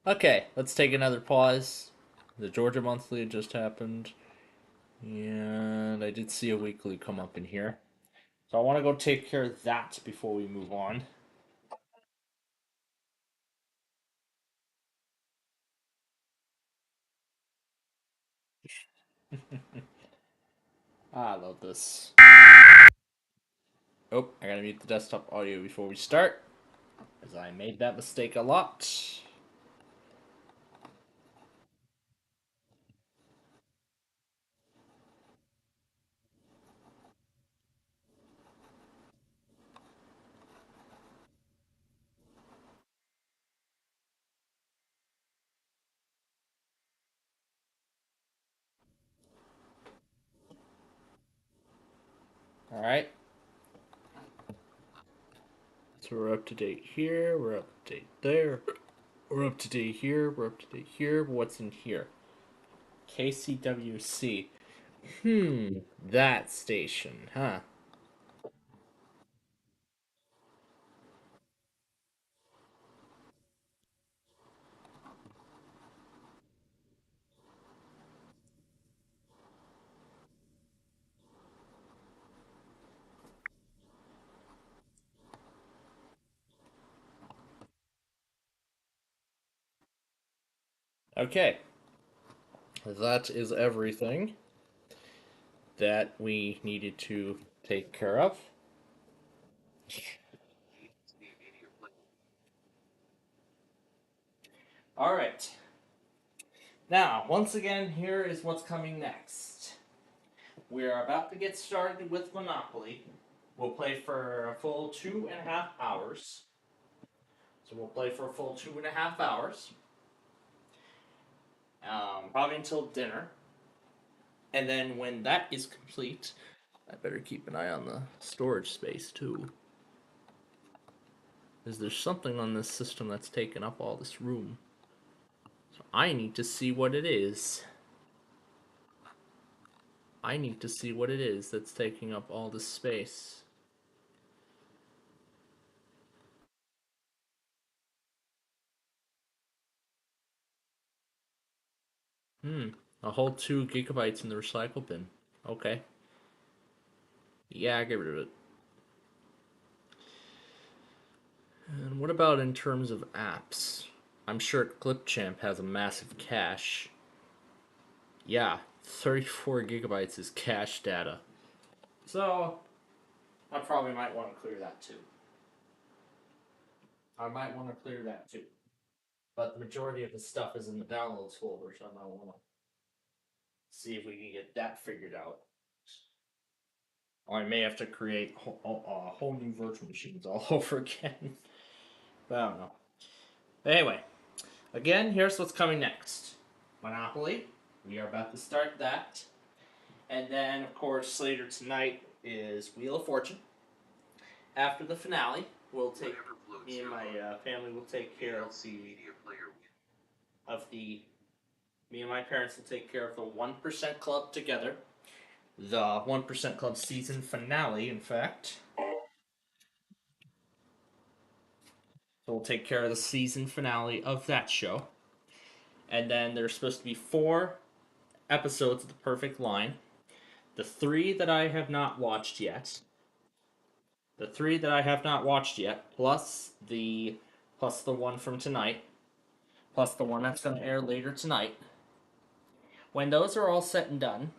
Okay, let's take another pause. The Georgia Monthly had just happened. And I did see a weekly come up in here. So I want to go take care of that before we move on. I love this. Oh, I gotta mute the desktop audio before we start, as I made that mistake a lot. Alright. So we're up to date here, we're up to date there, we're up to date here, we're up to date here. What's in here? KCWC. That station, huh? Okay. That is everything that we needed to take care of. Alright. Now, once again, here is what's coming next. We are about to get started with Monopoly. We'll play for a full 2.5 hours. So we'll play for a full 2.5 hours. Probably until dinner. And then when that is complete, I better keep an eye on the storage space too. Because there's something on this system that's taken up all this room. So I need to see what it is. I need to see what it is that's taking up all this space. A whole 2 gigabytes in the recycle bin. Okay. Yeah, get rid of it. And what about in terms of apps? I'm sure Clipchamp has a massive cache. Yeah, 34 gigabytes is cache data. So, I probably might want to clear that too. But the majority of the stuff is in the downloads folder, so I might want to see if we can get that figured out. Or I may have to create whole new virtual machines all over again. But I don't know. But anyway, again, here's what's coming next. Monopoly. We are about to start that. And then, of course, later tonight is Wheel of Fortune. After the finale, me and my family will take care me and my parents will take care of the 1% Club together. The 1% Club season finale, in fact. So we'll take care of the season finale of that show. And then there's supposed to be 4 episodes of The Perfect Line. The 3 that I have not watched yet. Plus the one from tonight. Plus the one that's going to air later tonight. When those are all set and done,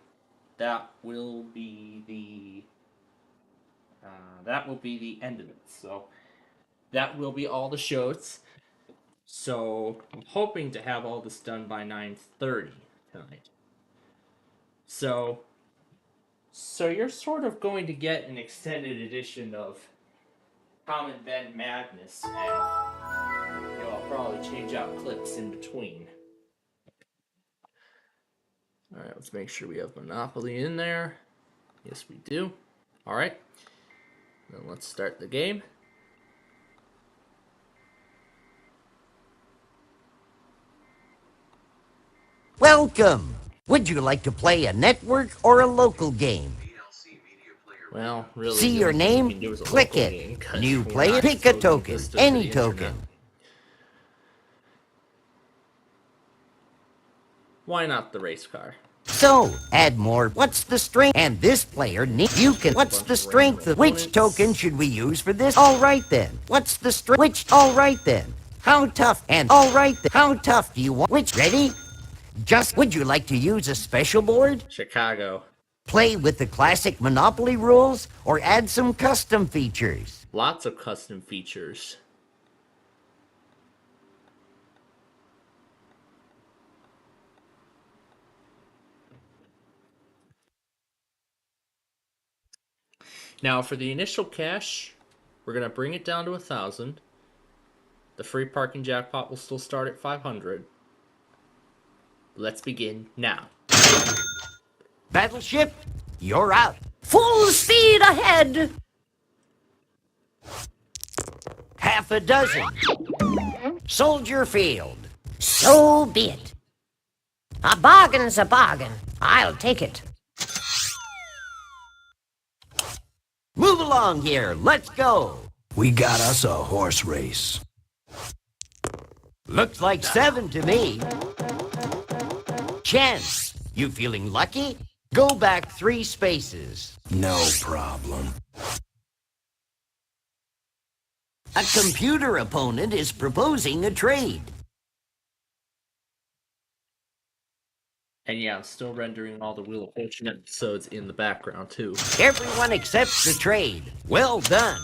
that will be the end of it. So that will be all the shows. So I'm hoping to have all this done by 9:30 tonight. So you're sort of going to get an extended edition of Tom and Ben Madness, and I'll probably change out clips in between. Alright, let's make sure we have Monopoly in there. Yes, we do. Alright. Then let's start the game. Welcome! Would you like to play a network or a local game? Well, really. See your name? Click it. New player? Pick a token. Any token. Why not the race car? So, add more. What's the strength? And this player you can. What's the strength? Which token should we use for this? All right then. What's the strength? Which? All right then. How tough? And all right then. How tough do you want? Which? Ready? Just. Would you like to use a special board? Chicago. Play with the classic Monopoly rules, or add some custom features? Lots of custom features. Now, for the initial cash, we're going to bring it down to 1,000. The free parking jackpot will still start at 500. Let's begin now. Battleship, you're out. Full speed ahead! Half a dozen. Soldier Field. So be it. A bargain's a bargain. I'll take it. Move along here, let's go. We got us a horse race. Looks like 7 to me. Chance, you feeling lucky? Go back 3 spaces. No problem. A computer opponent is proposing a trade. And yeah, I'm still rendering all the Wheel of Fortune episodes in the background, too. Everyone accepts the trade. Well done.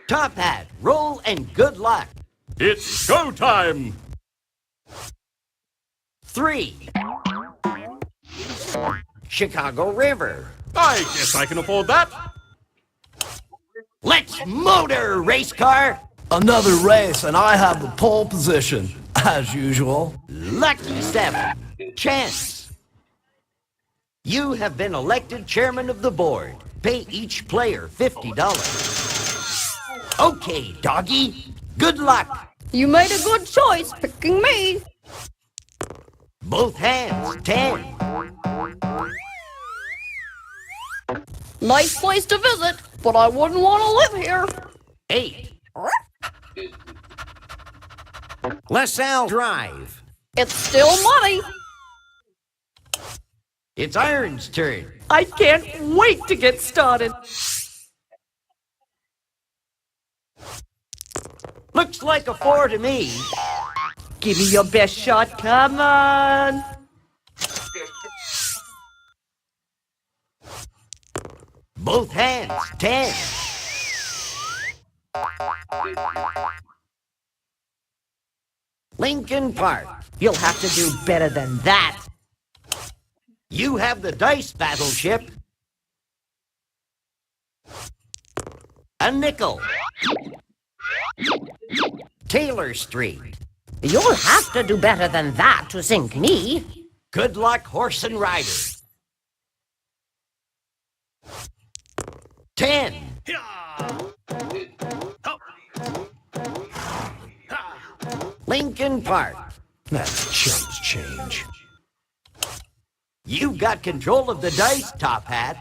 Top Hat, roll and good luck. It's go time! 3. Chicago River. I guess I can afford that. Let's motor, race car. Another race, and I have the pole position, as usual. Lucky 7. Chance. You have been elected chairman of the board. Pay each player $50. Okay, doggy. Good luck. You made a good choice picking me. Both hands, 10. Nice place to visit, but I wouldn't want to live here. 8. LaSalle Drive. It's still money. It's Iron's turn. I can't wait to get started. Looks like a 4 to me. Give me your best shot, come on. Both hands, 10. Lincoln Park. You'll have to do better than that. You have the dice, Battleship. A nickel. Taylor Street. You'll have to do better than that to sink me. Good luck, horse and rider. 10. Lincoln Park. That's chumps change. You've got control of the dice, Top Hat.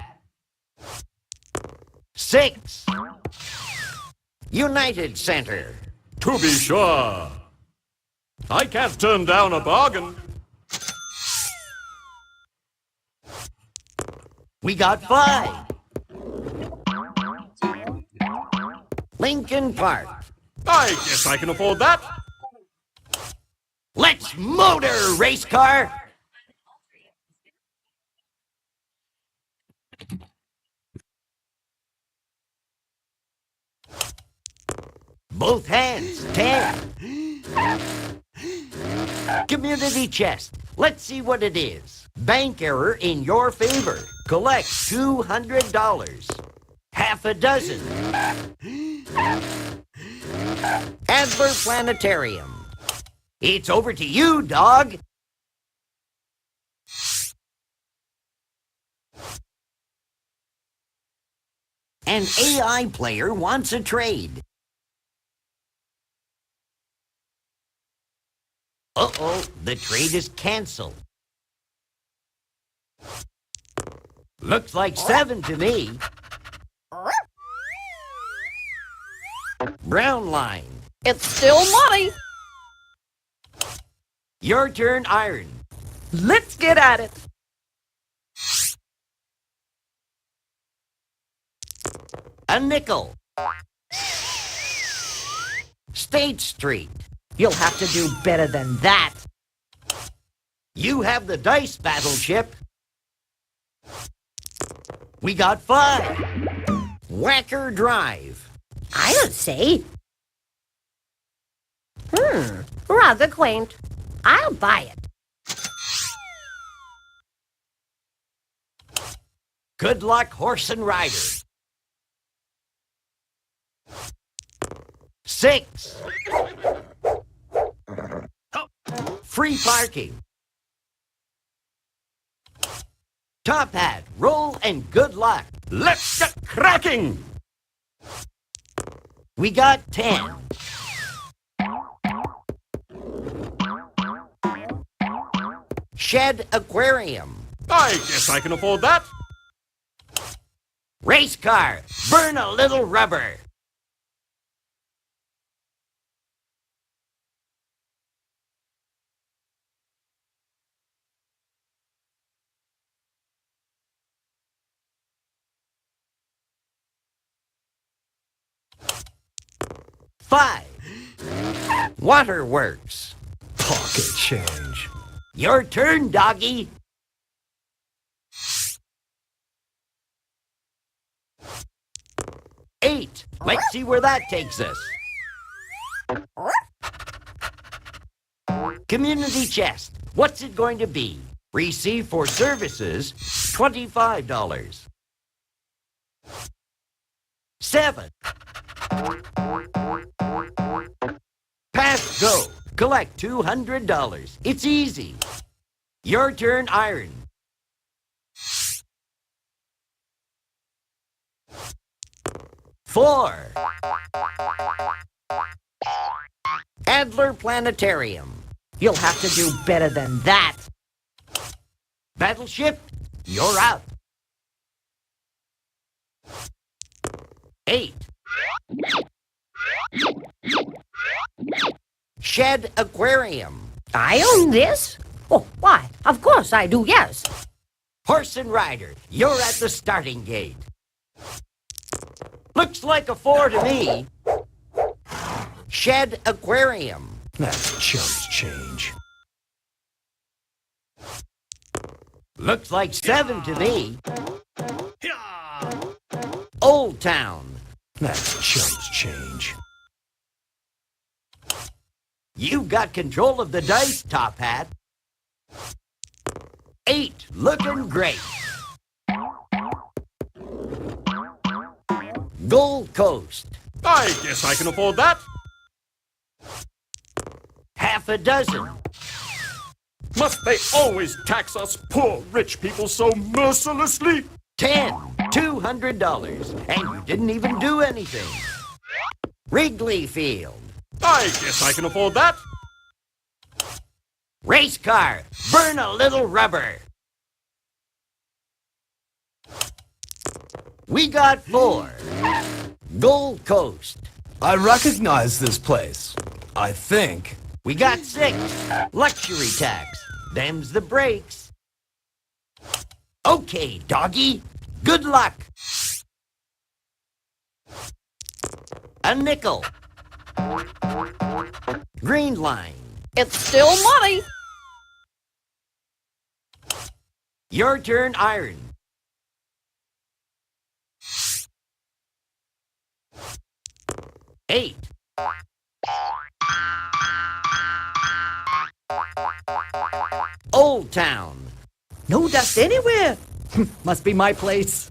6. United Center. To be sure. I can't turn down a bargain. We got 5. Lincoln Park. I guess I can afford that. Let's motor, race car. Both hands, 10. Community chest. Let's see what it is. Bank error in your favor. Collect $200. Half a dozen. Adler Planetarium. It's over to you, dog. An AI player wants a trade. Uh-oh, the trade is canceled. Looks like 7 to me. Brown line. It's still money. Your turn, Iron. Let's get at it. A nickel. State Street. You'll have to do better than that. You have the dice, Battleship. We got 5. Whacker Drive. I'll say. Rather quaint. I'll buy it. Good luck, Horse and Rider. 6. Free parking. Top Hat, roll and good luck. Let's get cracking! We got 10. Shed Aquarium. I guess I can afford that. Race car, burn a little rubber. Five. Waterworks. Pocket change. Your turn, doggy. 8. Let's see where that takes us. Community chest. What's it going to be? Receive for services, $25. 7. Pass go. Collect $200. It's easy. Your turn, Iron. 4. Adler Planetarium. You'll have to do better than that. Battleship, you're out. 8. Shed Aquarium. I own this? Oh, why? Of course I do, yes. Horse and Rider, you're at the starting gate. Looks like a 4 to me. Shed Aquarium. That's chumps change. Looks like 7 to me. Old Town. That's chumps change. You've got control of the dice, Top Hat. 8, looking great. Gold Coast. I guess I can afford that. Half a dozen. Must they always tax us poor rich people so mercilessly? 10, $200, and you didn't even do anything. Wrigley Field. I guess I can afford that. Race car, burn a little rubber. We got 4. Gold Coast. I recognize this place. I think. We got 6. Luxury tax. Them's the breaks. Okay, doggy. Good luck. A nickel. Green Line. It's still money. Your turn, Iron. 8. Old Town. No dust anywhere. Must be my place.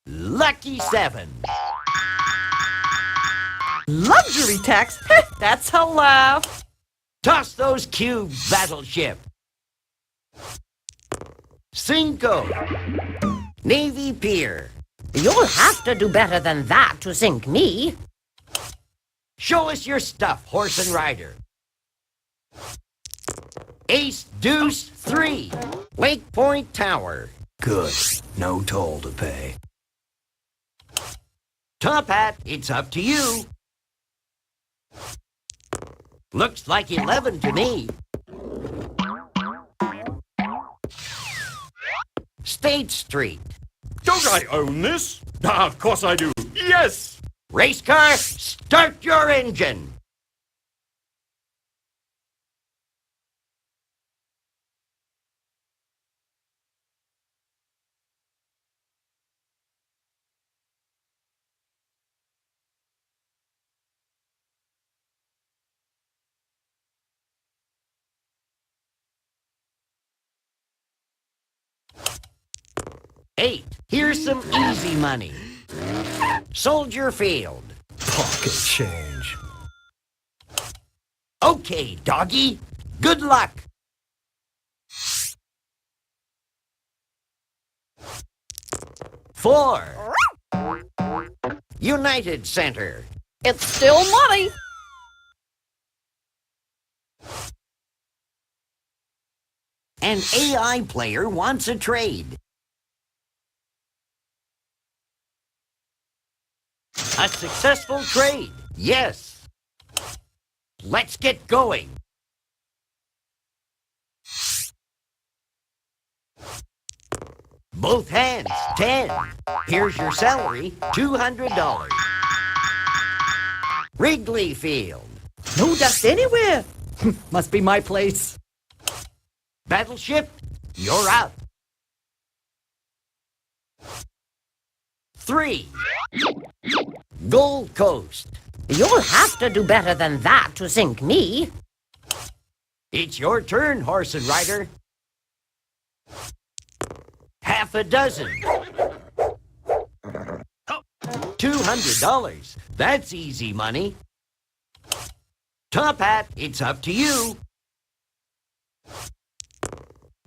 Lucky 7. Luxury tax? That's a laugh. Toss those cubes, Battleship. 5. Navy Pier. You'll have to do better than that to sink me. Show us your stuff, Horse and Rider. Ace Deuce 3. Lake Point Tower. Good. No toll to pay. Top Hat, it's up to you. Looks like 11 to me. State Street. Don't I own this? Ah, of course I do. Yes! Race car, start your engine. Eight, here's some easy money. Soldier Field. Pocket change. Okay, doggy. Good luck. Four. United Center. It's still money. An AI player wants a trade. A successful trade. Yes. Let's get going. Both hands, 10. Here's your salary, $200. Wrigley Field. No dust anywhere. Must be my place. Battleship, you're out. 3. Gold Coast. You'll have to do better than that to sink me. It's your turn, horse and rider. Half a dozen. $200. That's easy money. Top Hat, it's up to you.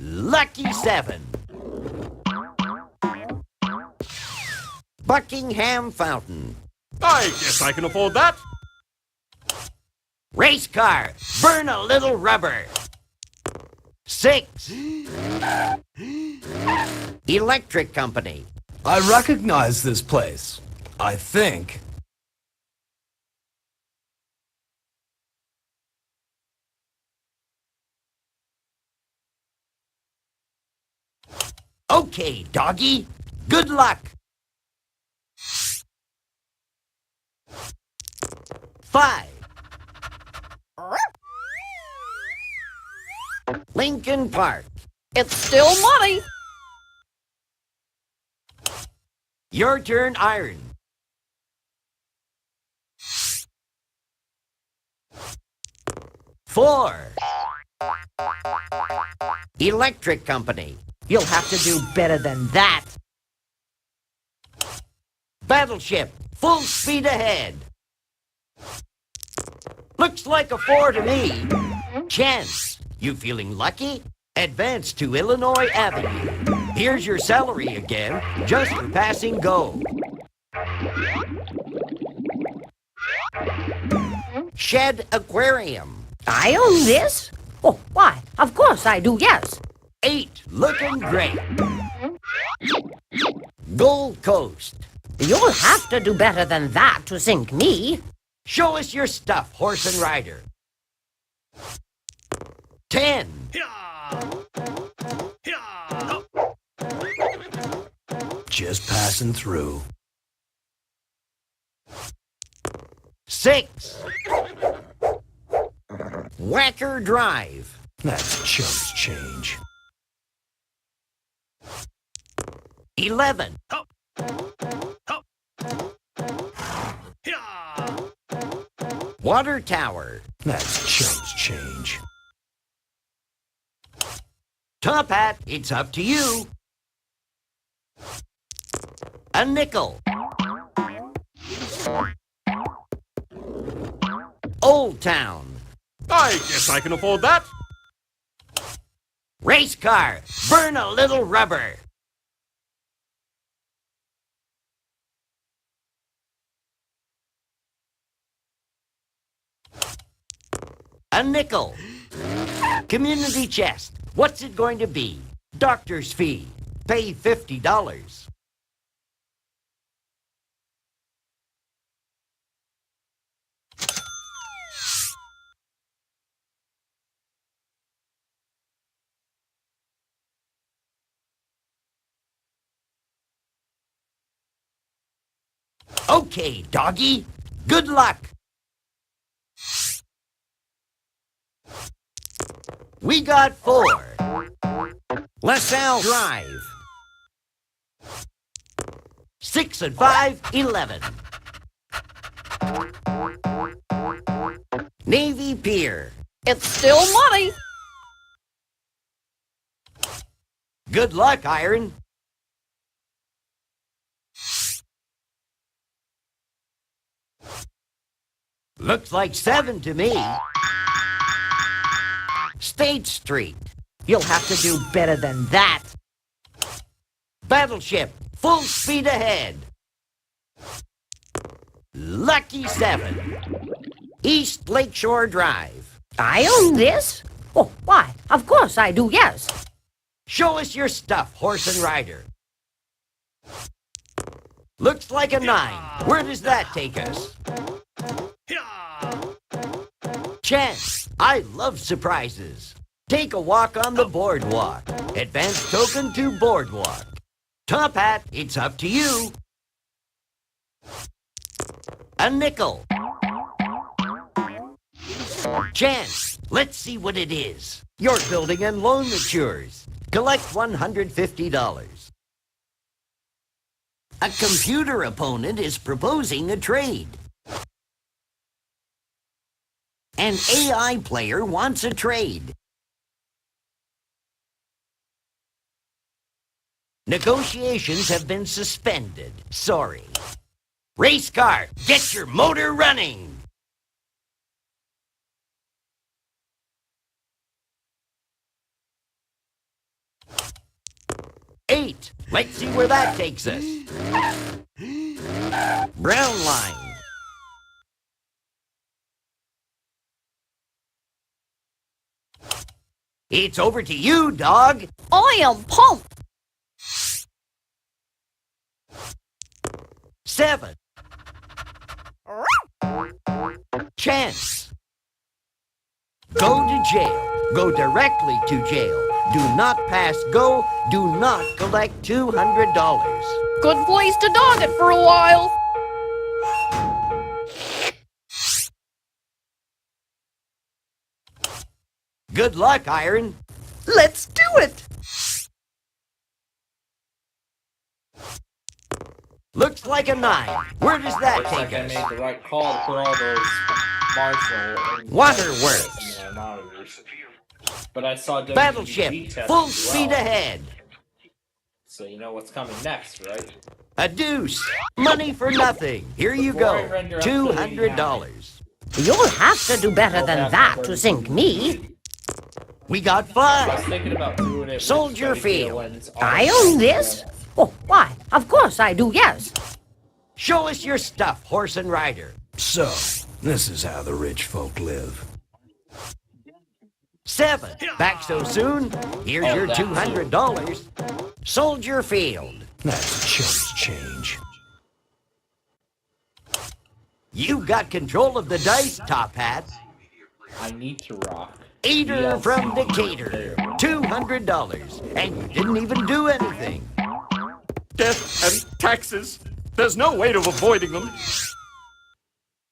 Lucky 7. Buckingham Fountain. I guess I can afford that. Race car, burn a little rubber. 6. Electric Company. I recognize this place. I think. Okay, doggy. Good luck. 5. Lincoln Park. It's still money. Your turn, Iron. 4. Electric Company. You'll have to do better than that. Battleship, full speed ahead. Looks like a 4 to me. Chance, you feeling lucky? Advance to Illinois Avenue. Here's your salary again, just for passing go. Shed Aquarium. I own this? Oh, why? Of course I do, yes. 8, looking great. Gold Coast. You'll have to do better than that to sink me. Show us your stuff, horse and rider. 10. Just passing through. 6. Whacker Drive. That's chumps change. 11. Water Tower. That's chumps change. Top Hat, it's up to you. A nickel. Old Town. I guess I can afford that. Race car, burn a little rubber. A nickel. Community chest. What's it going to be? Doctor's fee. Pay $50. Okay, doggy. Good luck. We got 4. LaSalle Drive. 6 and 5, 11. Navy Pier. It's still money. Good luck, Iron. Looks like 7 to me. State Street. You'll have to do better than that. Battleship. Full speed ahead. Lucky 7. East Lakeshore Drive. I own this? Oh, why? Of course I do, yes. Show us your stuff, horse and rider. Looks like a 9. Where does that take us? Chance. I love surprises. Take a walk on the boardwalk. Advance token to boardwalk. Top Hat, it's up to you. A nickel. Chance, let's see what it is. Your building and loan matures. Collect $150. A computer opponent is proposing a trade. An AI player wants a trade. Negotiations have been suspended. Sorry. Race car, get your motor running! Eight. Let's see where that takes us. Brown line. It's over to you, dog. I am pumped. 7. Chance. Go to jail. Go directly to jail. Do not pass go. Do not collect $200. Good place to dog it for a while. Good luck, Iron. Let's do it. Looks like a 9. Where does that Looks like take I us? made the right call to put all those marginal and Waterworks. monitors. But I saw WWG Battleship. test Full as speed well. ahead. So you know what's coming next, right? A deuce. Money for nothing. Here you Before I go. render up to $200. You'll have to do better than that to sink me. We got I was 5. thinking about doing it with Soldier Spike Field. Villains I on- own this? Oh, why? Of course I do, yes. Show us your stuff, horse and rider. So, this is how the rich folk live. 7. Back so soon? Here's Oh, your that too. $200. Soldier Field. That's chump change. You got control of the dice, Top Hat. I need to rock. Eater DLC. from Decatur. $200. And you didn't even do anything. Death and taxes. There's no way of avoiding them.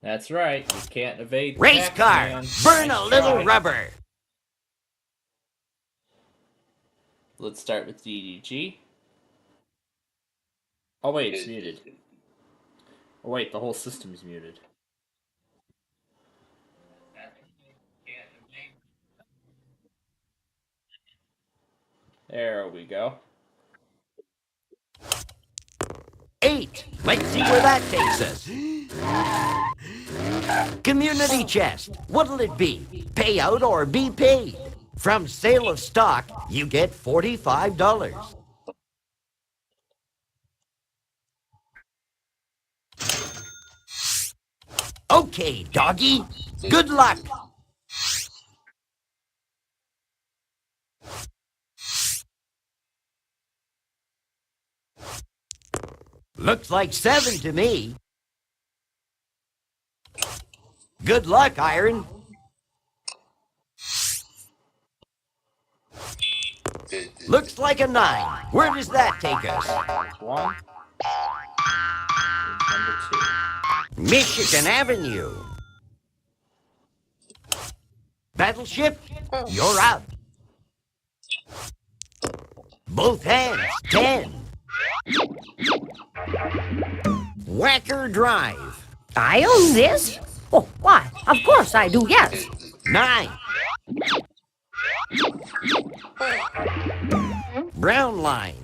That's right. You can't evade. Race tax, car. man. Burn a Nice little try. rubber. Let's start with DDG. Oh wait, it's muted. Oh wait, the whole system's muted. There we go. 8. Let's see where that takes us. Community chest. What'll it be? Pay out or be paid? From sale of stock, you get $45. Okay, doggy. Good luck. Looks like 7 to me. Good luck, Iron. Looks like a 9. Where does that take us? One. Number 2. Michigan Avenue. Battleship, you're out. Both hands, 10. Whacker Drive. I own this? Oh, why? Of course I do, yes. 9. Brown Line.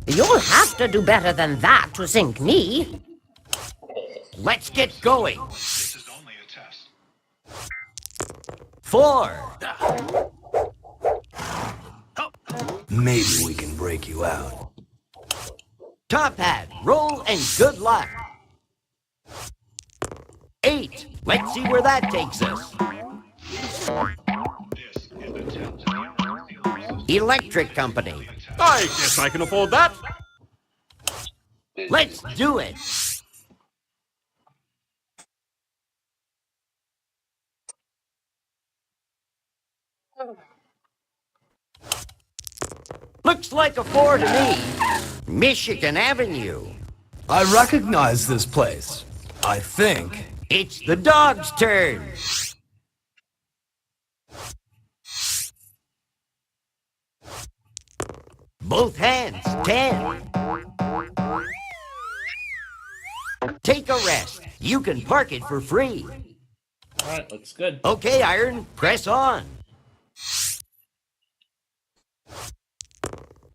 You'll have to do better than that to sink me. Let's get going. This is only a test. 4. Maybe we can break you out. Top hat, roll and good luck. 8. Let's see where that takes us. This is the 10th. Electric Company. I guess I can afford that. Let's do it. Looks like a 4 to me. Michigan Avenue. I recognize this place. I think. It's the dog's turn. Both hands, 10. Take a rest. You can park it for free. Alright, looks good. Okay, Iron, press on.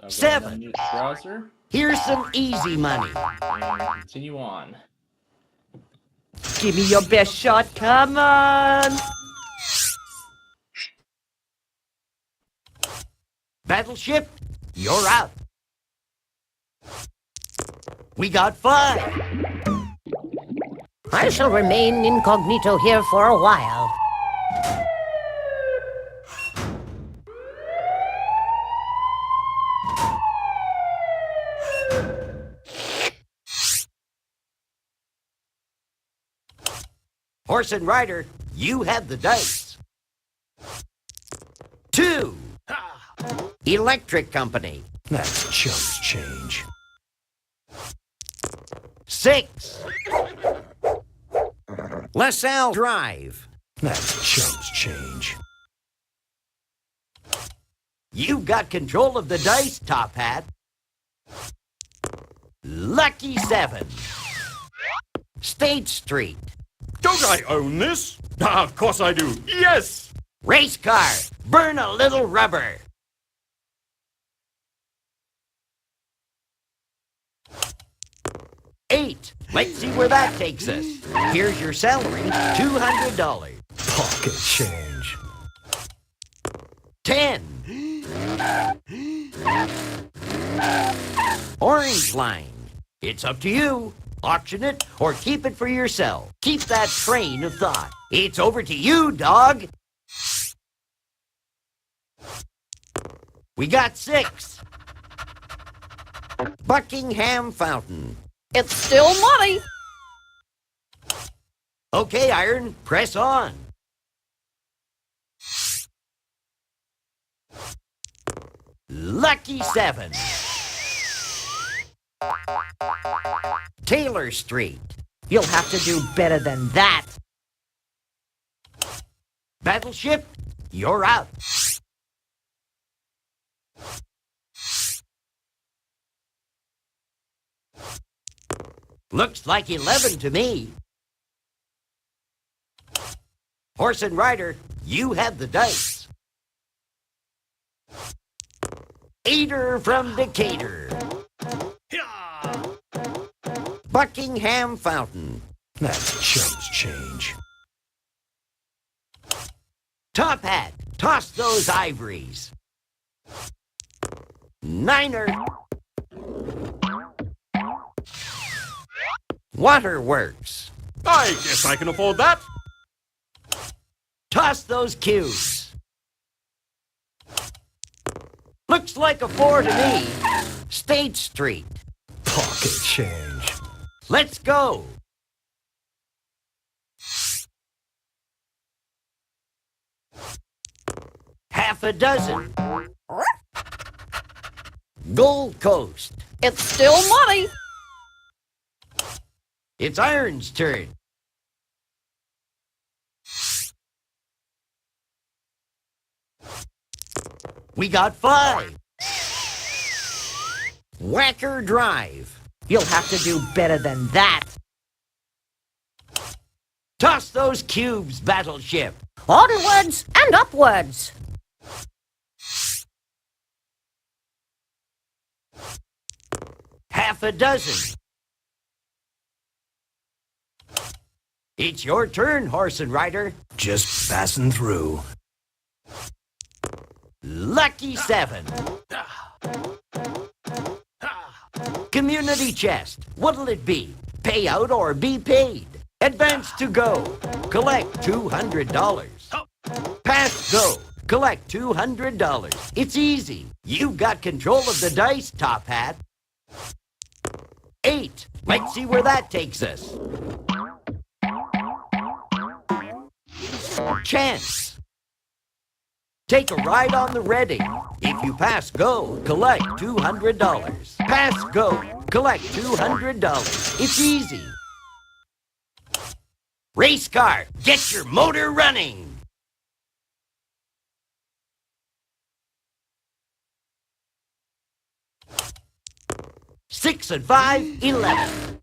I'll go ahead 7. and use the browser Here's some easy money. and continue on. Give me your best shot, come on! Battleship, you're out. We got 5. I shall remain incognito here for a while. Horse and Rider, you have the dice. 2. Electric Company. That's chumps change. 6. LaSalle Drive. That's chumps change. You've got control of the dice, Top Hat. Lucky 7. State Street. Don't I own this? Ah, of course I do. Yes! Race car. Burn a little rubber. 8. Let's see where that takes us. Here's your salary, $200. Pocket change. 10. Orange Line. It's up to you. Auction it or keep it for yourself. Keep that train of thought. It's over to you, dog. We got 6. Buckingham Fountain. It's still money. Okay, Iron, press on. Lucky 7. Taylor Street. You'll have to do better than that. Battleship, you're out. Looks like 11 to me. Horse and Rider, you have the dice. 8er from Decatur. Buckingham Fountain. That's chumps change. Top Hat, toss those ivories. 9er. Waterworks. I guess I can afford that. Toss those cubes. Looks like a 4 to me. State Street. Pocket change. Let's go. Half a dozen. Gold Coast. It's still money. It's Iron's turn. We got 5. Whacker Drive. You'll have to do better than that. Toss those cubes, Battleship. Onwards and upwards. Half a dozen. It's your turn, Horse and Rider. Just passing through. Lucky 7. Community chest. What'll it be? Pay out or be paid? Advance to go. Collect $200. Pass go. Collect $200. It's easy. You've got control of the dice, Top Hat. 8. Let's see where that takes us. Chance. Take a ride on the Reading. If you pass go, collect $200. Pass go, collect $200. It's easy. Race car, get your motor running. Six and 5, 11.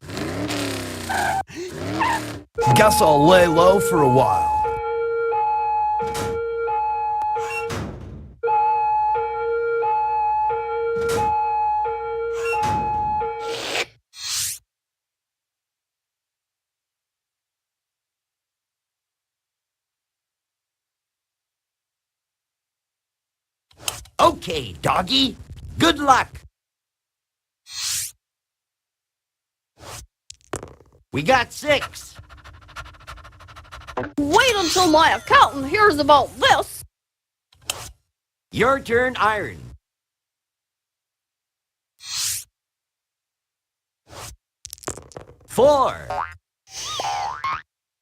Guess I'll lay low for a while. Okay, doggy. Good luck. We got 6. Wait until my accountant hears about this. Your turn, Iron. 4.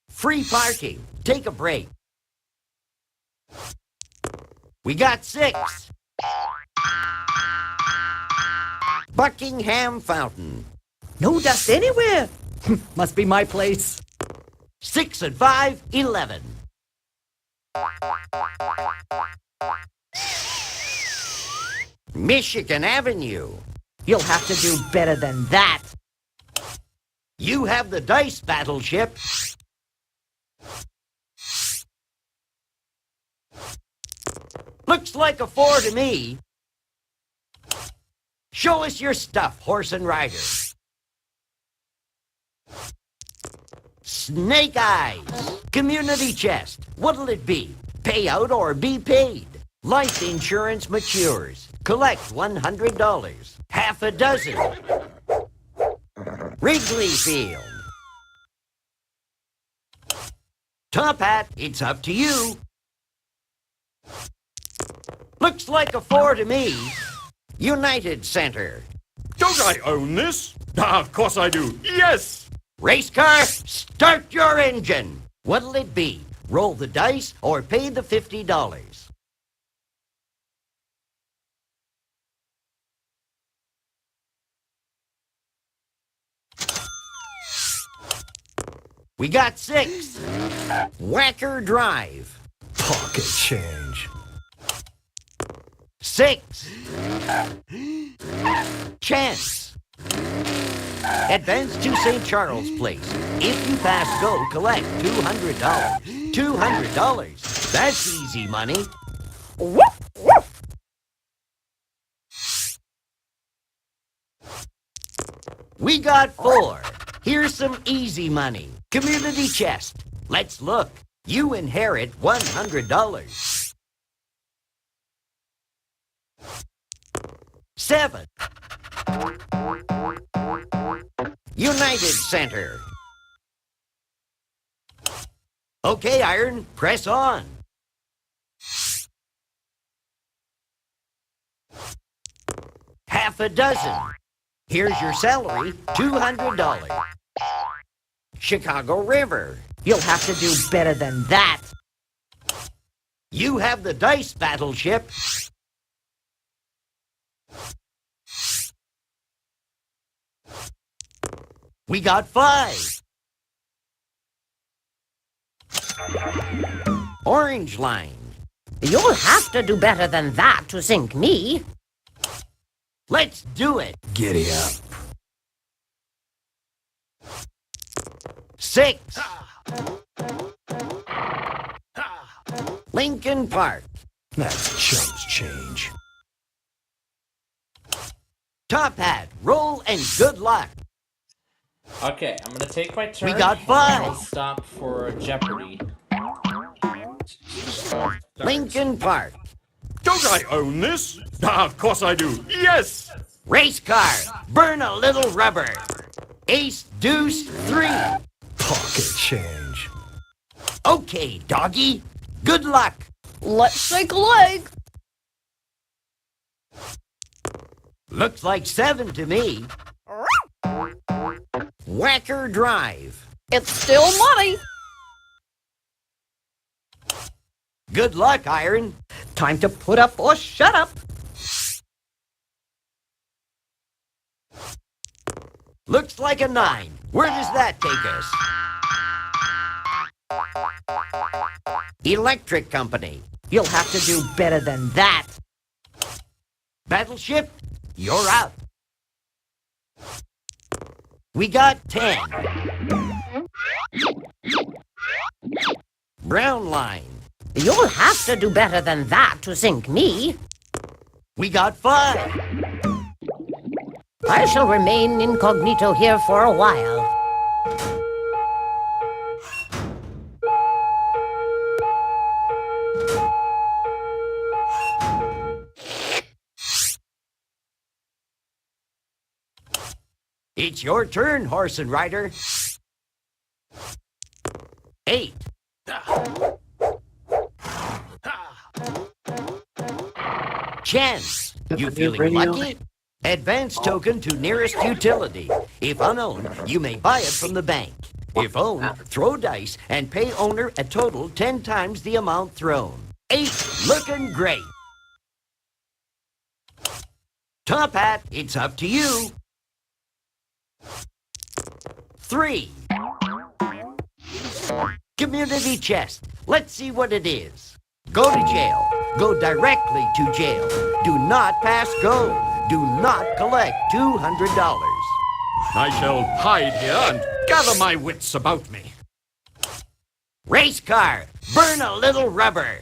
Free parking. Take a break. We got 6. Buckingham Fountain. No dust anywhere. Must be my place. 6 and 5, 11. Michigan Avenue. You'll have to do better than that. You have the dice, Battleship. Looks like a 4 to me. Show us your stuff, Horse and Rider. Snake Eyes. Community chest. What'll it be? Pay out or be paid? Life insurance matures. Collect $100. Half a dozen. Wrigley Field. Top Hat, it's up to you. Looks like a 4 to me. United Center. Don't I own this? Ah, of course I do. Yes! Race car, start your engine. What'll it be? Roll the dice or pay the $50? We got 6. Whacker Drive. Pocket change. 6. Chance. Advance to St. Charles Place. If you pass go, collect $200. $200. That's easy money. Woof, woof. We got 4. Here's some easy money. Community chest. Let's look. You inherit $100. 7. United Center. Okay, Iron, press on. Half a dozen. Here's your salary, $200. Chicago River. You'll have to do better than that. You have the dice, Battleship. We got 5. Orange Line. You'll have to do better than that to sink me. Let's do it. Giddy up. 6. Lincoln Park. That's chumps change. Top Hat, roll and good luck. Okay, I'm gonna take my turn. We got and 5. I'll stop for Jeopardy. Lincoln Park. Don't I own this? Ah, of course I do. Yes! Race car, burn a little rubber. Ace, deuce, 3. Pocket change. Okay, doggy. Good luck. Let's shake a leg. Looks like 7 to me. Whacker Drive. It's still money. Good luck, Iron. Time to put up or shut up. Looks like a 9. Where does that take us? Electric Company. You'll have to do better than that. Battleship, you're out. We got 10. Brown Line. You'll have to do better than that to sink me. We got 5. I shall remain incognito here for a while. It's your turn, horse and rider. 8. Chance. You feeling lucky? Advance token to nearest utility. If unowned, you may buy it from the bank. If owned, throw dice and pay owner a total 10 times the amount thrown. 8. Looking great. Top Hat, it's up to you. 3. Community chest. Let's see what it is. Go to jail. Go directly to jail. Do not pass go. Do not collect $200. I shall hide here and gather my wits about me. Race car. Burn a little rubber.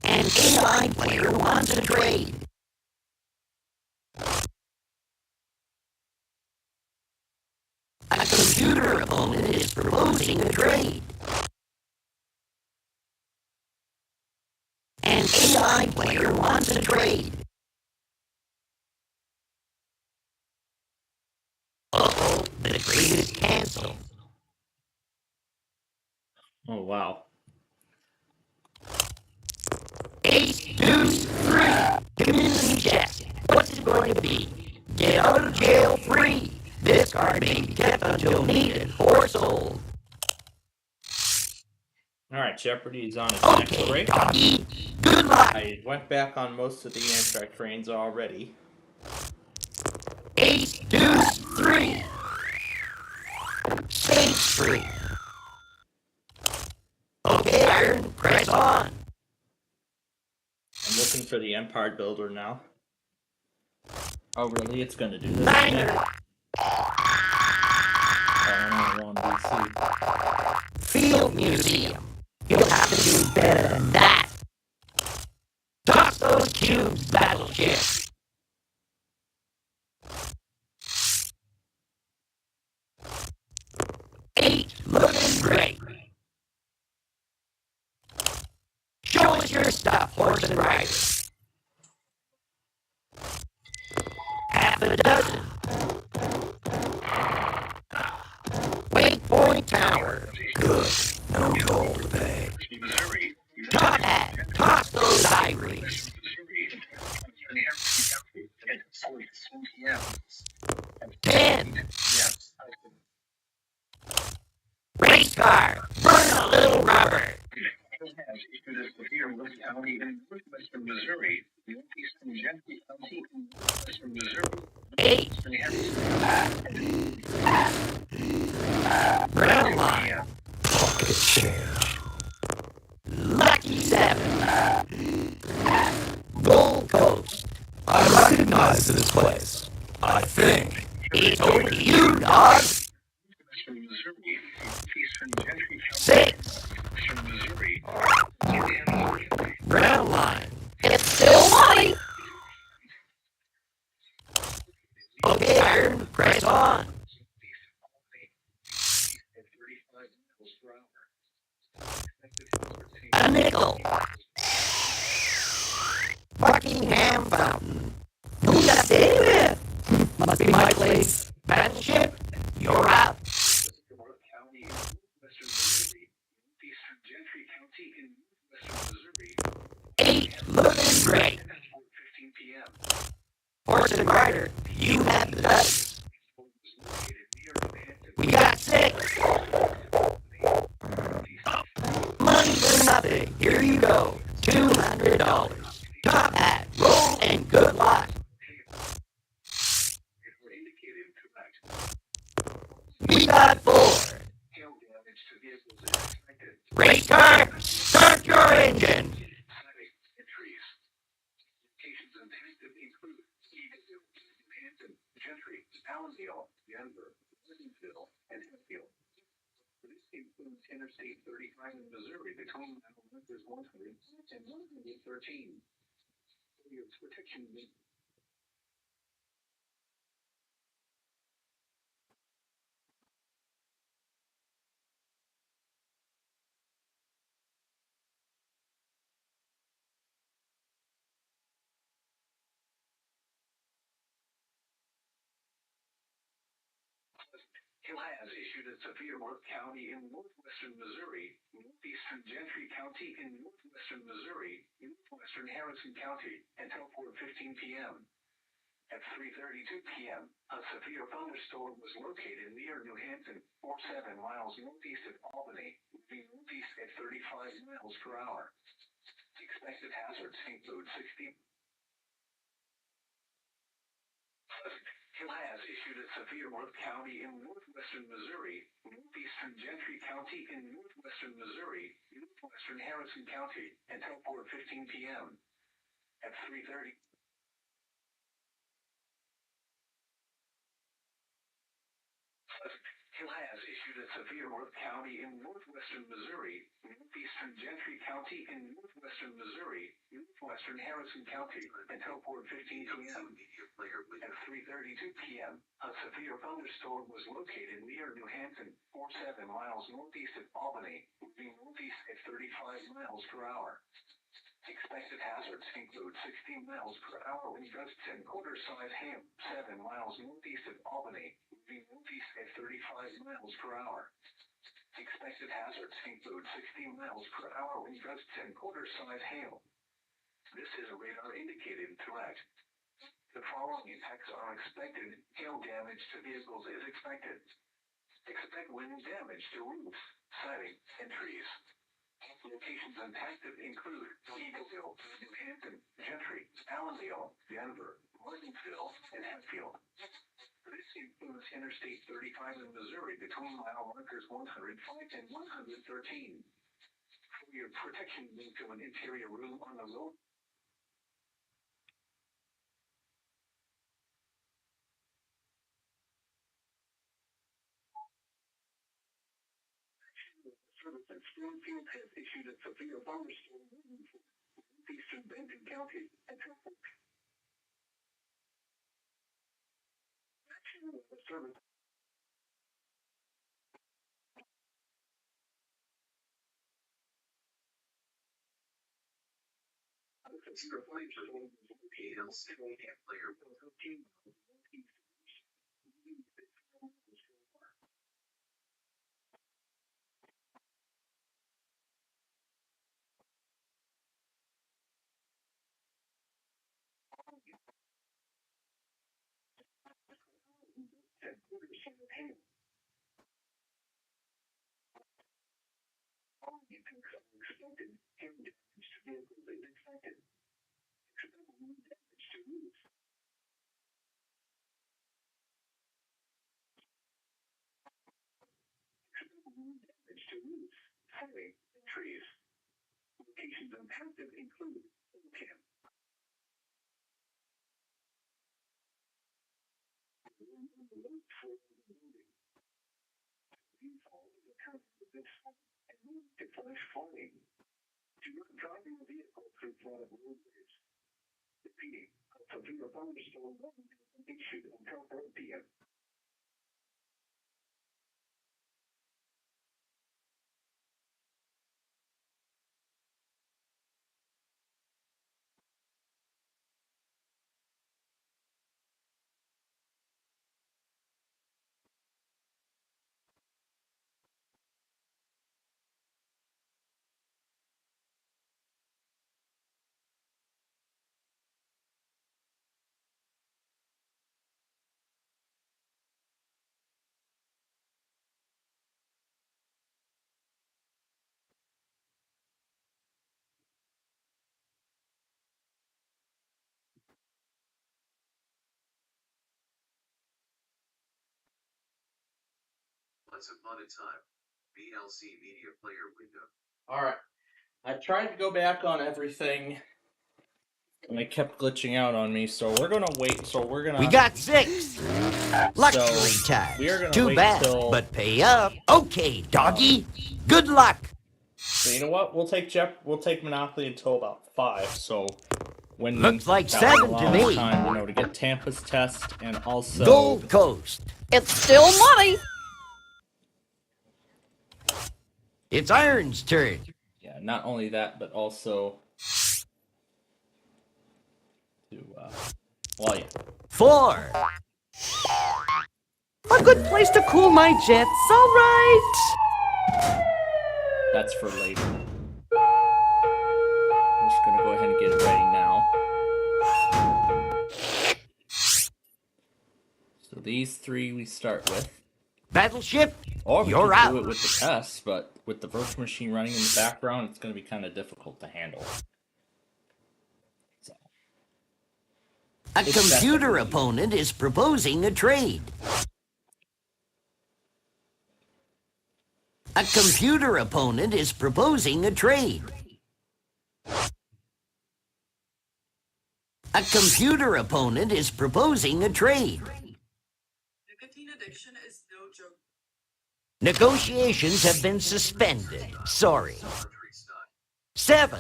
An AI player wants a trade. A computer opponent is proposing a trade. An AI player wants a trade. Uh-oh, the trade is canceled. Oh wow. 8, 2, 3. Community check. What's it going to be? Get out of jail free. This card may be kept until needed or sold. Alright, Jeopardy is on its next break. Doggy. Good luck. I went back on most of the Amtrak trains already. 8, 2, 3. State Street. Okay, Iron, press on. I'm looking for the Empire Builder now. Oh really? It's gonna do this. Niner. Oh, no, DC. Field Museum. You'll have to do better than that. Toss those cubes, battleship. 8, looking great. Show us your stuff, horse and rider. Half a dozen. Waypoint Tower. Good. No toll to pay. Top hat. Toss those ivories. 10. Race car. Burn a little rubber. 8. Brown line. Pocket change. Lucky 7. Gold Coast. I recognize this place. I think. It's over to you, dog. 6. Brown line. It's still money. Okay, Iron, press on. A nickel. Buckingham Fountain. Who got stay with? Must be my place. Battleship, you're out. 8, looking great. Horse and rider, you have the dice. We got 6. Money for nothing. Here you go. $200. Top hat, roll, and good luck. We got 4. Race car, start your engine. Interstate 35 in Missouri between Memphis 100 and 113. Protection. Hill has issued a Sophia Worth County in northwestern Missouri, northeastern Gentry County in northwestern Missouri, northwestern Harrison County, until 4:15 p.m. At 3:32 p.m., a severe thunderstorm was located near New Hampton, 47 miles northeast of Albany, moving northeast at 35 miles per hour. Expected hazards include 60. Hill has issued a severe Worth County in northwestern Missouri, northeastern Gentry County in northwestern Missouri, northwestern Harrison County, until 4:15 p.m. At 3:30. Hill has issued at Sevier Worth County in northwestern Missouri, northeastern Gentry County in northwestern Missouri, northwestern Harrison County until 4:15 p.m. At 3:32 p.m., a severe thunderstorm was located near New Hampton, 47 miles northeast of Albany, moving northeast at 35 miles per hour. Expected hazards include 16 miles per hour wind gusts and quarter-size hail, 7 miles northeast of Albany, moving northeast at 35 miles per hour. Expected hazards include 16 miles per hour wind gusts and quarter-size hail. This is a radar-indicated threat. The following impacts are expected. Hail damage to vehicles is expected. Expect wind damage to roofs, siding, and trees. Locations impacted include Eagleville, New Hampton, Gentry, Allendale, Denver, Martinsville, and Hatfield. This includes Interstate 35 in Missouri between mile markers 105 and 113. For your protection, move to an interior room on the road. Service at Springfield has issued a severe thunderstorm warning for northeastern Benton County and Suffolk. Action the service. The severe thunderstorm was located on player 13 northeast. Expected hail damage to vehicles is expected. Expect wind damage to roofs. Expect wind damage to roofs, siding, and trees. Locations impacted include Camp. Rainfall is occurring with this summer and move to flash flooding. Do not drive your vehicle through flooded roadways. Repeating, a severe thunderstorm warning has been issued until 4 p.m. Once upon a time, VLC Media Player window. Alright. I tried to go back on everything, and it kept glitching out on me, so we're gonna wait. So we're gonna. We got 6. Luxury tax. We are gonna Too wait bad, till. but pay up. Okay, doggy. Good luck. So you know what? We'll take Monopoly until about 5. So when Looks like that will 7 to allow us me. time, to get Tampa's test and also Gold Coast. It's still money. It's Iron's turn. Yeah, not only that, but also to well, yeah. 4. A good place to cool my jets, all right. That's for later. I'm just gonna go ahead and get it ready now. So these 3 we start with. Battleship, Or we you're could out. do it with the tests, but with the virtual machine running in the background, it's going to be kind of difficult to handle. So, A computer opponent is proposing a trade. A computer opponent is proposing a trade. A computer opponent is proposing a trade. Nicotine addiction is no joke. Negotiations have been suspended. Sorry. 7.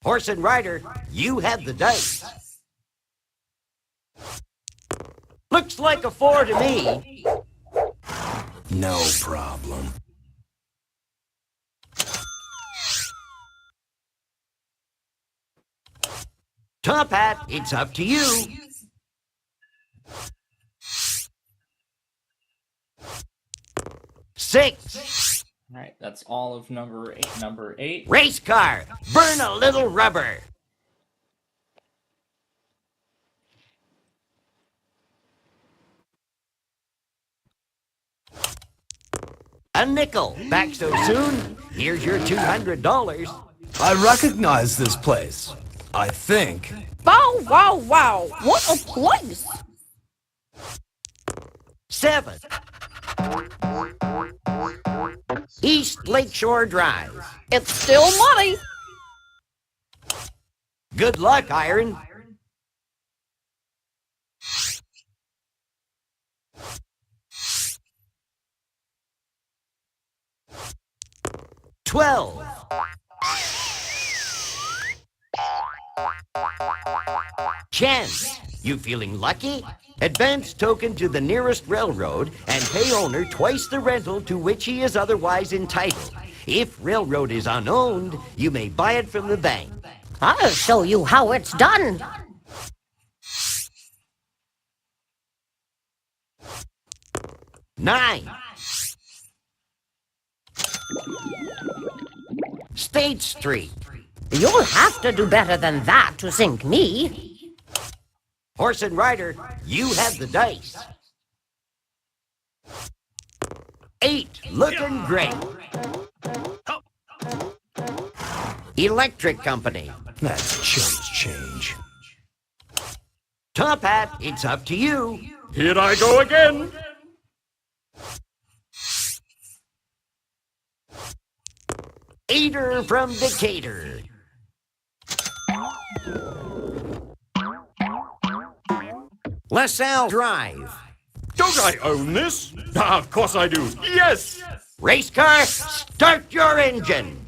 Horse and rider, you have the dice. Looks like a 4 to me. No problem. Top Hat, it's up to you. 6. All right, that's all of number 8. Number 8. Race car, burn a little rubber. A nickel. Back so soon? Here's your $200. I recognize this place. I think. Wow, wow, wow. What a place. 7. East Lakeshore Drive. It's still money. Good luck, Iron. 12. Chance, you feeling lucky? Advance token to the nearest railroad and pay owner twice the rental to which he is otherwise entitled. If railroad is unowned, you may buy it from the bank. I'll show you how it's done. 9. State Street. You'll have to do better than that to sink me. Horse and rider, you have the dice. 8. Looking great. Electric Company. That's chump change. Top Hat, it's up to you. Here I go again. Eater from Decatur. LaSalle Drive. Don't I own this? Ah, of course I do. Yes! Race car, start your engine.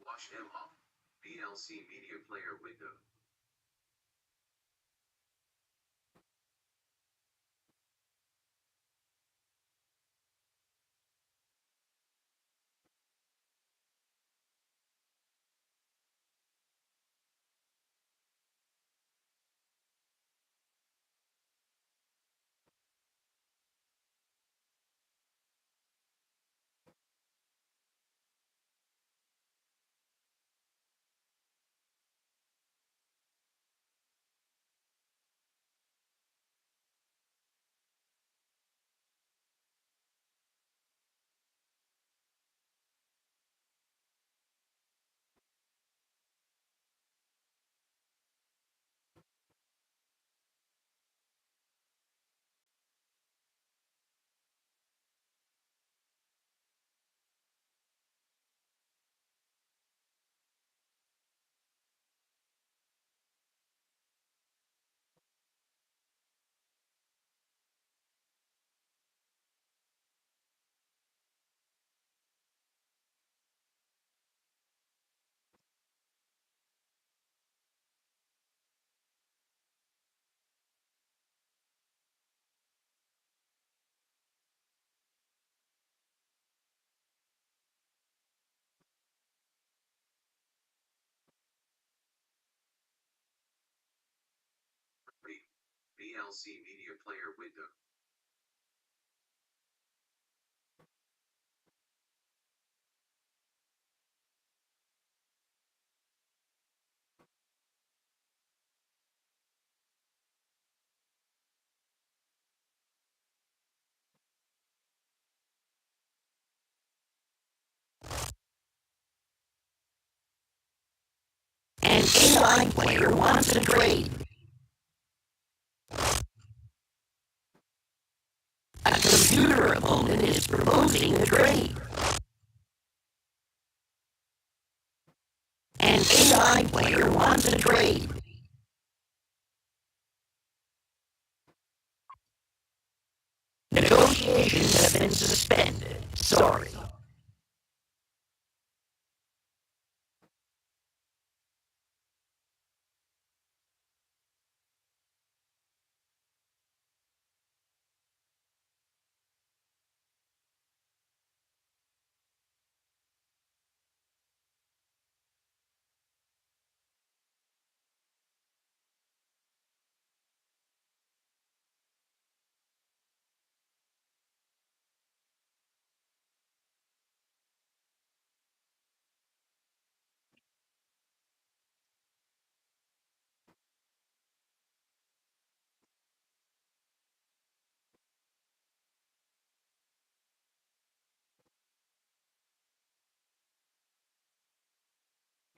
Watch M-Hop, BLC Media Player window. BLC Media Player window. An A-line player wants a trade. A computer opponent is proposing a trade. My player wants a trade. Negotiations have been suspended. Sorry.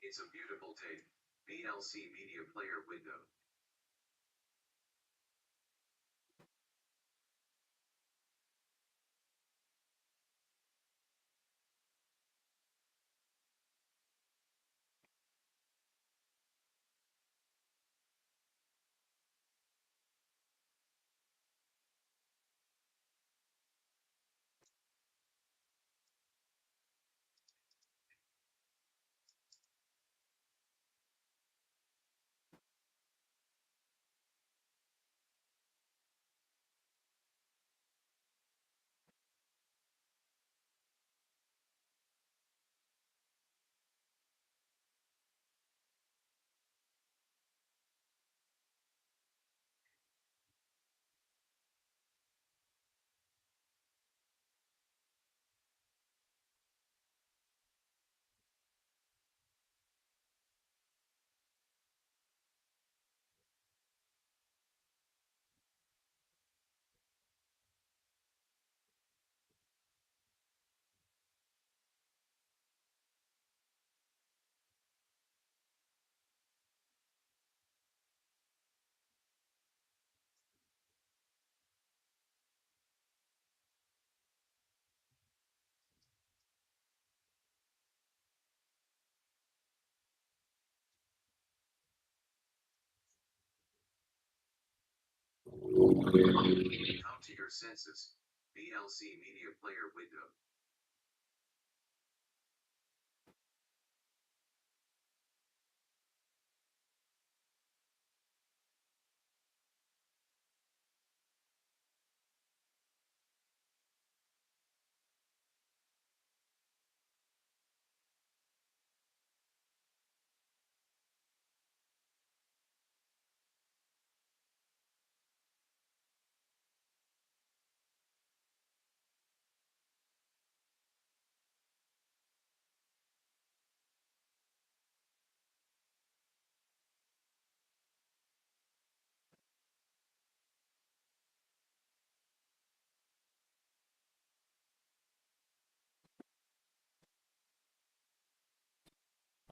It's a beautiful tape. VLC Media Player window. Come to your senses. VLC Media Player window.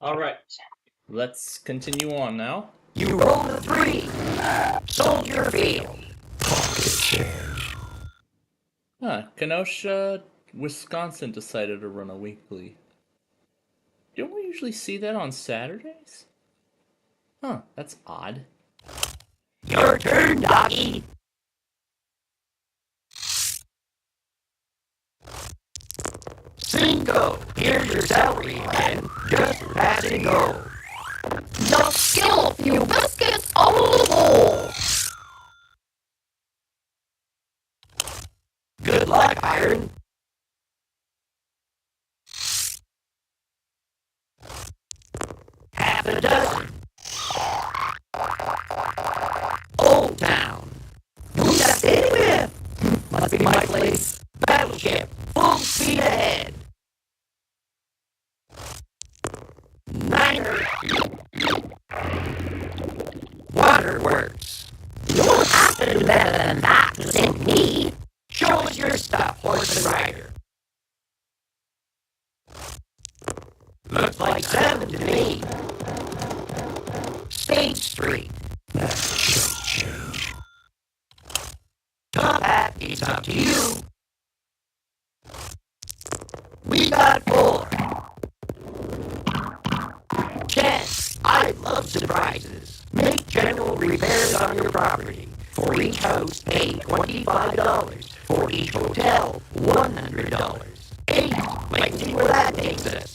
All right, let's continue on now. You rolled a 3. Soldier field. Kenosha, Wisconsin decided to run a weekly. Don't we usually see that on Saturdays? Huh, that's odd. Your turn, doggy. Cinco. Here's your salary, man. Just passing go. Just skill a few biscuits over the bowl. Good luck, Iron. Half a dozen. Old Town. Who's that city with? Must be my place. Battleship. Full speed ahead. Niner. Waterworks. You don't have to do better than that to sink me. Show us your stuff, horse and rider. Looks like 7 to me. State Street. Top Hat, it's up to you. We got 4. Chess, of surprises. Make general repairs on your property. For each house, pay $25. For each hotel, $100. 8. Let's see where that takes us.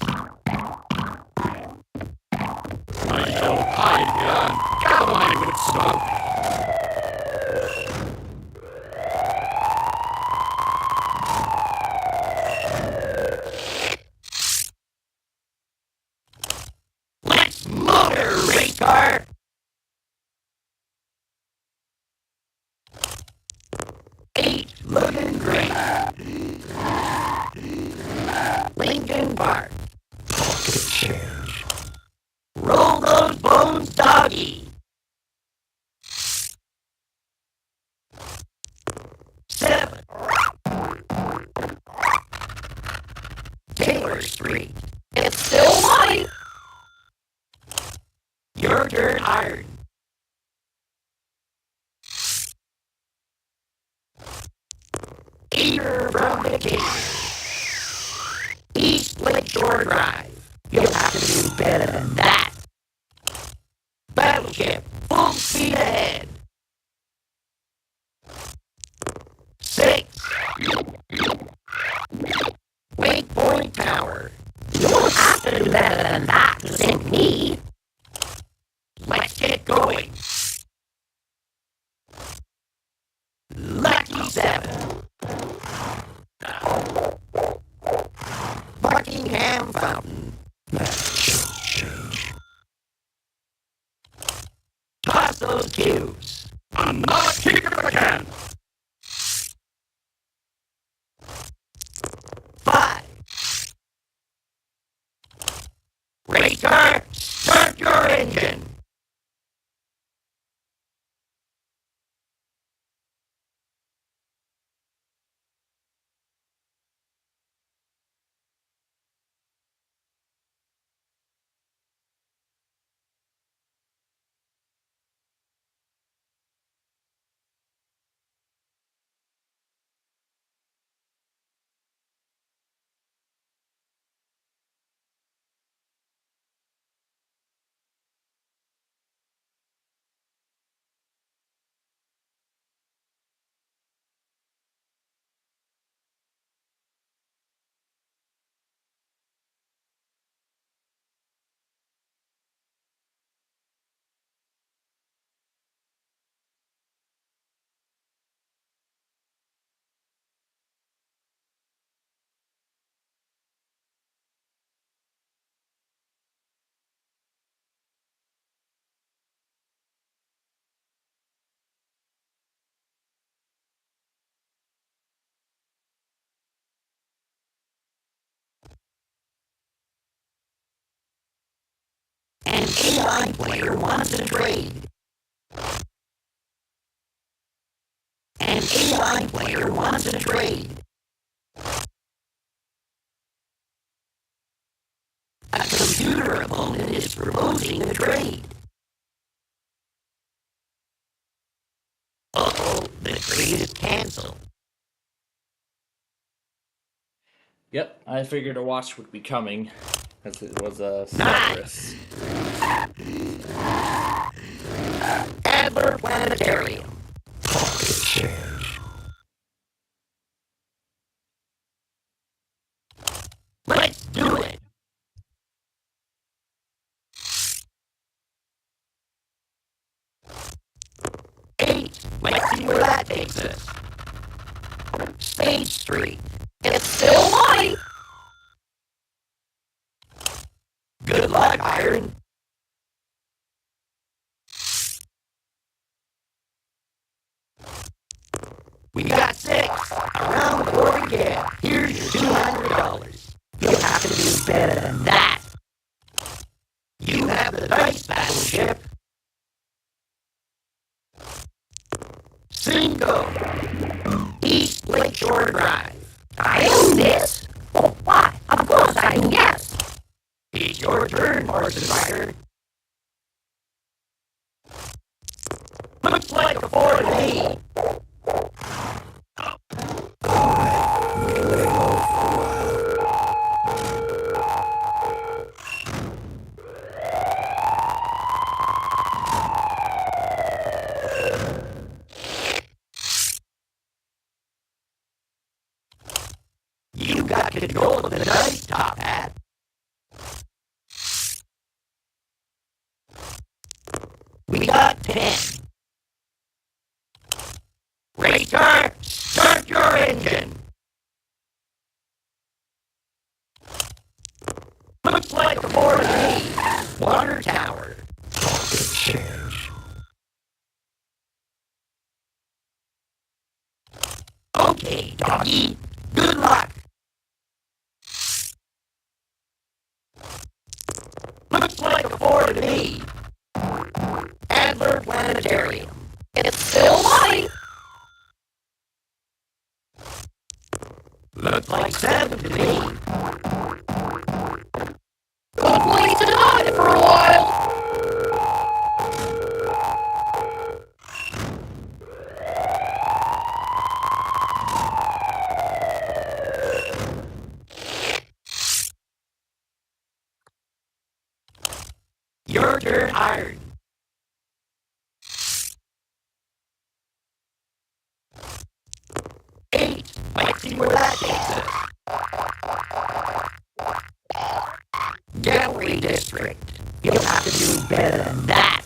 I don't hide here. Come on with smoke. Let's motor, race car! Looking great. Lincoln Park. Pocket change. Roll those bones, doggy. 7. Taylor Street. It's still mine. Your turn, Iron. Eater from the King. East Lakeshore Drive. You'll have to do better than that. Battleship, full speed ahead. 6. Waypoint Tower. You'll have to do better than that to sink me. Let's get going. Lucky 7. Buckingham Fountain. Toss those cubes. Another kick at the can. 5. Race car, start your engine. An AI player wants to trade. An AI player wants to trade. A computer opponent is proposing a trade. Uh-oh, the trade is canceled. Yep, I figured a watch would be coming, because it was a Cerberus. Adler Planetarium. Pocket change. Let's do it. 8. Let's see where that takes us. State Street. It's still mine. Good luck, Iron. We got 6. Around the board again. Here's your $200. You'll have to do better than that. You have the dice, Battleship. 5. East Lakeshore Drive. I own this. Oh, why? Of course I do, yes. It's your turn, Horses Rider. Looks like a 4 to me. roll the dice, Top Hat. We got 10. Race car, start your engine. Looks like a 4D. Water tower. Pocket change. Okay, doggy. Good luck. Looks like a 4D. Adler Planetarium. It's still light. Looks like 7 to me. Good place to die for a while. Your turn, Iron. Eight. Let's see where that takes us. Gallery District. You'll have to do better than that.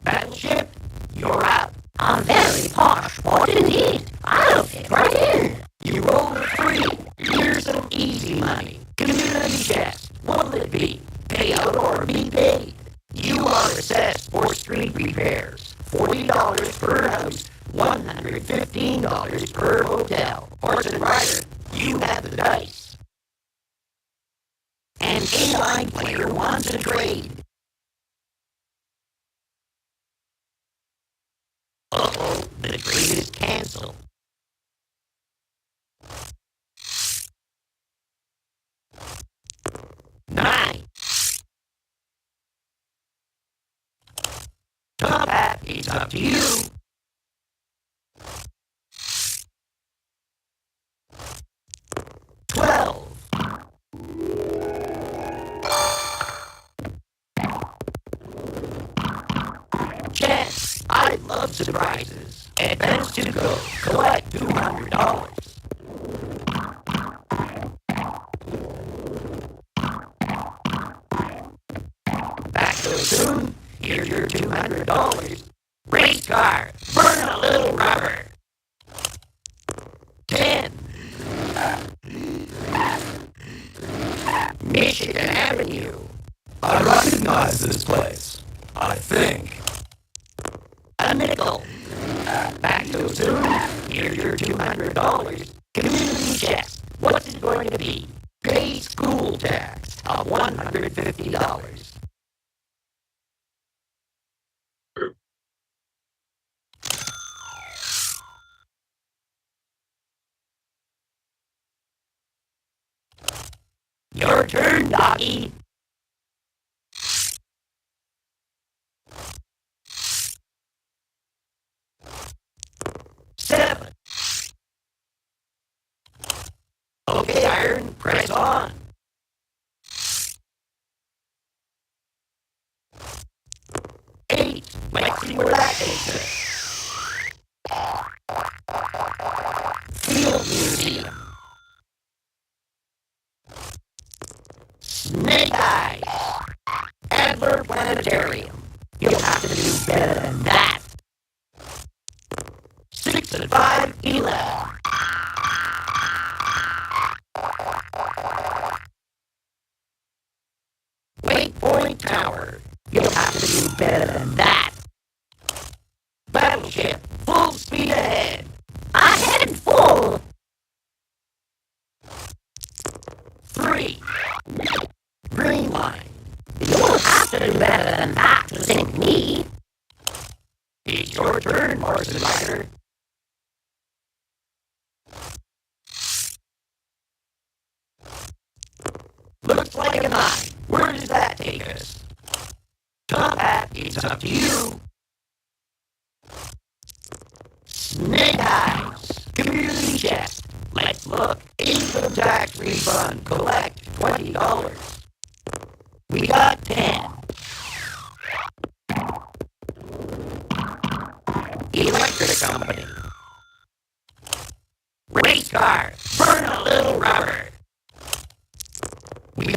Battleship, you're out. A very posh sport indeed. I'll fit right in. You roll a 3. Here's some easy money. Community chest. What'll it be? Payout or be paid? You are assessed for street repairs. $40 per house. $115 per hotel. Horse and rider, you have the dice. An A-line player wants a trade. Uh-oh, the trade is canceled. Nine. Top Hat, it's up to you. 12. Chess, I love surprises. Advance to go. Collect $200. Back so soon? Here's your $200. Race car, burn a little rubber. 10. Michigan Avenue. I recognize this place. I think. A nickel. Back so soon? Here's your $200. Community chest. What's it going to be? Pay school tax of $150. Your turn, doggy. 7. Okay, Iron, press on. 8. Let's see where that takes us. Field Museum. Snake Eyes. Adler Planetarium. You'll have to do better than that. 6 and 5, 11. Waypoint Tower. You'll have to do better than that. Battleship, full speed ahead. Ahead full. 3. Green Line. You'll have to do better than that to sink me. It's your turn, horse and rider. Looks like a 9. Where does that take us? Top Hat, it's up to you. Snake Eyes. Community chest. Let's look. Income tax refund. Collect $20. We got 10. Electric company. Race car. Burn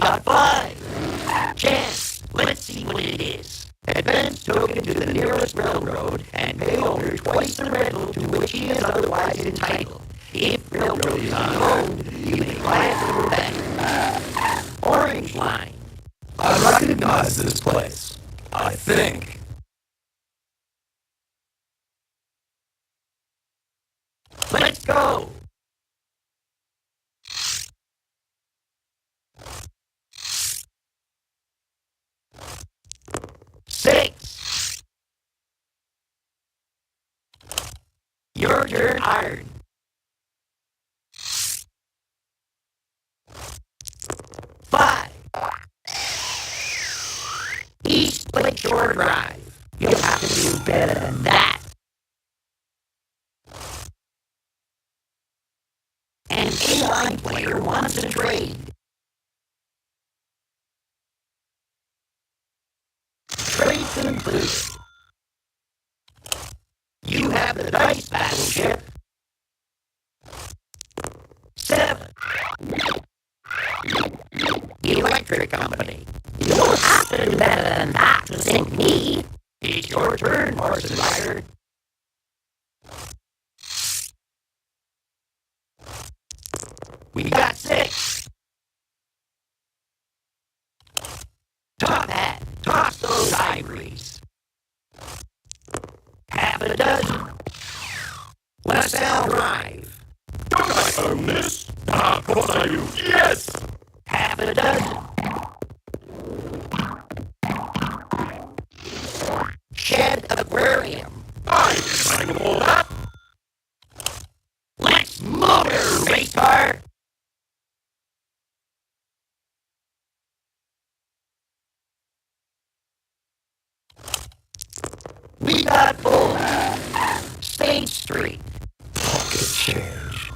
got 5. Chance, let's see what it is. Advance token to the nearest railroad and pay owner twice the rental to which he is otherwise entitled. If railroad is unowned, you may glance over back. Orange line. I recognize this place. I think. Let's go! 6. Your turn, Iron. 5. East Lakeshore Drive. You'll have to do better than that. An A-line player wants a trade. Trade concluded. You have the dice battleship. 7. Electric Company. You don't have to do better than that to sink me. It's your turn, horse and rider. We got 6. Top hat, toss those ivories. Half a dozen. LaSalle Drive. Don't I own this? Of course I do. Yes! Half a dozen. Shed Aquarium. I can all that. Let's motor, race car. We got 4. State Street. Pocket change.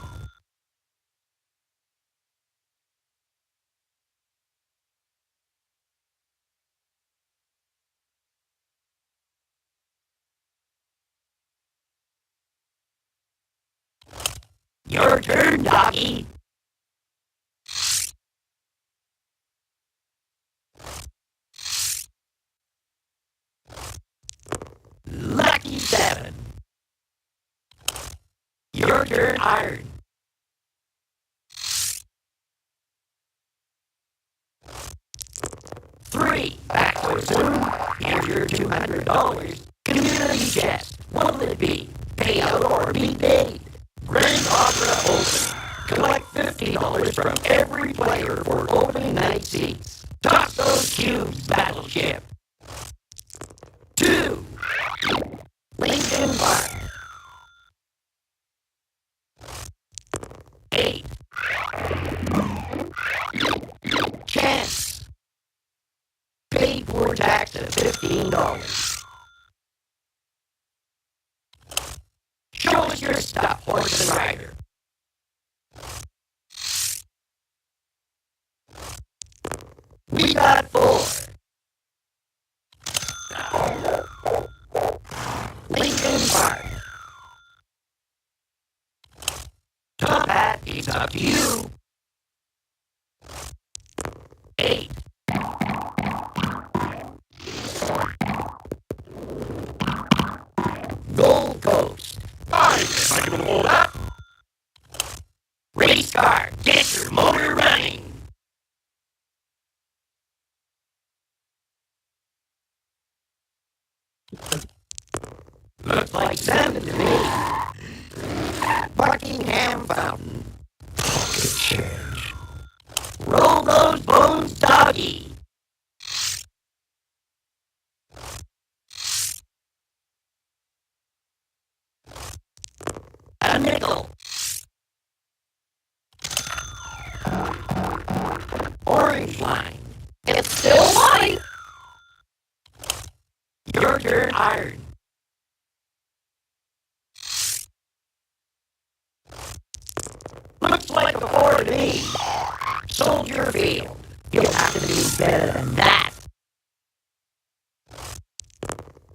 Your turn, doggy. Lucky 7. Your turn, Iron. 3. Back so soon. Here's your $200. Community chest. What'll it be? Payout or be paid? Grand Opera Open. Collect $50 from every player for opening night seats. Toss those cubes, battleship. 2. Lincoln Park. 8. Chance. Pay for tax of $15. Show us your stuff, horse and rider. We got 4. Lincoln Park. Top hat, it's up to you. 8. Gold Coast. I can all that. Race car, get your motor running. Looks like 7 to me. Buckingham Fountain. Pocket change. Roll those bones, doggy. A nickel. Orange line. It's still mine. Your turn, Iron. Looks like a 4 to me. Soldier Field. You'll have to do better than that.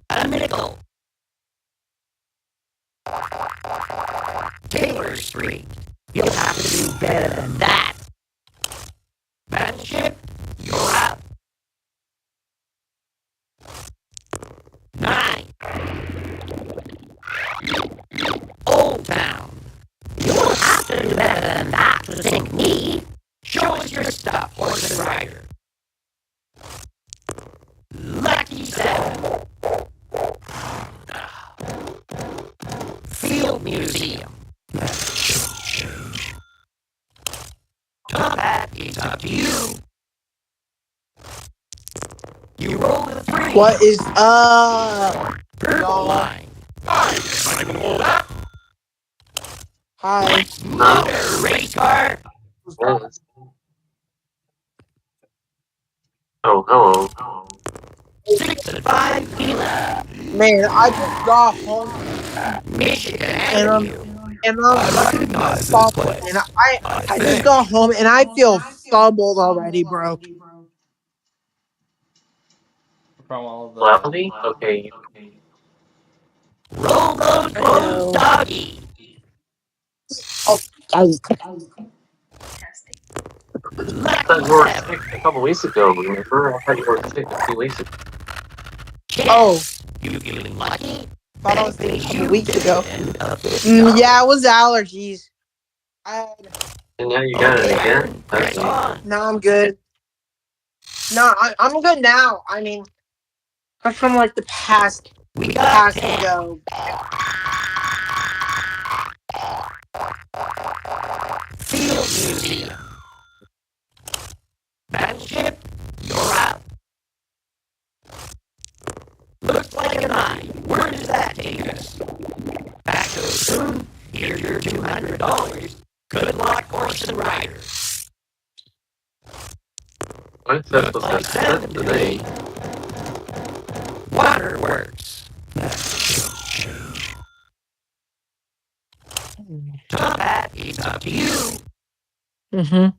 A nickel. Taylor Street. You'll have to do better than that. Battleship, old town. You'll have to do better than that to sink me. Show us your stuff, horse and rider. Lucky 7. Field Museum. Top Hat, it's up to you. You roll the 3. What is up? Purple line. Hi. Motor race car. Oh, hello. 6 and 5 Gila. Man, I just got home Michigan and Avenue. I'm Recognize this stumbled, place. and I just got home and I feel stumbled already, bro. From all of the. Cloudy? Okay. Roll those clothes, doggy. Oh, I thought you were sick a couple weeks ago, remember? I thought you were sick a few weeks ago. oh, You feeling lucky? thought I was sick a couple weeks ago. Yeah, it was allergies. And now you got it again? That's No, I'm good. No, I'm good now. I mean, that's from like the past ago. Field Museum. Battleship, you're out. Looks like an eye. Where does that take us? Back to the soon. Here's your $200. Good luck, horse and rider. What's that supposed to set today? Waterworks. Top Hat, it's up to you. Mm-hmm.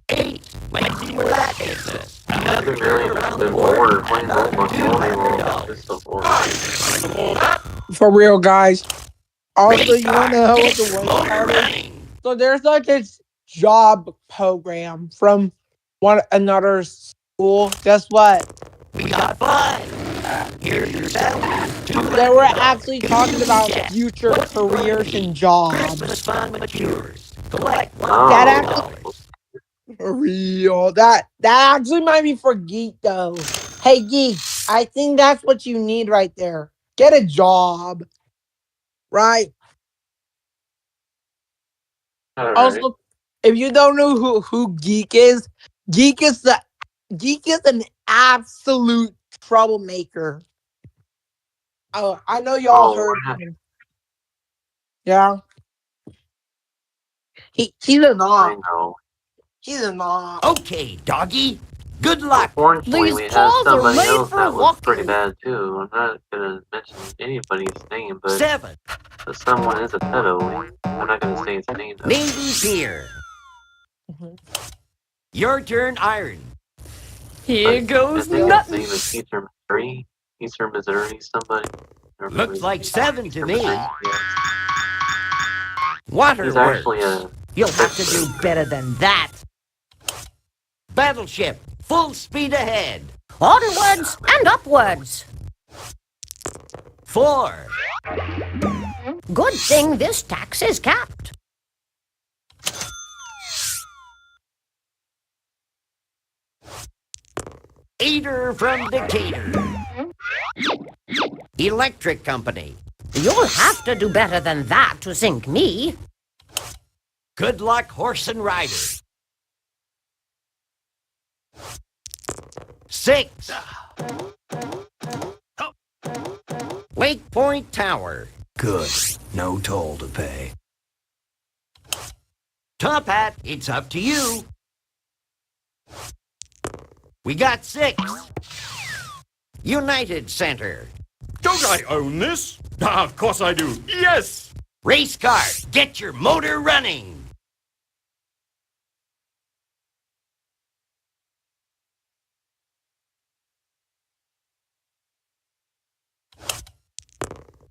8. Let's see where that takes us. I've been really been bored playing Roblox volleyball. This stuff boring. For real, guys. Also, you want to know what the worst part is? So there's like this job program from another school. Guess what? We got 5. Here's your salary. They were actually talking about future careers and jobs. Christmas fund matures. Collect That actually, $100. for real. That actually might be for Geek though. Hey Geek, I think that's what you need right there. Get a job, right? Alright. Also, if you don't know who Geek is an absolute troublemaker. Oh, I know y'all heard of him. Yeah. He's a knob. I know. He's a knob. Okay, doggy. Good luck. Unfortunately, we These have paws are somebody made else for that was pretty walking. bad too. I'm not gonna mention anybody's name, but 7. someone is a pedo. I'm not gonna say his name though. Navy Pier. Your turn, Iron. Here I goes think his nothing. name is Eastern Missouri. Eastern Missouri, somebody. Looks like 7 to me. Yeah. He's Waterworks. actually a. You'll have to do better than that. Battleship, full speed ahead. Onwards and upwards. 4. Good thing this tax is capped. Eater from Decatur. Electric Company. You'll have to do better than that to sink me. Good luck, horse and rider. 6. Lake Point Tower. Good. No toll to pay. Top Hat, it's up to you. We got 6. United Center. Don't I own this? Ah, of course I do. Yes! Race car, get your motor running.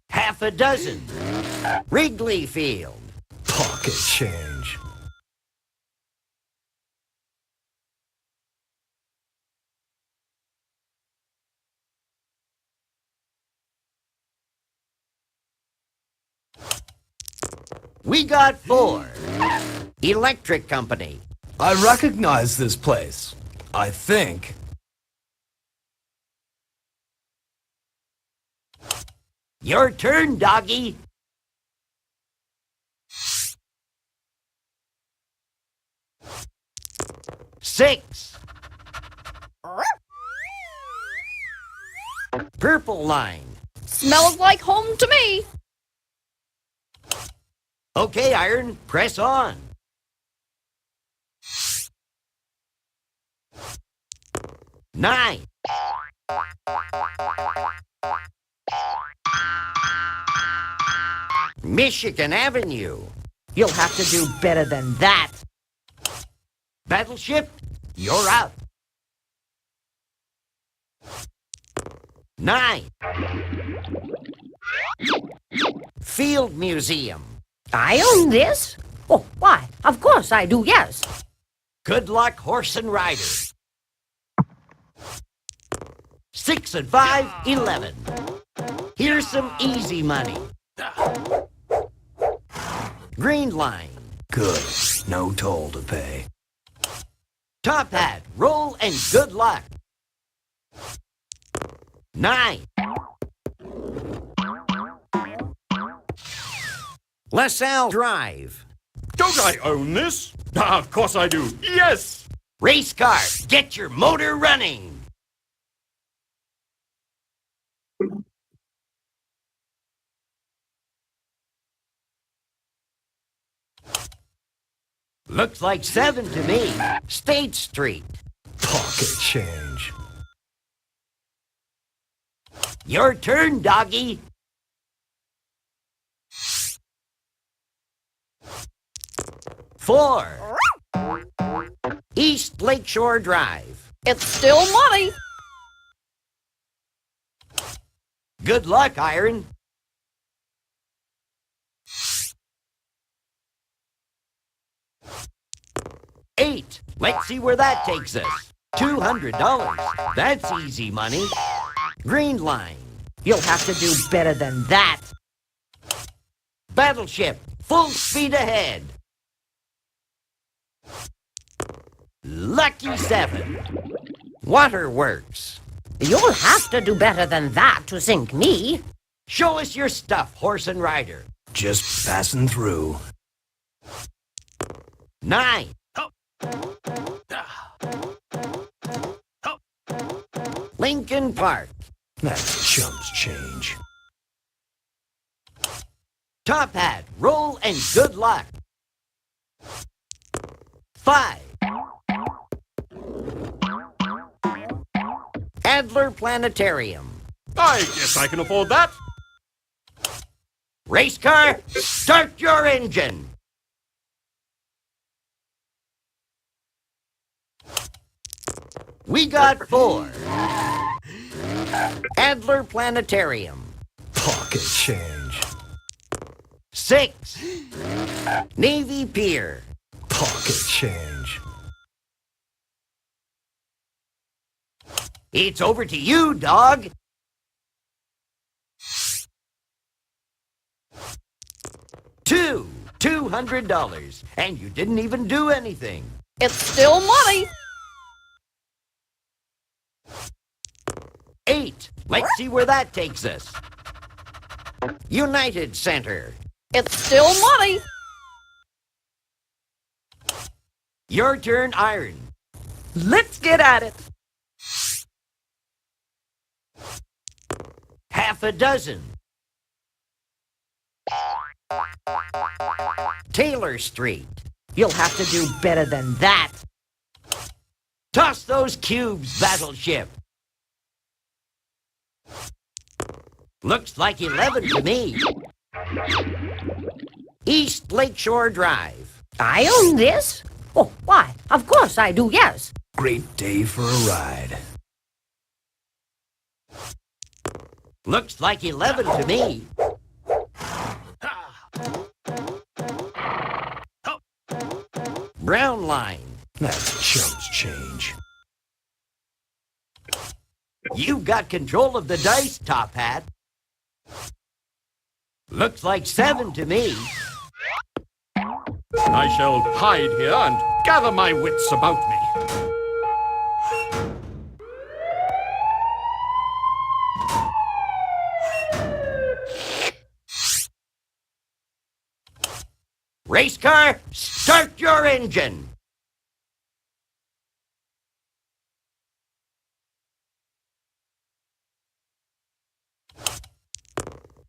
Half a dozen. Wrigley Field. Pocket change. We got 4. Electric company. I recognize this place. I think. Your turn, doggy. 6. Purple line. Smells like home to me. Okay, Iron, press on. 9. Michigan Avenue. You'll have to do better than that. Battleship, you're up. 9. Field Museum. I own this? Oh, why? Of course I do, yes. Good luck, horse and rider. 6 and 5, 11. Here's some easy money. Green line. Good. No toll to pay. Top hat, roll and good luck. 9. LaSalle Drive. Don't I own this? Ah, of course I do. Yes! Race car, get your motor running. Looks like 7 to me. State Street. Pocket change. Your turn, doggy. 4. East Lakeshore Drive. It's still money. Good luck, Iron. 8. Let's see where that takes us. $200. That's easy money. Green line. You'll have to do better than that. Battleship, full speed ahead. Lucky 7. Waterworks. You'll have to do better than that to sink me. Show us your stuff, horse and rider. Just passing through. 9. Lincoln Park. That's chumps change. Top hat, roll and good luck. 5. Adler Planetarium. I guess I can afford that. Race car, start your engine. We got 4. Adler Planetarium. Pocket change. 6. Navy Pier. Pocket change. It's over to you, dog. 2. $200. And you didn't even do anything. It's still money. 8. Let's see where that takes us. United Center. It's still money. Your turn, Iron. Let's get at it. Half a dozen. Taylor Street. You'll have to do better than that. Toss those cubes, Battleship. Looks like 11 to me. East Lakeshore Drive. I own this? Oh, why? Of course I do, yes. Great day for a ride. Looks like 11 to me. Brown line. That's chumps change. You got control of the dice, Top Hat. Looks like 7 to me. I shall hide here and gather my wits about me. Race car, start your engine.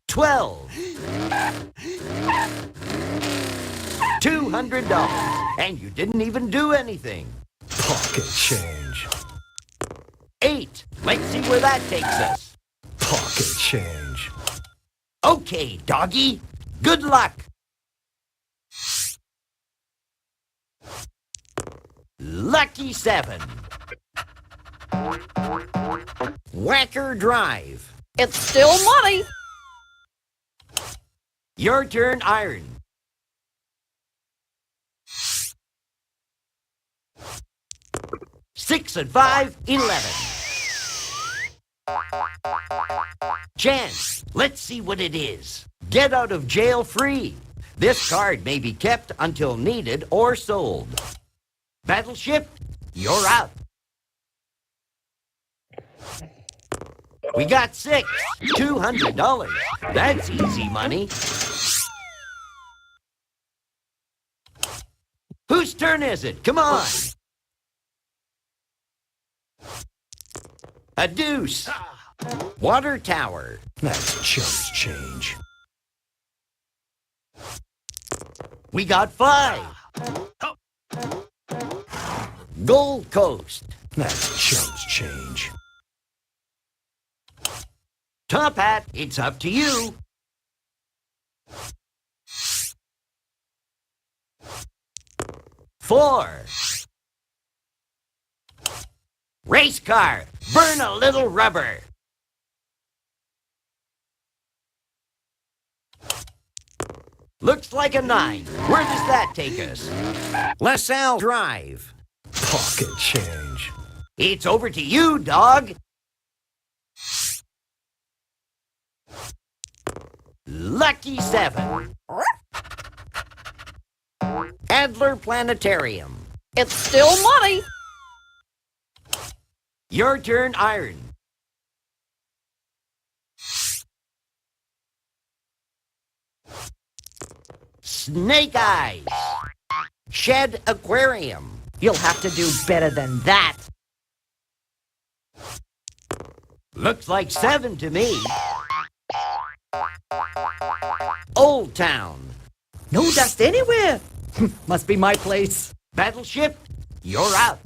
$12. $200. And you didn't even do anything. Pocket change. $8. Let's see where that takes us. Pocket change. Okay, doggy. Good luck. Lucky 7. Whacker Drive. It's still money. Your turn, Iron. $6 and $5, $11. Chance, let's see what it is. Get out of jail free. This card may be kept until needed or sold. Battleship, you're out. We got 6. $200. That's easy money. Whose turn is it? Come on. A deuce. Water tower. That's chumps change. We got 5. Gold Coast. That's chumps change. Top Hat, it's up to you. $4. Race car, burn a little rubber. Looks like a 9. Where does that take us? LaSalle Drive. Pocket change. It's over to you, dog. Lucky 7. Adler Planetarium. It's still money. Your turn, Iron. Snake Eyes. Shed Aquarium. You'll have to do better than that. Looks like 7 to me. Old Town. No dust anywhere. Must be my place. Battleship, you're out.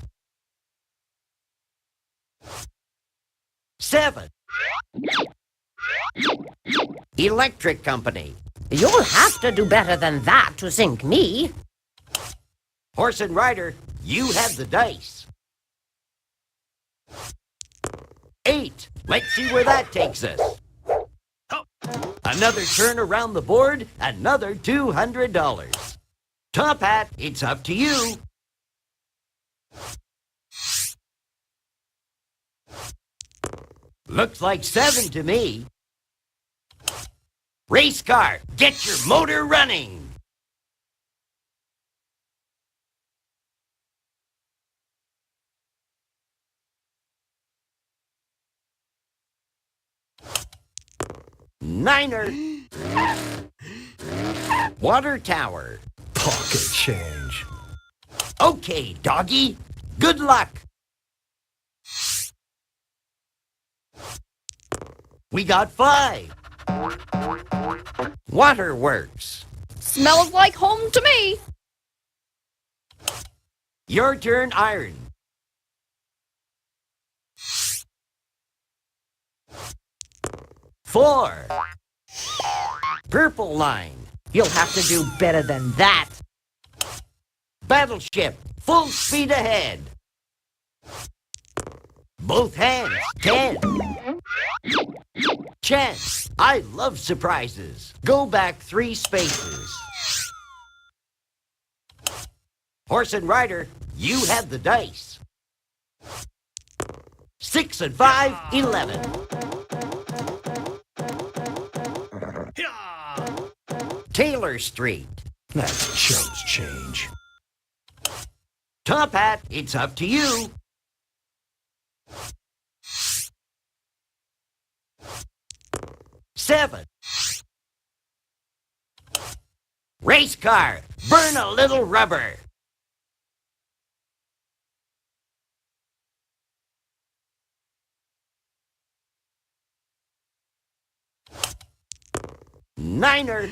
7. Electric Company. You'll have to do better than that to sink me. Horse and Rider, you have the dice. 8. Let's see where that takes us. Another turn around the board, another $200. Top Hat, it's up to you. Looks like 7 to me. Race car, get your motor running. Niner. Water tower. Pocket change. Okay, doggy. Good luck. We got 5. Waterworks. Smells like home to me. Your turn, Iron. $4. Purple Line. You'll have to do better than that. Battleship, full speed ahead. Both hands, 10. Chance, I love surprises. Go back 3 spaces. Horse and Rider, you have the dice. 6 and 5, 11. Taylor Street. That's chumps change. Top Hat, it's up to you. Seven. Race car, burn a little rubber. Niner.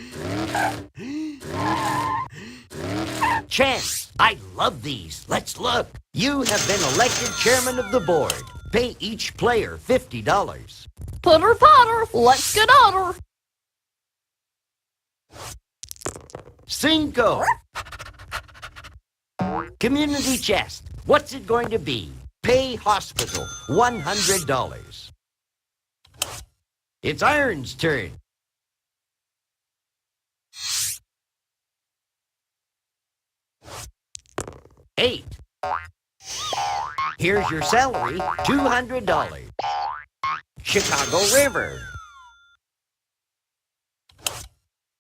Chance, I love these. Let's look. You have been elected chairman of the board. Pay each player $50. Putter Potter, let's get on her. Cinco. Community chest. What's it going to be? Pay hospital $100. It's Iron's turn. Eight. Here's your salary, $200. Chicago River.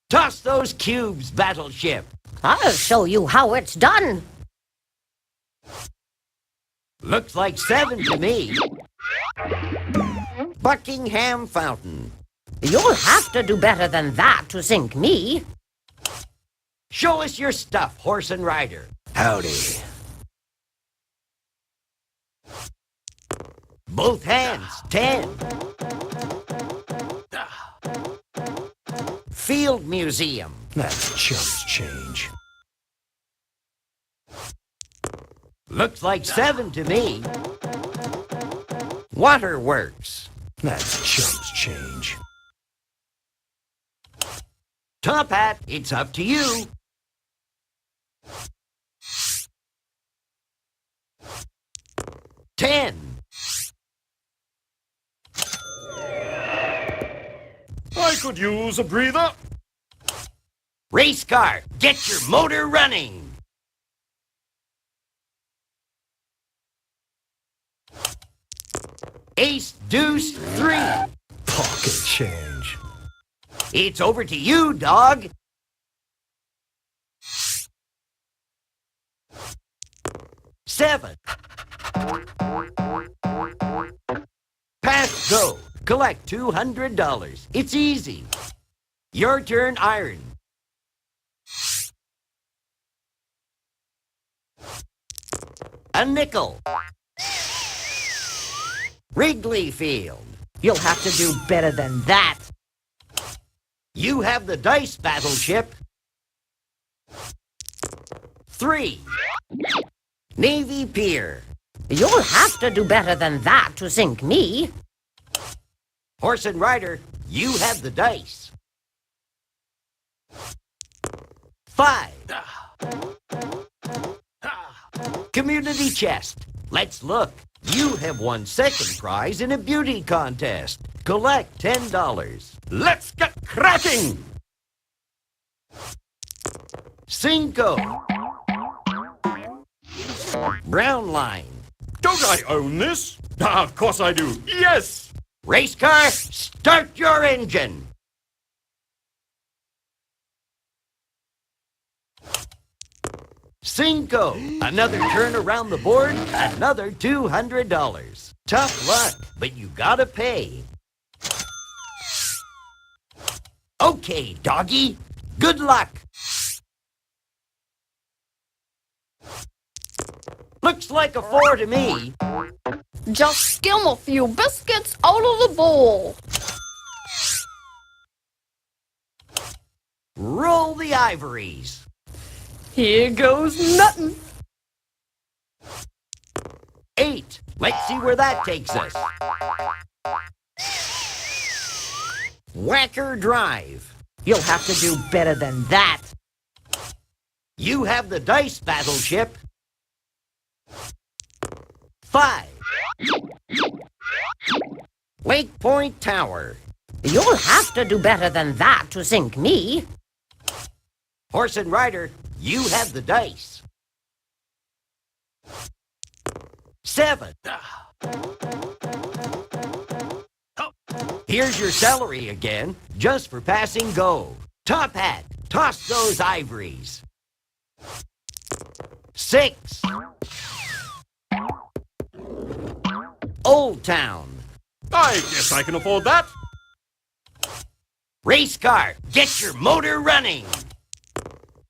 Toss those cubes, Battleship. I'll show you how it's done. Looks like 7 to me. Buckingham Fountain. You'll have to do better than that to sink me. Show us your stuff, Horse and Rider. Howdy. Both hands, 10. Field Museum. That's chumps change. Looks like 7 to me. Waterworks. That's chumps change. Top Hat, it's up to you. $10. I could use a breather. Race car, get your motor running. Ace, deuce, 3. Pocket change. It's over to you, dog. $7. Pass go. Collect $200. It's easy. Your turn, Iron. A nickel. Wrigley Field. You'll have to do better than that. You have the dice, Battleship. 3. Navy Pier. You'll have to do better than that to sink me. Horse and Rider, you have the dice. 5. Community chest. Let's look. You have won second prize in a beauty contest. Collect $10. Let's get cracking! Cinco. Brown line. Don't I own this? Ah, of course I do. Yes! Race car, start your engine. Cinco. Another turn around the board, another $200. Tough luck, but you gotta pay. Okay, doggy. Good luck. Looks like a 4 to me. Just skim a few biscuits out of the bowl. Roll the ivories. Here goes nothing. 8. Let's see where that takes us. Whacker Drive. You'll have to do better than that. You have the dice, Battleship. 5. Lake Point Tower. You'll have to do better than that to sink me. Horse and Rider, you have the dice. 7. Here's your salary again, just for passing go. Top Hat, Toss those ivories. 6. Old Town. I guess I can afford that. Race car, get your motor running.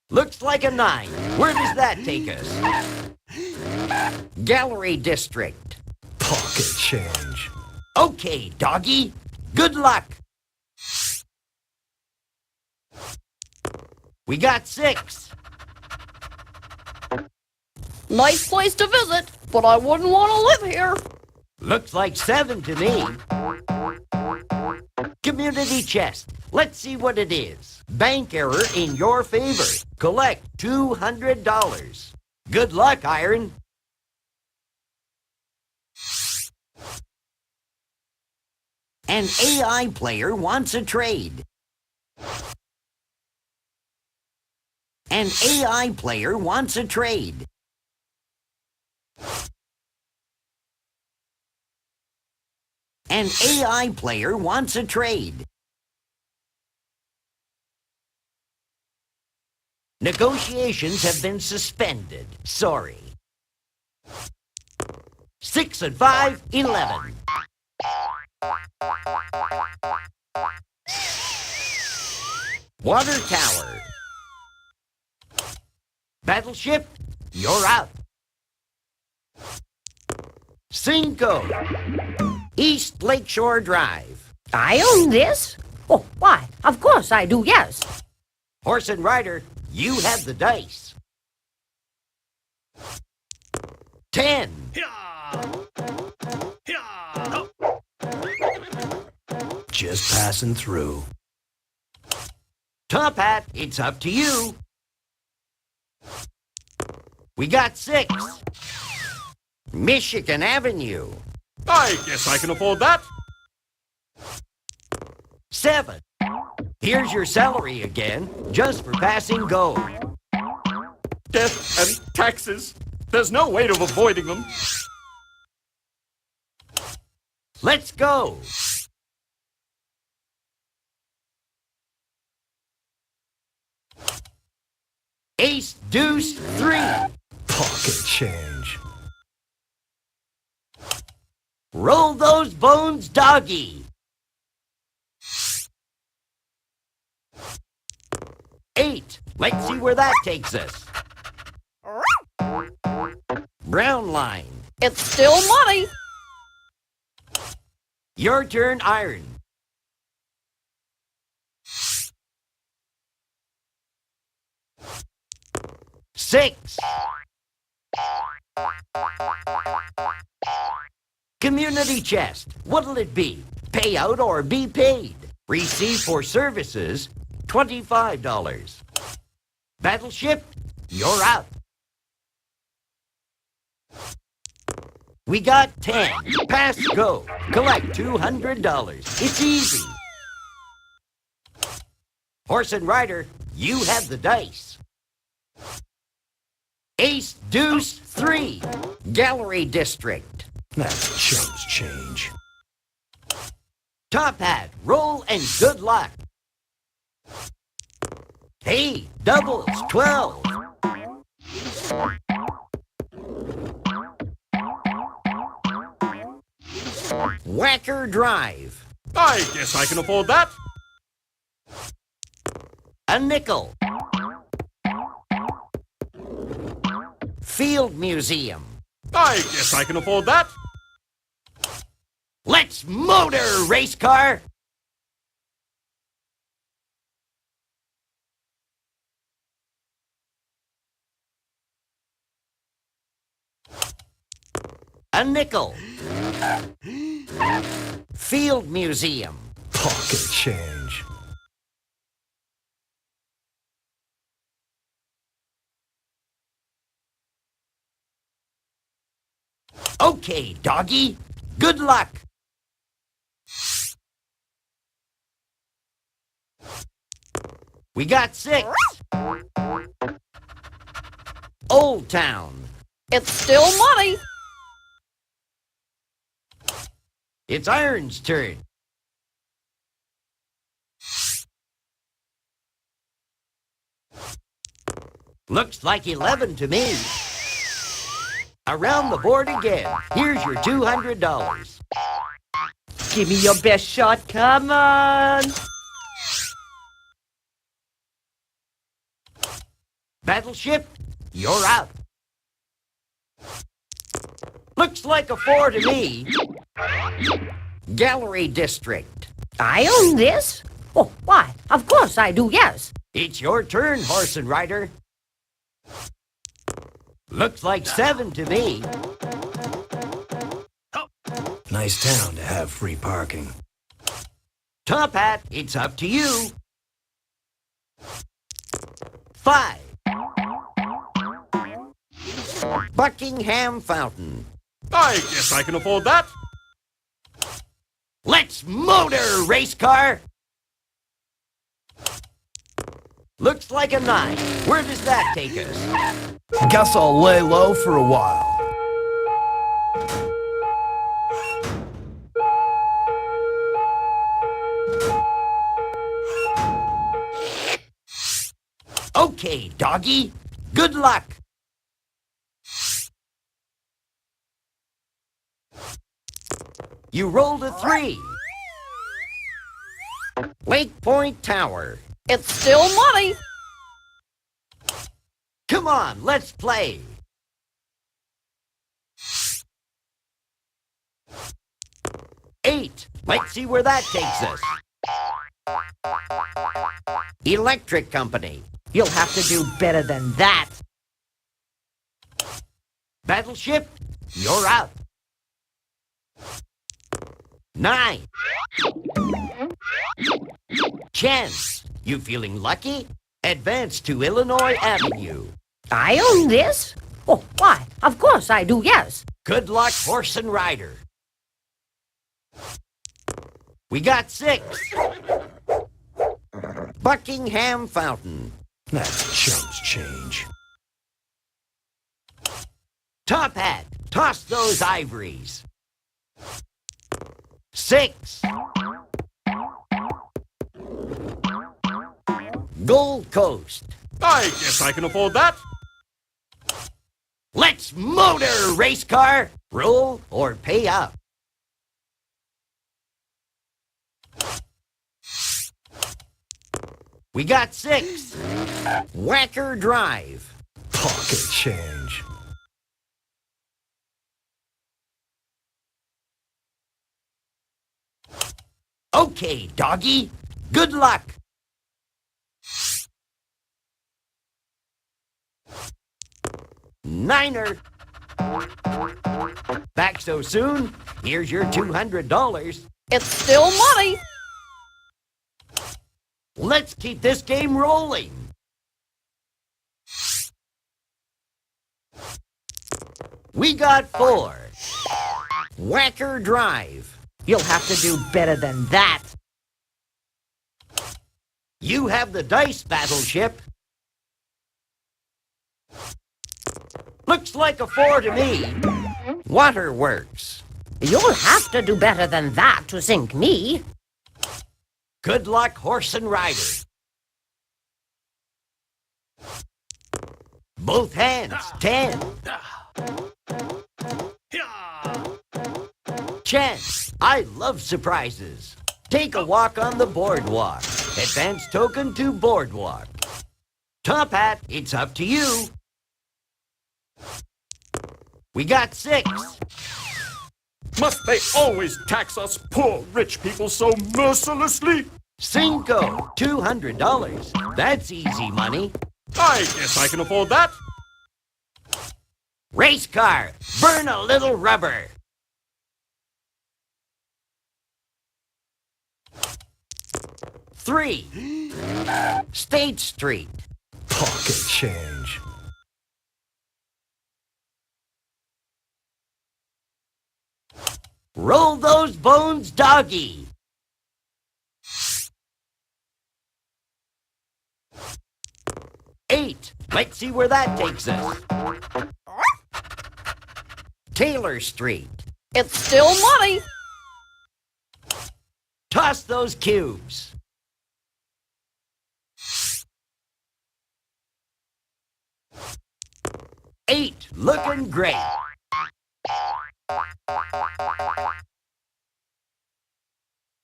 Looks like a 9. Where does that take us? Gallery District. Pocket change. Okay, doggy. Good luck. We got 6. Nice place to visit, but I wouldn't want to live here. Looks like 7 to me. Community chest. Let's see what it is. Bank error in your favor. Collect $200. Good luck, Iron. An AI player wants a trade. An AI player wants a trade. An AI player wants a trade. Negotiations have been suspended. Sorry. 6 and 5, 11. Water tower. Battleship, you're out. 5. East Lakeshore Drive. I own this? Oh, why? Of course I do, yes. Horse and rider, you have the dice. 10. Just passing through. Top hat, it's up to you. We got 6. Michigan Avenue. I guess I can afford that. 7. Here's your salary again, just for passing go. Death and taxes. There's no way of avoiding them. Let's go. Ace, deuce, 3. Pocket change. Roll those bones, doggy. 8. Let's see where that takes us. Brown line. It's still money. Your turn, Iron. 6. Community chest. What'll it be? Pay out or be paid? Receive for services, $25. Battleship, you're out. We got 10. Pass go. Collect $200. It's easy. Horse and rider, you have the dice. Ace, deuce, 3. Gallery District. That's chumps change. Top hat, roll and good luck. Hey, doubles, 12. Whacker Drive. I guess I can afford that. A nickel. Field Museum. I guess I can afford that. Let's motor, race car. A nickel. Field Museum. Pocket change. Okay, doggy. Good luck. We got 6. Old Town. It's still money. It's Iron's turn. Looks like 11 to me. Around the board again. Here's your $200. Give me your best shot, come on! Battleship, you're out. Looks like a 4 to me. Gallery District. I own this? Oh, why? Of course I do, yes. It's your turn, horse and rider. Looks like 7 to me. Nice town to have free parking. Top Hat, it's up to you. 5. Buckingham Fountain. I guess I can afford that. Let's motor, race car. Looks like a 9. Where does that take us? Guess I'll lay low for a while. Okay, doggy. Good luck. You rolled a 3. Lake Point Tower. It's still money. Come on, let's play. Eight. Let's see where that takes us. Electric Company. You'll have to do better than that. Battleship, you're out. 9. Chance, you feeling lucky? Advance to Illinois Avenue. I own this? Oh, why? Of course I do, yes. Good luck, horse and rider. We got 6. Buckingham Fountain. That's chumps change. Top Hat, toss those ivories. 6. Gold Coast. I guess I can afford that. Let's motor, race car. Roll or pay up. We got 6. Whacker Drive. Pocket change. Okay, doggy. Good luck. Niner. Back so soon? Here's your $200. It's still money. Let's keep this game rolling. We got 4. Whacker Drive. You'll have to do better than that. You have the dice, Battleship. Looks like a 4 to me. Waterworks. You'll have to do better than that to sink me. Good luck, horse and rider. Both hands, 10. Chance, I love surprises. Take a walk on the boardwalk. Advance token to boardwalk. Top Hat, it's up to you. We got 6. Must they always tax us poor rich people so mercilessly? 5, $200. That's easy money. I guess I can afford that. Race car, burn a little rubber. 3. State Street. Pocket change. Roll those bones, doggy. 8. Let's see where that takes us. Taylor Street. It's still money. Toss those cubes. 8, looking great.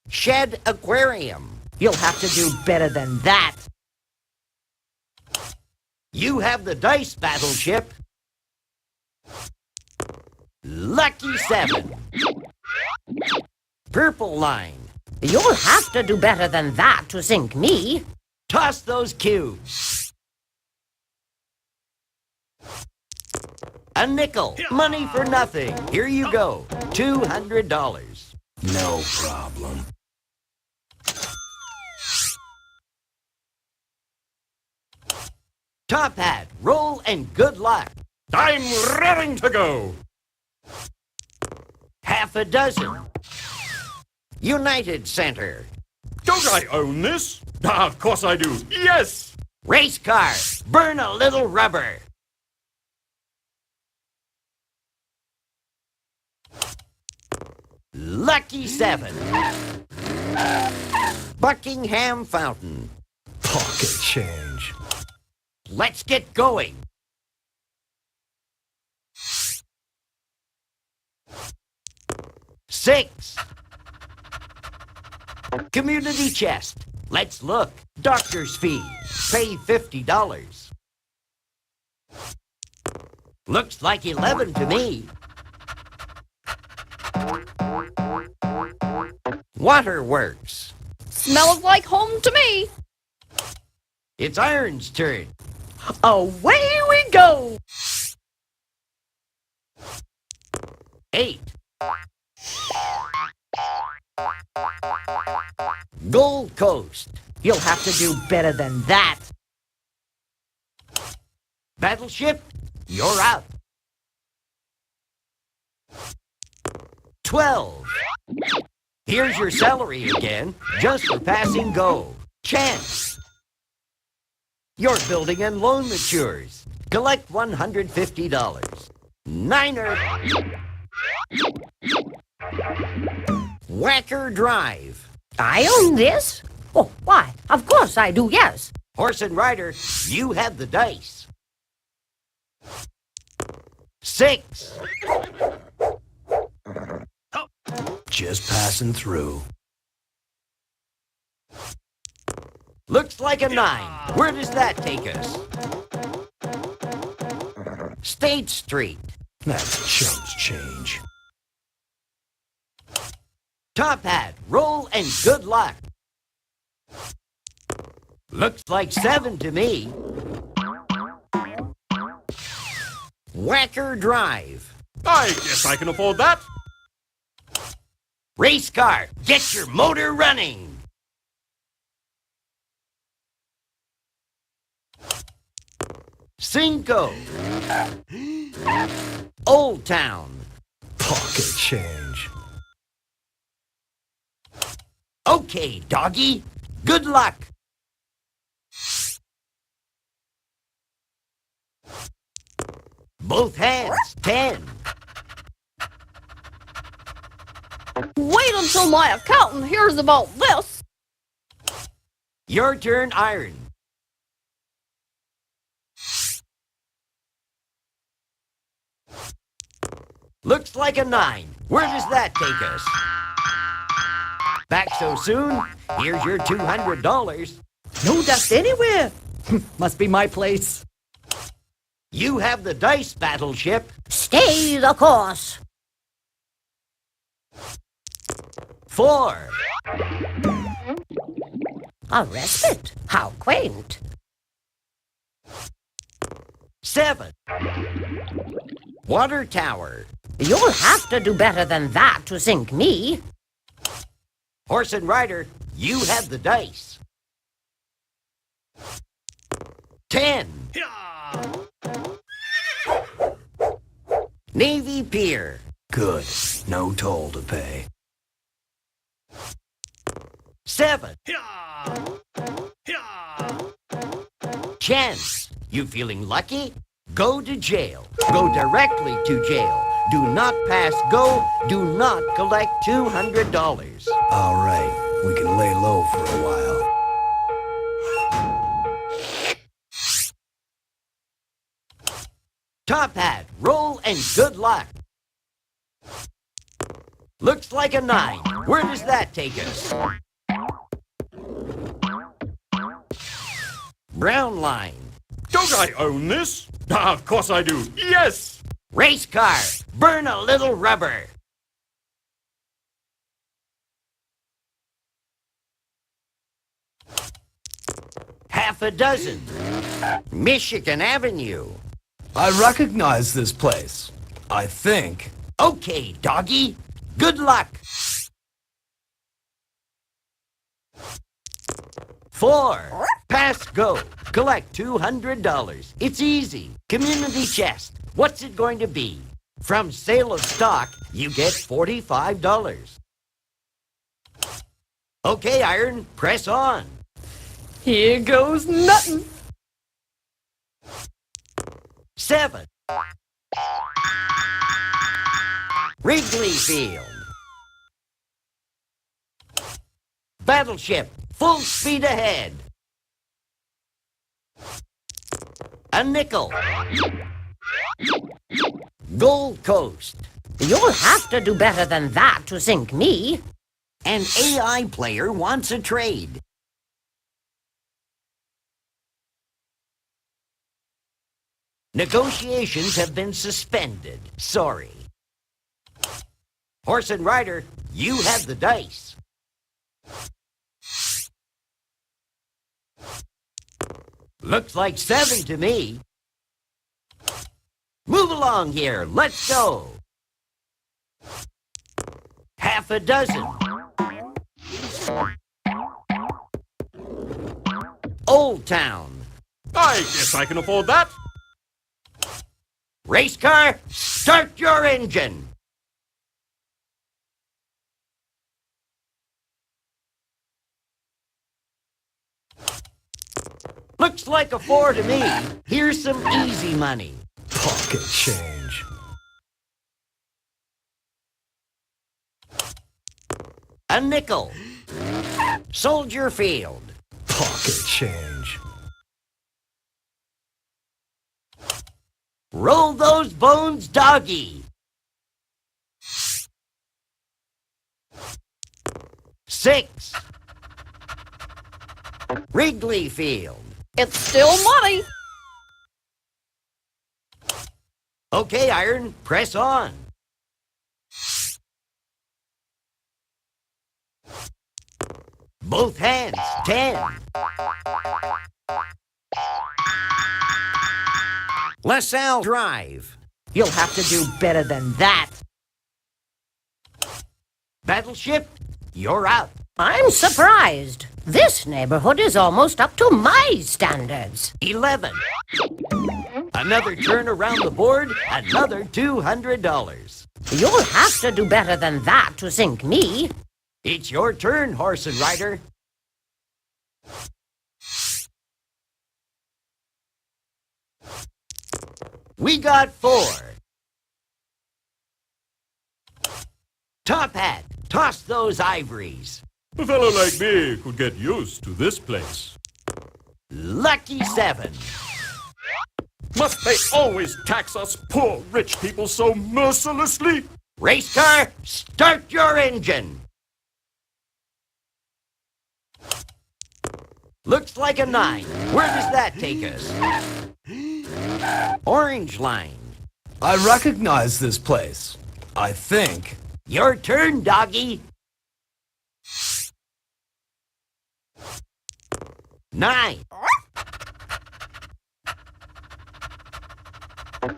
Shed aquarium. You'll have to do better than that. You have the dice, Battleship. Lucky 7. Purple line. You'll have to do better than that to sink me. Toss those cubes. A nickel. Money for nothing. Here you go. $200. No problem. Top hat. Roll and good luck. I'm raring to go. Half a dozen. United Center. Don't I own this? Ah, of course I do. Yes! Race car. Burn a little rubber. Lucky 7. Buckingham Fountain. Pocket change. Let's get going. Six. Community chest. Let's look. Doctor's fee. Pay $50. Looks like 11 to me. Waterworks. Smells like home to me. It's Iron's turn. Away we go. 8. Gold Coast. You'll have to do better than that. Battleship, you're up. 12. Here's your salary again, just for passing go. Chance. Your building and loan matures. Collect $150. Niner. Whacker Drive. I own this? Oh, why? Of course I do, yes. Horse and Rider, you have the dice. 6. Just passing through. Looks like a 9. Where does that take us? State Street. That's chumps change. Top hat, roll and good luck. Looks like 7 to me. Whacker Drive. I guess I can afford that. Race car, get your motor running. Cinco. Old Town. Pocket change. Okay, doggy. Good luck. Both hands, 10. Wait until my accountant hears about this. Your turn, Iron. Looks like a 9. Where does that take us? Back so soon? Here's your $200. No dust anywhere. Must be my place. You have the dice, Battleship. Stay the course. 4. A respite? How quaint. 7. Water Tower. You'll have to do better than that to sink me. Horse and Rider, you have the dice. 10. Navy Pier. Good. No toll to pay. 7. Chance. You feeling lucky? Go to jail. Go directly to jail. Do not pass go. Do not collect $200. All right. We can lay low for a while. Top hat, roll, and good luck. Looks like a 9. Where does that take us? Brown line. Don't I own this? Ah, of course I do. Yes! Race car, burn a little rubber. Half a dozen. Michigan Avenue. I recognize this place. I think. Okay, doggy. Good luck. 4. Pass go. Collect $200. It's easy. Community chest. What's it going to be? From sale of stock, you get $45. Okay, Iron, press on. Here goes nothing. 7. Wrigley Field. Battleship, full speed ahead. A nickel. Gold Coast. You'll have to do better than that to sink me. An AI player wants a trade. Negotiations have been suspended. Sorry. Horse and Rider, you have the dice. Looks like 7 to me. Move along here. Let's go. Half a dozen. Old Town. I guess I can afford that. Race car, start your engine. Looks like a 4 to me. Here's some easy money. Pocket change. A nickel. Soldier Field. Pocket change. Roll those bones, doggy. 6. Wrigley Field. It's still money. Okay, Iron, press on. Both hands, 10. LaSalle Drive. You'll have to do better than that. Battleship, you're out. I'm surprised. This neighborhood is almost up to my standards. 11. Another turn around the board, another $200. You'll have to do better than that to sink me. It's your turn, Horse and Rider. We got 4. Top hat, toss those ivories. A fellow like me could get used to this place. Lucky 7. Must they always tax us poor rich people so mercilessly? Race car, start your engine. Looks like a 9. Where does that take us? Orange line. I recognize this place. I think. Your turn, doggy. 9.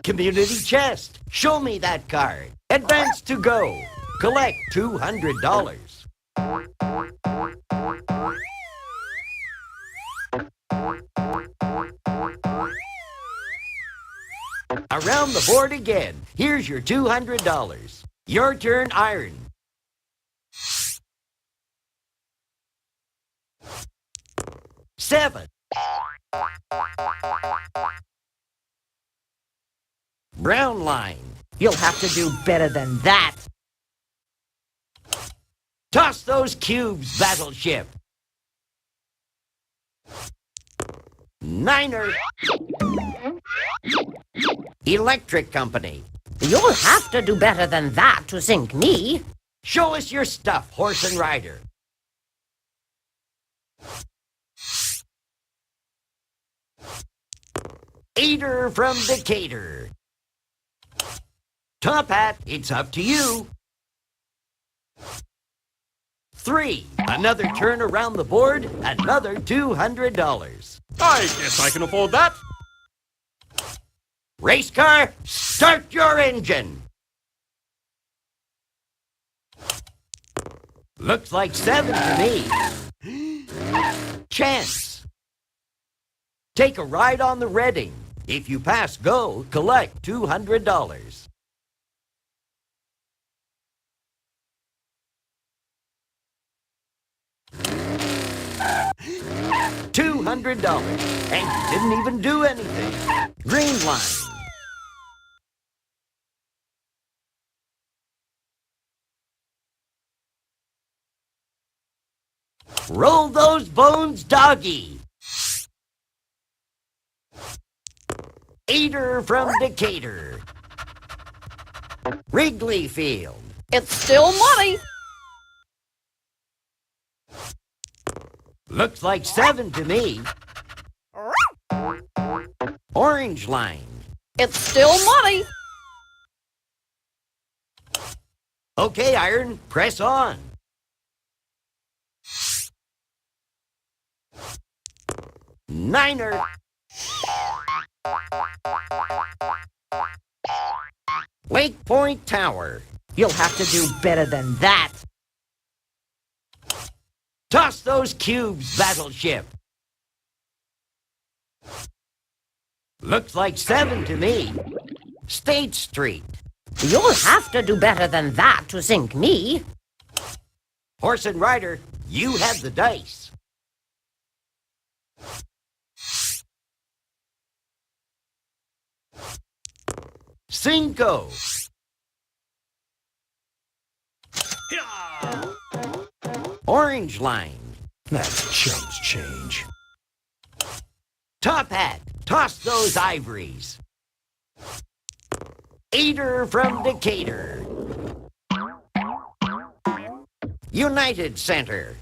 Community chest. Show me that card. Advance to go. Collect $200. Around the board again. Here's your $200. Your turn, Iron. 7. Brown line. You'll have to do better than that. Toss those cubes, Battleship. 9er. Electric company. You'll have to do better than that to sink me. Show us your stuff, horse and rider. Eater from Decatur. Top Hat, it's up to you. 3, another turn around the board, another $200. I guess I can afford that. Race car, start your engine. Looks like 7 to me. Chance. Take a ride on the Reading. If you pass go, collect $200. $200, and you didn't even do anything. Green line. Roll those bones, doggy. Eater from Decatur. Wrigley Field. It's still money. Looks like 7 to me. Orange line. It's still money. Okay, Iron, press on. Niner. Lake Point Tower. You'll have to do better than that. Toss those cubes, Battleship. Looks like 7 to me. State Street. You'll have to do better than that to sink me. Horse and rider, you have the dice. Cinco. Orange line. That's chumps change. Top Hat, toss those ivories. Eater from Decatur. United Center.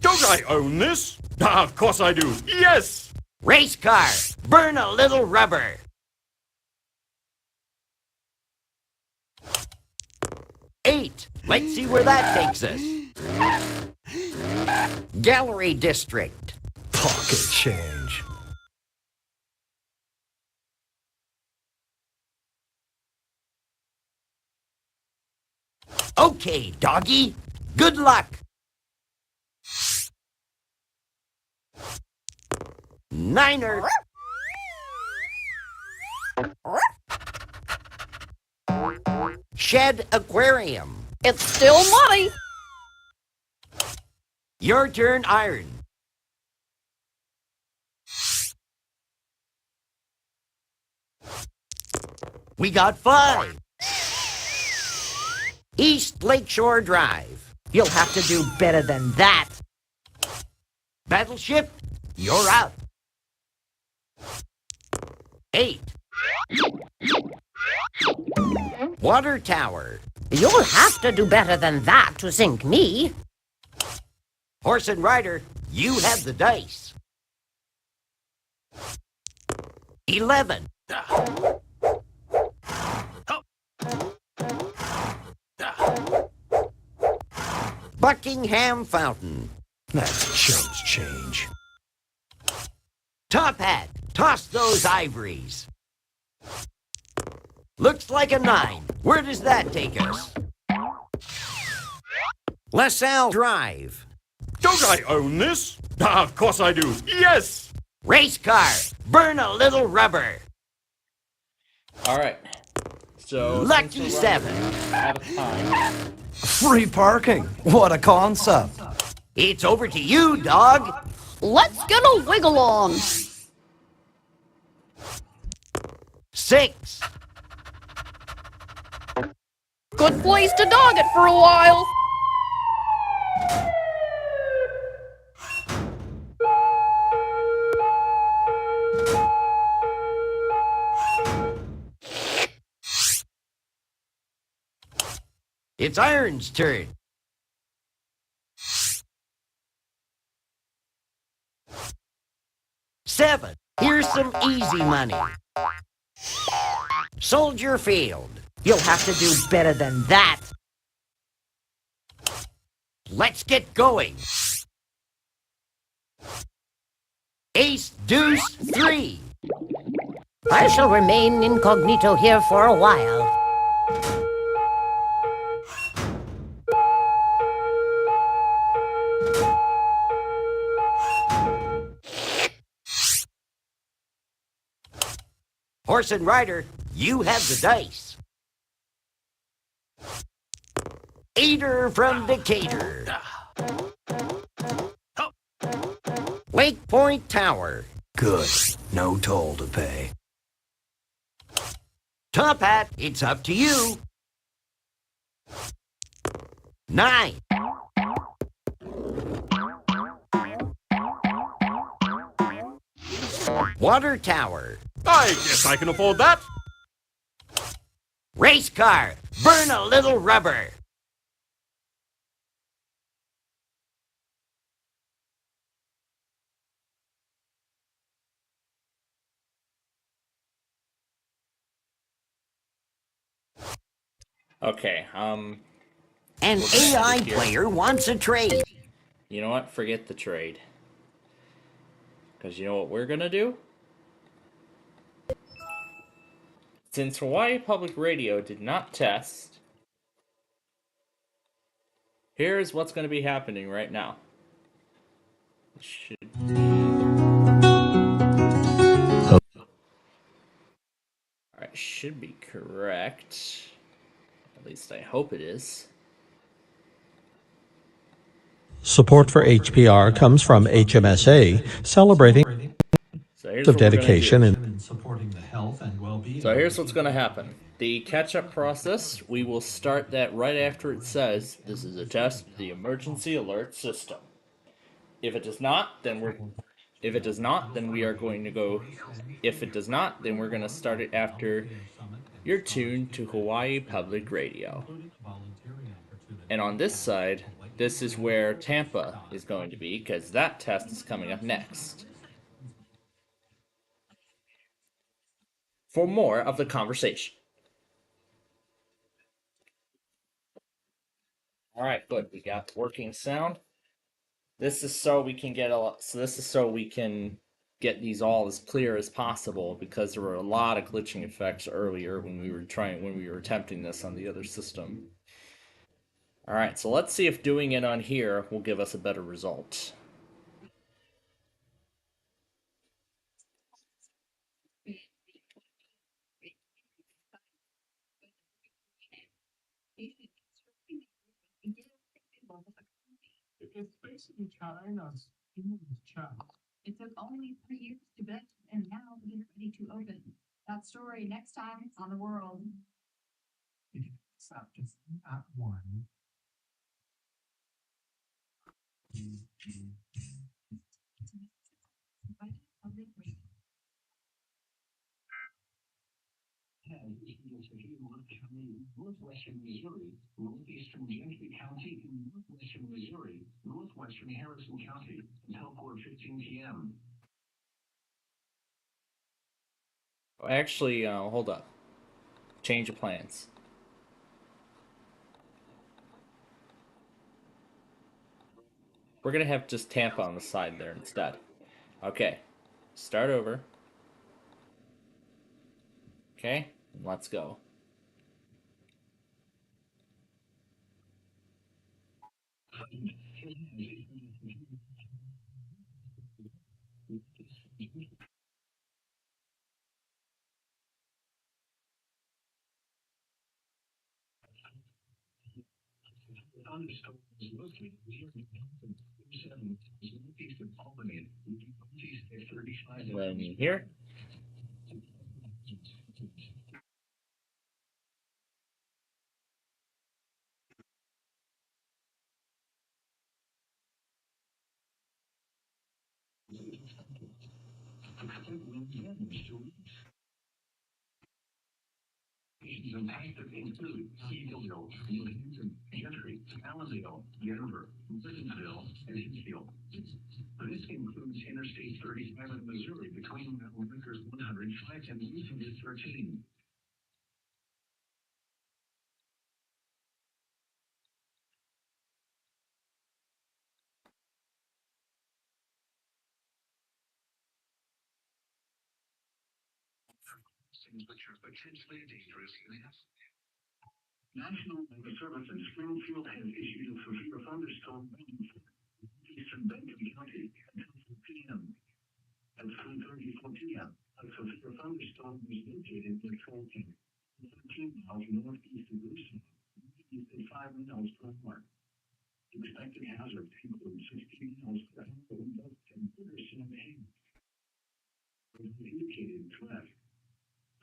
Don't I own this? Ah, of course I do. Yes! Race car, burn a little rubber. Eight. Let's see where that takes us. Gallery District. Pocket change. Okay, doggy. Good luck. Niner. Shed Aquarium. It's still money. Your turn, Iron. We got 5. East Lakeshore Drive. You'll have to do better than that. Battleship, you're out. 8. Water Tower. You'll have to do better than that to sink me. Horse and rider, you have the dice. 11. Buckingham Fountain. That's chumps change. Top Hat, toss those ivories. Looks like a 9. Where does that take us? LaSalle Drive. Don't I own this? Ah, of course I do. Yes! Race car, burn a little rubber. All right. So Lucky 7. Out of time. Free parking. What a concept. It's over to you, dog. Let's get a wiggle on. 6. Good place to dog it for a while. It's Iron's turn. Seven. Here's some easy money. Soldier Field. You'll have to do better than that. Let's get going. Ace, deuce, three. I shall remain incognito here for a while. Horse and rider, you have the dice. Eater from Decatur. Lake Point Tower. Good. No toll to pay. Top Hat, it's up to you. 9. Water Tower. I guess I can afford that. Race car. Burn a little rubber. Okay, An we're gonna AI end it here. player wants a trade. You know what? Forget the trade. Because you know what we're gonna do? Since Hawaii Public Radio did not test, here's what's gonna be happening right now. It should... Alright, should be correct. At least I hope it is. Support for HPR comes from HMSA, celebrating So here's of what we're gonna dedication do. and supporting the health and well-being. So here's what's going to happen. The catch-up process, we will start that right after it says, this is a test of the emergency alert system. If it does not, then we're... If it does not, then we are going to go... If it does not, then we're going to start it after you're tuned to Hawaii Public Radio. And on this side, this is where Tampa is going to be, because that test is coming up next. For more of the conversation. All right, good. We got working sound. This is so we can get get these all as clear as possible, because there were a lot of glitching effects earlier when we were attempting this on the other system. All right, so let's see if doing it on here will give us a better result. It's basically China's child. It took only 3 years to build, and now they're ready to open. That story next time on The World. Except it's not one. Northwestern Missouri, northeastern Gentry County, northwestern Missouri, northwestern Harrison County, until 4:15 p.m. Oh, actually, hold up. Change of plans. We're gonna have just Tampa on the side there instead. Okay, start over. Okay, let's go. Then here. Locations impacted include Sevierville, New Hampton, Gentry, Allendale, Denver, Burtonsville, and Hinsfield. This includes Interstate 35 in Missouri between kilometers 105 and 113. Things which are potentially dangerous. National Weather Service in Springfield has issued a severe thunderstorm warning for eastern Benton County until 4 p.m. At 3:34 p.m., a severe thunderstorm was located near Trollton, 13 miles northeast of Lewiston, east at 5 miles per hour. Expected hazards include 16 miles per hour wind gusts and quarter-cent hail. Indicated threat.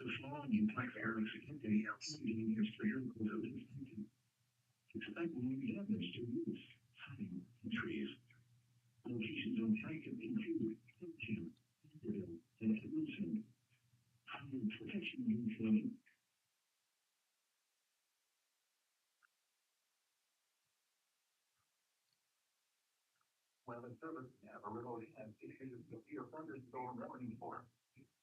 The following impacts are expected in the extreme of this county. Expect wind damage to roofs, siding, and trees. Locations impacted include Clinton, Centerville, and Edmondson. Fire protection uniform. Weather Service Amarillo has issued a severe thunderstorm warning for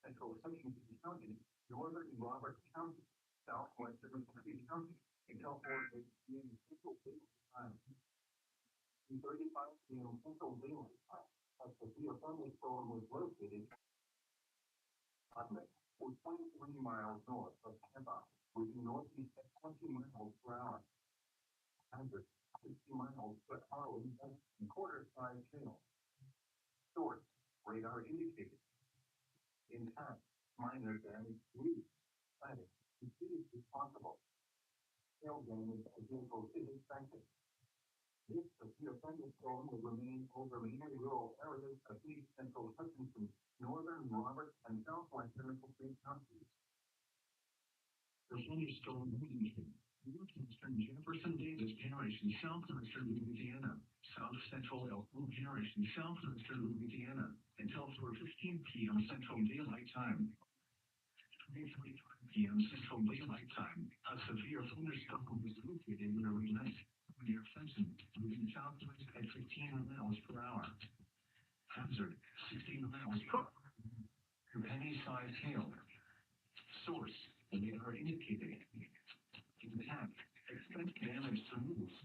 Central Hutchinson County, Northern Roberts County, Southwestern Kentucky County, and California in Central Daylight Time. In 35 p.m. Central Daylight Time, a severe thunderstorm was located on 23 miles north of Tampa, moving northeast at 20 miles per hour. 160 miles per hour wind gusts and quarter-size hail. Source, radar indicated. Intact, minor damage to roofs, siding, and trees is possible. Hail damage to vehicles is expected. This severe thunderstorm will remain over many rural areas of east central Hutchinson, northern Roberts, and southwestern Kentucky counties. The thunderstorm warning. Northwestern Jefferson Davis Parish in southwestern Louisiana, south central Elkhorn Parish in southwestern Louisiana, until 4:15 p.m. Central Daylight Time. 3:45 p.m. Central Daylight Time, a severe thunderstorm was located early night near Fenton, moving southwest at 15 miles per hour. Hazard, 16 miles per hour. Penny-sized hail. Source, radar indicated. Impact, expect damage to roofs.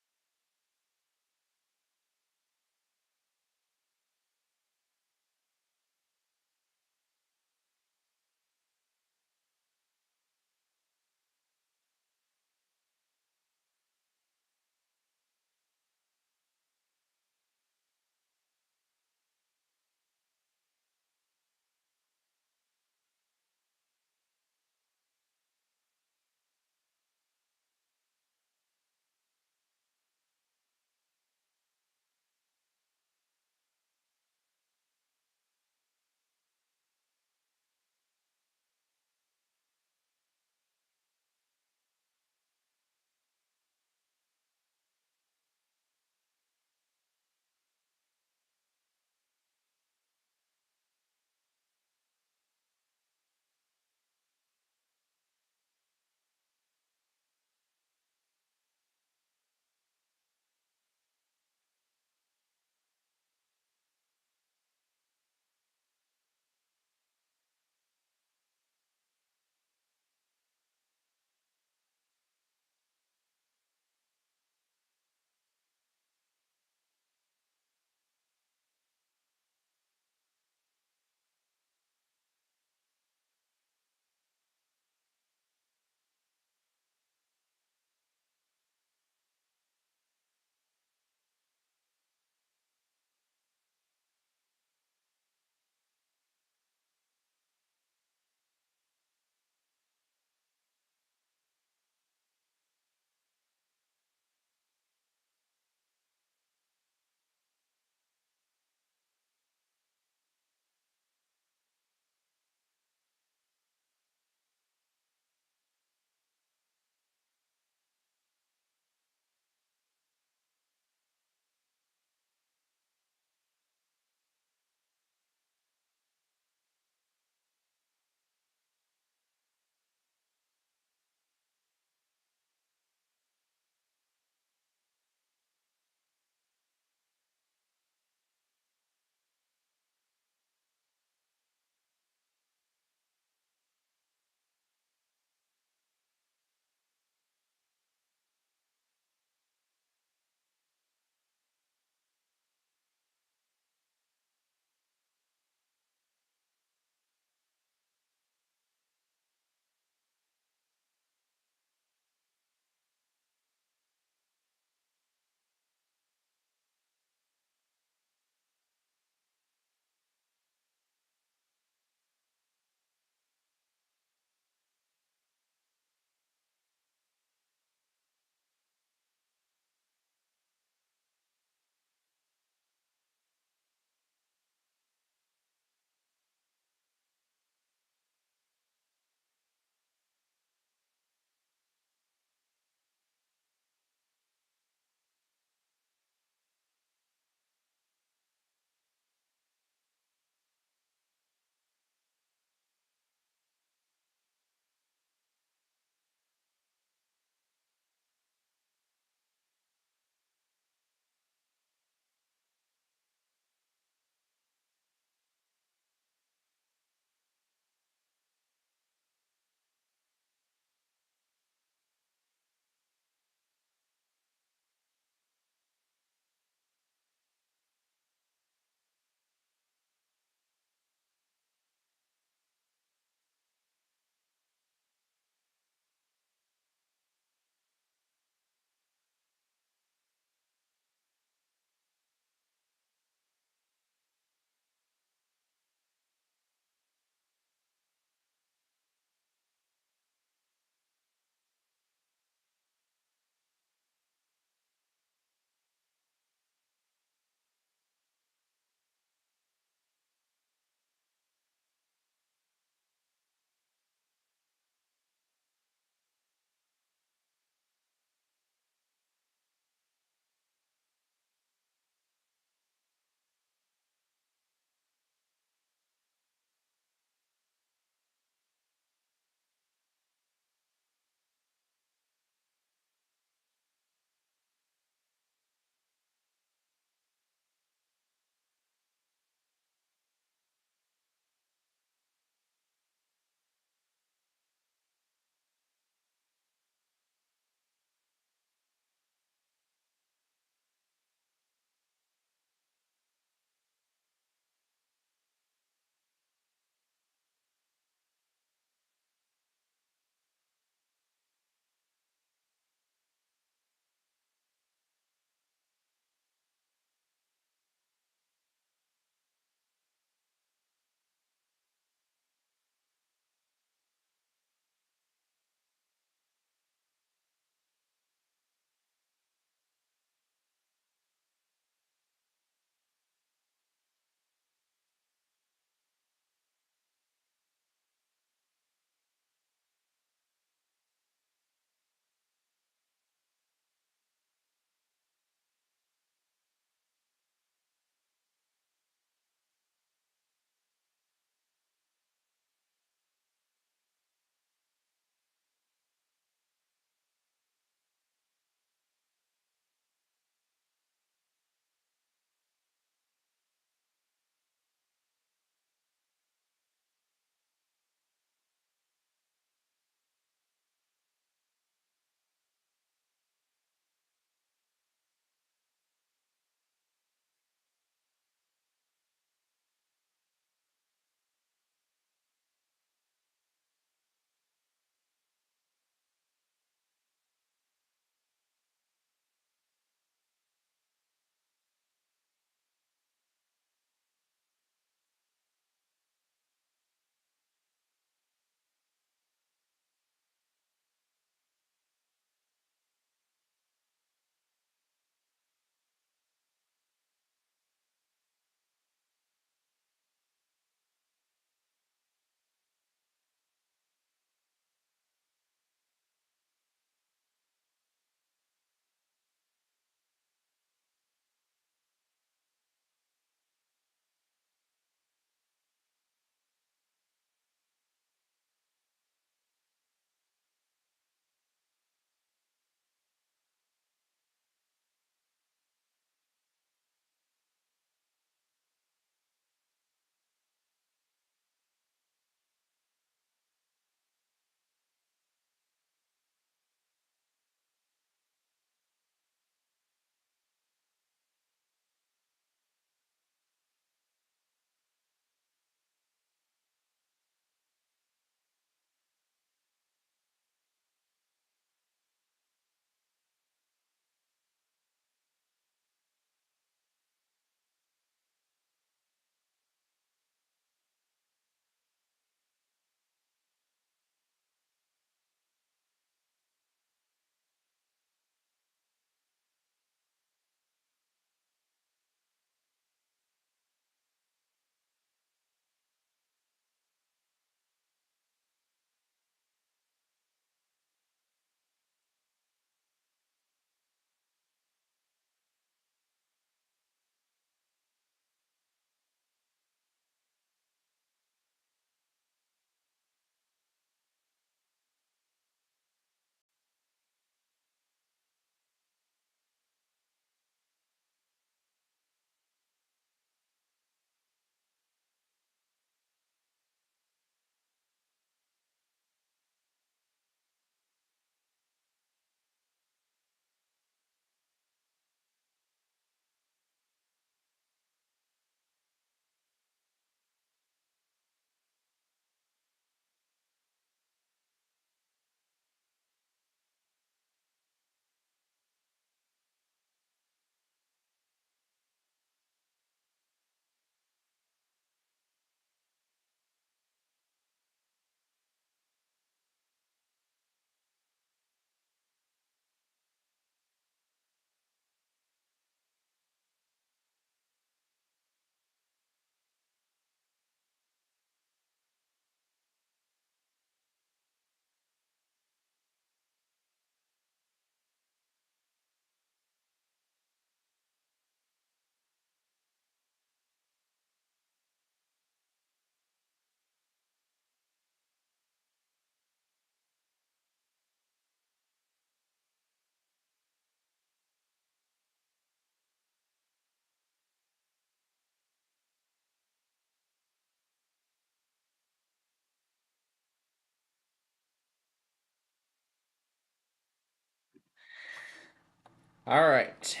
All right,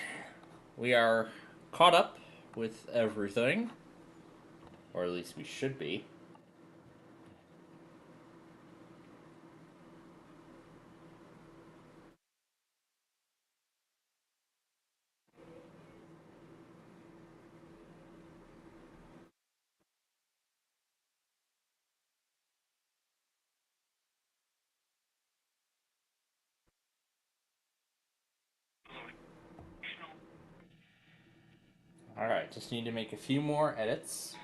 we are caught up with everything, or at least we should be. All right, just need to make a few more edits.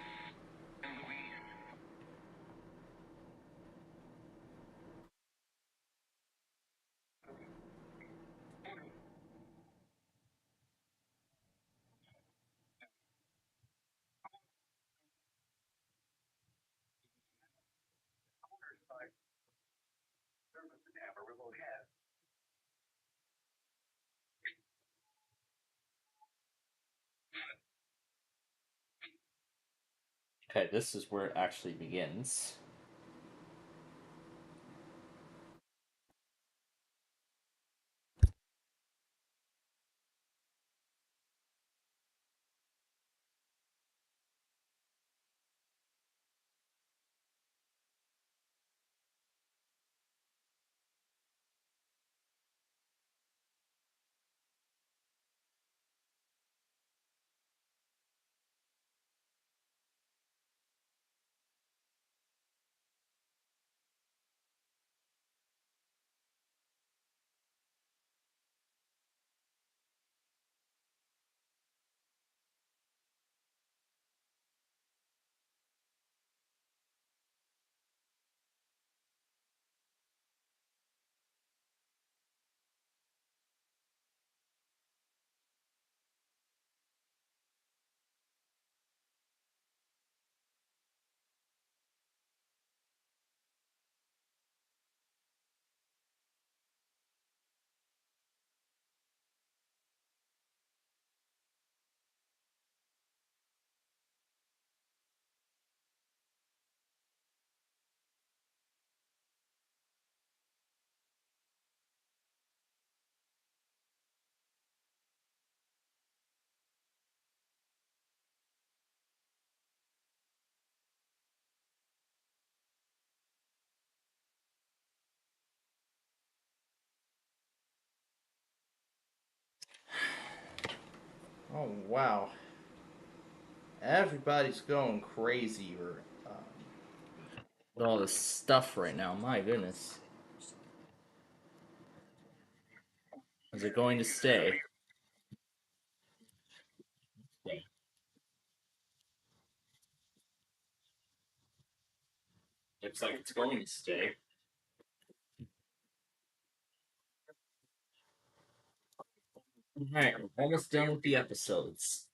Okay, this is where it actually begins. Oh wow, everybody's going crazy with all this stuff right now. My goodness, is it going to stay? Looks like it's going to stay. Alright, we're almost done with the episodes.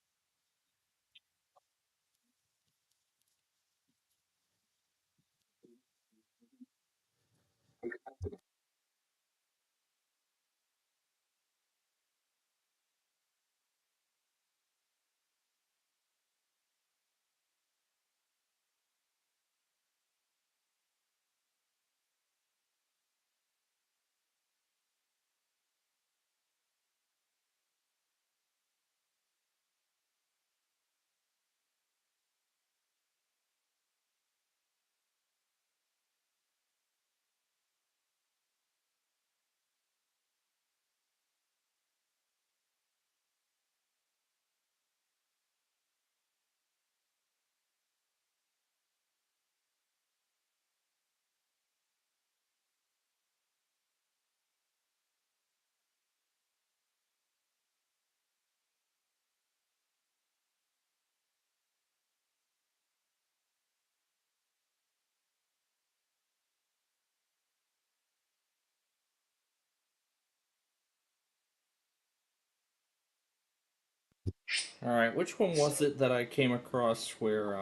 Alright, which one was it that I came across where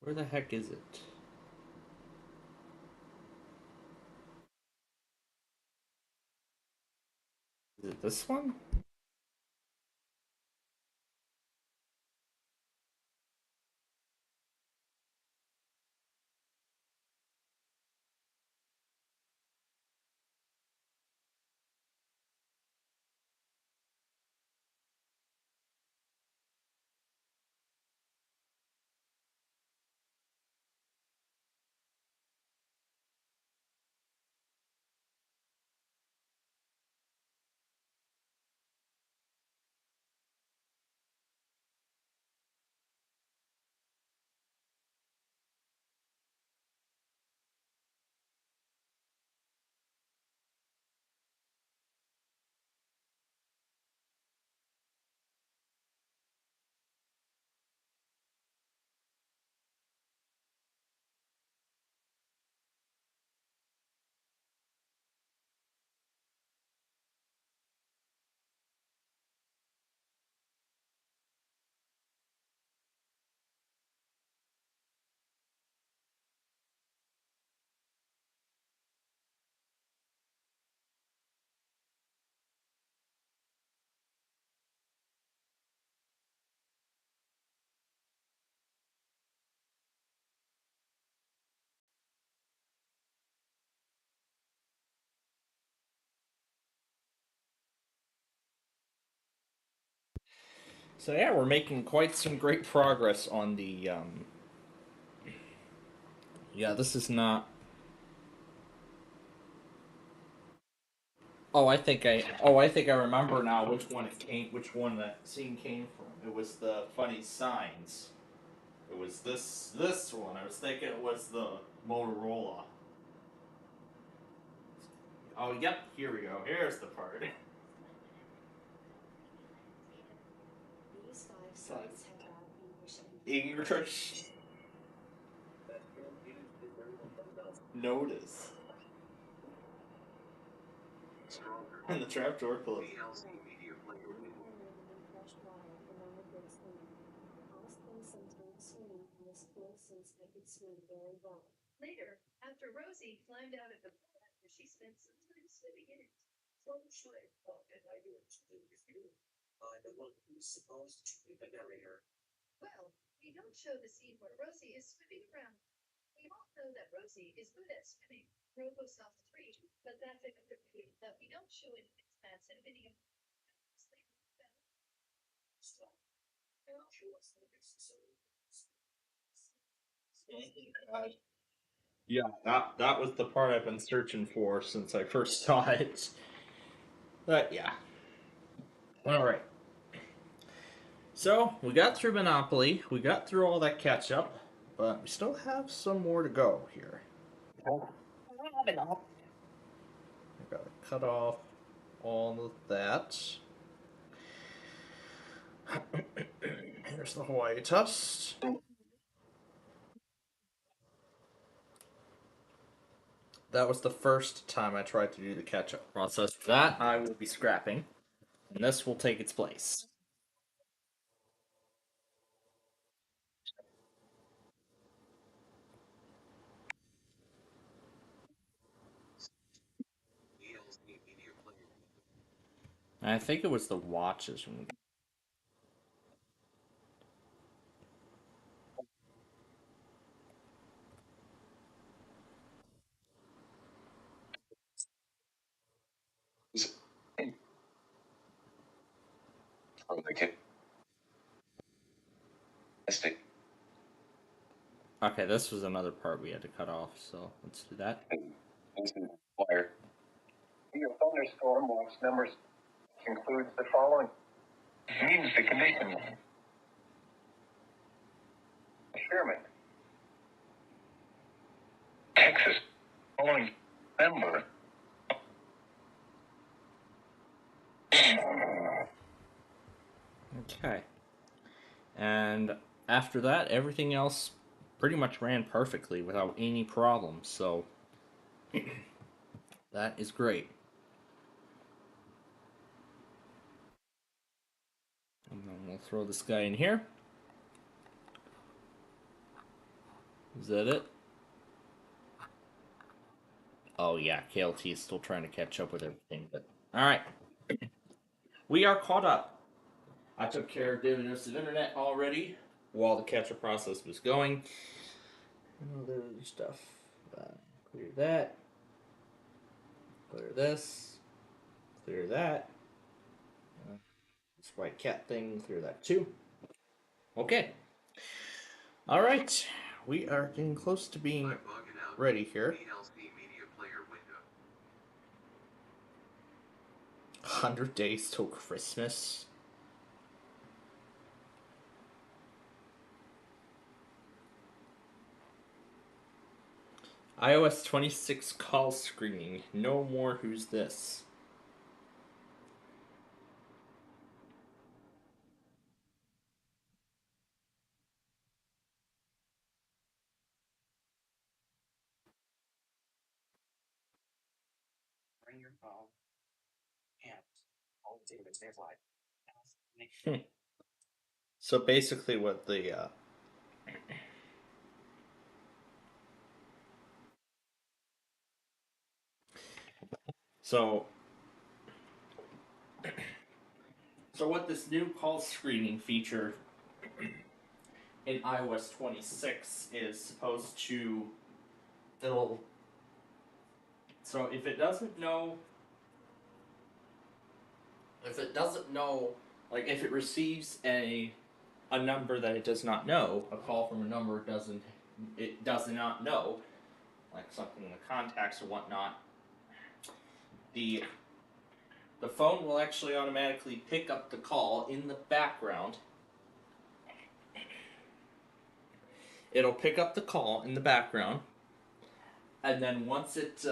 the heck is it? Is it this one? So yeah, we're making quite some great progress on the. Yeah, this is not. Oh, I think I. Oh, I think I remember now which one it came. Which one that scene came from. It was the funny signs. It was this one. I was thinking it was the Motorola. Oh, yep. Here we go. Here's the part. These 5 sites have English. Notice. And the trapdoor closed. Later, after Rosie climbed out of the pool after she spent some time swimming in it. I'm the one who's supposed to be the narrator. Well, we don't show the scene where Rosie is swimming around. We all know that Rosie is good at swimming. Robosoft 3, but that's a complication that we don't show in Mixmaps and video. Yeah, that was the part I've been searching for since I first saw it. But yeah. Alright. So, we got through Monopoly, we got through all that catch up, but we still have some more to go here. I gotta cut off all of that. Here's the Hawaii Tust. That was the first time I tried to do the catch-up process. That I will be scrapping, and this will take its place. I think it was the watches. Okay, this was another part we had to cut off, so let's do that. Wire. Your thunderstorm watch numbers includes the following. Means the condition. Sherman. Texas. Following member. Okay. And after that, everything else pretty much ran perfectly without any problems, so that is great. And then we'll throw this guy in here. Is that it? Oh yeah, KLT is still trying to catch up with everything, but alright. We are caught up. I took care of DNS of internet already while the catch-up process was going. And other stuff. Clear that. Clear this. Clear that. This white cat thing, clear that too. Okay. Alright. We are getting close to being ready here. 100 days till Christmas. iOS 26 call screening. No more who's this. Bring your phone and all the data stays live. So basically what the So what this new call screening feature in iOS 26 is supposed to, so if it doesn't know like if it receives a number that it does not know, a call from a number it does not know, like something in the contacts or whatnot, the phone will actually automatically pick up the call in the background. It'll pick up the call in the background, and then once it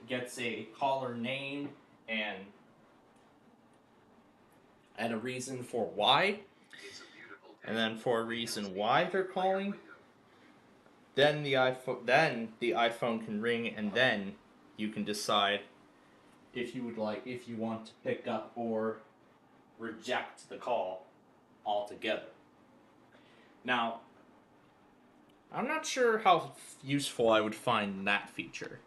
gets a caller name and a reason for why, and then for a reason why they're calling, then the iPhone can ring, and then you can decide if you want to pick up or reject the call altogether. Now, I'm not sure how useful I would find that feature,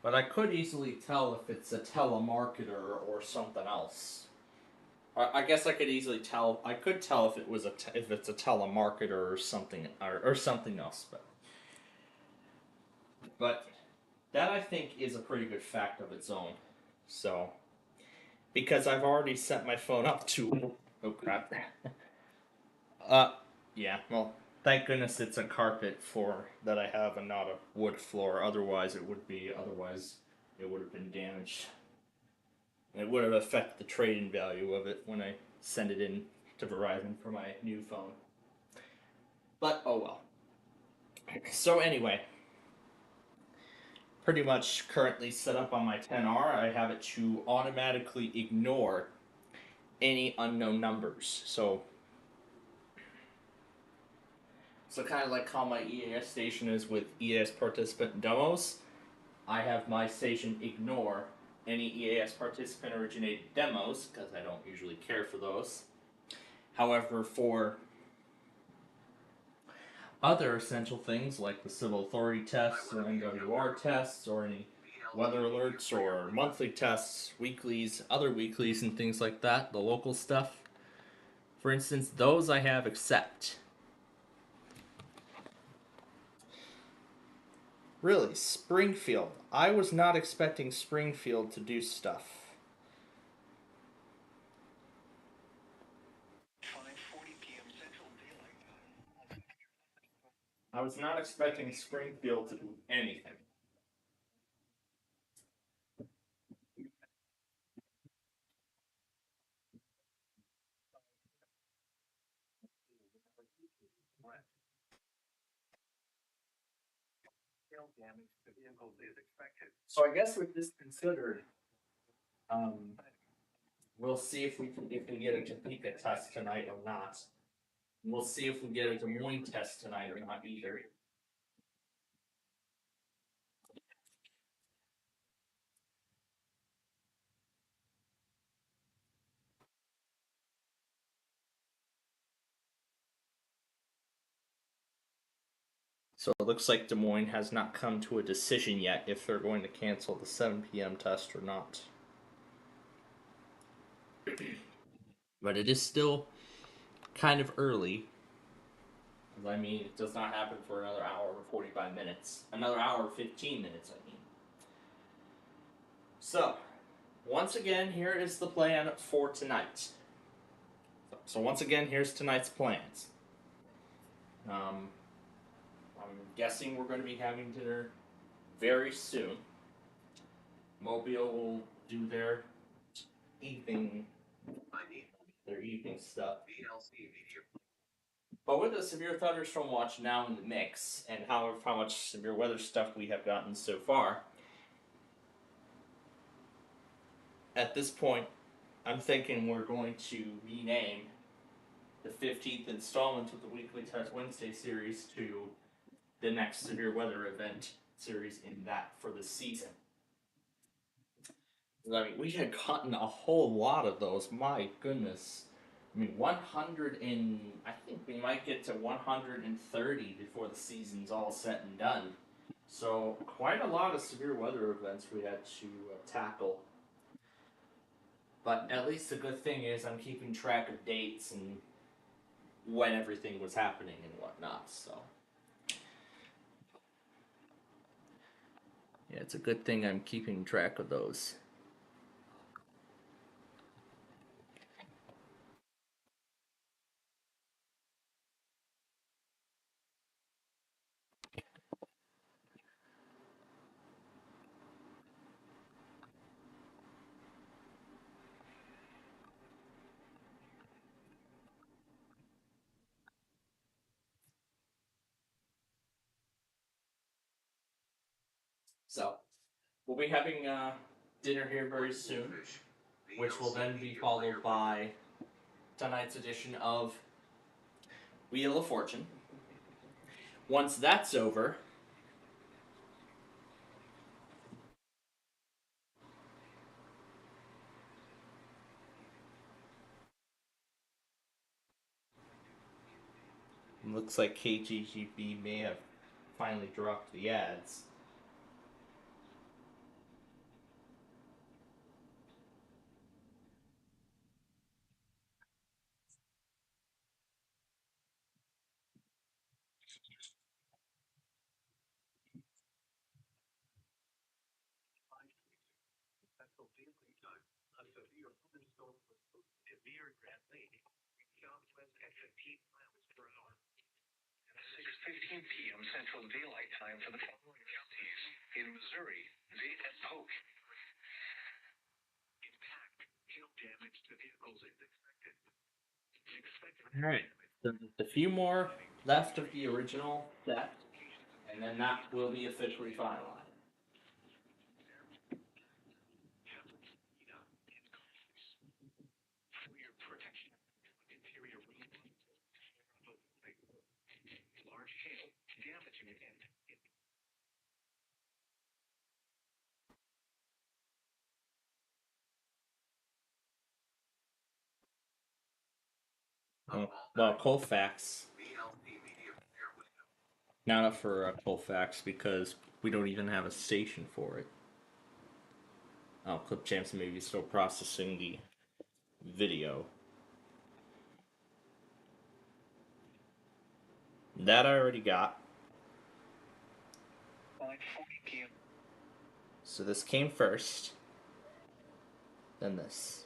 but I could easily tell if it's a telemarketer or something else. I guess I could easily tell. I could tell if it's a telemarketer or something else, but that I think is a pretty good fact of its own. So, because I've already set my phone up to. Oh crap. Yeah. Well, thank goodness it's a carpet floor that I have and not a wood floor. Otherwise, it would have been damaged. It would have affected the trade-in value of it when I send it in to Verizon for my new phone. But, oh well. So anyway, pretty much currently set up on my 10R, I have it to automatically ignore any unknown numbers. So kind of like how my EAS station is with EAS participant demos, I have my station ignore any EAS participant originated demos, because I don't usually care for those. However, for other essential things like the civil authority tests or NWR tests or any weather alerts or monthly tests, weeklies, other weeklies and things like that, the local stuff, for instance, those I have accept. Really, Springfield. I was not expecting Springfield to do stuff. I was not expecting Springfield to do anything. So I guess with this considered, we'll see if we get a Topeka test tonight or not. We'll see if we get a Des Moines test tonight or not either. So it looks like Des Moines has not come to a decision yet if they're going to cancel the 7 p.m. test or not. But it is still kind of early. I mean, it does not happen for another hour and 45 minutes. Another hour and 15 minutes, I mean. So, once again, here is the plan for tonight. So once again, here's tonight's plans. I'm guessing we're going to be having dinner very soon. Mobile will do their evening stuff. But with the severe thunderstorm watch now in the mix, and how much severe weather stuff we have gotten so far, at this point, I'm thinking we're going to rename the 15th installment of the Weekly Test Wednesday series to the next severe weather event series in that for the season. I mean, we had gotten a whole lot of those, my goodness. I mean, 100 and I think we might get to 130 before the season's all said and done. So, quite a lot of severe weather events we had to tackle. But at least the good thing is I'm keeping track of dates and when everything was happening and whatnot, so. Yeah, it's a good thing I'm keeping track of those. So, we'll be having dinner here very soon, which will then be followed by tonight's edition of Wheel of Fortune. Once that's over, looks like KGGB may have finally dropped the ads. At 6:15 p.m. Central Daylight Time for the following counties in Missouri, Dade and Polk. Impact, hail damage to vehicles is expected. Alright, so just a few more left of the original set, and then that will be officially finalized. Large hail damaging it. Well, Colfax. Not up for Colfax because we don't even have a station for it. Oh, Clip Champs may be still processing the video. That I already got. 5:40 p.m. So this came first. Then this.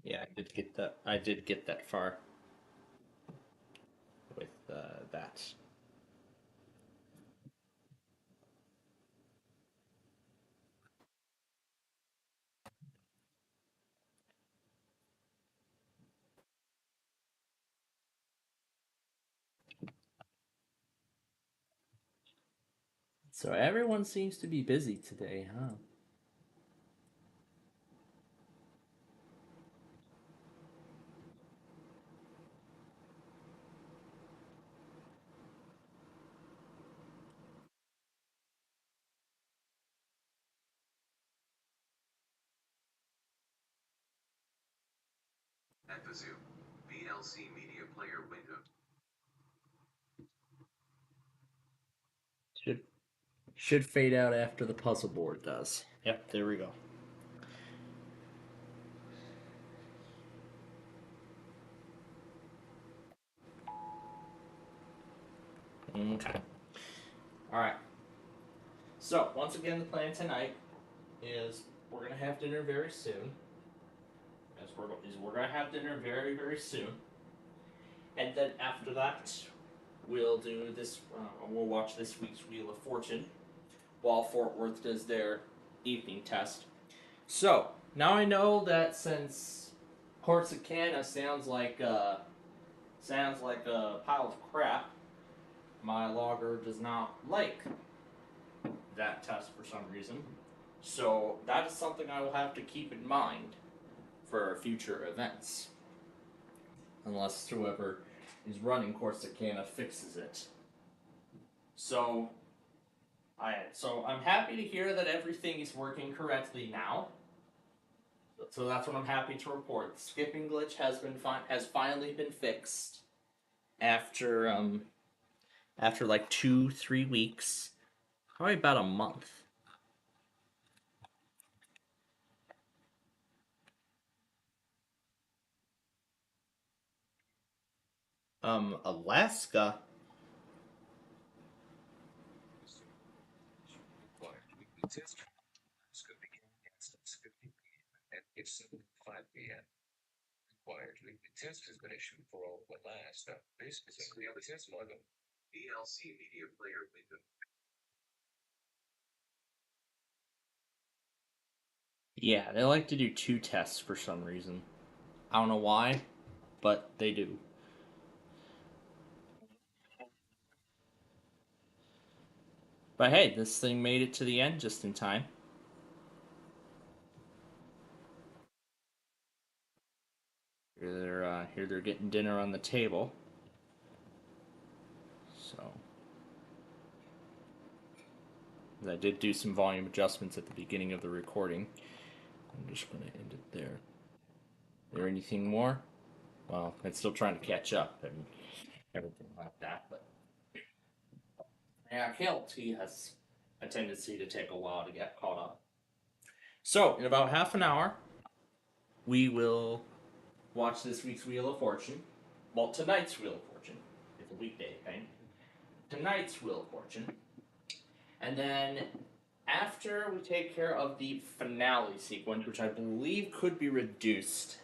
Yeah, I did get that. I did get that far with that. So everyone seems to be busy today, huh? At the zoo, VLC Media Player window. Should fade out after the puzzle board does. Yep, there we go. Okay. Alright. So, once again, the plan tonight is we're going to have dinner very soon. We're going to have dinner very, very soon. And then after that, we'll do this, we'll watch this week's Wheel of Fortune while Fort Worth does their evening test. So, now I know that since Corsicana sounds like a pile of crap, my logger does not like that test for some reason. So that is something I will have to keep in mind for future events. Unless whoever is running Corsicana fixes it. So I'm happy to hear that everything is working correctly now. So that's what I'm happy to report. The skipping glitch has finally been fixed after after like 2-3 weeks, probably about a month. Alaska. Test could begin at 6:50 p.m. and 7:05 p.m. Required weekly test has been issued for all but last. This is a clear test logo. DLC Media Player window. Yeah, they like to do 2 tests for some reason. I don't know why, but they do. But hey, this thing made it to the end just in time. Here they're getting dinner on the table. So, I did do some volume adjustments at the beginning of the recording. I'm just going to end it there. Is there anything more? Well, it's still trying to catch up and everything like that, but yeah, KLT has a tendency to take a while to get caught up. So, in about half an hour, we will watch this week's Wheel of Fortune. Well, tonight's Wheel of Fortune. It's a weekday thing. Tonight's Wheel of Fortune. And then, after we take care of the finale sequence, which I believe could be reduced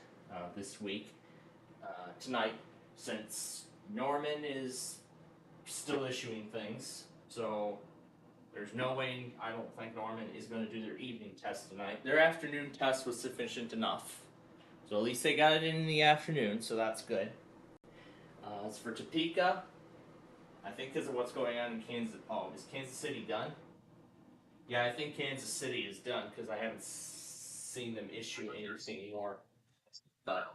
this week, tonight, since Norman is still issuing things, so there's no way, I don't think Norman is going to do their evening test tonight. Their afternoon test was sufficient enough. So at least they got it in the afternoon, so that's good. As for Topeka, I think because of what's going on in Kansas... Oh, is Kansas City done? Yeah, I think Kansas City is done, because I haven't seen them issue anything anymore. But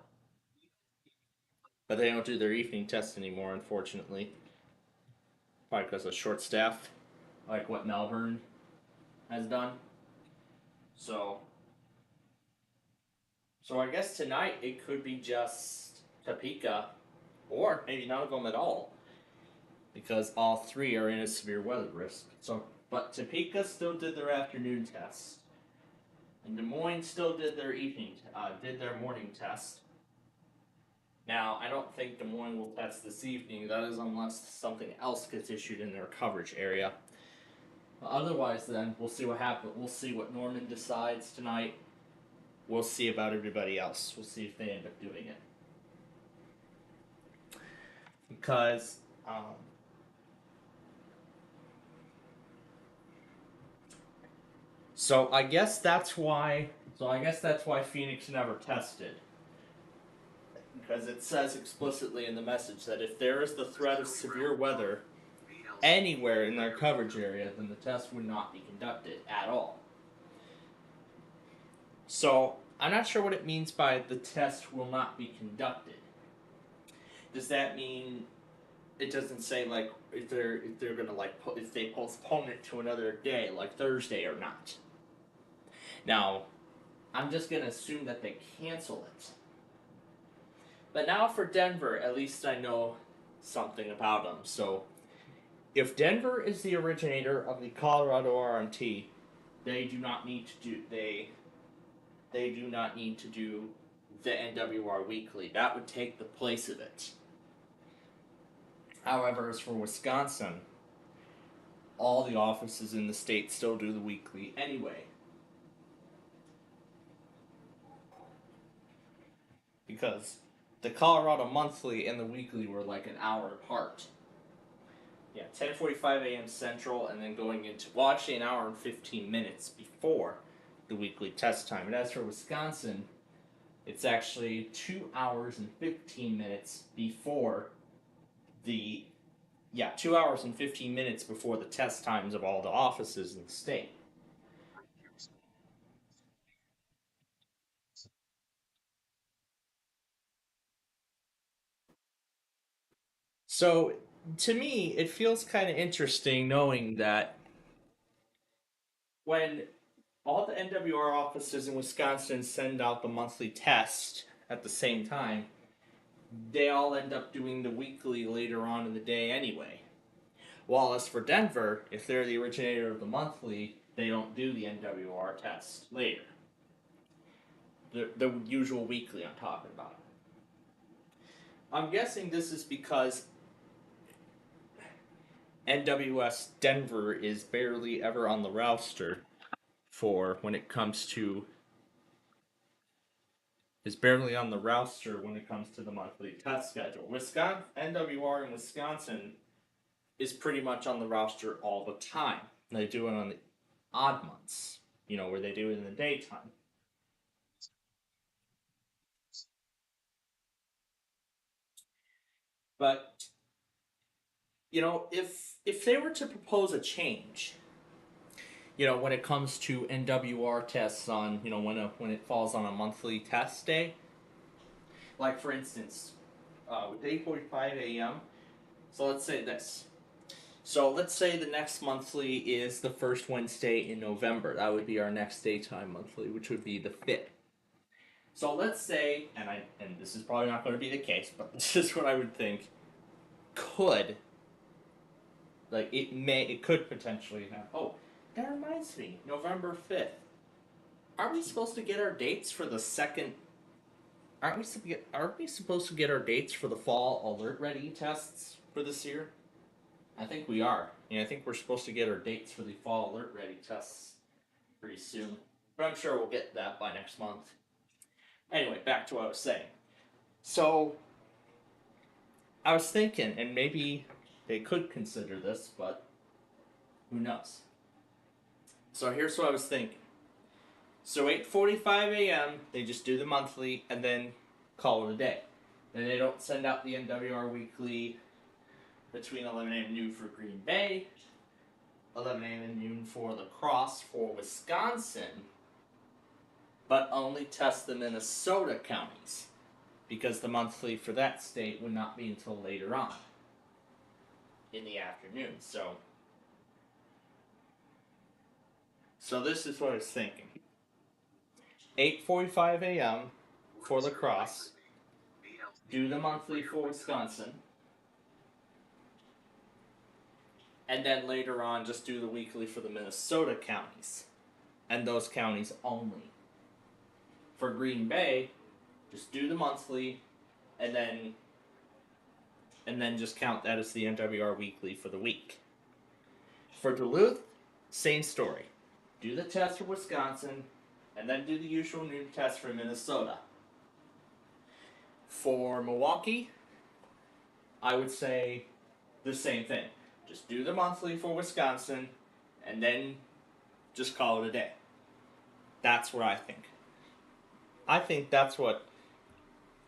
they don't do their evening test anymore, unfortunately. Probably because of short staff, like what Melbourne has done. So I guess tonight it could be just Topeka, or maybe none of them at all, because all 3 are in a severe weather risk. So, but Topeka still did their afternoon test, and Des Moines still did their morning test. Now, I don't think Des Moines will test this evening. That is unless something else gets issued in their coverage area. Otherwise, then, we'll see what happens. We'll see what Norman decides tonight. We'll see about everybody else. We'll see if they end up doing it. Because, So I guess that's why Phoenix never tested. Because it says explicitly in the message that if there is the threat of severe weather anywhere in their coverage area, then the test would not be conducted at all. So, I'm not sure what it means by the test will not be conducted. Does that mean it doesn't say like if they're gonna if they postpone it to another day, like Thursday or not? Now, I'm just gonna assume that they cancel it. But now for Denver, at least I know something about them. So, if Denver is the originator of the Colorado RMT, they do not need to do the NWR Weekly. That would take the place of it. However, as for Wisconsin, all the offices in the state still do the weekly anyway. Because the Colorado Monthly and the weekly were like an hour apart. Yeah, 10:45 a.m. Central, and then going into, well, actually an hour and 15 minutes before the weekly test time. And as for Wisconsin, it's actually 2 hours and 15 minutes before 2 hours and 15 minutes before the test times of all the offices in the state. So, to me, it feels kind of interesting knowing that when all the NWR offices in Wisconsin send out the monthly test at the same time, they all end up doing the weekly later on in the day anyway. While as for Denver, if they're the originator of the monthly, they don't do the NWR test later. The usual weekly I'm talking about. I'm guessing this is because NWS Denver is barely ever on the roster for when it comes to the monthly test schedule. Wisconsin NWR in Wisconsin is pretty much on the roster all the time. They do it on the odd months, where they do it in the daytime. But if they were to propose a change, when it comes to NWR tests on, when it falls on a monthly test day, like for instance, with 8:45 a.m. So let's say this. So let's say the next monthly is the first Wednesday in November. That would be our next daytime monthly, which would be the 5th. So let's say, and this is probably not going to be the case, but this is what I would think it could potentially happen. Oh, that reminds me, November 5th. Aren't we supposed to get our dates for the second? Aren't we supposed to get our dates for the fall alert ready tests for this year? I think we are. I think we're supposed to get our dates for the fall alert ready tests pretty soon. But I'm sure we'll get that by next month. Anyway, back to what I was saying. So, I was thinking, and maybe they could consider this, but who knows? So here's what I was thinking. So 8:45 a.m., they just do the monthly and then call it a day. Then they don't send out the NWR weekly between 11 a.m. and noon for Green Bay, 11 a.m. and noon for La Crosse for Wisconsin, but only test the Minnesota counties because the monthly for that state would not be until later on in the afternoon. So this is what I was thinking. 8:45 a.m. for La Crosse, do the monthly for Wisconsin, and then later on just do the weekly for the Minnesota counties, and those counties only. For Green Bay, just do the monthly, and then just count that as the NWR weekly for the week. For Duluth, same story. Do the test for Wisconsin, and then do the usual noon test for Minnesota. For Milwaukee, I would say the same thing. Just do the monthly for Wisconsin, and then just call it a day. That's what I think. I think that's what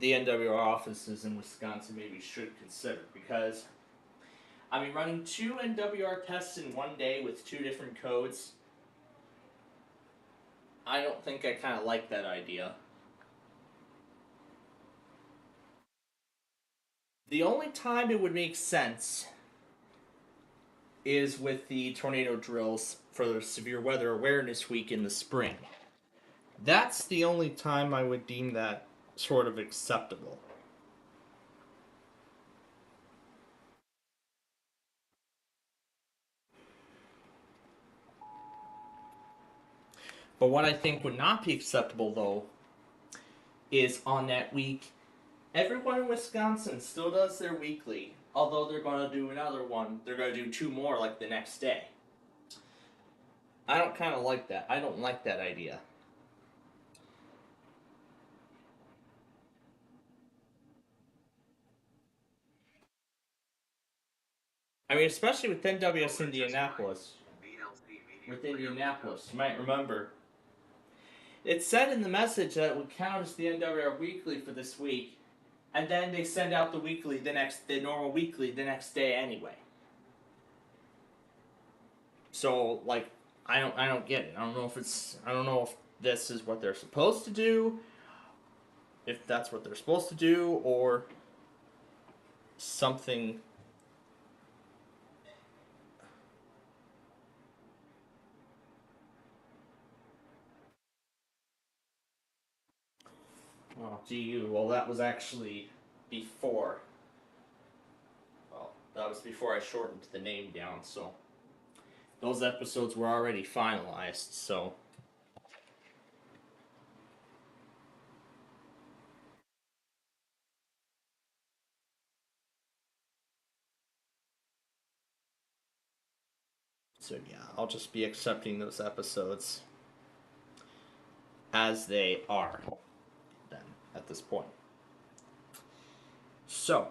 the NWR offices in Wisconsin maybe should consider, because, running 2 NWR tests in one day with 2 different codes, I don't think I kind of like that idea. The only time it would make sense is with the tornado drills for the Severe Weather Awareness Week in the spring. That's the only time I would deem that sort of acceptable. But what I think would not be acceptable, though, is on that week, everyone in Wisconsin still does their weekly, although they're going to do another one. They're going to do 2 more, like, the next day. I don't kind of like that. I don't like that idea. Especially with NWS Indianapolis. With Indianapolis, you might remember. It said in the message that it would count as the NWR weekly for this week, and then they send out the weekly the normal weekly the next day anyway. So I don't get it. I don't know if this is what they're supposed to do, if that's what they're supposed to do, or something. Oh, GU. Well, that was actually before. Well, That was before I shortened the name down, so those episodes were already finalized, so yeah, I'll just be accepting those episodes as they are then at this point. So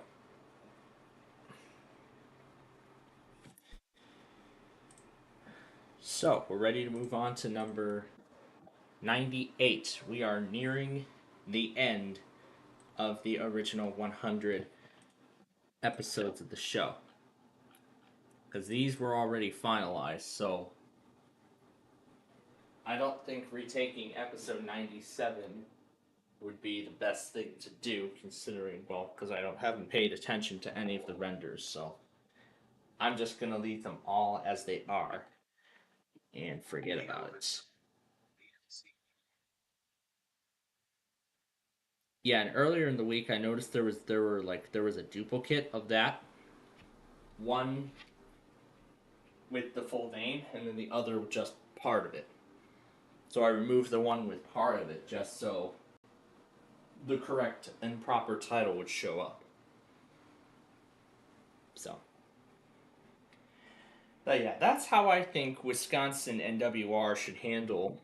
we're ready to move on to number 98. We are nearing the end of the original 100 episodes of the show. Because these were already finalized, so I don't think retaking episode 97 would be the best thing to do, considering, well, because I haven't paid attention to any of the renders, so I'm just going to leave them all as they are and forget about it. Yeah, and earlier in the week I noticed there was a duplicate of that one with the full name and then the other just part of it. So I removed the one with part of it just so the correct and proper title would show up. So, but yeah, that's how I think Wisconsin NWR should handle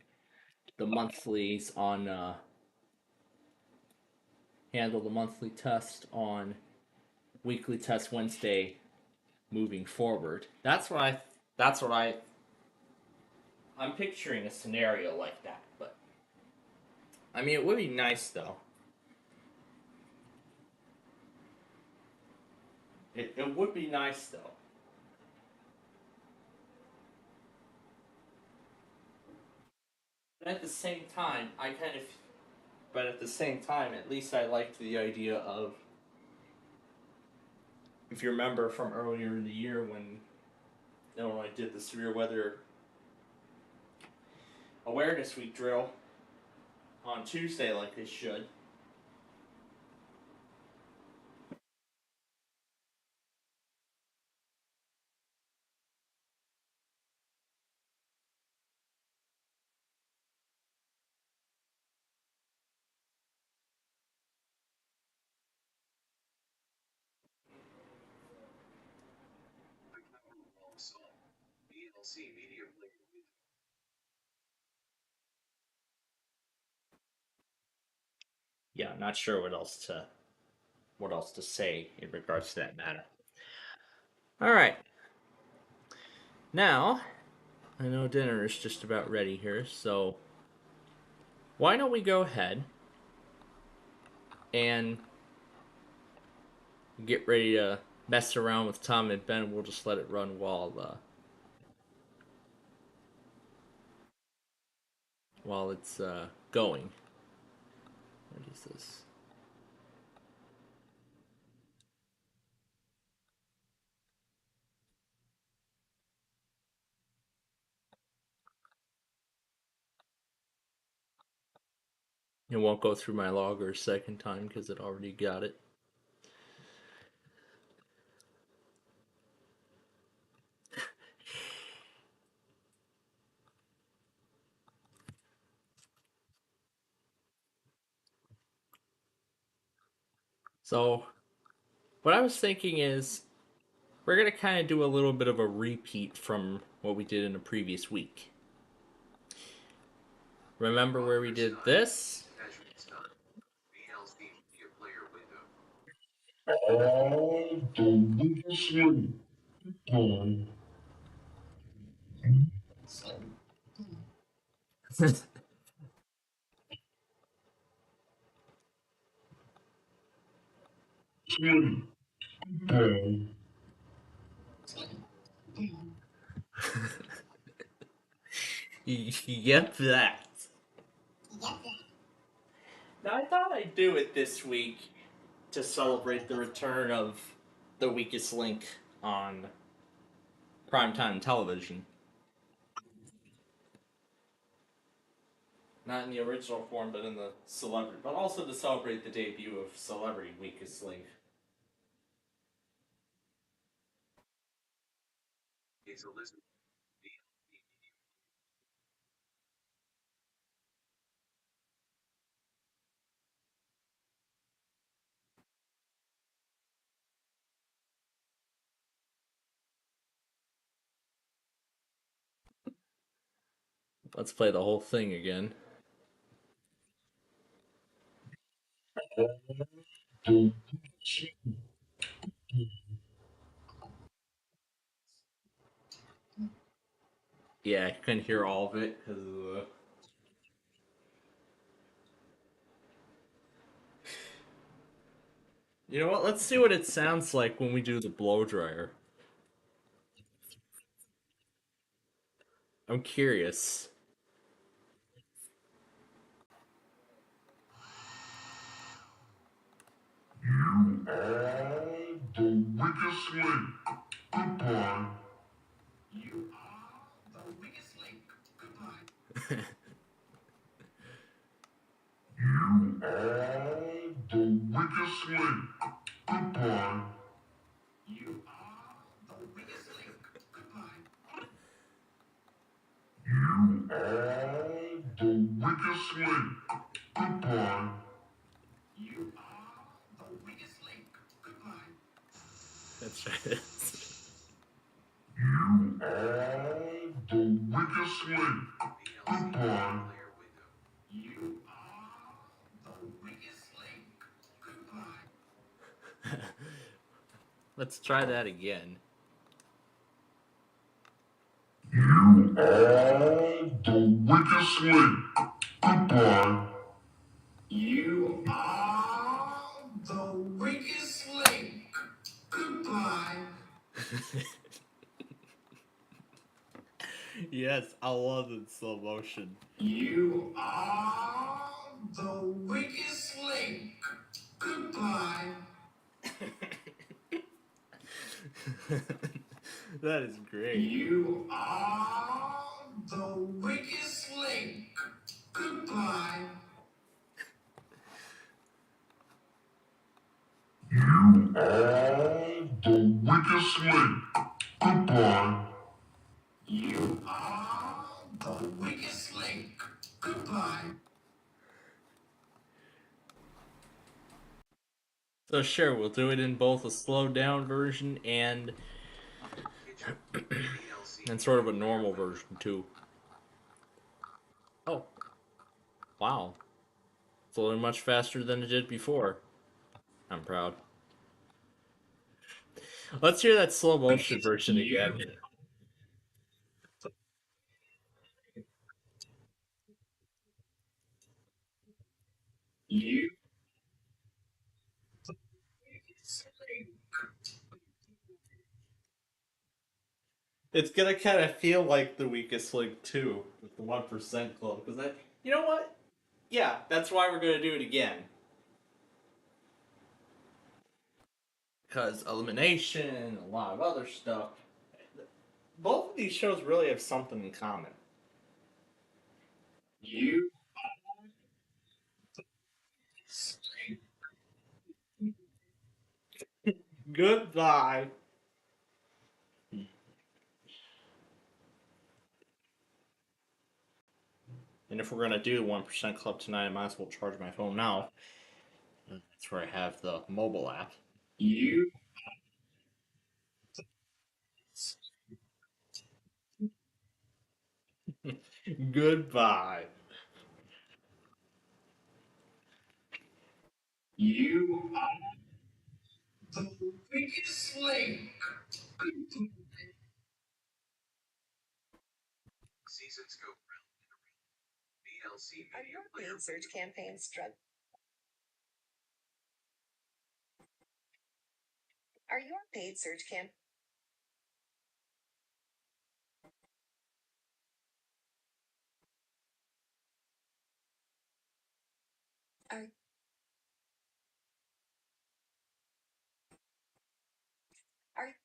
the monthlies on handle the monthly test on Weekly Test Wednesday moving forward. I'm picturing a scenario like that, but I mean, it would be nice though. It would be nice though. But at the same time, at least I liked the idea of, if you remember from earlier in the year when Illinois did the severe weather awareness week drill on Tuesday like they should. Yeah, I'm not sure what else to say in regards to that matter. All right. Now, I know dinner is just about ready here, so why don't we go ahead and get ready to mess around with Tom and Ben. We'll just let it run while it's going. What is this? It won't go through my logger a second time because it already got it. So, what I was thinking is, we're going to kind of do a little bit of a repeat from what we did in the previous week. Remember where we did this? Yep, that. Now, I thought I'd do it this week to celebrate the return of The Weakest Link on primetime television. Not in the original form, but in the celebrity. But also to celebrate the debut of Celebrity Weakest Link. Let's play the whole thing again. Yeah, I couldn't hear all of it because of the... You know what? Let's see what it sounds like when we do the blow dryer. I'm curious. The weakest link. Goodbye. You are the weakest link. Goodbye. You are the weakest link. Goodbye. You are the weakest link. Goodbye. You are the weakest link. Goodbye. You are the weakest link. Goodbye. Let's try this. You are the weakest link. Goodbye. You are the weakest link. Goodbye. Let's try that again. You are the weakest link. Goodbye. You are the weakest link. Goodbye. Yes, I love it in slow motion. You are the weakest link. Goodbye. That is great. You are the weakest link. Goodbye. You are the weakest link. Goodbye. You are the weakest link. Goodbye. So sure, we'll do it in both a slowed down version and sort of a normal version too. Oh. Wow. It's loading much faster than it did before. I'm proud. Let's hear that slow motion version again. You. It's gonna kind of feel like the weakest link too, with the 1% club, because that. You know what? Yeah, that's why we're gonna do it again. Because elimination, a lot of other stuff. Both of these shows really have something in common. You. Goodbye. And if we're gonna do 1% Club tonight, I might as well charge my phone now. That's where I have the mobile app. You. Goodbye. You are the weakest link. Seasons go round and around. BLC Are your paid search campaigns struggling? Are your paid search camp? Are are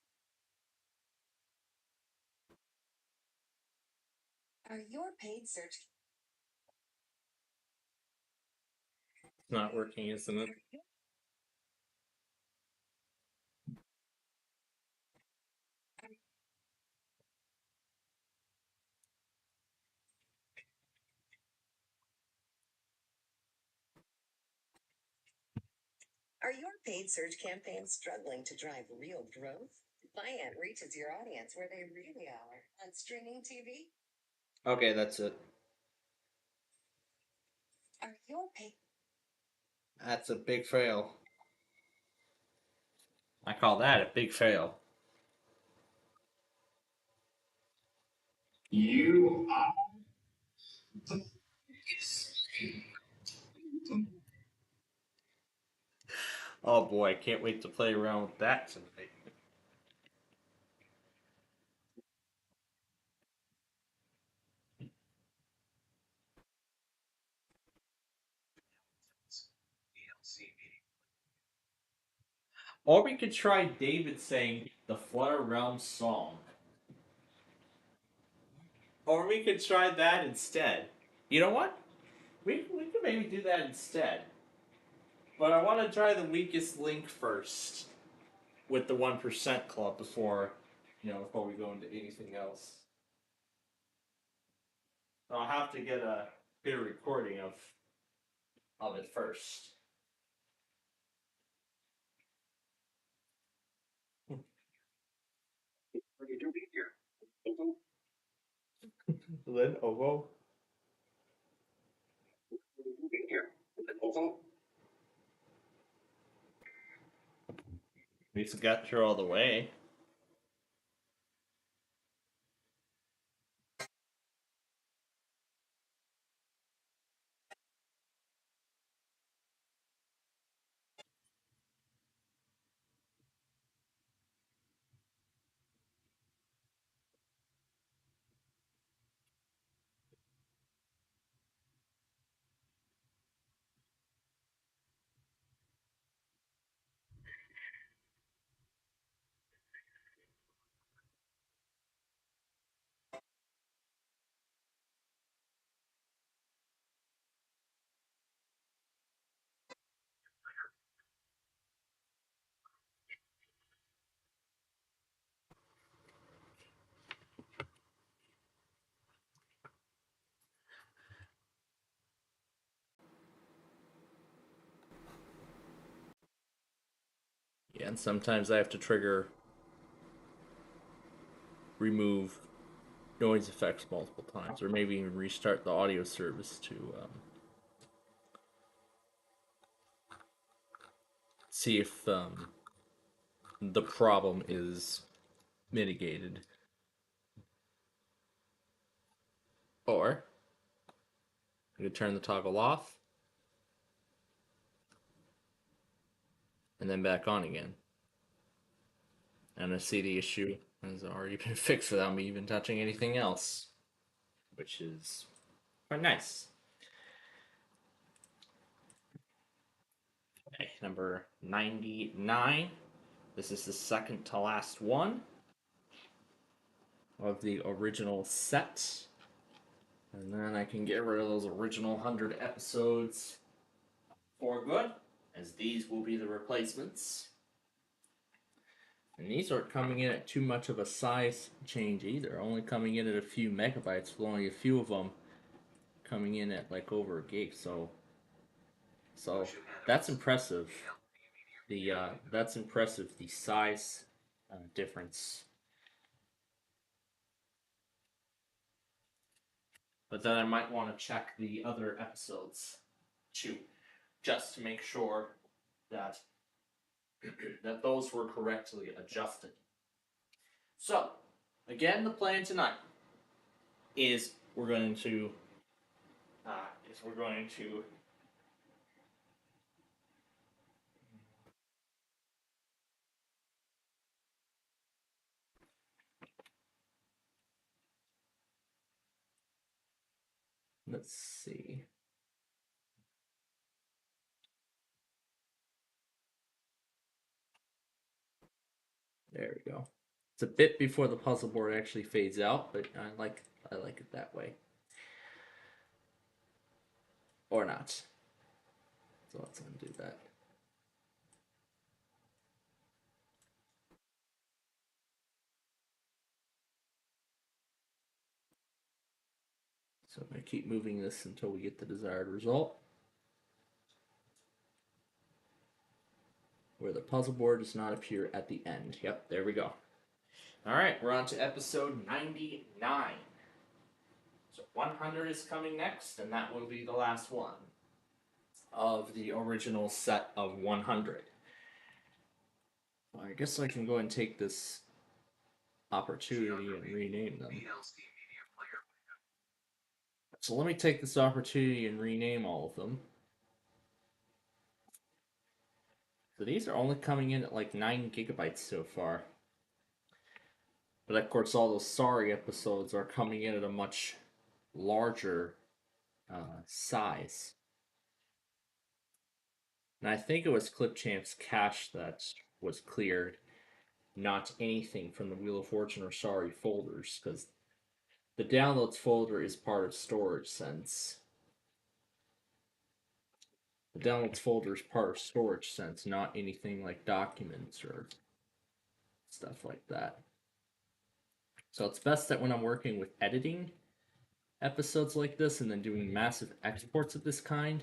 are your paid search? It's not working, isn't it? Are your paid search campaigns struggling to drive real growth? Viant reaches your audience where they really are on streaming TV. Okay, that's it. Are your paid That's a big fail. I call that a big fail. You are. Oh boy, I can't wait to play around with that tonight. Or we could try David saying the Flutter Realm song. Or we could try that instead. You know what? We could maybe do that instead. But I want to try the weakest link first with the 1% Club before we go into anything else. So I'll have to get a recording of it first. What are you doing here? Lynn Ovo? What are you doing here? Ovo? At least got through all the way. Yeah, and sometimes I have to remove noise effects multiple times, or maybe even restart the audio service to see if the problem is mitigated. Or I could turn the toggle off and then back on again. And I see the issue has already been fixed without me even touching anything else, which is quite nice. Okay, number 99. This is the second to last one of the original set. And then I can get rid of those original 100 episodes for good, as these will be the replacements. And these aren't coming in at too much of a size change either, only coming in at a few megabytes, with only a few of them coming in at like over a gig. So that's impressive. That's impressive. The size difference. But then I might want to check the other episodes too, just to make sure that that those were correctly adjusted. So, again, the plan tonight is we're going to let's see. There we go. It's a bit before the puzzle board actually fades out, but I like it that way. Or not. So let's undo that. So I'm going to keep moving this until we get the desired result. where the puzzle board does not appear at the end. Yep, there we go. All right, we're on to episode 99. So 100 is coming next, and that will be the last one of the original set of 100. I guess I can go and take this opportunity and rename them. So let me take this opportunity and rename all of them. So these are only coming in at like 9 gigabytes so far. But of course, all those Sorry episodes are coming in at a much larger size. And I think it was Clipchamp's cache that was cleared, not anything from the Wheel of Fortune or Sorry folders, because the downloads folder is part of Storage Sense. The downloads folder is part of Storage Sense, not anything like documents or stuff like that. So it's best that when I'm working with editing episodes like this and then doing massive exports of this kind,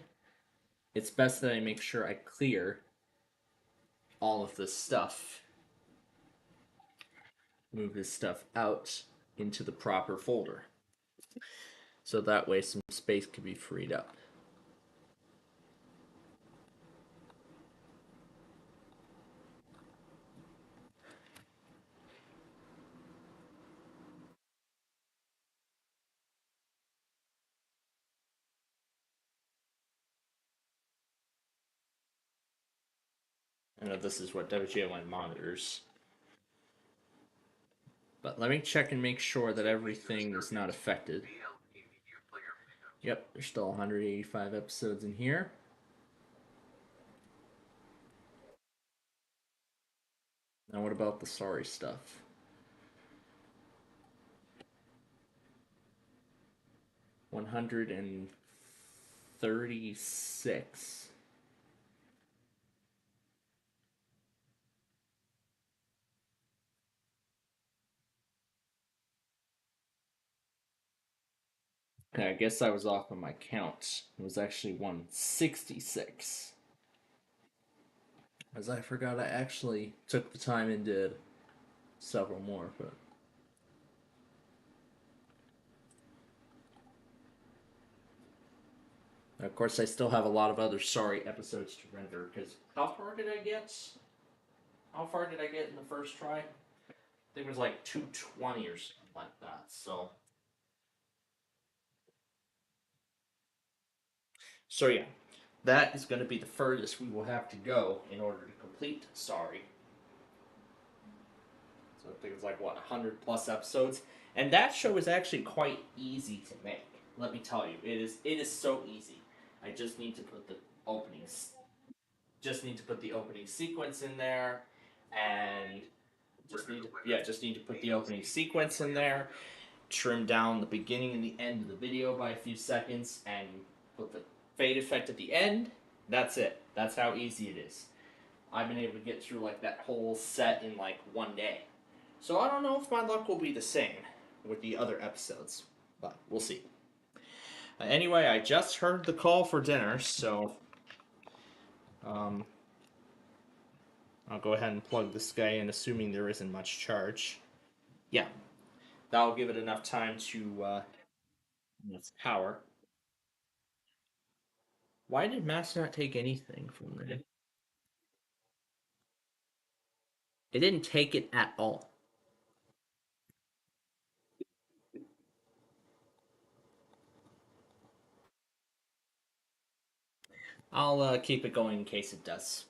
it's best that I make sure I clear all of this stuff. Move this stuff out into the proper folder. So that way some space can be freed up. I know this is what WJON monitors. But let me check and make sure that everything is not affected. Yep, there's still 185 episodes in here. Now what about the Sorry stuff? $136. Okay, I guess I was off on my count. It was actually 166. As I forgot, I actually took the time and did several more, but of course I still have a lot of other Sorry episodes to render, because how far did I get? How far did I get in the first try? I think it was like 220 or something like that, so yeah, that is going to be the furthest we will have to go in order to complete Sorry. So I think it's like, what, 100 plus episodes? And that show is actually quite easy to make. Let me tell you, it is so easy. I just need to put the opening sequence in there, and just need to put the opening sequence in there, trim down the beginning and the end of the video by a few seconds, and put the fade effect at the end. That's it. That's how easy it is. I've been able to get through like that whole set in like one day. So I don't know if my luck will be the same with the other episodes, but we'll see. Anyway, I just heard the call for dinner, so I'll go ahead and plug this guy in, assuming there isn't much charge. Yeah, that'll give it enough time to its power. Why did Mass not take anything from it? It didn't take it at all. I'll keep it going in case it does.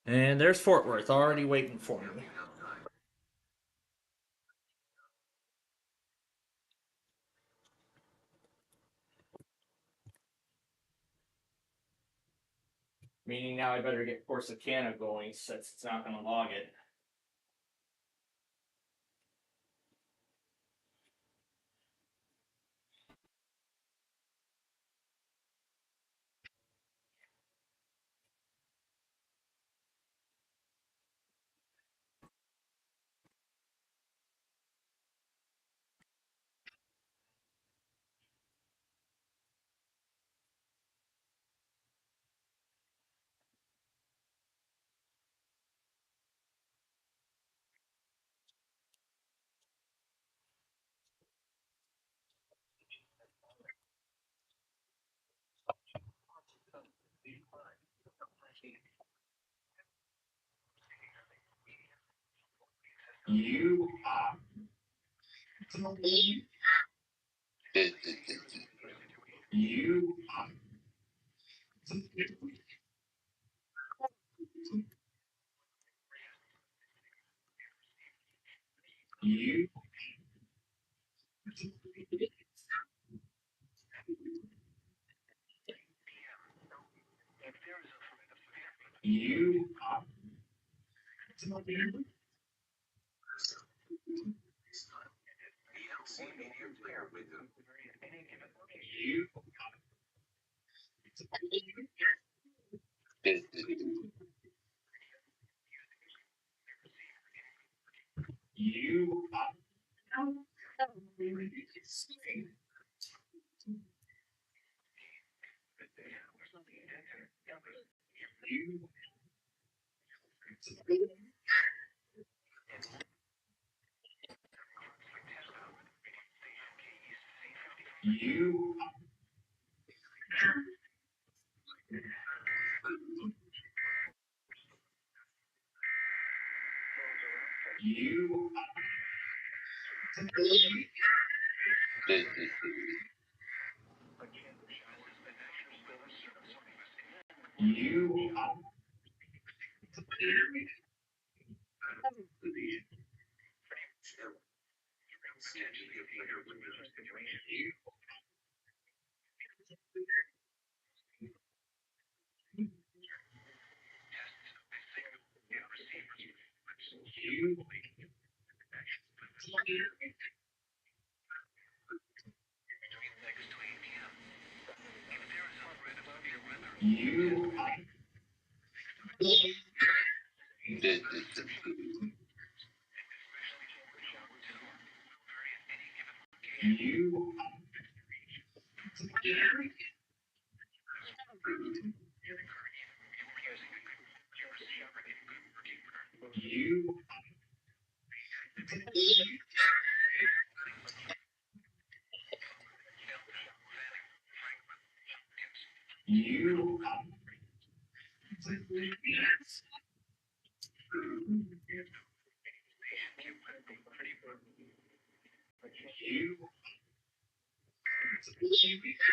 And there's Fort Worth already waiting for me. Meaning now I better get Corsicana going since it's not going to log it. You you you you you you you you you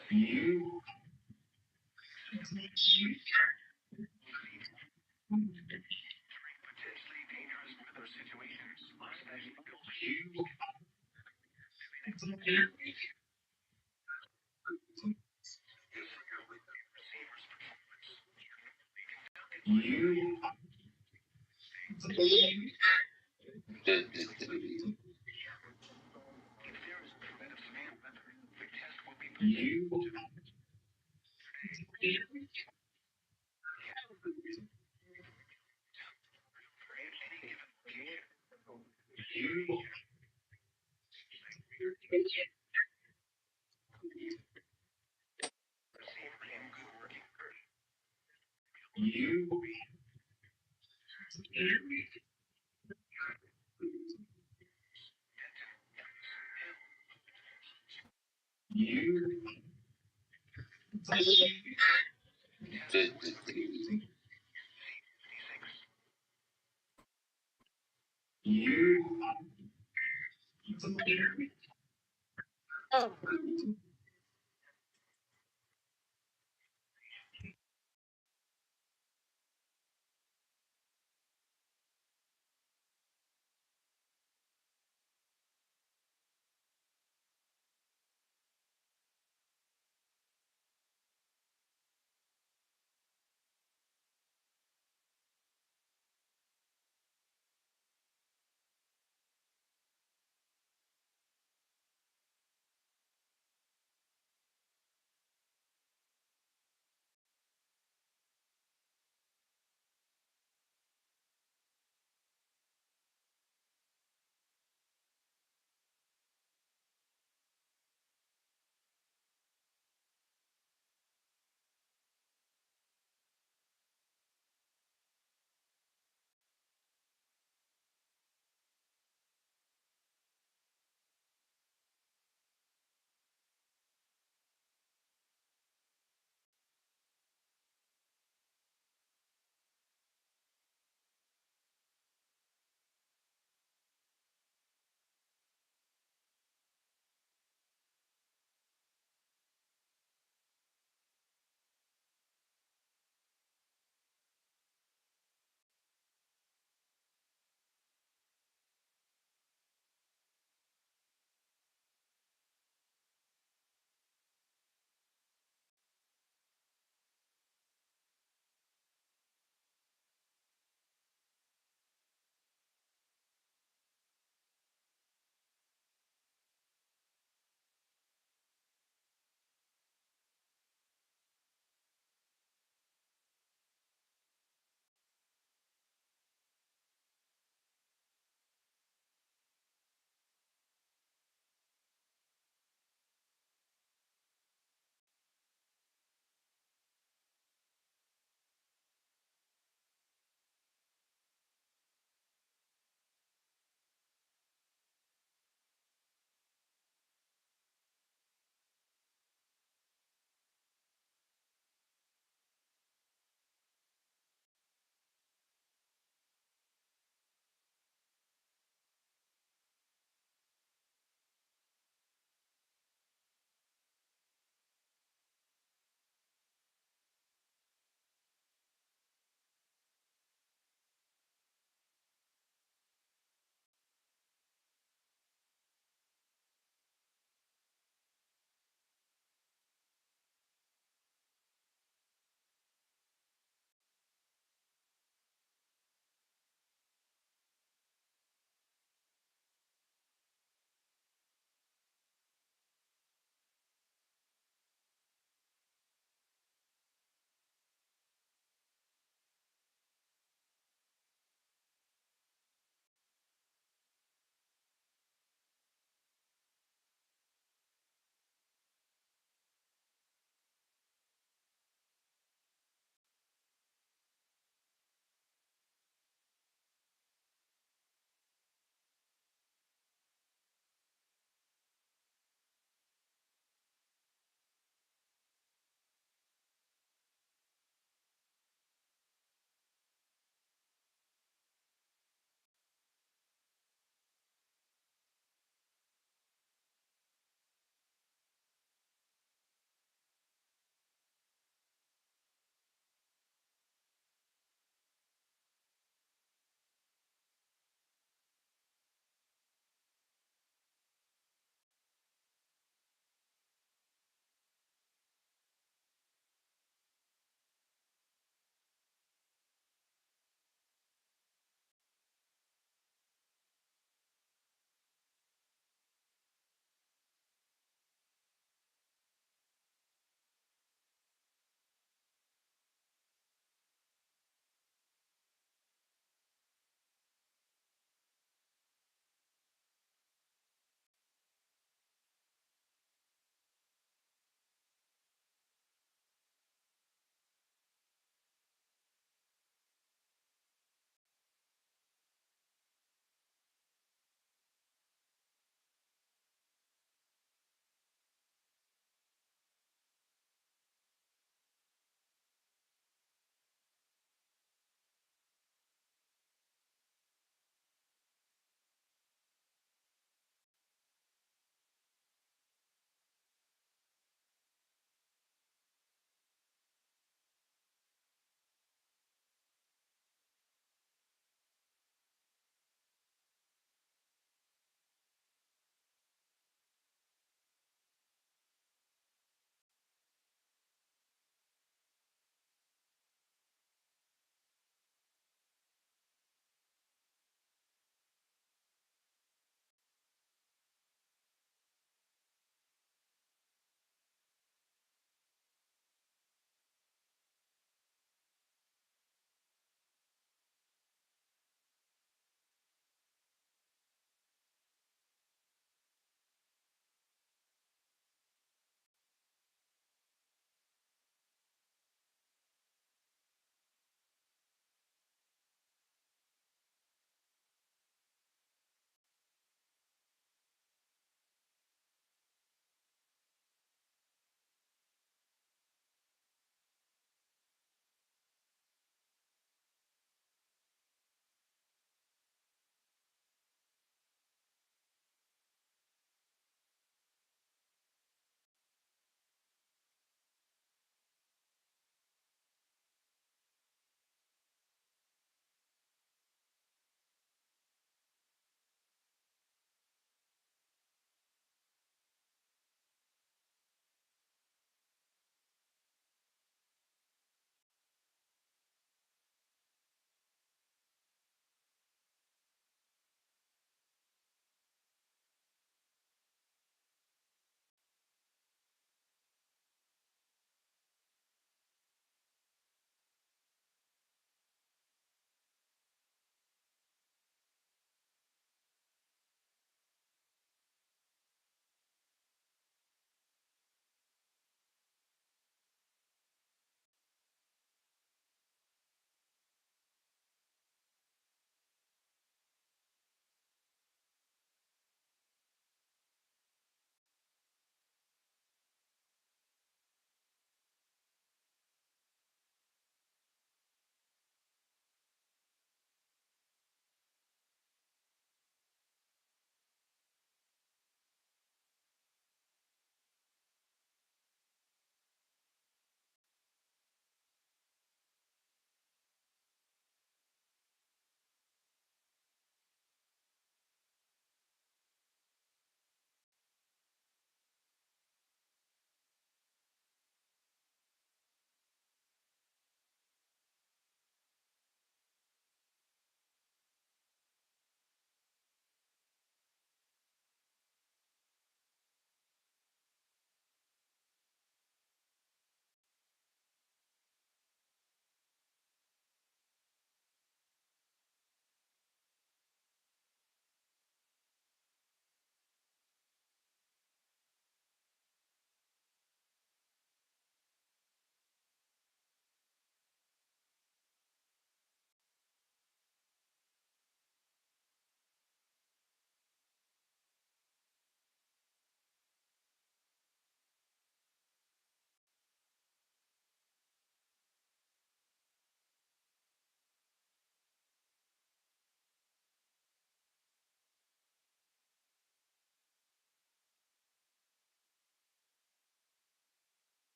you you you you you you you you you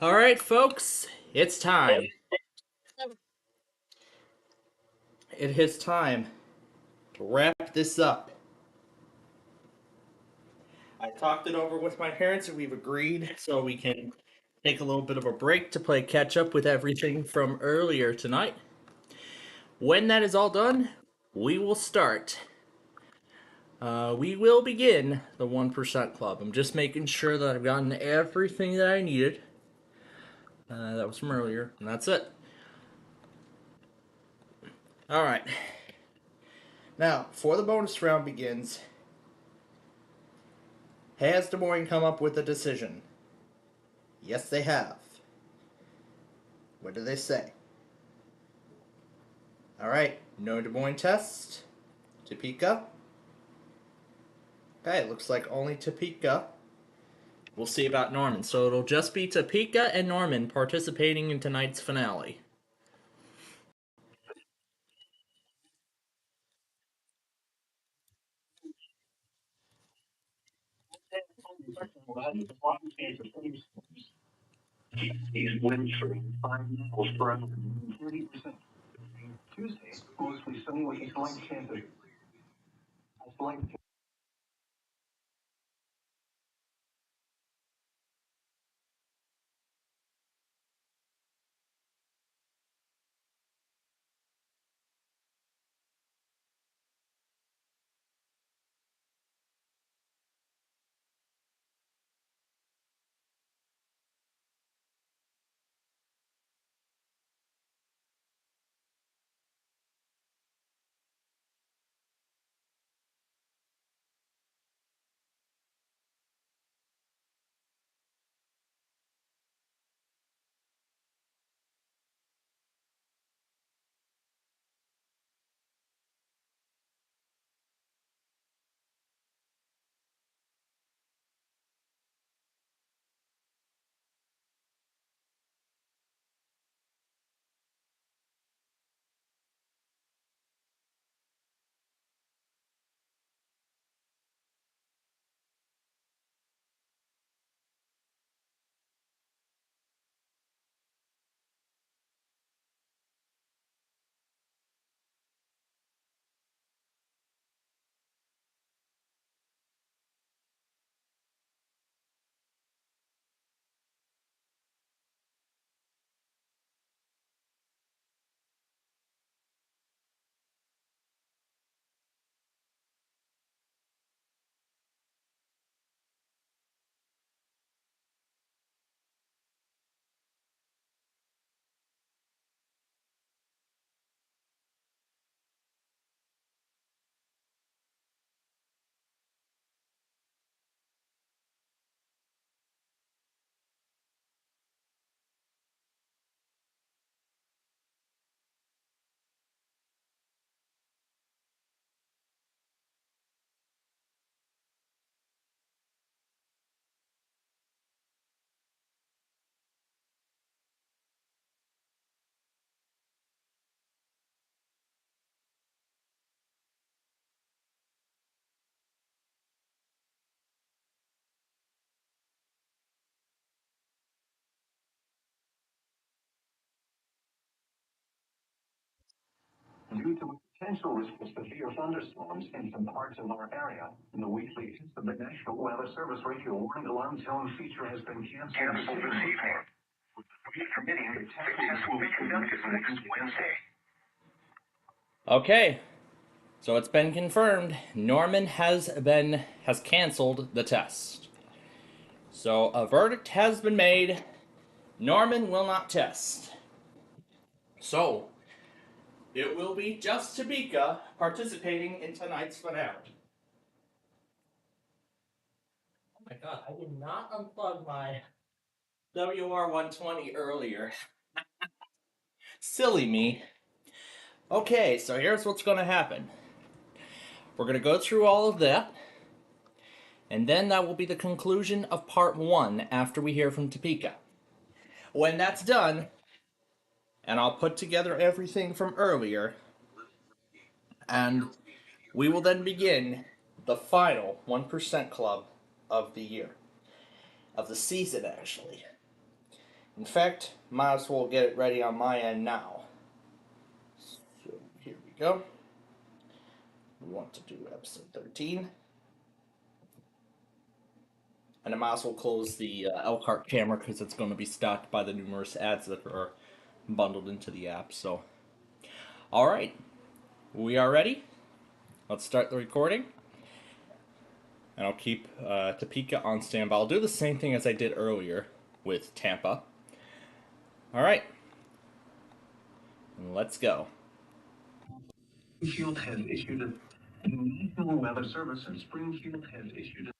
All right, folks, it's time. It is time to wrap this up. I talked it over with my parents and we've agreed so we can take a little bit of a break to play catch up with everything from earlier tonight. When that is all done, we will start. We will begin the 1% Club. I'm just making sure that I've gotten everything that I needed. That was from earlier, and that's it. Alright. Now, before the bonus round begins, has Des Moines come up with a decision? Yes, they have. What do they say? Alright, no Des Moines test. Topeka. Okay, looks like only Topeka. We'll see about Norman. So it'll just be Topeka and Norman participating in tonight's finale. These winds for 5 miles per hour, 30%. Tuesday, mostly sunny with a slight chance of due to a potential risk of severe thunderstorms in some parts of our area. In the weekly, the National Weather Service radio warning alarm tone feature has been canceled this evening. Permitting, the test will be conducted next Wednesday. Okay, so it's been confirmed. Norman has canceled the test. So a verdict has been made. Norman will not test. So it will be just Topeka participating in tonight's finale. Oh my god, I did not unplug my WR120 earlier. Silly me. Okay, so here's what's going to happen. We're going to go through all of that, and then that will be the conclusion of part 1 after we hear from Topeka. When that's done, and I'll put together everything from earlier, and we will then begin the final 1% Club of the year. Of the season, actually. In fact, might as well get it ready on my end now. So here we go. We want to do episode 13. And I might as well close the Elkhart camera because it's going to be stopped by the numerous ads that are bundled into the app. So, all right, we are ready. Let's start the recording. And I'll keep Topeka on standby. I'll do the same thing as I did earlier with Tampa. All right, let's go. Springfield has issued a National Weather Service, and Springfield has issued a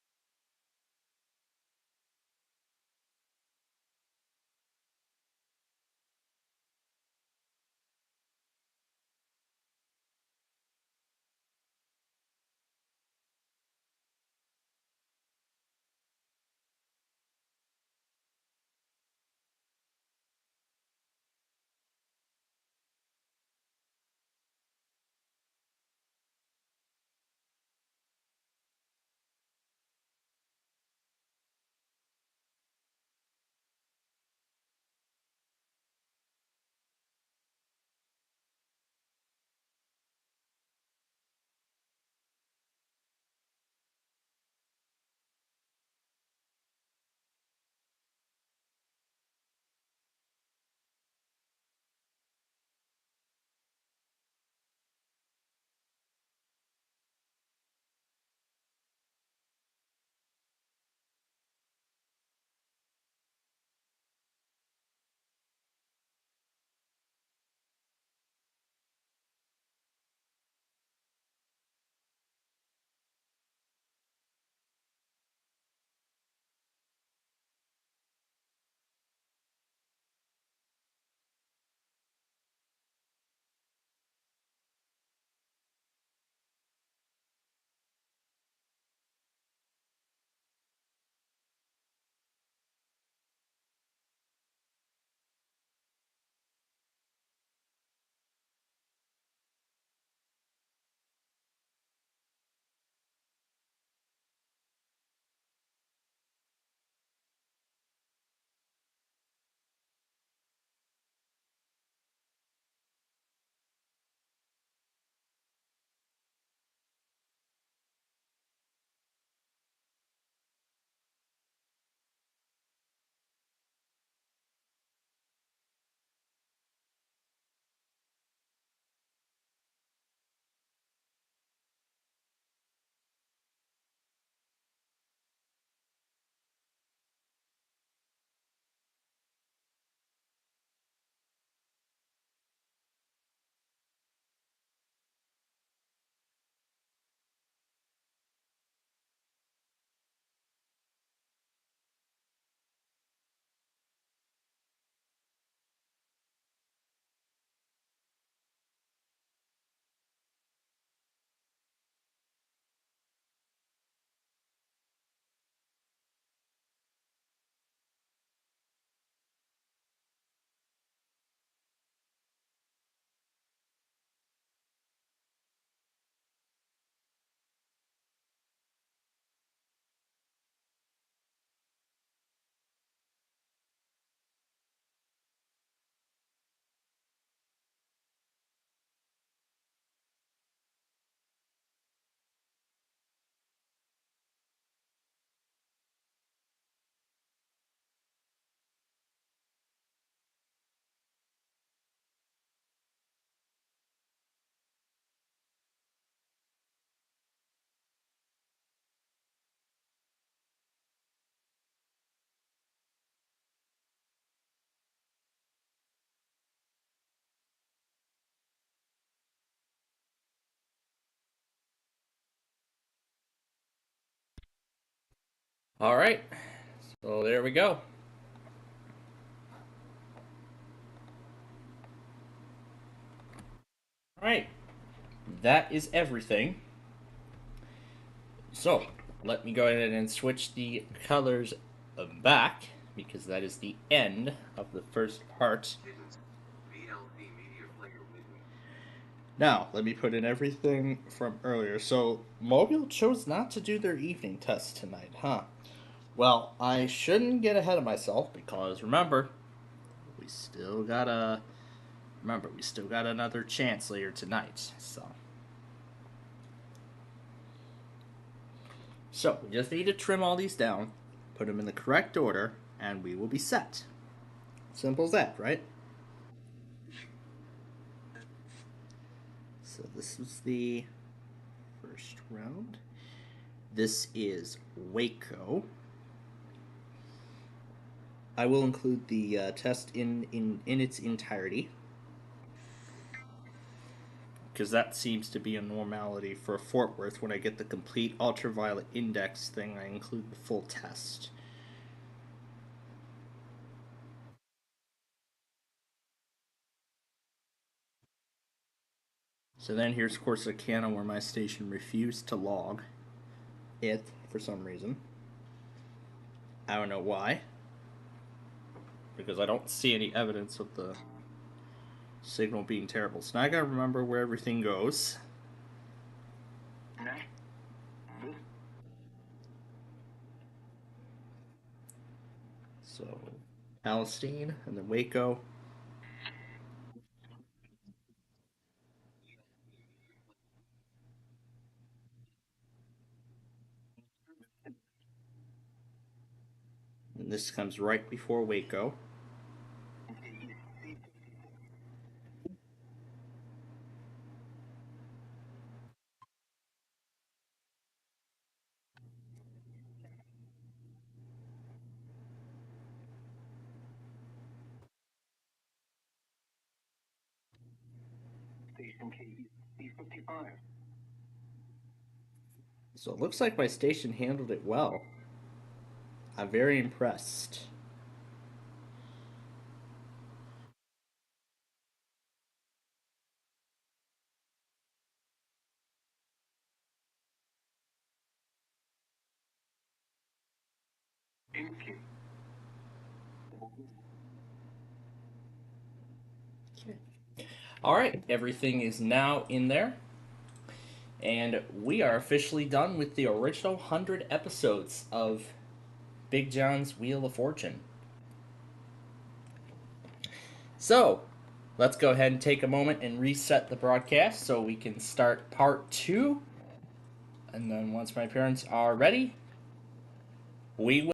All right, so there we go. All right, that is everything. So let me go ahead and switch the colors back because that is the end of the first part. Now, let me put in everything from earlier. So, Mobile chose not to do their evening test tonight, huh? Well, I shouldn't get ahead of myself because remember, we still gotta remember, we still got another chance later tonight. So we just need to trim all these down, put them in the correct order, and we will be set. Simple as that, right? So this is the first round. This is Waco. I will include the test in its entirety, because that seems to be a normality for Fort Worth. When I get the complete ultraviolet index thing, I include the full test. So then here's Corsicana, where my station refused to log it for some reason. I don't know why, because I don't see any evidence of the signal being terrible. So now I gotta remember where everything goes. So Palestine and then Waco. And this comes right before Waco. Station KC55. So it looks like my station handled it well. I'm very impressed. Okay. All right, everything is now in there. And we are officially done with the original 100 episodes of Big John's Wheel of Fortune. So, let's go ahead and take a moment and reset the broadcast so we can start part 2. And then once my parents are ready, we will